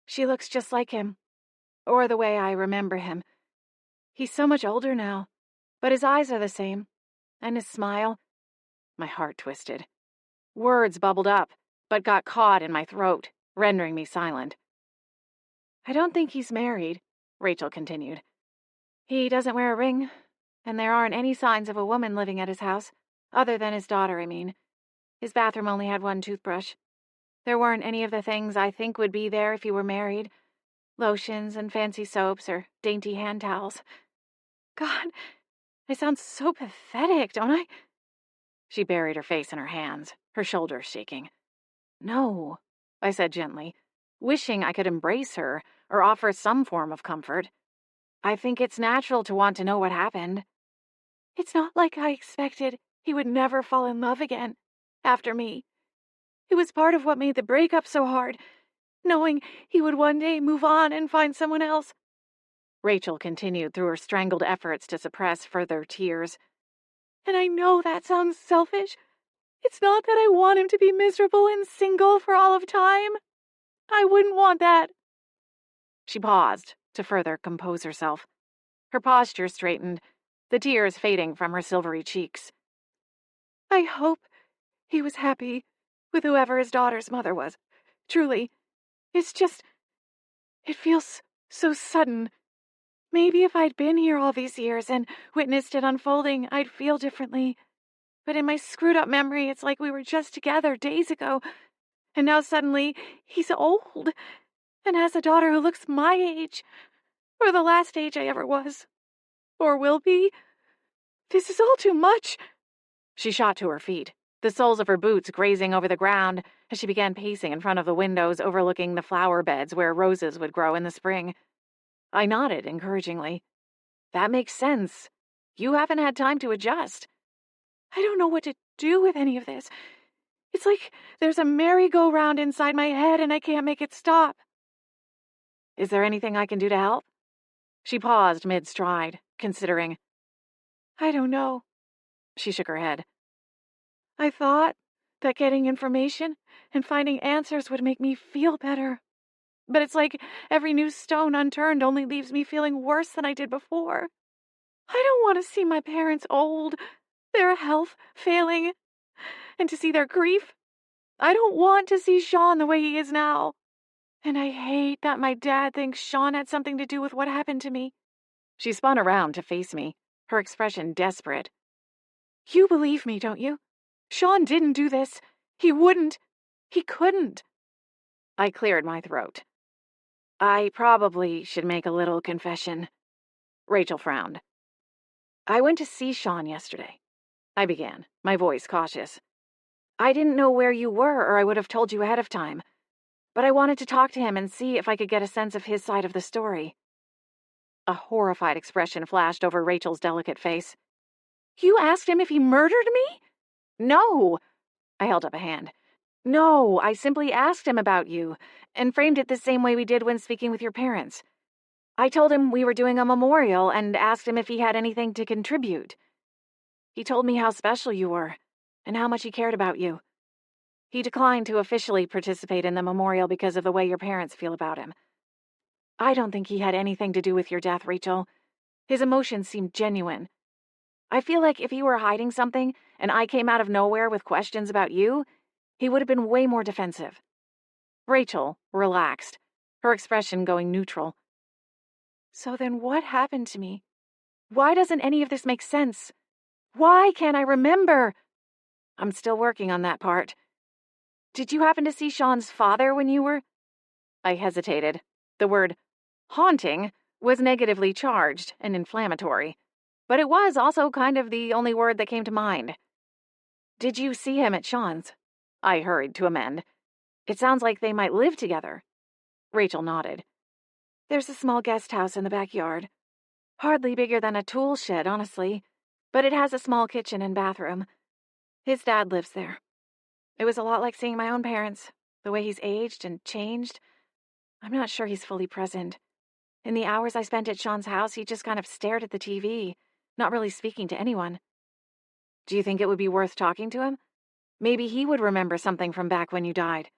She looks just like him, or the way I remember him. He's so much older now, but his eyes are the same, and his smile. My heart twisted. Words bubbled up, but got caught in my throat, rendering me silent. I don't think he's married, Rachel continued. He doesn't wear a ring, and there aren't any signs of a woman living at his house, other than his daughter, I mean. His bathroom only had one toothbrush. There weren't any of the things I think would be there if he were married. Lotions and fancy soaps or dainty hand towels. God, I sound so pathetic, don't I? She buried her face in her hands, her shoulders shaking. No, I said gently, wishing I could embrace her or offer some form of comfort. I think it's natural to want to know what happened. It's not like I expected he would never fall in love again after me. It was part of what made the breakup so hard, knowing he would one day move on and find someone else. Rachel continued through her strangled efforts to suppress further tears. And I know that sounds selfish. It's not that I want him to be miserable and single for all of time. I wouldn't want that. She paused to further compose herself. Her posture straightened, the tears fading from her silvery cheeks. I hope he was happy with whoever his daughter's mother was. Truly. It's just... it feels so sudden. Maybe if I'd been here all these years and witnessed it unfolding, I'd feel differently. But in my screwed-up memory, it's like we were just together days ago, and now suddenly he's old and has a daughter who looks my age, or the last age I ever was, or will be. This is all too much. She shot to her feet, the soles of her boots grazing over the ground as she began pacing in front of the windows overlooking the flower beds where roses would grow in the spring. I nodded encouragingly. That makes sense. You haven't had time to adjust. I don't know what to do with any of this. It's like there's a merry-go-round inside my head and I can't make it stop. Is there anything I can do to help? She paused mid-stride, considering. I don't know. She shook her head. I thought that getting information and finding answers would make me feel better. But it's like every new stone unturned only leaves me feeling worse than I did before. I don't want to see my parents old, their health failing, and to see their grief. I don't want to see Sean the way he is now. And I hate that my dad thinks Sean had something to do with what happened to me. She spun around to face me, her expression desperate. You believe me, don't you? Sean didn't do this. He wouldn't. He couldn't. I cleared my throat. I probably should make a little confession. Rachel frowned. I went to see Sean yesterday. I began, my voice cautious. I didn't know where you were, or I would have told you ahead of time. But I wanted to talk to him and see if I could get a sense of his side of the story. A horrified expression flashed over Rachel's delicate face. You asked him if he murdered me? No. I held up a hand. No, I simply asked him about you, and framed it the same way we did when speaking with your parents. I told him we were doing a memorial and asked him if he had anything to contribute. He told me how special you were, and how much he cared about you. He declined to officially participate in the memorial because of the way your parents feel about him. I don't think he had anything to do with your death, Rachel. His emotions seemed genuine. I feel like if he were hiding something and I came out of nowhere with questions about you, he would have been way more defensive. Rachel relaxed, her expression going neutral. So then what happened to me? Why doesn't any of this make sense? Why can't I remember? I'm still working on that part. Did you happen to see Sean's father when you were... I hesitated. The word haunting was negatively charged and inflammatory, but it was also kind of the only word that came to mind. Did you see him at Sean's? I hurried to amend. It sounds like they might live together. Rachel nodded. There's a small guest house in the backyard. Hardly bigger than a tool shed, honestly, but it has a small kitchen and bathroom. His dad lives there. It was a lot like seeing my own parents, the way he's aged and changed. I'm not sure he's fully present. In the hours I spent at Sean's house, he just kind of stared at the TV, not really speaking to anyone. Do you think it would be worth talking to him? Maybe he would remember something from back when you died.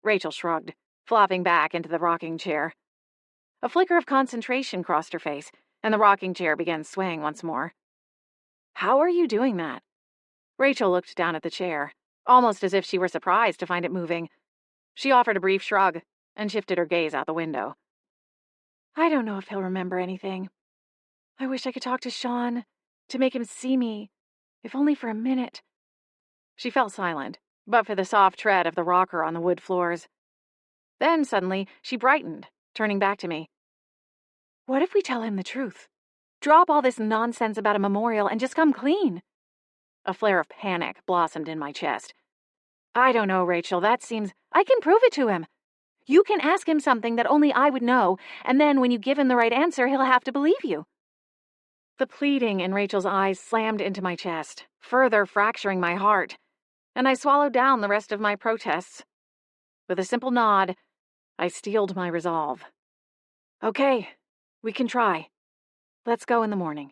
Rachel shrugged, flopping back into the rocking chair. A flicker of concentration crossed her face, and the rocking chair began swaying once more. How are you doing that? Rachel looked down at the chair, almost as if she were surprised to find it moving. She offered a brief shrug and shifted her gaze out the window. I don't know if he'll remember anything. I wish I could talk to Sean, to make him see me, if only for a minute. She fell silent, but for the soft tread of the rocker on the wood floors. Then, suddenly, she brightened, turning back to me. What if we tell him the truth? Drop all this nonsense about a memorial and just come clean. A flare of panic blossomed in my chest. I don't know, Rachel, that seems... I can prove it to him. You can ask him something that only I would know, and then when you give him the right answer, he'll have to believe you. The pleading in Rachel's eyes slammed into my chest, further fracturing my heart, and I swallowed down the rest of my protests. With a simple nod, I steeled my resolve. Okay, we can try. Let's go in the morning.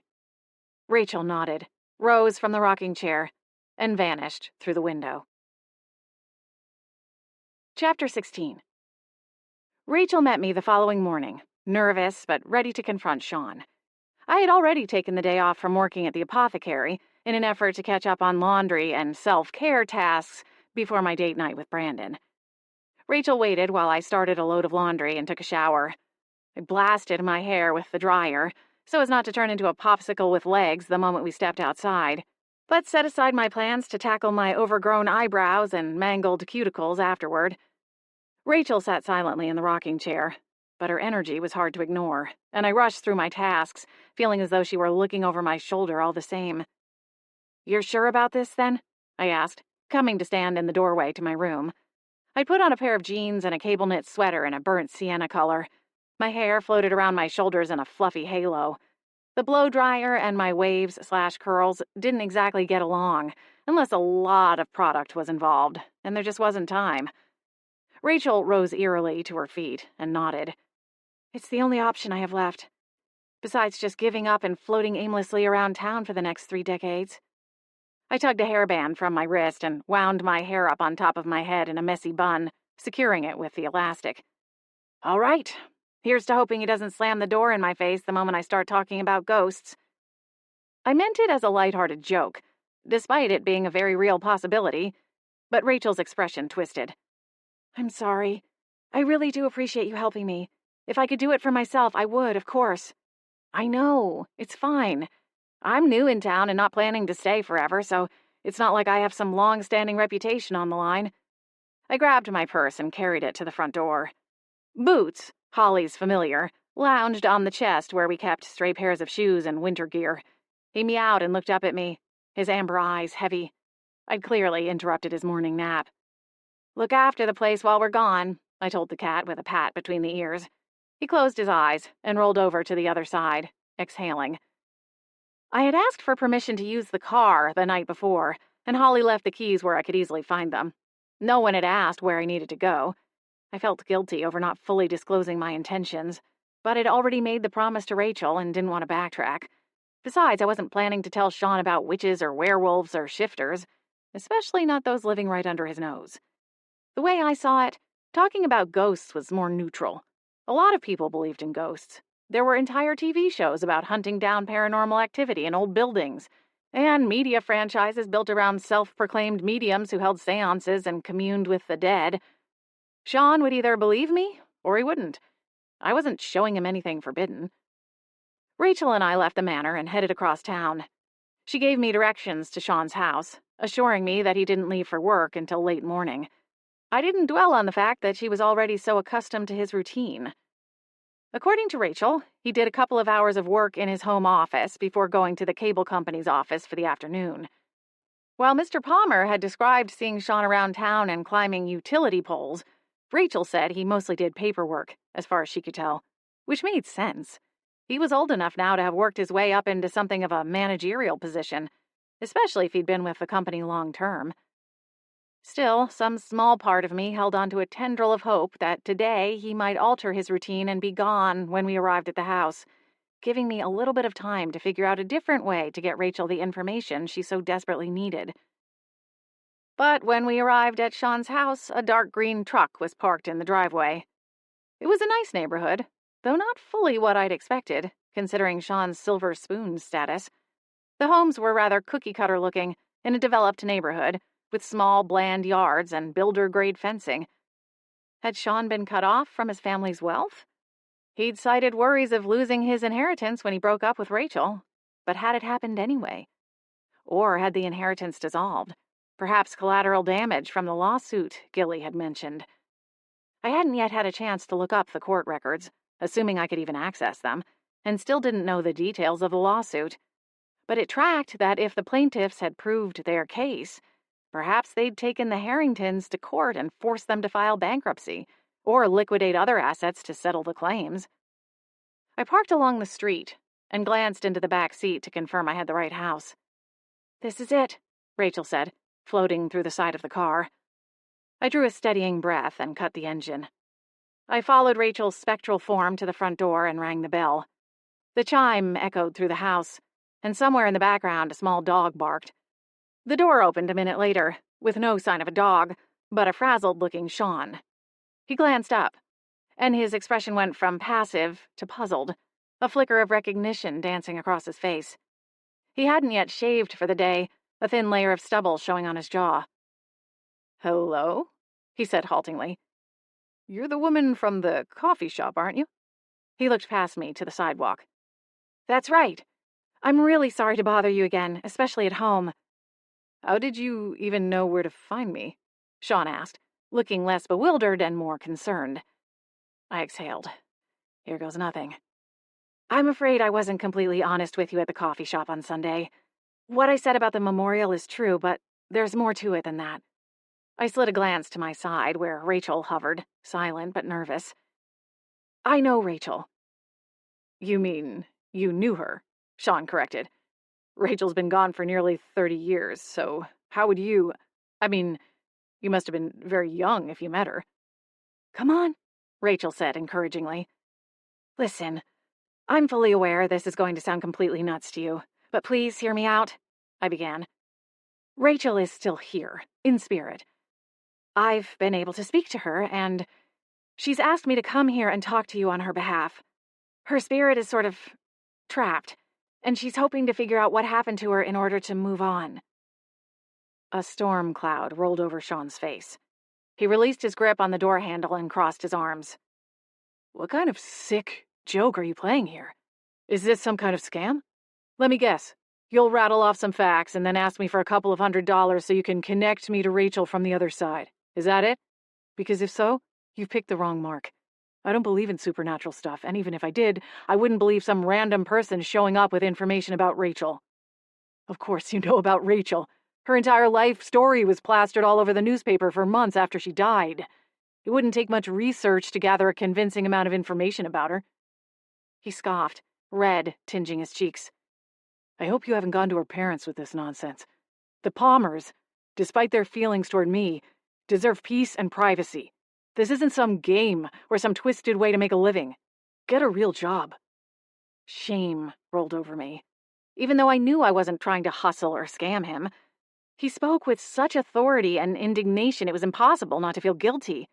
Rachel nodded, rose from the rocking chair, and vanished through the window. Chapter 16. Rachel met me the following morning, nervous but ready to confront Sean. I had already taken the day off from working at the apothecary in an effort to catch up on laundry and self-care tasks before my date night with Brandon. Rachel waited while I started a load of laundry and took a shower. I blasted my hair with the dryer so as not to turn into a popsicle with legs the moment we stepped outside, but set aside my plans to tackle my overgrown eyebrows and mangled cuticles afterward. Rachel sat silently in the rocking chair, but her energy was hard to ignore, and I rushed through my tasks, feeling as though she were looking over my shoulder all the same. You're sure about this, then? I asked, coming to stand in the doorway to my room. I'd put on a pair of jeans and a cable-knit sweater in a burnt sienna color. My hair floated around my shoulders in a fluffy halo. The blow-dryer and my waves/curls didn't exactly get along, unless a lot of product was involved, and there just wasn't time. Rachel rose eerily to her feet and nodded. It's the only option I have left, besides just giving up and floating aimlessly around town for the next 3 decades. I tugged a hairband from my wrist and wound my hair up on top of my head in a messy bun, securing it with the elastic. All right, here's to hoping he doesn't slam the door in my face the moment I start talking about ghosts. I meant it as a lighthearted joke, despite it being a very real possibility, but Rachel's expression twisted. I'm sorry. I really do appreciate you helping me. If I could do it for myself, I would, of course. I know. It's fine. I'm new in town and not planning to stay forever, so it's not like I have some long-standing reputation on the line. I grabbed my purse and carried it to the front door. Boots, Holly's familiar, lounged on the chest where we kept stray pairs of shoes and winter gear. He meowed and looked up at me, his amber eyes heavy. I'd clearly interrupted his morning nap. Look after the place while we're gone, I told the cat with a pat between the ears. He closed his eyes and rolled over to the other side, exhaling. I had asked for permission to use the car the night before, and Holly left the keys where I could easily find them. No one had asked where I needed to go. I felt guilty over not fully disclosing my intentions, but I'd already made the promise to Rachel and didn't want to backtrack. Besides, I wasn't planning to tell Sean about witches or werewolves or shifters, especially not those living right under his nose. The way I saw it, talking about ghosts was more neutral. A lot of people believed in ghosts. There were entire TV shows about hunting down paranormal activity in old buildings, and media franchises built around self-proclaimed mediums who held seances and communed with the dead. Sean would either believe me, or he wouldn't. I wasn't showing him anything forbidden. Rachel and I left the manor and headed across town. She gave me directions to Sean's house, assuring me that he didn't leave for work until late morning. I didn't dwell on the fact that she was already so accustomed to his routine. According to Rachel, he did a couple of hours of work in his home office before going to the cable company's office for the afternoon. While Mr. Palmer had described seeing Sean around town and climbing utility poles, Rachel said he mostly did paperwork, as far as she could tell, which made sense. He was old enough now to have worked his way up into something of a managerial position, especially if he'd been with the company long term. Still, some small part of me held on to a tendril of hope that today he might alter his routine and be gone when we arrived at the house, giving me a little bit of time to figure out a different way to get Rachel the information she so desperately needed. But when we arrived at Sean's house, a dark green truck was parked in the driveway. It was a nice neighborhood, though not fully what I'd expected, considering Sean's silver spoon status. The homes were rather cookie-cutter looking, in a developed neighborhood, with small, bland yards and builder-grade fencing. Had Sean been cut off from his family's wealth? He'd cited worries of losing his inheritance when he broke up with Rachel, but had it happened anyway? Or had the inheritance dissolved? Perhaps collateral damage from the lawsuit Gilly had mentioned. I hadn't yet had a chance to look up the court records, assuming I could even access them, and still didn't know the details of the lawsuit. But it tracked that if the plaintiffs had proved their case, perhaps they'd taken the Harringtons to court and forced them to file bankruptcy, or liquidate other assets to settle the claims. I parked along the street and glanced into the back seat to confirm I had the right house. "This is it," Rachel said, floating through the side of the car. I drew a steadying breath and cut the engine. I followed Rachel's spectral form to the front door and rang the bell. The chime echoed through the house, and somewhere in the background a small dog barked. The door opened a minute later, with no sign of a dog, but a frazzled-looking Sean. He glanced up, and his expression went from passive to puzzled, a flicker of recognition dancing across his face. He hadn't yet shaved for the day, a thin layer of stubble showing on his jaw. "Hello?" he said haltingly. "You're the woman from the coffee shop, aren't you?" He looked past me to the sidewalk. "That's right. I'm really sorry to bother you again, especially at home." "How did you even know where to find me?" Sean asked, looking less bewildered and more concerned. I exhaled. Here goes nothing. "I'm afraid I wasn't completely honest with you at the coffee shop on Sunday. What I said about the memorial is true, but there's more to it than that." I slid a glance to my side, where Rachel hovered, silent but nervous. "I know Rachel." "You mean you knew her?" Sean corrected. "Rachel's been gone for nearly 30 years, so how would you... I mean, you must have been very young if you met her." "Come on," Rachel said encouragingly. "Listen, I'm fully aware this is going to sound completely nuts to you, but please hear me out," I began. "Rachel is still here, in spirit. I've been able to speak to her, and she's asked me to come here and talk to you on her behalf. Her spirit is sort of trapped, and she's hoping to figure out what happened to her in order to move on." A storm cloud rolled over Sean's face. He released his grip on the door handle and crossed his arms. "What kind of sick joke are you playing here? Is this some kind of scam? Let me guess. You'll rattle off some facts and then ask me for a couple of $100 so you can connect me to Rachel from the other side. Is that it? Because if so, you've picked the wrong mark. I don't believe in supernatural stuff, and even if I did, I wouldn't believe some random person showing up with information about Rachel." "Of course you know about Rachel. Her entire life story was plastered all over the newspaper for months after she died. It wouldn't take much research to gather a convincing amount of information about her." He scoffed, red tinging his cheeks. "I hope you haven't gone to her parents with this nonsense. The Palmers, despite their feelings toward me, deserve peace and privacy. This isn't some game or some twisted way to make a living. Get a real job." Shame rolled over me, even though I knew I wasn't trying to hustle or scam him. He spoke with such authority and indignation it was impossible not to feel guilty.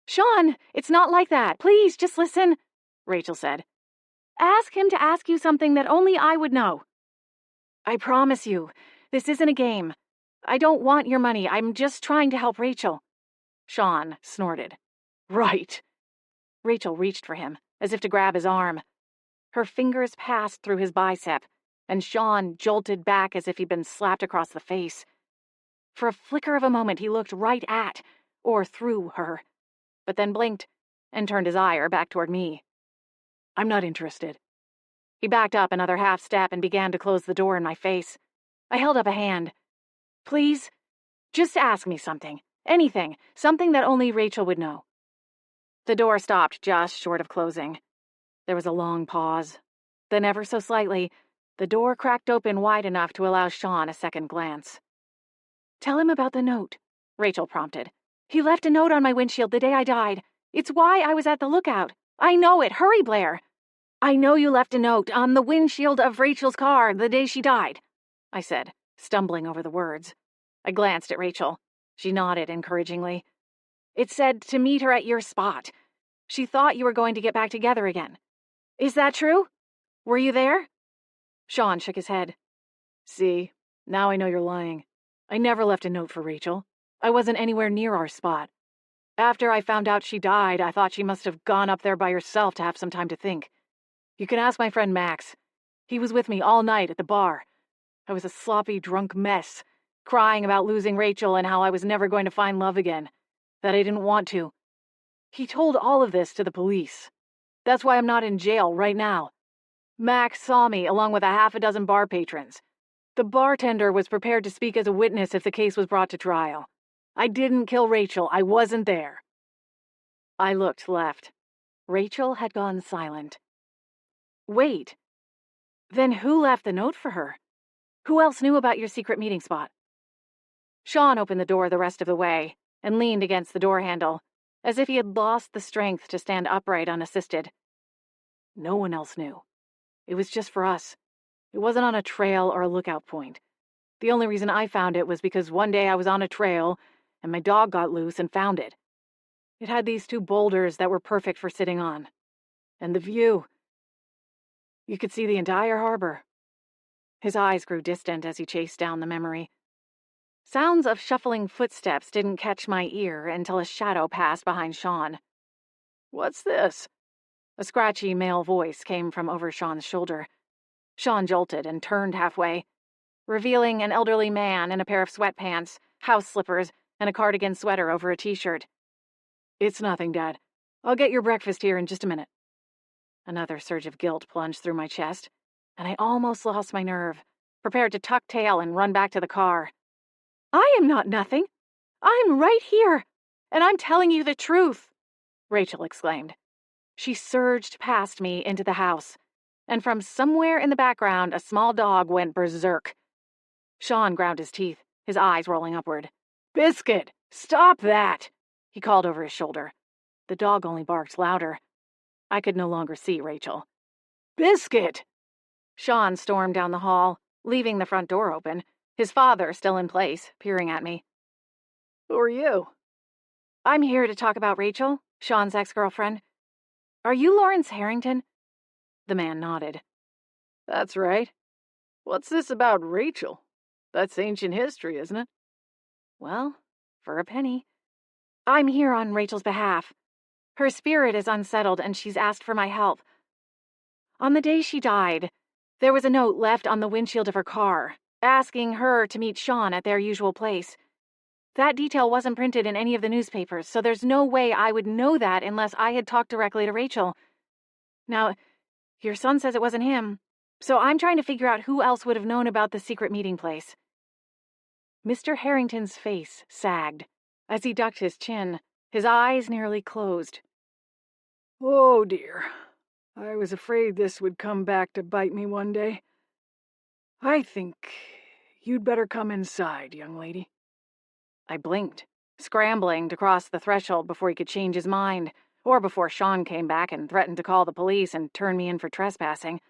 "Sean, it's not like that. Please, just listen," Rachel said. "Ask him to ask you something that only I would know. I promise you, this isn't a game. I don't want your money. I'm just trying to help Rachel." Sean snorted. "Right." Rachel reached for him, as if to grab his arm. Her fingers passed through his bicep, and Sean jolted back as if he'd been slapped across the face. For a flicker of a moment, he looked right at, or through her, but then blinked and turned his ire back toward me. "I'm not interested." He backed up another half step and began to close the door in my face. I held up a hand. "Please, just ask me something. Anything. Something that only Rachel would know." The door stopped just short of closing. There was a long pause. Then, ever so slightly, the door cracked open wide enough to allow Sean a second glance. "Tell him about the note," Rachel prompted. "He left a note on my windshield the day I died. It's why I was at the lookout. I know it. Hurry, Blair." "I know you left a note on the windshield of Rachel's car the day she died," I said, stumbling over the words. I glanced at Rachel. She nodded encouragingly. "It said to meet her at your spot. She thought you were going to get back together again. Is that true? Were you there?" Sean shook his head. "See, now I know you're lying. I never left a note for Rachel. I wasn't anywhere near our spot. After I found out she died, I thought she must have gone up there by herself to have some time to think. You can ask my friend Max. He was with me all night at the bar. I was a sloppy, drunk mess, crying about losing Rachel and how I was never going to find love again, that I didn't want to. He told all of this to the police. That's why I'm not in jail right now. Max saw me along with a half a dozen bar patrons. The bartender was prepared to speak as a witness if the case was brought to trial. I didn't kill Rachel. I wasn't there. I looked left. Rachel had gone silent. Wait. Then who left the note for her? Who else knew about your secret meeting spot? Sean opened the door the rest of the way and leaned against the door handle, as if he had lost the strength to stand upright unassisted. No one else knew. It was just for us. It wasn't on a trail or a lookout point. The only reason I found it was because one day I was on a trail and my dog got loose and found it. It had these two boulders that were perfect for sitting on. And the view. You could see the entire harbor. His eyes grew distant as he chased down the memory. Sounds of shuffling footsteps didn't catch my ear until a shadow passed behind Sean. "What's this?" A scratchy male voice came from over Sean's shoulder. Sean jolted and turned halfway, revealing an elderly man in a pair of sweatpants, house slippers, and a cardigan sweater over a t-shirt. "It's nothing, Dad. I'll get your breakfast here in just a minute." Another surge of guilt plunged through my chest, and I almost lost my nerve, prepared to tuck tail and run back to the car. "I am not nothing. I'm right here, and I'm telling you the truth," Rachel exclaimed. She surged past me into the house, and from somewhere in the background, a small dog went berserk. Sean ground his teeth, his eyes rolling upward. "Biscuit, stop that!" he called over his shoulder. The dog only barked louder. I could no longer see Rachel. "Biscuit!" Sean stormed down the hall, leaving the front door open, his father still in place, peering at me. "Who are you?" "I'm here to talk about Rachel, Sean's ex-girlfriend. Are you Lawrence Harrington?" The man nodded. "That's right. What's this about Rachel? That's ancient history, isn't it?" "Well, for a penny. I'm here on Rachel's behalf. Her spirit is unsettled and she's asked for my help. On the day she died, there was a note left on the windshield of her car, asking her to meet Sean at their usual place. That detail wasn't printed in any of the newspapers, so there's no way I would know that unless I had talked directly to Rachel. Now, your son says it wasn't him, so I'm trying to figure out who else would have known about the secret meeting place." Mr. Harrington's face sagged as he ducked his chin, his eyes nearly closed. "Oh, dear. I was afraid this would come back to bite me one day. I think you'd better come inside, young lady." I blinked, scrambling to cross the threshold before he could change his mind, or before Sean came back and threatened to call the police and turn me in for trespassing.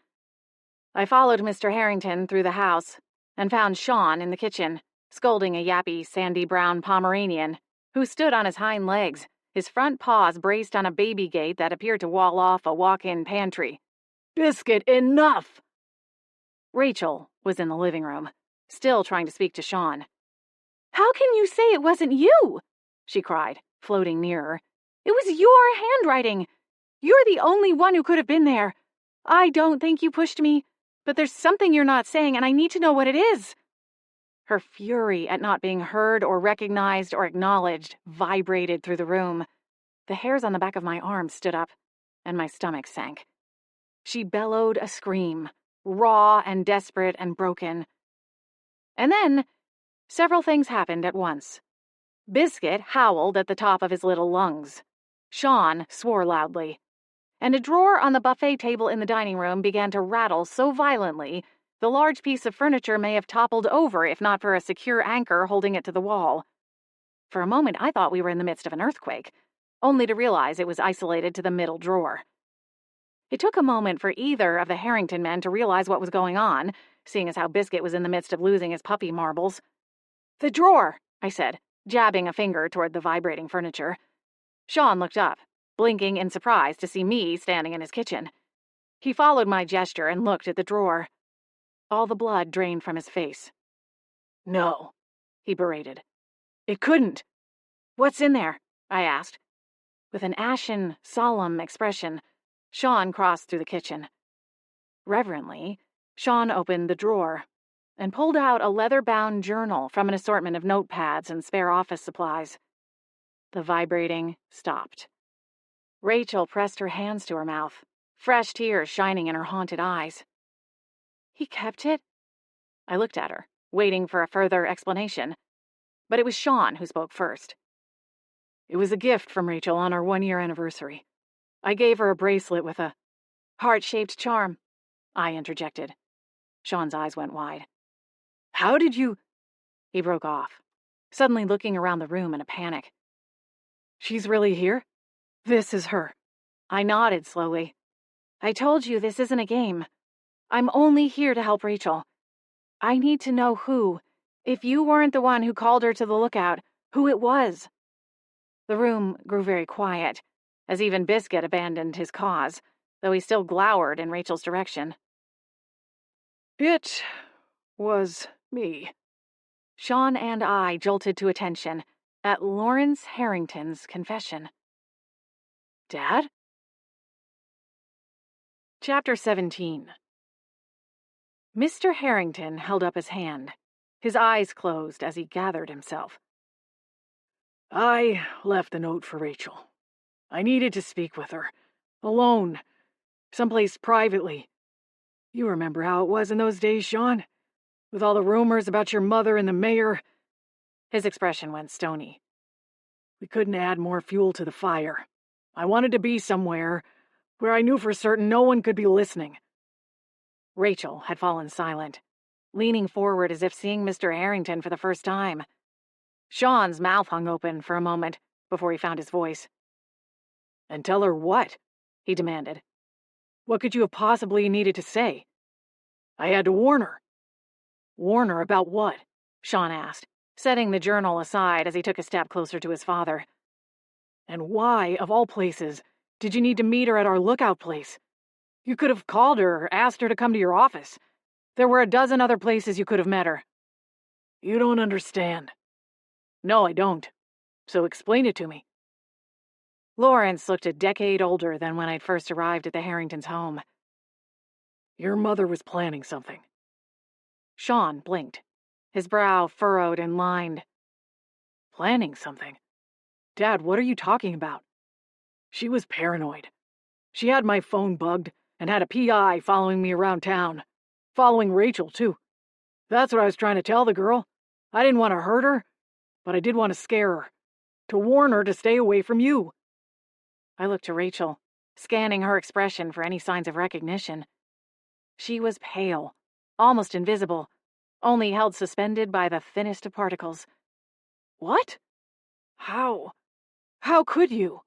I followed Mr. Harrington through the house and found Sean in the kitchen, scolding a yappy, sandy-brown Pomeranian who stood on his hind legs, his front paws braced on a baby gate that appeared to wall off a walk-in pantry. "Biscuit, enough!" Rachel was in the living room, still trying to speak to Sean. "How can you say it wasn't you?" she cried, floating nearer. "It was your handwriting. You're the only one who could have been there. I don't think you pushed me, but there's something you're not saying, and I need to know what it is." Her fury at not being heard or recognized or acknowledged vibrated through the room. The hairs on the back of my arms stood up, and my stomach sank. She bellowed a scream, raw and desperate and broken. And then, several things happened at once. Biscuit howled at the top of his little lungs. Sean swore loudly. And a drawer on the buffet table in the dining room began to rattle so violently the large piece of furniture may have toppled over if not for a secure anchor holding it to the wall. For a moment, I thought we were in the midst of an earthquake, only to realize it was isolated to the middle drawer. It took a moment for either of the Harrington men to realize what was going on, seeing as how Biscuit was in the midst of losing his puppy marbles. "The drawer," I said, jabbing a finger toward the vibrating furniture. Sean looked up, blinking in surprise to see me standing in his kitchen. He followed my gesture and looked at the drawer. All the blood drained from his face. "No," he berated. "It couldn't. What's in there? I asked. With an ashen, solemn expression, Sean crossed through the kitchen. Reverently, Sean opened the drawer and pulled out a leather-bound journal from an assortment of notepads and spare office supplies. The vibrating stopped. Rachel pressed her hands to her mouth, fresh tears shining in her haunted eyes. He kept it? I looked at her, waiting for a further explanation, but it was Sean who spoke first. It was a gift from Rachel on our 1-year anniversary. I gave her a bracelet with a heart-shaped charm, I interjected. Sean's eyes went wide. How did you... He broke off, suddenly looking around the room in a panic. She's really here? This is her. I nodded slowly. I told you this isn't a game. I'm only here to help Rachel. I need to know who, if you weren't the one who called her to the lookout, who it was. The room grew very quiet, as even Biscuit abandoned his cause, though he still glowered in Rachel's direction. It was me. Sean and I jolted to attention at Lawrence Harrington's confession. Dad? Chapter 17. Mr. Harrington held up his hand, his eyes closed as he gathered himself. I left the note for Rachel. I needed to speak with her, alone, someplace privately. You remember how it was in those days, Sean? With all the rumors about your mother and the mayor. His expression went stony. We couldn't add more fuel to the fire. I wanted to be somewhere where I knew for certain no one could be listening. Rachel had fallen silent, leaning forward as if seeing Mr. Harrington for the first time. Sean's mouth hung open for a moment before he found his voice. And tell her what? He demanded. What could you have possibly needed to say? I had to warn her. Warn her about what? Sean asked, setting the journal aside as he took a step closer to his father. And why, of all places, did you need to meet her at our lookout place? You could have called her or asked her to come to your office. There were a dozen other places you could have met her. You don't understand. No, I don't. So explain it to me. Lawrence looked a decade older than when I'd first arrived at the Harringtons' home. Your mother was planning something. Sean blinked, his brow furrowed and lined. Planning something? Dad, what are you talking about? She was paranoid. She had my phone bugged and had a PI following me around town. Following Rachel, too. That's what I was trying to tell the girl. I didn't want to hurt her, but I did want to scare her. To warn her to stay away from you. I looked to Rachel, scanning her expression for any signs of recognition. She was pale, almost invisible, only held suspended by the thinnest of particles. What? How? How could you?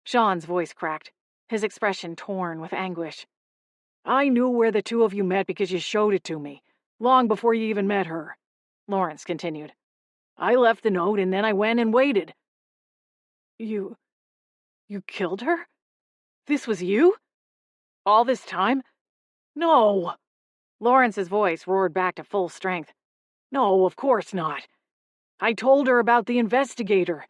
Sean's voice cracked, his expression torn with anguish. I knew where the two of you met because you showed it to me, long before you even met her, Lawrence continued. I left the note and then I went and waited. You killed her? This was you? All this time? No! Lawrence's voice roared back to full strength. No, of course not. I told her about the investigator.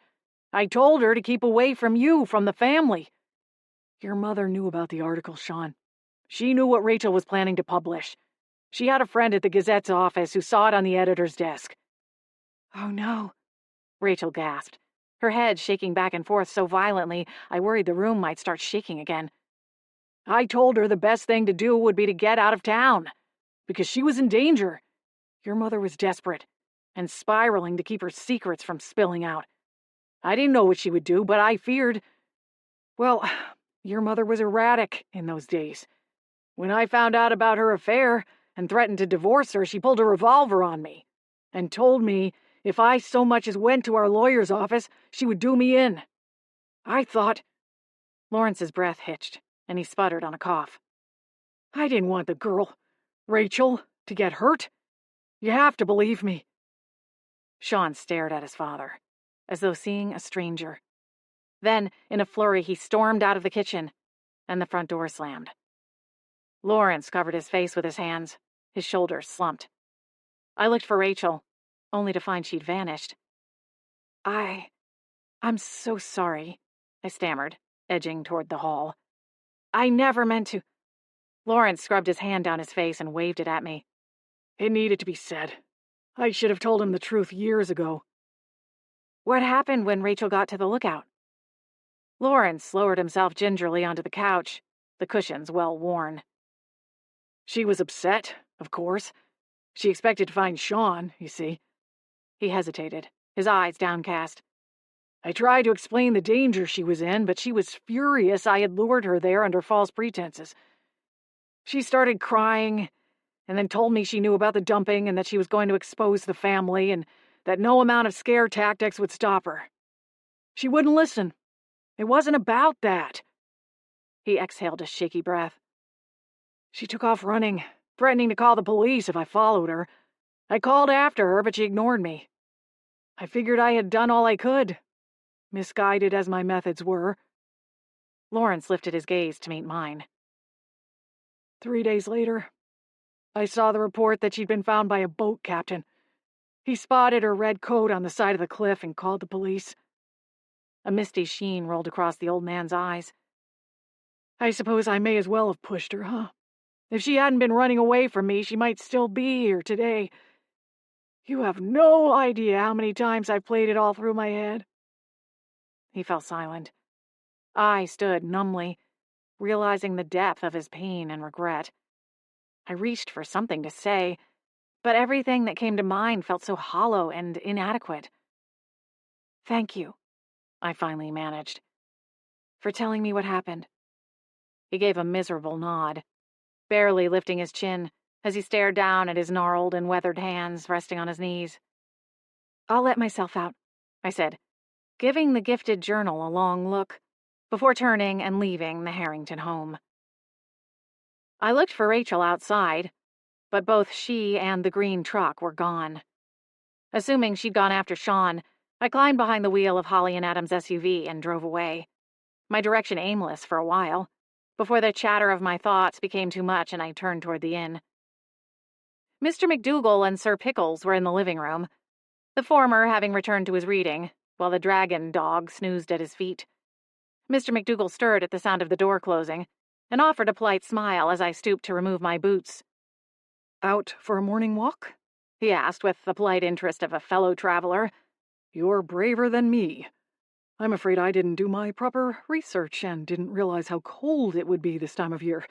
I told her to keep away from you, from the family. Your mother knew about the article, Sean. She knew what Rachel was planning to publish. She had a friend at the Gazette's office who saw it on the editor's desk. Oh no, Rachel gasped, her head shaking back and forth so violently I worried the room might start shaking again. I told her the best thing to do would be to get out of town, because she was in danger. Your mother was desperate, and spiraling to keep her secrets from spilling out. I didn't know what she would do, but I feared... Well, your mother was erratic in those days. When I found out about her affair and threatened to divorce her, she pulled a revolver on me and told me if I so much as went to our lawyer's office, she would do me in. I thought... Lawrence's breath hitched, and he sputtered on a cough. I didn't want the girl, Rachel, to get hurt. You have to believe me. Sean stared at his father, as though seeing a stranger. Then, in a flurry, he stormed out of the kitchen, and the front door slammed. Lawrence covered his face with his hands, his shoulders slumped. I looked for Rachel, only to find she'd vanished. "I'm so sorry," I stammered, edging toward the hall. "I never meant to—" Lawrence scrubbed his hand down his face and waved it at me. It needed to be said. I should have told him the truth years ago. "What happened when Rachel got to the lookout?" Lawrence lowered himself gingerly onto the couch, the cushions well worn. She was upset, of course. She expected to find Sean, you see. He hesitated, his eyes downcast. I tried to explain the danger she was in, but she was furious I had lured her there under false pretenses. She started crying, and then told me she knew about the dumping and that she was going to expose the family and that no amount of scare tactics would stop her. She wouldn't listen. It wasn't about that. He exhaled a shaky breath. She took off running, threatening to call the police if I followed her. I called after her, but she ignored me. I figured I had done all I could, misguided as my methods were. Lawrence lifted his gaze to meet mine. 3 days later, I saw the report that she'd been found by a boat captain. He spotted her red coat on the side of the cliff and called the police. A misty sheen rolled across the old man's eyes. I suppose I may as well have pushed her, huh? If she hadn't been running away from me, she might still be here today. You have no idea how many times I've played it all through my head. He fell silent. I stood numbly, realizing the depth of his pain and regret. I reached for something to say, but everything that came to mind felt so hollow and inadequate. "Thank you," I finally managed, "for telling me what happened." He gave a miserable nod, barely lifting his chin as he stared down at his gnarled and weathered hands resting on his knees. "I'll let myself out," I said, giving the gifted journal a long look, before turning and leaving the Harrington home. I looked for Rachel outside, but both she and the green truck were gone. Assuming she'd gone after Sean, I climbed behind the wheel of Holly and Adam's SUV and drove away, my direction aimless for a while, before the chatter of my thoughts became too much and I turned toward the inn. Mr. McDougal and Sir Pickles were in the living room, the former having returned to his reading, while the dragon dog snoozed at his feet. Mr. McDougal stirred at the sound of the door closing, and offered a polite smile as I stooped to remove my boots. "Out for a morning walk?" he asked with the polite interest of a fellow traveler. "You're braver than me. I'm afraid I didn't do my proper research and didn't realize how cold it would be this time of year.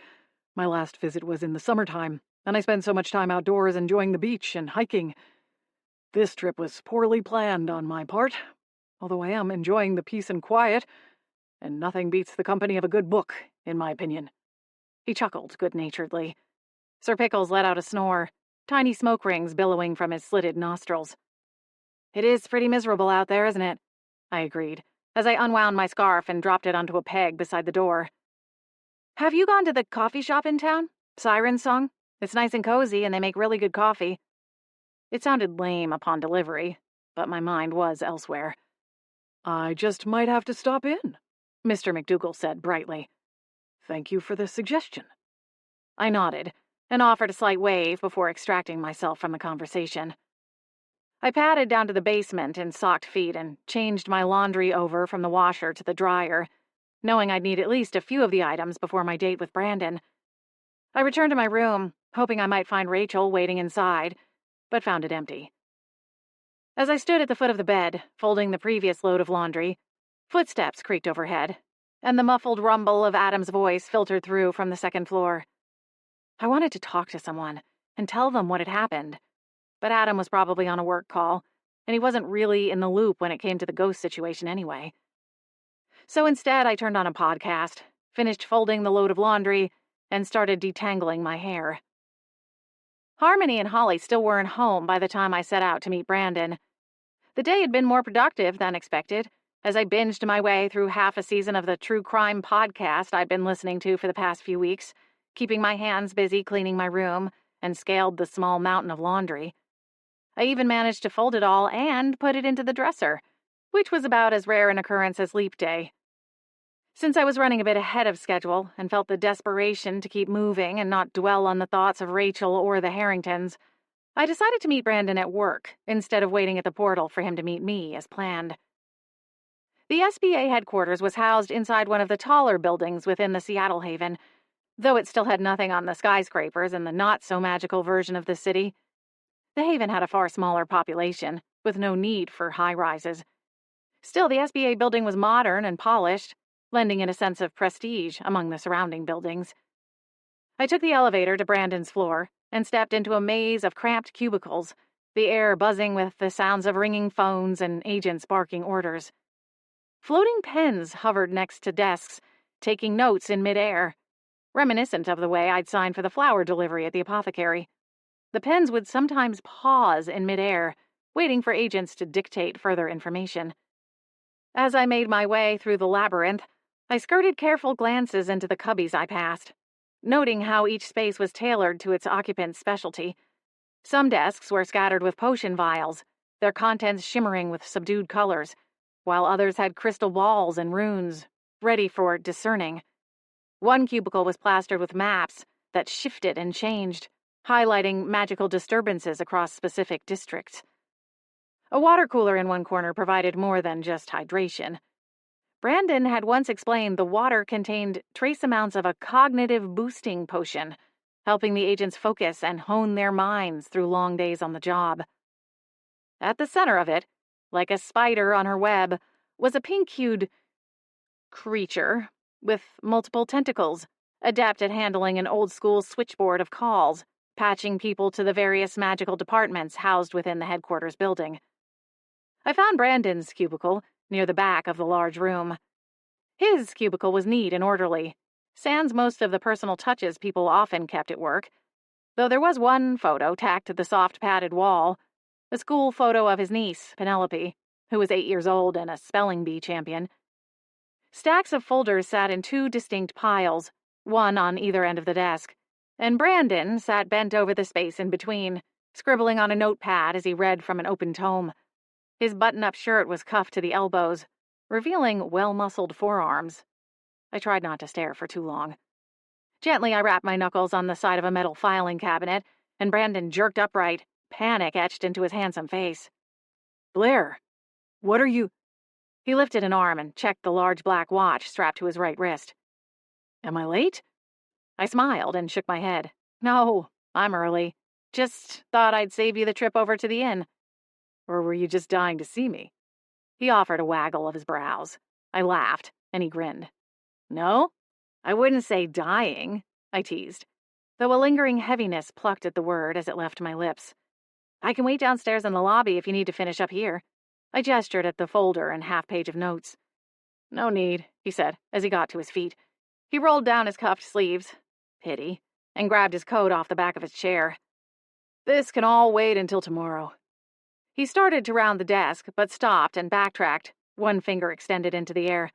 My last visit was in the summertime, and I spent so much time outdoors enjoying the beach and hiking. This trip was poorly planned on my part, although I am enjoying the peace and quiet, and nothing beats the company of a good book, in my opinion." He chuckled good-naturedly. Sir Pickles let out a snore, tiny smoke rings billowing from his slitted nostrils. "It is pretty miserable out there, isn't it?" I agreed, as I unwound my scarf and dropped it onto a peg beside the door. "Have you gone to the coffee shop in town? Siren Song? It's nice and cozy, and they make really good coffee." It sounded lame upon delivery, but my mind was elsewhere. "I just might have to stop in," Mr. McDougal said brightly. "Thank you for the suggestion." I nodded, and offered a slight wave before extracting myself from the conversation. I padded down to the basement in socked feet and changed my laundry over from the washer to the dryer, knowing I'd need at least a few of the items before my date with Brandon. I returned to my room, hoping I might find Rachel waiting inside, but found it empty. As I stood at the foot of the bed, folding the previous load of laundry, footsteps creaked overhead, and the muffled rumble of Adam's voice filtered through from the second floor. I wanted to talk to someone and tell them what had happened, but Adam was probably on a work call, and he wasn't really in the loop when it came to the ghost situation anyway. So instead, I turned on a podcast, finished folding the load of laundry, and started detangling my hair. Harmony and Holly still weren't home by the time I set out to meet Brandon. The day had been more productive than expected, as I binged my way through half a season of the true crime podcast I'd been listening to for the past few weeks, keeping my hands busy cleaning my room, and scaled the small mountain of laundry. I even managed to fold it all and put it into the dresser, which was about as rare an occurrence as leap day. Since I was running a bit ahead of schedule and felt the desperation to keep moving and not dwell on the thoughts of Rachel or the Harringtons, I decided to meet Brandon at work instead of waiting at the portal for him to meet me as planned. The SBA headquarters was housed inside one of the taller buildings within the Seattle Haven, though it still had nothing on the skyscrapers and the not-so-magical version of the city. The Haven had a far smaller population, with no need for high-rises. Still, the SBA building was modern and polished, lending it a sense of prestige among the surrounding buildings. I took the elevator to Brandon's floor and stepped into a maze of cramped cubicles, the air buzzing with the sounds of ringing phones and agents barking orders. Floating pens hovered next to desks, taking notes in midair, reminiscent of the way I'd signed for the flower delivery at the apothecary. The pens would sometimes pause in midair, waiting for agents to dictate further information. As I made my way through the labyrinth, I skirted careful glances into the cubbies I passed, noting how each space was tailored to its occupant's specialty. Some desks were scattered with potion vials, their contents shimmering with subdued colors, while others had crystal balls and runes, ready for discerning. One cubicle was plastered with maps that shifted and changed, highlighting magical disturbances across specific districts. A water cooler in one corner provided more than just hydration. Brandon had once explained the water contained trace amounts of a cognitive boosting potion, helping the agents focus and hone their minds through long days on the job. At the center of it, like a spider on her web, was a pink-hued creature with multiple tentacles, adept at handling an old-school switchboard of calls, patching people to the various magical departments housed within the headquarters building. I found Brandon's cubicle near the back of the large room. His cubicle was neat and orderly, sans most of the personal touches people often kept at work, though there was one photo tacked to the soft padded wall, a school photo of his niece, Penelope, who was 8 years old and a spelling bee champion. Stacks of folders sat in two distinct piles, one on either end of the desk, and Brandon sat bent over the space in between, scribbling on a notepad as he read from an open tome. His button-up shirt was cuffed to the elbows, revealing well-muscled forearms. I tried not to stare for too long. Gently, I rapped my knuckles on the side of a metal filing cabinet, and Brandon jerked upright, panic etched into his handsome face. Blair, what are you... He lifted an arm and checked the large black watch strapped to his right wrist. Am I late? I smiled and shook my head. No, I'm early. Just thought I'd save you the trip over to the inn. Or were you just dying to see me? He offered a waggle of his brows. I laughed, and he grinned. No, I wouldn't say dying, I teased, though a lingering heaviness plucked at the word as it left my lips. I can wait downstairs in the lobby if you need to finish up here. I gestured at the folder and half-page of notes. No need, he said, as he got to his feet. He rolled down his cuffed sleeves, pity, and grabbed his coat off the back of his chair. This can all wait until tomorrow. He started to round the desk, but stopped and backtracked, one finger extended into the air.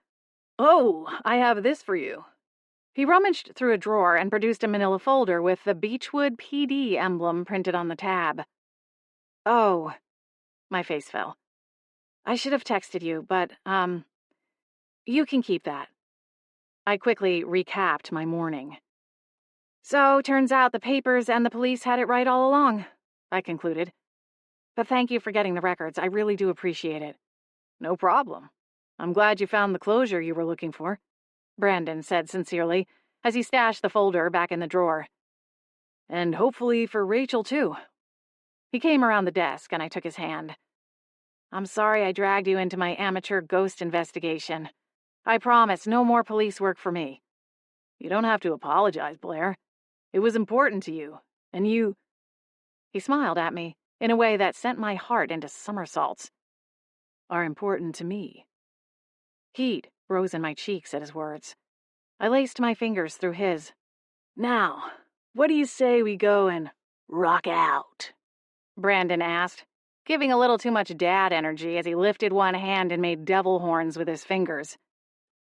Oh, I have this for you. He rummaged through a drawer and produced a manila folder with the Beechwood PD emblem printed on the tab. Oh, my face fell. I should have texted you, but, you can keep that. I quickly recapped my morning. So, turns out the papers and the police had it right all along, I concluded. But thank you for getting the records. I really do appreciate it. No problem. I'm glad you found the closure you were looking for, Brandon said sincerely, as he stashed the folder back in the drawer. And hopefully for Rachel, too. He came around the desk, and I took his hand. I'm sorry I dragged you into my amateur ghost investigation. I promise no more police work for me. You don't have to apologize, Blair. It was important to you, and you... He smiled at me in a way that sent my heart into somersaults. Are important to me. Heat rose in my cheeks at his words. I laced my fingers through his. Now, what do you say we go and rock out? Brandon asked, giving a little too much dad energy as he lifted one hand and made devil horns with his fingers.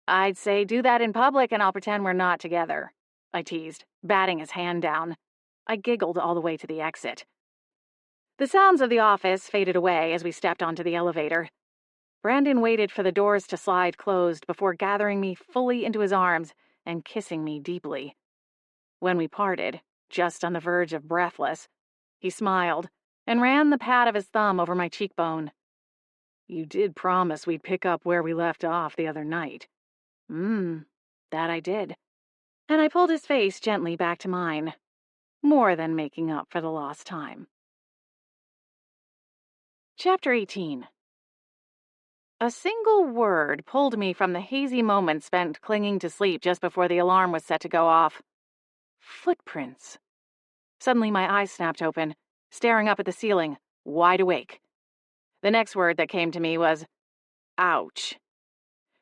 I'd say do that in public and I'll pretend we're not together, I teased, batting his hand down. I giggled all the way to the exit. The sounds of the office faded away as we stepped onto the elevator. Brandon waited for the doors to slide closed before gathering me fully into his arms and kissing me deeply. When we parted, just on the verge of breathless, he smiled and ran the pad of his thumb over my cheekbone. You did promise we'd pick up where we left off the other night. That I did. And I pulled his face gently back to mine, more than making up for the lost time. Chapter 18. A single word pulled me from the hazy moment spent clinging to sleep just before the alarm was set to go off. Footprints. Suddenly my eyes snapped open, staring up at the ceiling, wide awake. The next word that came to me was, ouch.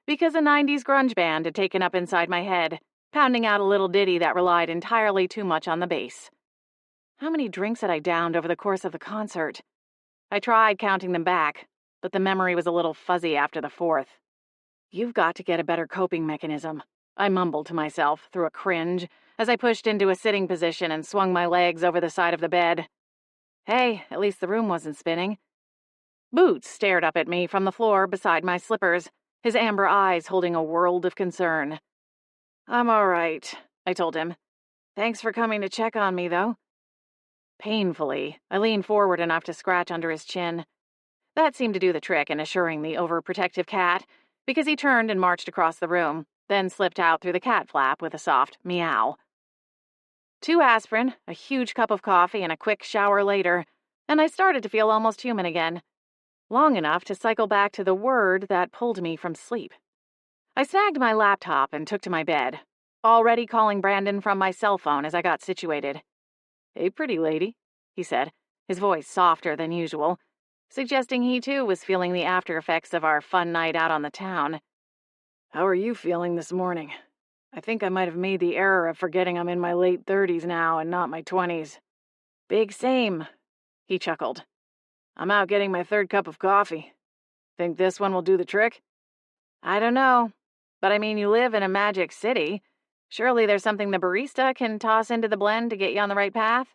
Because a 90s grunge band had taken up inside my head, pounding out a little ditty that relied entirely too much on the bass. How many drinks had I downed over the course of the concert? I tried counting them back, but the memory was a little fuzzy after the fourth. You've got to get a better coping mechanism, I mumbled to myself through a cringe as I pushed into a sitting position and swung my legs over the side of the bed. Hey, at least the room wasn't spinning. Boots stared up at me from the floor beside my slippers, his amber eyes holding a world of concern. I'm all right, I told him. Thanks for coming to check on me, though. Painfully, I leaned forward enough to scratch under his chin. That seemed to do the trick in assuring the overprotective cat, because he turned and marched across the room, then slipped out through the cat flap with a soft meow. 2 aspirin, a huge cup of coffee, and a quick shower later, and I started to feel almost human again. Long enough to cycle back to the word that pulled me from sleep. I snagged my laptop and took to my bed, already calling Brandon from my cell phone as I got situated. Hey, pretty lady, he said, his voice softer than usual, suggesting he too was feeling the after effects of our fun night out on the town. How are you feeling this morning? I think I might have made the error of forgetting I'm in my late 30s now and not my 20s. Big same, he chuckled. I'm out getting my 3rd cup of coffee. Think this one will do the trick? I don't know, but I mean, you live in a magic city. Surely there's something the barista can toss into the blend to get you on the right path?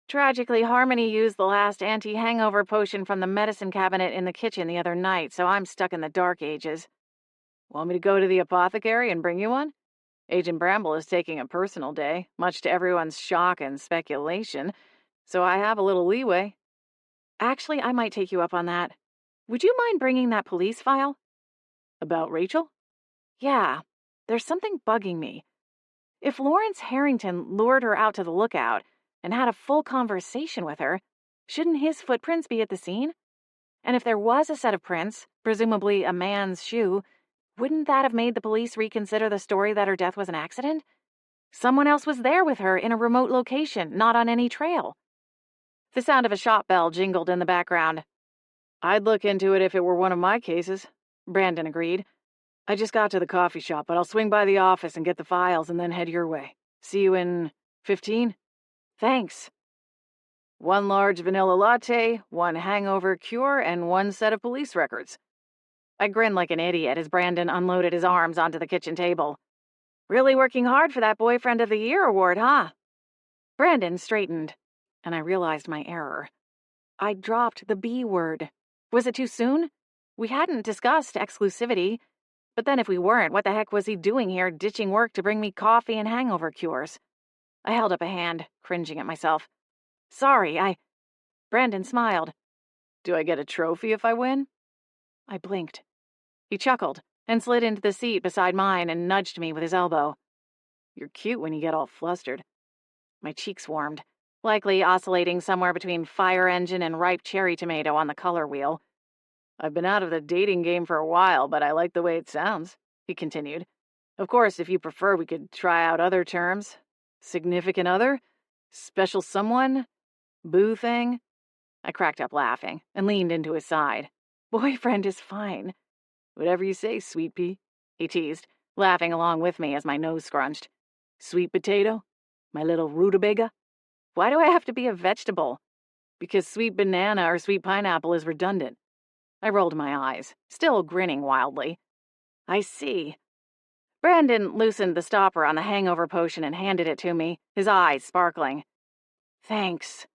Tragically, Harmony used the last anti-hangover potion from the medicine cabinet in the kitchen the other night, so I'm stuck in the dark ages. Want me to go to the apothecary and bring you one? Agent Bramble is taking a personal day, much to everyone's shock and speculation, so I have a little leeway. Actually, I might take you up on that. Would you mind bringing that police file? About Rachel? Yeah, there's something bugging me. If Lawrence Harrington lured her out to the lookout and had a full conversation with her, shouldn't his footprints be at the scene? And if there was a set of prints, presumably a man's shoe, wouldn't that have made the police reconsider the story that her death was an accident? Someone else was there with her in a remote location, not on any trail. The sound of a shop bell jingled in the background. I'd look into it if it were one of my cases, Brandon agreed. I just got to the coffee shop, but I'll swing by the office and get the files and then head your way. See you in 15? Thanks. 1 large vanilla latte, 1 hangover cure, and 1 set of police records. I grinned like an idiot as Brandon unloaded his arms onto the kitchen table. Really working hard for that Boyfriend of the Year award, huh? Brandon straightened, and I realized my error. I dropped the B word. Was it too soon? We hadn't discussed exclusivity. But then if we weren't, what the heck was he doing here, ditching work to bring me coffee and hangover cures? I held up a hand, cringing at myself. Sorry, Brandon smiled. Do I get a trophy if I win? I blinked. He chuckled and slid into the seat beside mine and nudged me with his elbow. You're cute when you get all flustered. My cheeks warmed, likely oscillating somewhere between fire engine and ripe cherry tomato on the color wheel. I've been out of the dating game for a while, but I like the way it sounds, he continued. Of course, if you prefer, we could try out other terms. Significant other? Special someone? Boo thing? I cracked up laughing and leaned into his side. Boyfriend is fine. Whatever you say, sweet pea, he teased, laughing along with me as my nose scrunched. Sweet potato? My little rutabaga? Why do I have to be a vegetable? Because sweet banana or sweet pineapple is redundant. I rolled my eyes, still grinning wildly. I see. Brandon loosened the stopper on the hangover potion and handed it to me, his eyes sparkling. Thanks.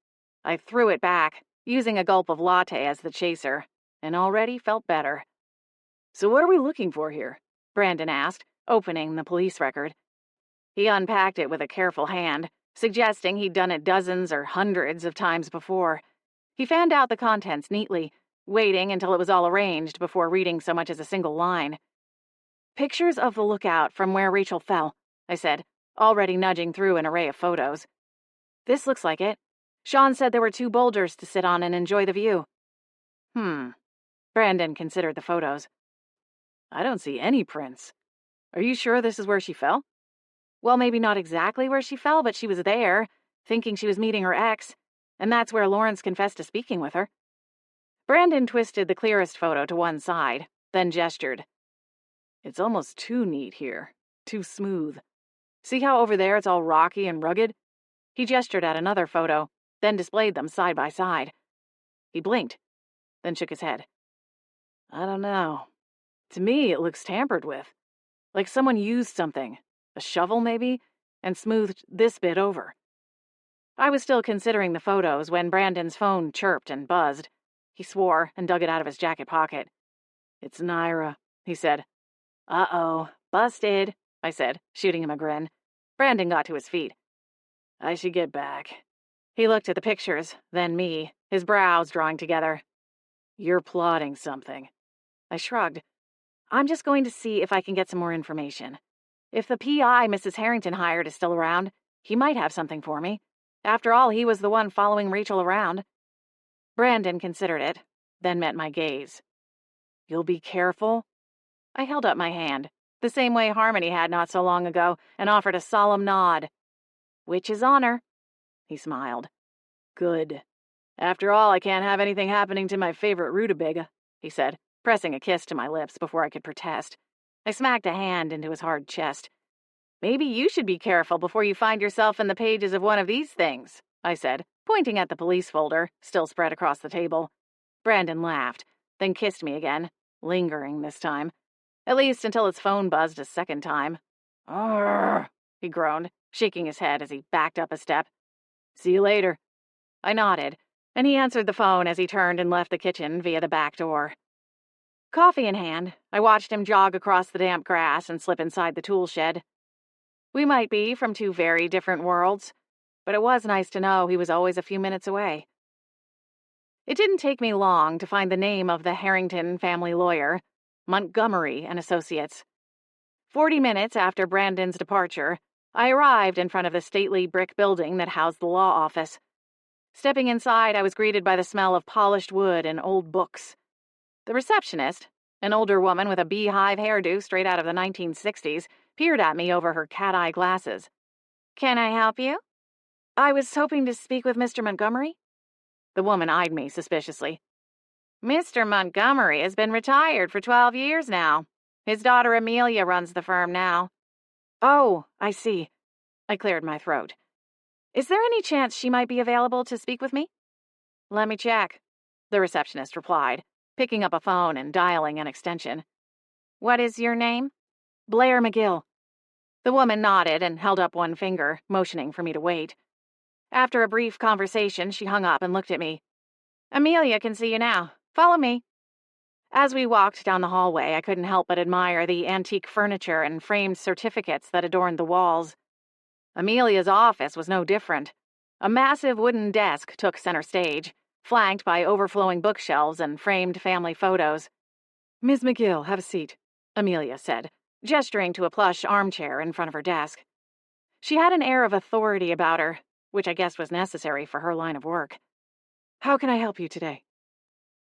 I threw it back, using a gulp of latte as the chaser, and already felt better. So what are we looking for here? Brandon asked, opening the police record. He unpacked it with a careful hand, suggesting he'd done it dozens or hundreds of times before. He fanned out the contents neatly, waiting until it was all arranged before reading so much as a single line. "Pictures of the lookout from where Rachel fell," I said, already nudging through an array of photos. "This looks like it. Sean said there were 2 boulders to sit on and enjoy the view." Brandon considered the photos. "I don't see any prints. Are you sure this is where she fell?" "Well, maybe not exactly where she fell, but she was there, thinking she was meeting her ex, and that's where Lawrence confessed to speaking with her." Brandon twisted the clearest photo to one side, then gestured. "It's almost too neat here, too smooth. See how over there it's all rocky and rugged?" He gestured at another photo, then displayed them side by side. He blinked, then shook his head. "I don't know. To me, it looks tampered with. Like someone used something, a shovel maybe, and smoothed this bit over." I was still considering the photos when Brandon's phone chirped and buzzed. He swore and dug it out of his jacket pocket. "It's Naira," he said. "Uh-oh, busted," I said, shooting him a grin. Brandon got to his feet. "I should get back." He looked at the pictures, then me, his brows drawing together. "You're plotting something." I shrugged. "I'm just going to see if I can get some more information. If the PI Mrs. Harrington hired is still around, he might have something for me. After all, he was the one following Rachel around." Brandon considered it, then met my gaze. "You'll be careful?" I held up my hand, the same way Harmony had not so long ago, and offered a solemn nod. "Witch's honor." He smiled. "Good. After all, I can't have anything happening to my favorite rutabaga," he said, pressing a kiss to my lips before I could protest. I smacked a hand into his hard chest. "Maybe you should be careful before you find yourself in the pages of one of these things," I said, pointing at the police folder, still spread across the table. Brandon laughed, then kissed me again, lingering this time. At least until his phone buzzed a second time. "Arrgh," he groaned, shaking his head as he backed up a step. "See you later." I nodded, and he answered the phone as he turned and left the kitchen via the back door. Coffee in hand, I watched him jog across the damp grass and slip inside the tool shed. We might be from 2 very different worlds, but it was nice to know he was always a few minutes away. It didn't take me long to find the name of the Harrington family lawyer, Montgomery and Associates. 40 minutes after Brandon's departure, I arrived in front of the stately brick building that housed the law office. Stepping inside, I was greeted by the smell of polished wood and old books. The receptionist, an older woman with a beehive hairdo straight out of the 1960s, peered at me over her cat-eye glasses. "Can I help you?" "I was hoping to speak with Mr. Montgomery." The woman eyed me suspiciously. "Mr. Montgomery has been retired for 12 years now. His daughter Amelia runs the firm now." "Oh, I see." I cleared my throat. "Is there any chance she might be available to speak with me?" "Let me check," the receptionist replied, picking up a phone and dialing an extension. "What is your name?" "Blair McGill." The woman nodded and held up one finger, motioning for me to wait. After a brief conversation, she hung up and looked at me. "Amelia can see you now. Follow me." As we walked down the hallway, I couldn't help but admire the antique furniture and framed certificates that adorned the walls. Amelia's office was no different. A massive wooden desk took center stage, flanked by overflowing bookshelves and framed family photos. "Ms. McGill, have a seat," Amelia said, gesturing to a plush armchair in front of her desk. She had an air of authority about her, which I guessed was necessary for her line of work. "How can I help you today?"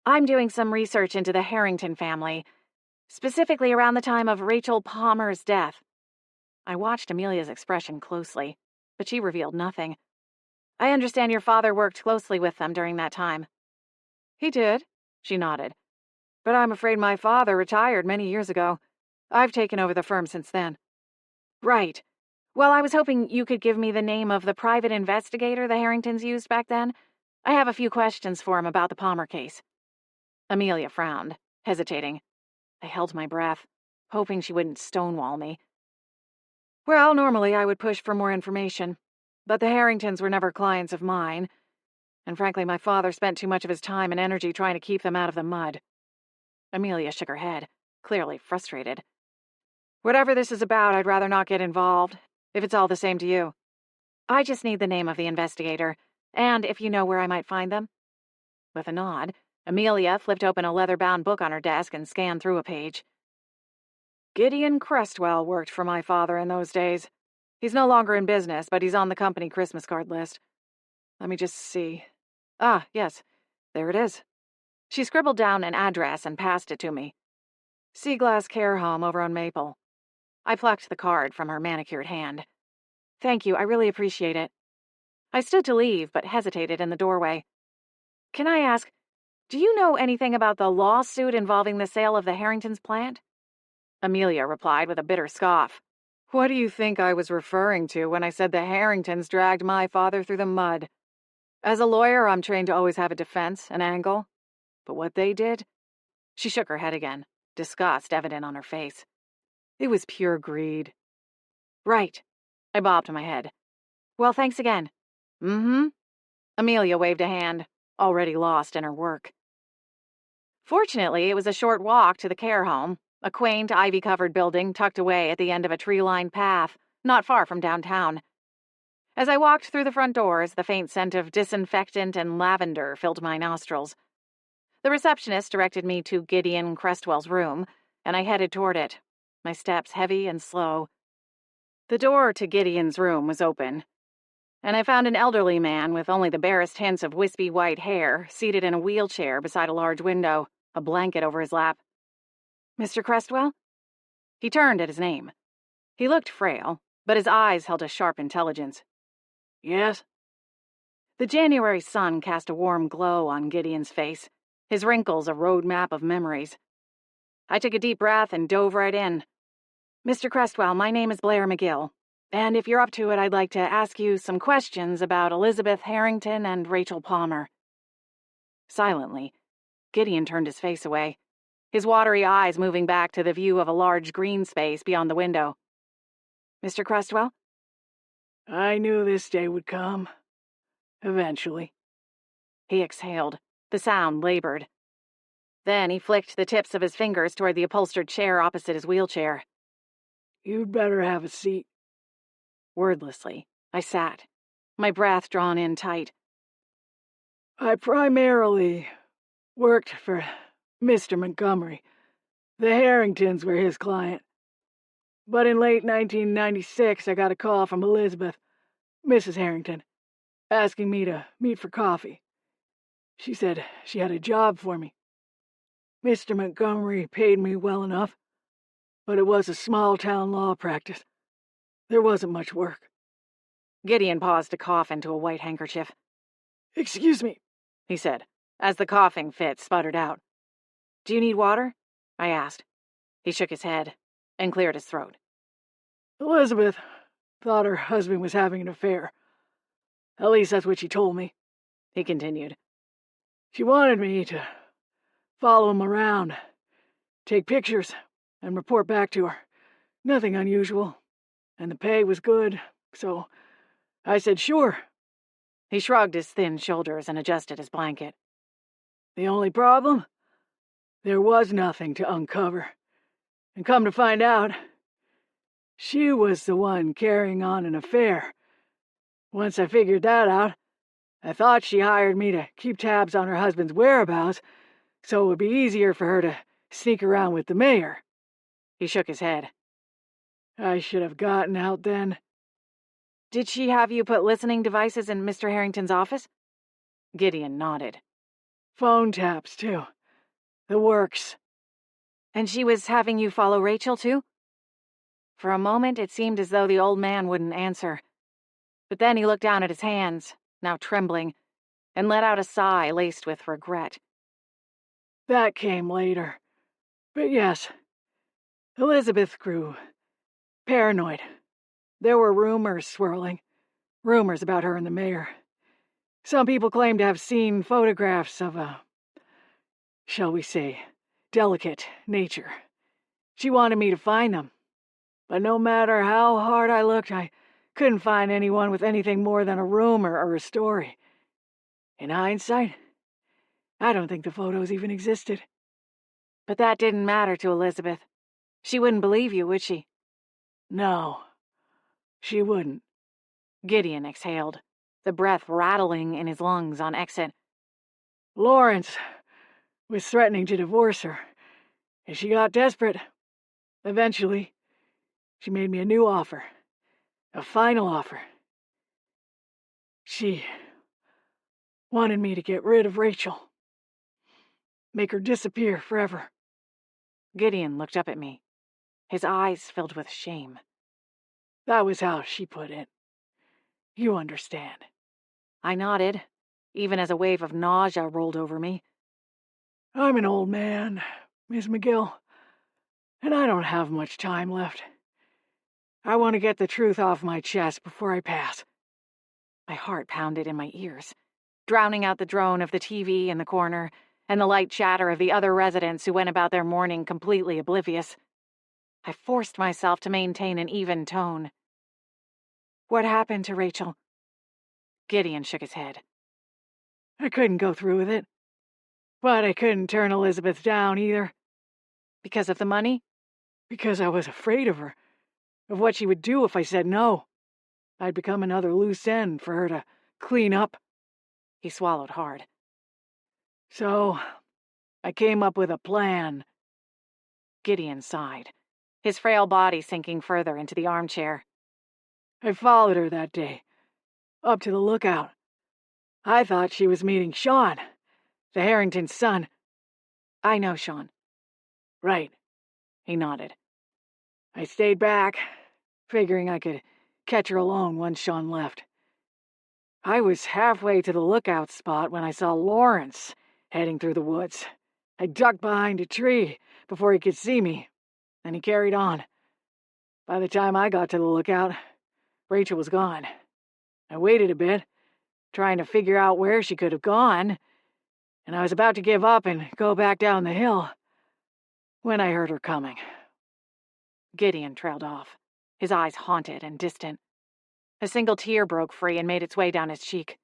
"I'm doing some research into the Harrington family, specifically around the time of Rachel Palmer's death." I watched Amelia's expression closely, but she revealed nothing. "I understand your father worked closely with them during that time." "He did," she nodded. "But I'm afraid my father retired many years ago. I've taken over the firm since then." "Right. Well, I was hoping you could give me the name of the private investigator the Harringtons used back then. I have a few questions for him about the Palmer case." Amelia frowned, hesitating. I held my breath, hoping she wouldn't stonewall me. "Well, normally I would push for more information, but the Harringtons were never clients of mine, and frankly my father spent too much of his time and energy trying to keep them out of the mud." Amelia shook her head, clearly frustrated. "Whatever this is about, I'd rather not get involved, if it's all the same to you. I just need the name of the investigator, and if you know where I might find them." With a nod, Amelia flipped open a leather-bound book on her desk and scanned through a page. Gideon Crestwell worked for my father in those days. He's no longer in business, but he's on the company Christmas card list. Let me just see. Ah, yes, there it is. She scribbled down an address and passed it to me. Seaglass Care Home over on Maple. I plucked the card from her manicured hand. Thank you, I really appreciate it. I stood to leave, but hesitated in the doorway. Can I ask, do you know anything about the lawsuit involving the sale of the Harringtons plant? Amelia replied with a bitter scoff. What do you think I was referring to when I said the Harringtons dragged my father through the mud? As a lawyer, I'm trained to always have a defense, an angle. But what they did? She shook her head again, disgust evident on her face. It was pure greed. Right. I bobbed my head. Well, thanks again. Mm-hmm. Amelia waved a hand, already lost in her work. Fortunately, it was a short walk to the care home, a quaint, ivy-covered building tucked away at the end of a tree-lined path, not far from downtown. As I walked through the front doors, the faint scent of disinfectant and lavender filled my nostrils. The receptionist directed me to Gideon Crestwell's room, and I headed toward it, my steps heavy and slow. The door to Gideon's room was open, and I found an elderly man with only the barest hints of wispy white hair seated in a wheelchair beside a large window, a blanket over his lap. Mr. Crestwell? He turned at his name. He looked frail, but his eyes held a sharp intelligence. Yes? The January sun cast a warm glow on Gideon's face, his wrinkles a road map of memories. I took a deep breath and dove right in. Mr. Crestwell, my name is Blair McGill, and if you're up to it, I'd like to ask you some questions about Elizabeth Harrington and Rachel Palmer. Silently, Gideon turned his face away, his watery eyes moving back to the view of a large green space beyond the window. Mr. Crestwell? I knew this day would come. Eventually. He exhaled, the sound labored. Then he flicked the tips of his fingers toward the upholstered chair opposite his wheelchair. You'd better have a seat. Wordlessly, I sat, my breath drawn in tight. I primarily worked for Mr. Montgomery. The Harringtons were his client. But in late 1996, I got a call from Elizabeth, Mrs. Harrington, asking me to meet for coffee. She said she had a job for me. Mr. Montgomery paid me well enough, but it was a small-town law practice. There wasn't much work. Gideon paused to cough into a white handkerchief. Excuse me, he said, as the coughing fit sputtered out. Do you need water? I asked. He shook his head and cleared his throat. Elizabeth thought her husband was having an affair. At least that's what she told me, he continued. She wanted me to follow him around, take pictures, and report back to her. Nothing unusual. And the pay was good, so I said sure. He shrugged his thin shoulders and adjusted his blanket. The only problem? There was nothing to uncover. And come to find out, she was the one carrying on an affair. Once I figured that out, I thought she hired me to keep tabs on her husband's whereabouts, so it would be easier for her to sneak around with the mayor. He shook his head. I should have gotten out then. Did she have you put listening devices in Mr. Harrington's office? Gideon nodded. Phone taps, too. The works. And she was having you follow Rachel, too? For a moment, it seemed as though the old man wouldn't answer. But then he looked down at his hands, now trembling, and let out a sigh laced with regret. That came later. But yes, Elizabeth grew paranoid. There were rumors swirling. Rumors about her and the mayor. Some people claim to have seen photographs of a, shall we say, delicate nature. She wanted me to find them. But no matter how hard I looked, I couldn't find anyone with anything more than a rumor or a story. In hindsight, I don't think the photos even existed. But that didn't matter to Elizabeth. She wouldn't believe you, would she? No, she wouldn't. Gideon exhaled, the breath rattling in his lungs on exit. Lawrence was threatening to divorce her, and she got desperate. Eventually, she made me a new offer. A final offer. She wanted me to get rid of Rachel. Make her disappear forever. Gideon looked up at me, his eyes filled with shame. That was how she put it. You understand. I nodded, even as a wave of nausea rolled over me. I'm an old man, Miss McGill, and I don't have much time left. I want to get the truth off my chest before I pass. My heart pounded in my ears, drowning out the drone of the TV in the corner and the light chatter of the other residents who went about their morning completely oblivious. I forced myself to maintain an even tone. What happened to Rachel? Gideon shook his head. I couldn't go through with it. But I couldn't turn Elizabeth down either. Because of the money? Because I was afraid of her. Of what she would do if I said no. I'd become another loose end for her to clean up. He swallowed hard. So, I came up with a plan. Gideon sighed, his frail body sinking further into the armchair. I followed her that day, up to the lookout. I thought she was meeting Sean, the Harrington's son. I know Sean. Right. He nodded. I stayed back, figuring I could catch her alone once Sean left. I was halfway to the lookout spot when I saw Lawrence heading through the woods. I ducked behind a tree before he could see me, and he carried on. By the time I got to the lookout, Rachel was gone. I waited a bit, trying to figure out where she could have gone, and I was about to give up and go back down the hill when I heard her coming. Gideon trailed off, his eyes haunted and distant. A single tear broke free and made its way down his cheek.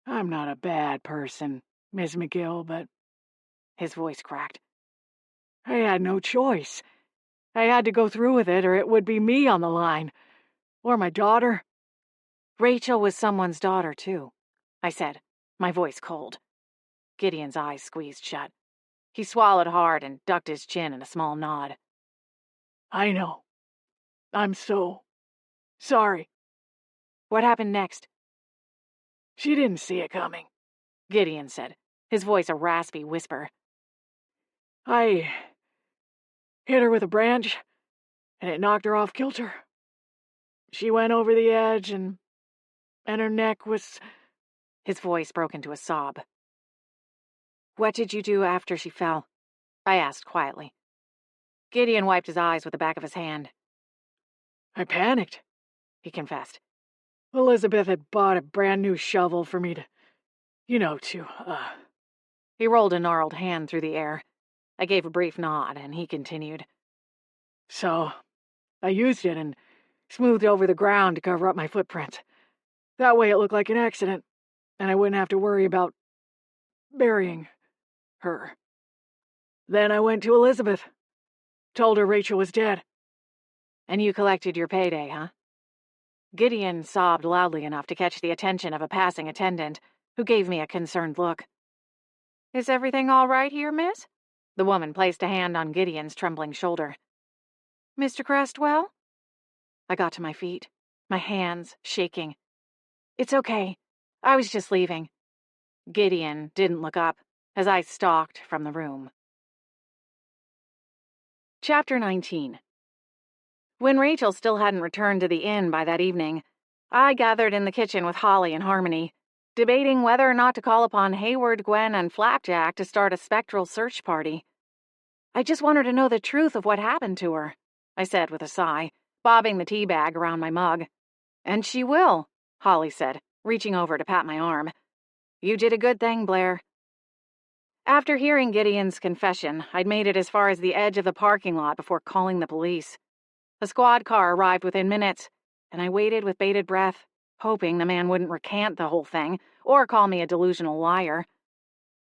I'm not a bad person, Miss McGill, but... His voice cracked. I had no choice. I had to go through with it, or it would be me on the line. Or my daughter. Rachel was someone's daughter, too, I said, my voice cold. Gideon's eyes squeezed shut. He swallowed hard and ducked his chin in a small nod. I know. I'm so... sorry. What happened next? She didn't see it coming, Gideon said, his voice a raspy whisper. I hit her with a branch, and it knocked her off kilter. She went over the edge, and her neck was... His voice broke into a sob. What did you do after she fell? I asked quietly. Gideon wiped his eyes with the back of his hand. I panicked, he confessed. Elizabeth had bought a brand new shovel for me to... He rolled a gnarled hand through the air. I gave a brief nod, and he continued. So, I used it and smoothed over the ground to cover up my footprints. That way it looked like an accident, and I wouldn't have to worry about burying her. Then I went to Elizabeth. Told her Rachel was dead. And you collected your payday, huh? Gideon sobbed loudly enough to catch the attention of a passing attendant, who gave me a concerned look. Is everything all right here, miss? The woman placed a hand on Gideon's trembling shoulder. Mr. Crestwell? I got to my feet, my hands shaking. It's okay. I was just leaving. Gideon didn't look up as I stalked from the room. Chapter 19. When Rachel still hadn't returned to the inn by that evening, I gathered in the kitchen with Holly and Harmony, debating whether or not to call upon Hayward, Gwen, and Flapjack to start a spectral search party. I just want her to know the truth of what happened to her, I said with a sigh, bobbing the tea bag around my mug. And she will, Holly said, reaching over to pat my arm. You did a good thing, Blair. After hearing Gideon's confession, I'd made it as far as the edge of the parking lot before calling the police. A squad car arrived within minutes, and I waited with bated breath, hoping the man wouldn't recant the whole thing or call me a delusional liar.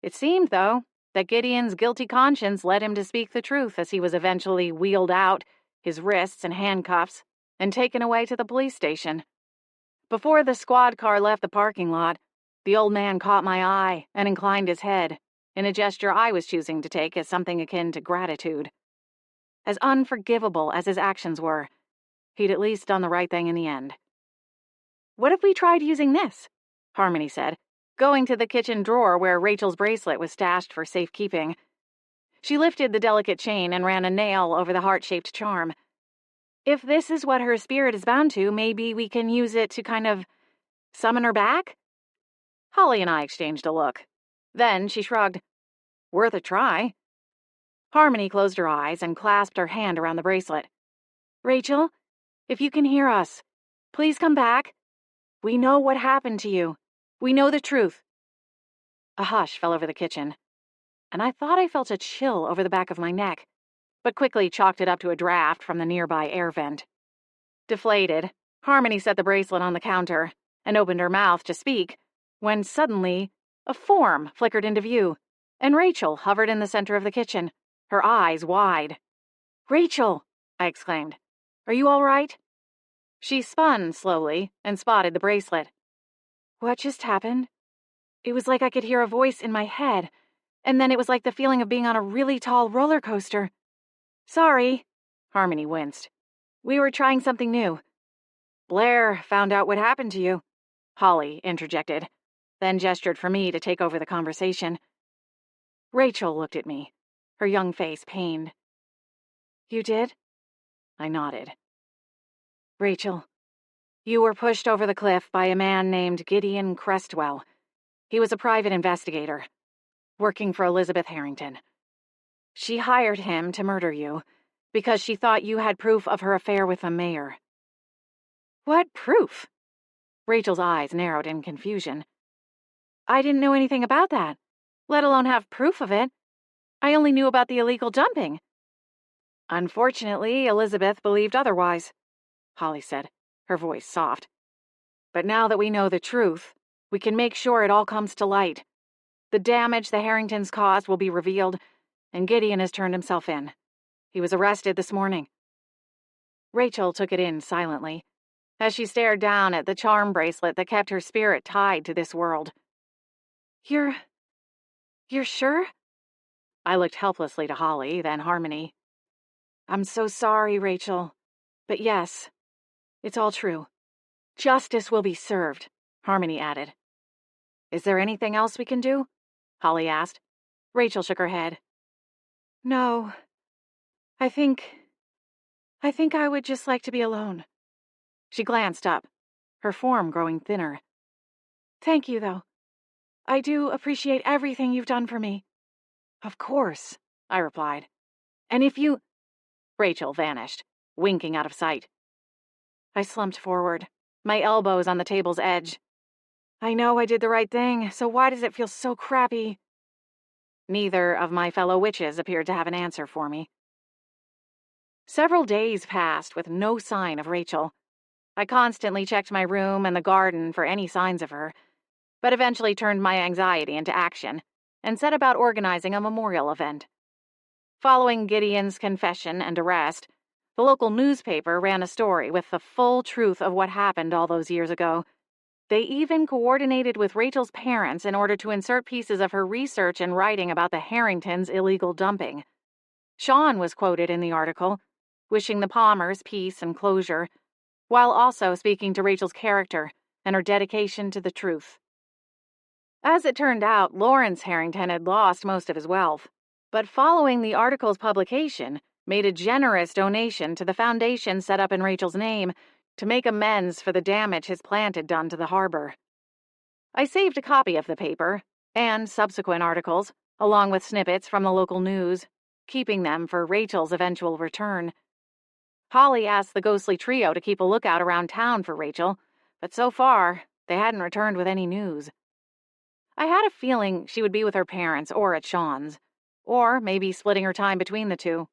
It seemed, though, that Gideon's guilty conscience led him to speak the truth as he was eventually wheeled out, his wrists in handcuffs, and taken away to the police station. Before the squad car left the parking lot, the old man caught my eye and inclined his head, in a gesture I was choosing to take as something akin to gratitude. As unforgivable as his actions were, he'd at least done the right thing in the end. "What if we tried using this?" Harmony said, going to the kitchen drawer where Rachel's bracelet was stashed for safekeeping. She lifted the delicate chain and ran a nail over the heart-shaped charm. "If this is what her spirit is bound to, maybe we can use it to kind of summon her back?" Holly and I exchanged a look. Then she shrugged. "Worth a try." Harmony closed her eyes and clasped her hand around the bracelet. "Rachel, if you can hear us, please come back. We know what happened to you. We know the truth." A hush fell over the kitchen, and I thought I felt a chill over the back of my neck, but quickly chalked it up to a draft from the nearby air vent. Deflated, Harmony set the bracelet on the counter and opened her mouth to speak, when suddenly a form flickered into view, and Rachel hovered in the center of the kitchen, her eyes wide. "Rachel!" I exclaimed. "Are you all right?" She spun slowly and spotted the bracelet. "What just happened? It was like I could hear a voice in my head, and then it was like the feeling of being on a really tall roller coaster." "Sorry," Harmony winced. "We were trying something new." "Blair found out what happened to you," Holly interjected, then gestured for me to take over the conversation. Rachel looked at me, her young face pained. "You did?" I nodded. "Rachel, you were pushed over the cliff by a man named Gideon Crestwell. He was a private investigator, working for Elizabeth Harrington. She hired him to murder you because she thought you had proof of her affair with the mayor." "What proof?" Rachel's eyes narrowed in confusion. "I didn't know anything about that, let alone have proof of it. I only knew about the illegal dumping." "Unfortunately, Elizabeth believed otherwise," Holly said, her voice soft. "But now that we know the truth, we can make sure it all comes to light. The damage the Harringtons caused will be revealed, and Gideon has turned himself in. He was arrested this morning." Rachel took it in silently, as she stared down at the charm bracelet that kept her spirit tied to this world. You're sure?" I looked helplessly to Holly, then Harmony. "I'm so sorry, Rachel. But yes, it's all true. Justice will be served," Harmony added. "Is there anything else we can do?" Holly asked. Rachel shook her head. "No. I think I would just like to be alone." She glanced up, her form growing thinner. "Thank you, though. I do appreciate everything you've done for me." "Of course," I replied. "And if you—" Rachel vanished, winking out of sight. I slumped forward, my elbows on the table's edge. I know I did the right thing, so why does it feel so crappy? Neither of my fellow witches appeared to have an answer for me. Several days passed with no sign of Rachel. I constantly checked my room and the garden for any signs of her, but eventually turned my anxiety into action and set about organizing a memorial event. Following Gideon's confession and arrest, the local newspaper ran a story with the full truth of what happened all those years ago. They even coordinated with Rachel's parents in order to insert pieces of her research and writing about the Harringtons' illegal dumping. Sean was quoted in the article, wishing the Palmers peace and closure, while also speaking to Rachel's character and her dedication to the truth. As it turned out, Lawrence Harrington had lost most of his wealth, but following the article's publication, made a generous donation to the foundation set up in Rachel's name to make amends for the damage his plant had done to the harbor. I saved a copy of the paper, and subsequent articles, along with snippets from the local news, keeping them for Rachel's eventual return. Holly asked the ghostly trio to keep a lookout around town for Rachel, but so far, they hadn't returned with any news. I had a feeling she would be with her parents or at Sean's, or maybe splitting her time between the two,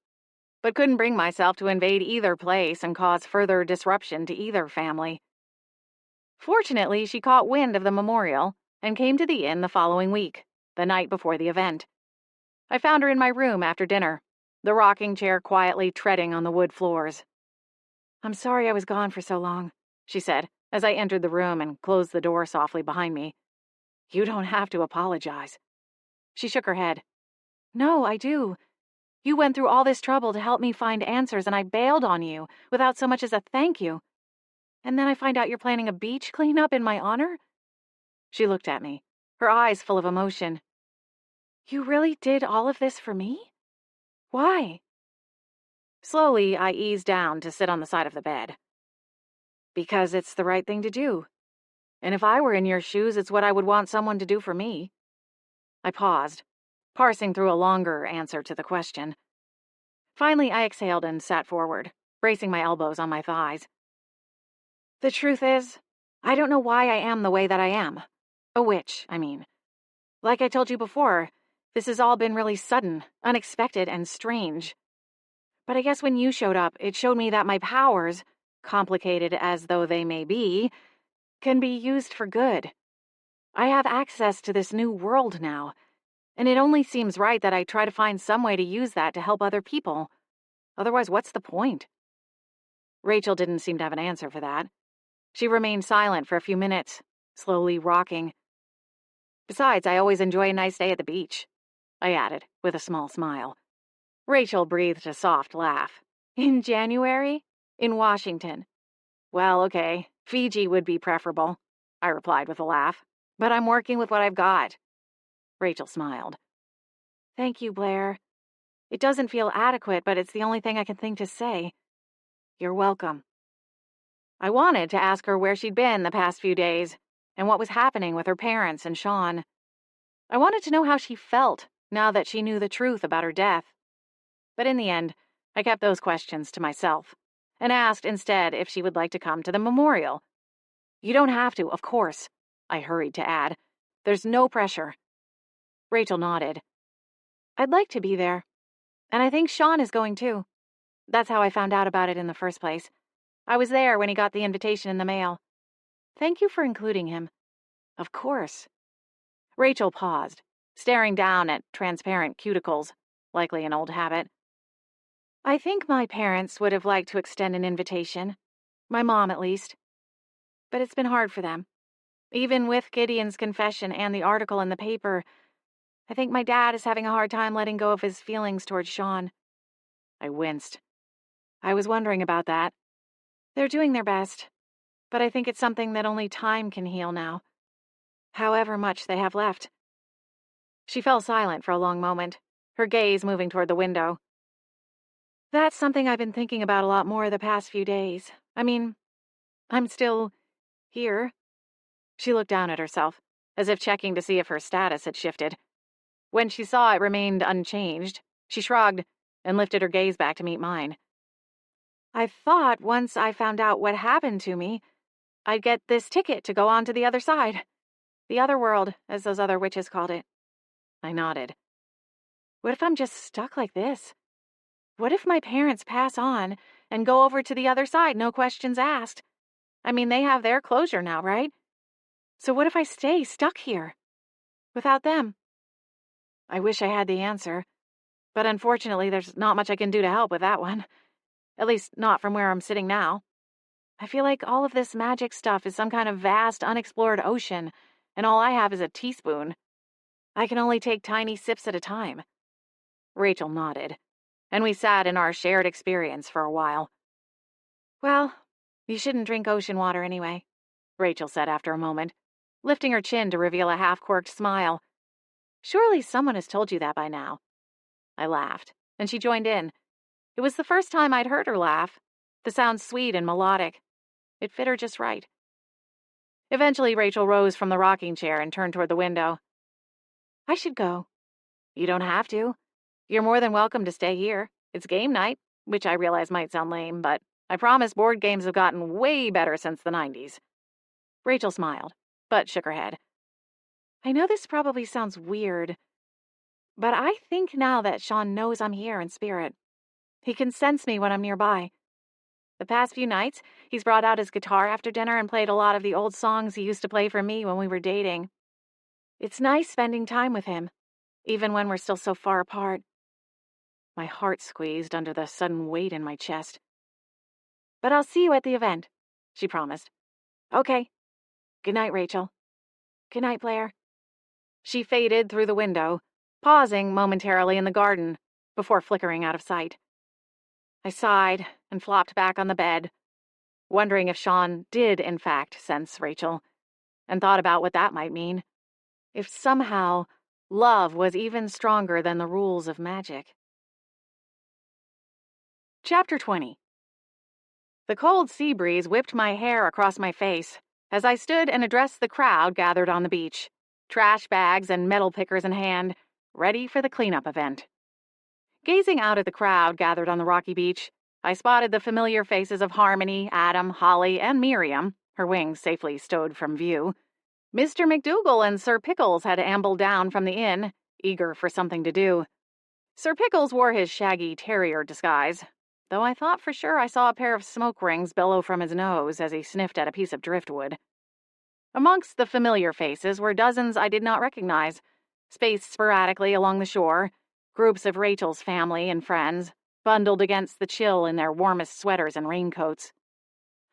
but couldn't bring myself to invade either place and cause further disruption to either family. Fortunately, she caught wind of the memorial and came to the inn the following week, the night before the event. I found her in my room after dinner, the rocking chair quietly treading on the wood floors. "I'm sorry I was gone for so long," she said, as I entered the room and closed the door softly behind me. "You don't have to apologize." She shook her head. No, I do. You went through all this trouble to help me find answers, and I bailed on you without so much as a thank you. And then I find out you're planning a beach cleanup in my honor? She looked at me, her eyes full of emotion. You really did all of this for me? Why? Slowly, I eased down to sit on the side of the bed. Because it's the right thing to do. And if I were in your shoes, it's what I would want someone to do for me. I paused, parsing through a longer answer to the question. Finally, I exhaled and sat forward, bracing my elbows on my thighs. The truth is, I don't know why I am the way that I am. A witch, I mean. Like I told you before, this has all been really sudden, unexpected, and strange. But I guess when you showed up, it showed me that my powers, complicated as though they may be, can be used for good. I have access to this new world now, and it only seems right that I try to find some way to use that to help other people. Otherwise, what's the point? Rachel didn't seem to have an answer for that. She remained silent for a few minutes, slowly rocking. Besides, I always enjoy a nice day at the beach, I added, with a small smile. Rachel breathed a soft laugh. In January? In Washington. Well, okay, Fiji would be preferable, I replied with a laugh. But I'm working with what I've got. Rachel smiled. Thank you, Blair. It doesn't feel adequate, but it's the only thing I can think to say. You're welcome. I wanted to ask her where she'd been the past few days, and what was happening with her parents and Sean. I wanted to know how she felt now that she knew the truth about her death. But in the end, I kept those questions to myself, and asked instead if she would like to come to the memorial. You don't have to, of course, I hurried to add. There's no pressure. Rachel nodded. I'd like to be there. And I think Sean is going too. That's how I found out about it in the first place. I was there when he got the invitation in the mail. Thank you for including him. Of course. Rachel paused, staring down at transparent cuticles, likely an old habit. I think my parents would have liked to extend an invitation. My mom, at least. But it's been hard for them. Even with Gideon's confession and the article in the paper, I think my dad is having a hard time letting go of his feelings towards Sean. I winced. I was wondering about that. They're doing their best, but I think it's something that only time can heal now. However much they have left. She fell silent for a long moment, her gaze moving toward the window. That's something I've been thinking about a lot more the past few days. I mean, I'm still here. She looked down at herself, as if checking to see if her status had shifted. When she saw it remained unchanged, she shrugged and lifted her gaze back to meet mine. I thought once I found out what happened to me, I'd get this ticket to go on to the other side. The other world, as those other witches called it. I nodded. What if I'm just stuck like this? What if my parents pass on and go over to the other side, no questions asked? I mean, they have their closure now, right? So what if I stay stuck here? Without them? I wish I had the answer. But unfortunately, there's not much I can do to help with that one. At least, not from where I'm sitting now. I feel like all of this magic stuff is some kind of vast, unexplored ocean, and all I have is a teaspoon. I can only take tiny sips at a time. Rachel nodded, and we sat in our shared experience for a while. Well, you shouldn't drink ocean water anyway, Rachel said after a moment, lifting her chin to reveal a half-corked smile. Surely someone has told you that by now. I laughed, and she joined in. It was the first time I'd heard her laugh. The sound sweet and melodic. It fit her just right. Eventually, Rachel rose from the rocking chair and turned toward the window. I should go. You don't have to. You're more than welcome to stay here. It's game night, which I realize might sound lame, but I promise board games have gotten way better since the 90s. Rachel smiled, but shook her head. I know this probably sounds weird, but I think now that Sean knows I'm here in spirit. He can sense me when I'm nearby. The past few nights, he's brought out his guitar after dinner and played a lot of the old songs he used to play for me when we were dating. It's nice spending time with him, even when we're still so far apart. My heart squeezed under the sudden weight in my chest. But I'll see you at the event, she promised. Okay. Good night, Rachel. Good night, Blair. She faded through the window, pausing momentarily in the garden before flickering out of sight. I sighed and flopped back on the bed, wondering if Sean did in fact sense Rachel, and thought about what that might mean. If somehow love was even stronger than the rules of magic. Chapter 20. The cold sea breeze whipped my hair across my face as I stood and addressed the crowd gathered on the beach, trash bags and metal pickers in hand, ready for the cleanup event. Gazing out at the crowd gathered on the rocky beach, I spotted the familiar faces of Harmony, Adam, Holly, and Miriam, her wings safely stowed from view. Mr. McDougal and Sir Pickles had ambled down from the inn, eager for something to do. Sir Pickles wore his shaggy terrier disguise, though I thought for sure I saw a pair of smoke rings billow from his nose as he sniffed at a piece of driftwood. Amongst the familiar faces were dozens I did not recognize, spaced sporadically along the shore, groups of Rachel's family and friends, bundled against the chill in their warmest sweaters and raincoats.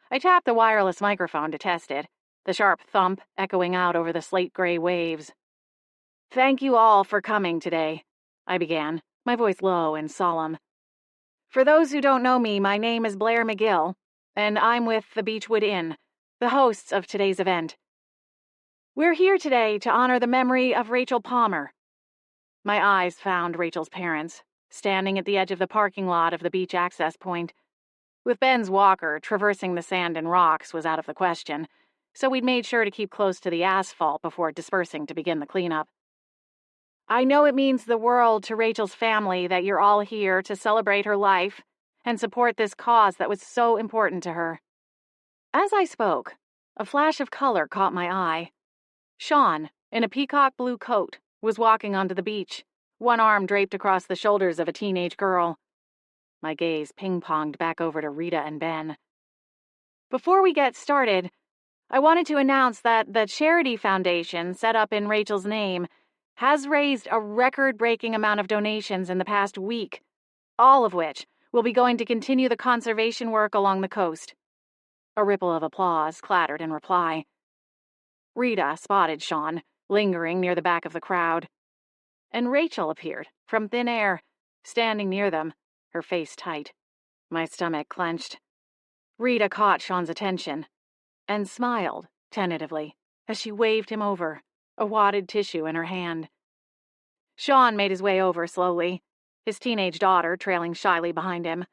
I tapped the wireless microphone to test it, the sharp thump echoing out over the slate-gray waves. "Thank you all for coming today," I began, my voice low and solemn. "For those who don't know me, my name is Blair McGill, and I'm with the Beechwood Inn, the hosts of today's event. We're here today to honor the memory of Rachel Palmer." My eyes found Rachel's parents, standing at the edge of the parking lot of the beach access point. With Ben's walker, traversing the sand and rocks was out of the question, so we'd made sure to keep close to the asphalt before dispersing to begin the cleanup. "I know it means the world to Rachel's family that you're all here to celebrate her life and support this cause that was so important to her." As I spoke, a flash of color caught my eye. Sean, in a peacock blue coat, was walking onto the beach, one arm draped across the shoulders of a teenage girl. My gaze ping-ponged back over to Rita and Ben. "Before we get started, I wanted to announce that the charity foundation set up in Rachel's name has raised a record-breaking amount of donations in the past week, all of which will be going to continue the conservation work along the coast." A ripple of applause clattered in reply. Rita spotted Sean, lingering near the back of the crowd. And Rachel appeared, from thin air, standing near them, her face tight. My stomach clenched. Rita caught Sean's attention and smiled tentatively as she waved him over, a wadded tissue in her hand. Sean made his way over slowly, his teenage daughter trailing shyly behind him.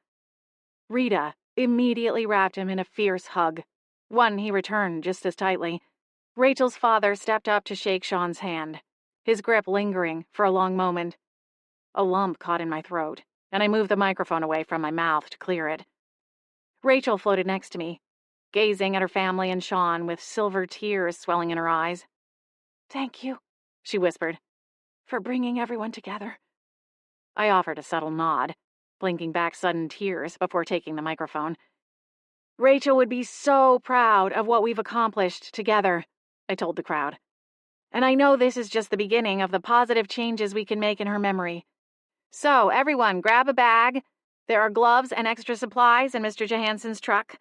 Rita immediately wrapped him in a fierce hug, one he returned just as tightly. Rachel's father stepped up to shake Sean's hand, his grip lingering for a long moment. A lump caught in my throat, and I moved the microphone away from my mouth to clear it. Rachel floated next to me, gazing at her family and Sean with silver tears swelling in her eyes. "Thank you," she whispered, "for bringing everyone together." I offered a subtle nod, blinking back sudden tears before taking the microphone. "Rachel would be so proud of what we've accomplished together," I told the crowd. "And I know this is just the beginning of the positive changes we can make in her memory. So, everyone, grab a bag. There are gloves and extra supplies in Mr. Johansson's truck.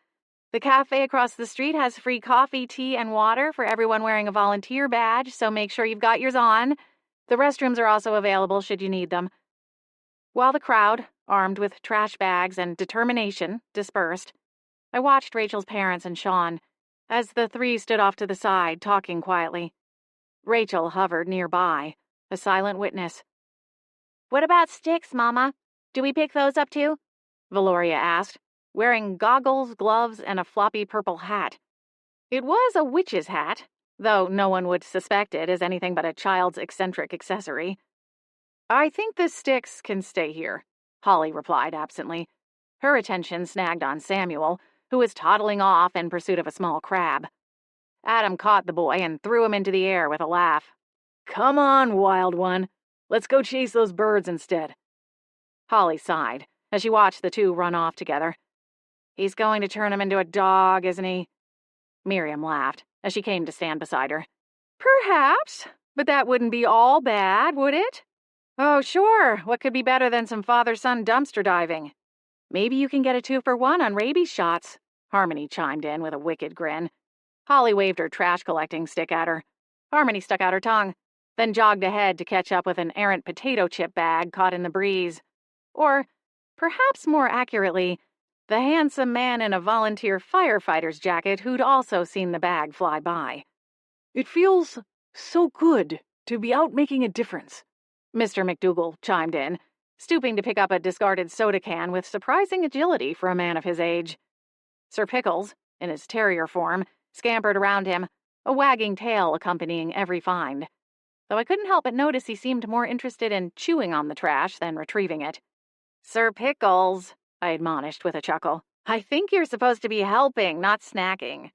The cafe across the street has free coffee, tea, and water for everyone wearing a volunteer badge, so make sure you've got yours on. The restrooms are also available should you need them." While the crowd, armed with trash bags and determination, dispersed, I watched Rachel's parents and Sean as the three stood off to the side, talking quietly. Rachel hovered nearby, a silent witness. "What about sticks, Mama? Do we pick those up too?" Valoria asked, wearing goggles, gloves, and a floppy purple hat. It was a witch's hat, though no one would suspect it as anything but a child's eccentric accessory. "I think the sticks can stay here," Holly replied absently, her attention snagged on Samuel, who was toddling off in pursuit of a small crab. Adam caught the boy and threw him into the air with a laugh. "Come on, wild one. Let's go chase those birds instead." Holly sighed as she watched the two run off together. "He's going to turn him into a dog, isn't he?" Miriam laughed as she came to stand beside her. "Perhaps, but that wouldn't be all bad, would it?" "Oh, sure. What could be better than some father-son dumpster diving?" "Maybe you can get a 2-for-1 on rabies shots," Harmony chimed in with a wicked grin. Holly waved her trash-collecting stick at her. Harmony stuck out her tongue. then jogged ahead to catch up with an errant potato chip bag caught in the breeze. Or, perhaps more accurately, the handsome man in a volunteer firefighter's jacket who'd also seen the bag fly by. "It feels so good to be out making a difference," Mr. McDougal chimed in, stooping to pick up a discarded soda can with surprising agility for a man of his age. Sir Pickles, in his terrier form, scampered around him, a wagging tail accompanying every find, though I couldn't help but notice he seemed more interested in chewing on the trash than retrieving it. "Sir Pickles," I admonished with a chuckle, "I think you're supposed to be helping, not snacking."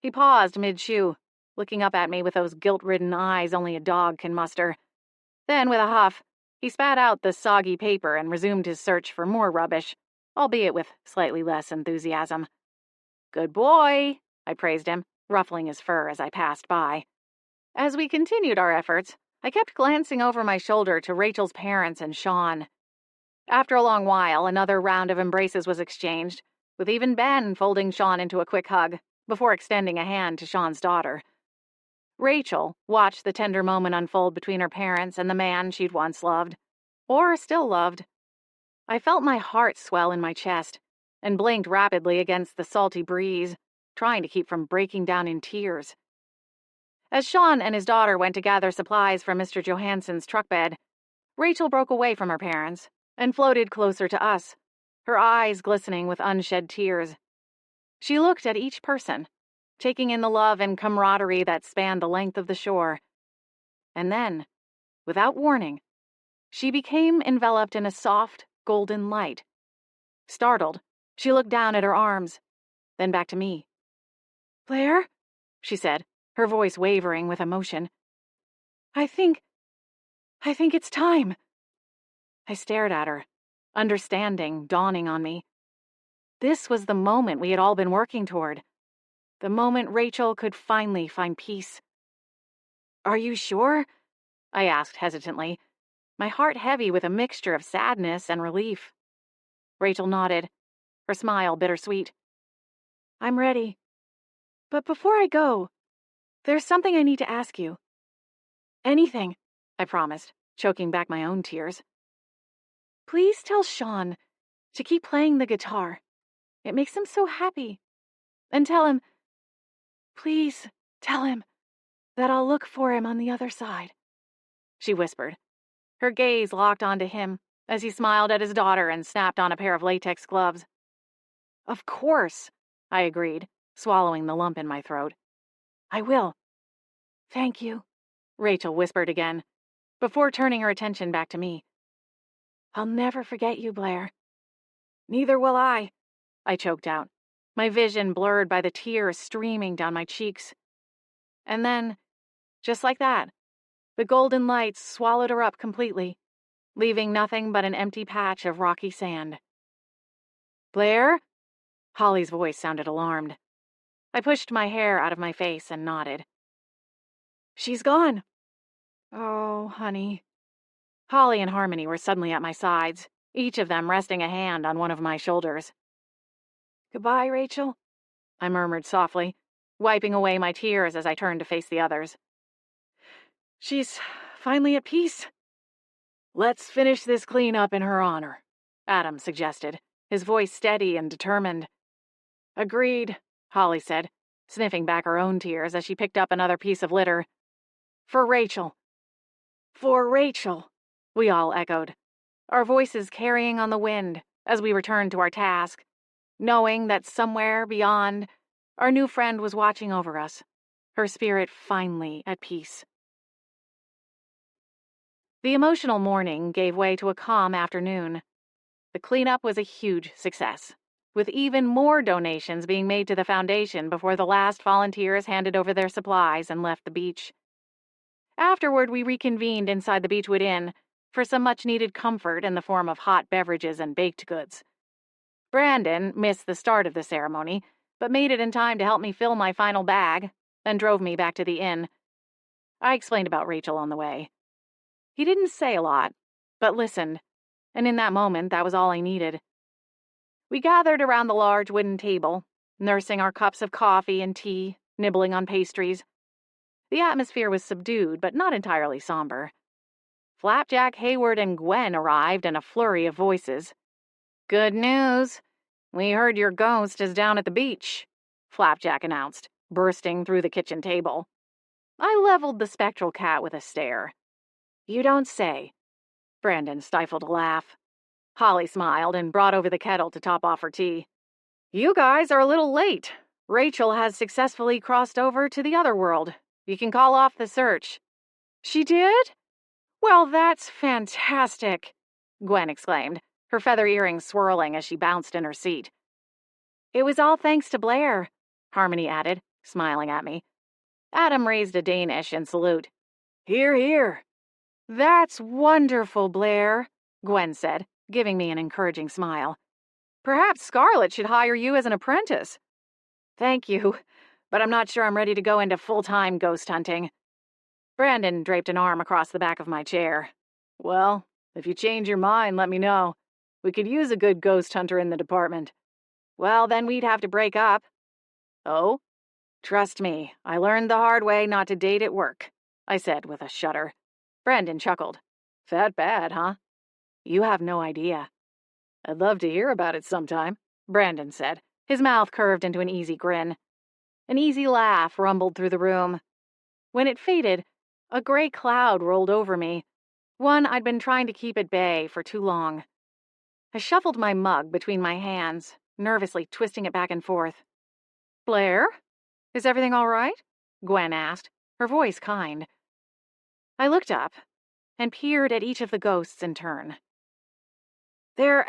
He paused mid-chew, looking up at me with those guilt-ridden eyes only a dog can muster. Then, with a huff, he spat out the soggy paper and resumed his search for more rubbish, albeit with slightly less enthusiasm. "Good boy," I praised him, ruffling his fur as I passed by. As we continued our efforts, I kept glancing over my shoulder to Rachel's parents and Sean. After a long while, another round of embraces was exchanged, with even Ben folding Sean into a quick hug before extending a hand to Sean's daughter. Rachel watched the tender moment unfold between her parents and the man she'd once loved, or still loved. I felt my heart swell in my chest and blinked rapidly against the salty breeze, trying to keep from breaking down in tears. As Sean and his daughter went to gather supplies from Mr. Johansson's truck bed, Rachel broke away from her parents and floated closer to us, her eyes glistening with unshed tears. She looked at each person, taking in the love and camaraderie that spanned the length of the shore. And then, without warning, she became enveloped in a soft, golden light. Startled, she looked down at her arms, then back to me. "Blair," she said, her voice wavering with emotion. I think it's time." I stared at her, understanding dawning on me. This was the moment we had all been working toward. The moment Rachel could finally find peace. "Are you sure?" I asked hesitantly, my heart heavy with a mixture of sadness and relief. Rachel nodded, her smile bittersweet. "I'm ready. But before I go, there's something I need to ask you." "Anything," I promised, choking back my own tears. "Please tell Sean to keep playing the guitar. It makes him so happy. And please tell him that I'll look for him on the other side," she whispered, her gaze locked onto him as he smiled at his daughter and snapped on a pair of latex gloves. "Of course," I agreed, swallowing the lump in my throat. "I will." "Thank you," Rachel whispered again, before turning her attention back to me. "I'll never forget you, Blair." "Neither will I choked out, my vision blurred by the tears streaming down my cheeks. And then, just like that, the golden lights swallowed her up completely, leaving nothing but an empty patch of rocky sand. "Blair?" Holly's voice sounded alarmed. I pushed my hair out of my face and nodded. "She's gone." "Oh, honey." Holly and Harmony were suddenly at my sides, each of them resting a hand on one of my shoulders. "Goodbye, Rachel," I murmured softly, wiping away my tears as I turned to face the others. "She's finally at peace." "Let's finish this cleanup in her honor," Adam suggested, his voice steady and determined. "Agreed," Holly said, sniffing back her own tears as she picked up another piece of litter. "For Rachel." "For Rachel," we all echoed, our voices carrying on the wind as we returned to our task, knowing that somewhere beyond, our new friend was watching over us, her spirit finally at peace. The emotional morning gave way to a calm afternoon. The cleanup was a huge success, with even more donations being made to the foundation before the last volunteers handed over their supplies and left the beach. Afterward, we reconvened inside the Beechwood Inn for some much-needed comfort in the form of hot beverages and baked goods. Brandon missed the start of the ceremony, but made it in time to help me fill my final bag, then drove me back to the inn. I explained about Rachel on the way. He didn't say a lot, but listened, and in that moment, that was all I needed. We gathered around the large wooden table, nursing our cups of coffee and tea, nibbling on pastries. The atmosphere was subdued, but not entirely somber. Flapjack, Hayward, and Gwen arrived in a flurry of voices. "Good news. We heard your ghost is down at the beach," Flapjack announced, bursting through the kitchen table. I leveled the spectral cat with a stare. "You don't say." Brandon stifled a laugh. Holly smiled and brought over the kettle to top off her tea. "You guys are a little late. Rachel has successfully crossed over to the other world. You can call off the search." "She did? Well, that's fantastic," Gwen exclaimed, her feather earrings swirling as she bounced in her seat. "It was all thanks to Blair," Harmony added, smiling at me. Adam raised a Danish in salute. "Hear, hear." "That's wonderful, Blair," Gwen said, giving me an encouraging smile. "Perhaps Scarlett should hire you as an apprentice." "Thank you, but I'm not sure I'm ready to go into full-time ghost hunting." Brandon draped an arm across the back of my chair. "Well, if you change your mind, let me know. We could use a good ghost hunter in the department." "Well, then we'd have to break up." "Oh?" "Trust me, I learned the hard way not to date at work," I said with a shudder. Brandon chuckled. "That bad, huh?" "You have no idea." "I'd love to hear about it sometime," Brandon said, his mouth curved into an easy grin. An easy laugh rumbled through the room. When it faded, a gray cloud rolled over me, one I'd been trying to keep at bay for too long. I shuffled my mug between my hands, nervously twisting it back and forth. "Blair? Is everything all right?" Gwen asked, her voice kind. I looked up and peered at each of the ghosts in turn. "There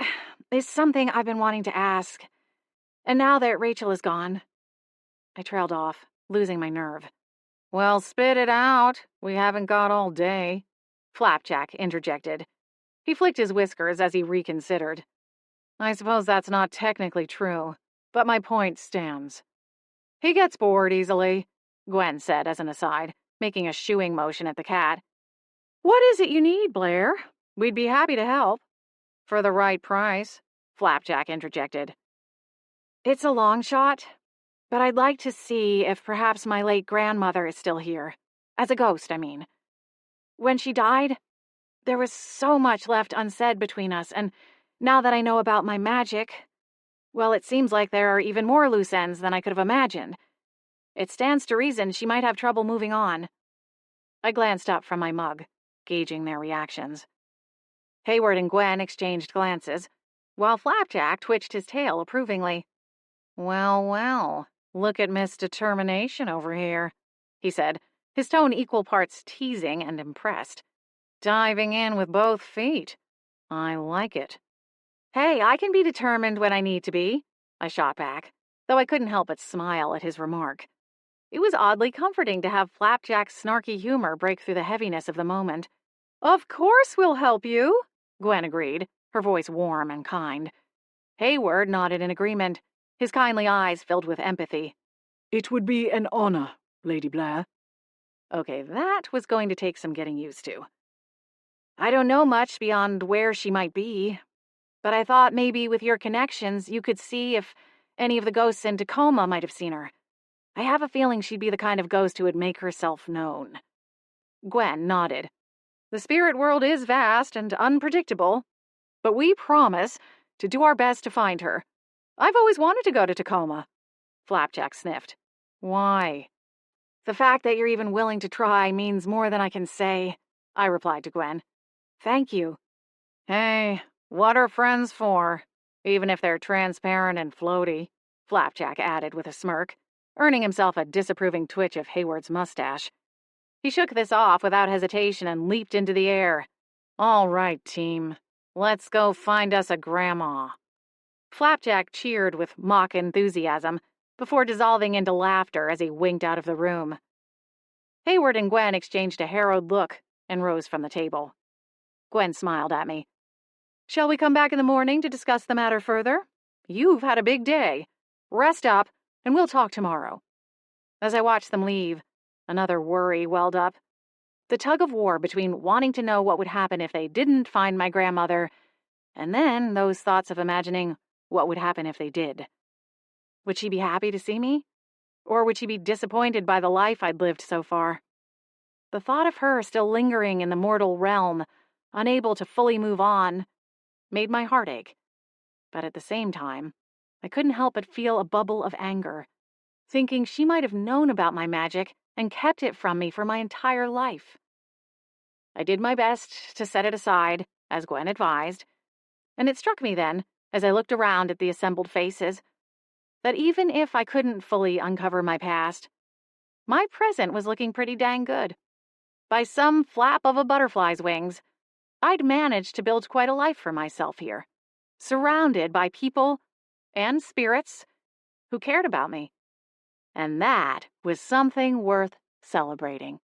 is something I've been wanting to ask, and now that Rachel is gone..." I trailed off, losing my nerve. "Well, spit it out. We haven't got all day," Flapjack interjected. He flicked his whiskers as he reconsidered. "I suppose that's not technically true, but my point stands." "He gets bored easily," Gwen said as an aside, making a shooing motion at the cat. "What is it you need, Blair? We'd be happy to help." "For the right price," Flapjack interjected. "It's a long shot, but I'd like to see if perhaps my late grandmother is still here. As a ghost, I mean. When she died, there was so much left unsaid between us, and now that I know about my magic, well, it seems like there are even more loose ends than I could have imagined. It stands to reason she might have trouble moving on." I glanced up from my mug, gauging their reactions. Hayward and Gwen exchanged glances, while Flapjack twitched his tail approvingly. "Well, well, look at Miss Determination over here," he said, his tone equal parts teasing and impressed. "Diving in with both feet. I like it." "Hey, I can be determined when I need to be," I shot back, though I couldn't help but smile at his remark. It was oddly comforting to have Flapjack's snarky humor break through the heaviness of the moment. "Of course we'll help you," Gwen agreed, her voice warm and kind. Hayward nodded in agreement, his kindly eyes filled with empathy. "It would be an honor, Lady Blair." Okay, that was going to take some getting used to. "I don't know much beyond where she might be, but I thought maybe with your connections you could see if any of the ghosts in Tacoma might have seen her. I have a feeling she'd be the kind of ghost who would make herself known." Gwen nodded. "The spirit world is vast and unpredictable, but we promise to do our best to find her. I've always wanted to go to Tacoma." Flapjack sniffed. "Why?" "The fact that you're even willing to try means more than I can say," I replied to Gwen. "Thank you." "Hey, what are friends for? Even if they're transparent and floaty," Flapjack added with a smirk, earning himself a disapproving twitch of Hayward's mustache. He shook this off without hesitation and leaped into the air. "All right, team. Let's go find us a grandma." Flapjack cheered with mock enthusiasm before dissolving into laughter as he winked out of the room. Hayward and Gwen exchanged a harrowed look and rose from the table. Gwen smiled at me. "Shall we come back in the morning to discuss the matter further? You've had a big day. Rest up, and we'll talk tomorrow." As I watched them leave, another worry welled up. The tug of war between wanting to know what would happen if they didn't find my grandmother, and then those thoughts of imagining what would happen if they did. Would she be happy to see me? Or would she be disappointed by the life I'd lived so far? The thought of her still lingering in the mortal realm, unable to fully move on, made my heart ache. But at the same time, I couldn't help but feel a bubble of anger, thinking she might have known about my magic and kept it from me for my entire life. I did my best to set it aside, as Gwen advised, and it struck me then, as I looked around at the assembled faces, that even if I couldn't fully uncover my past, my present was looking pretty dang good. By some flap of a butterfly's wings, I'd managed to build quite a life for myself here, surrounded by people and spirits who cared about me. And that was something worth celebrating.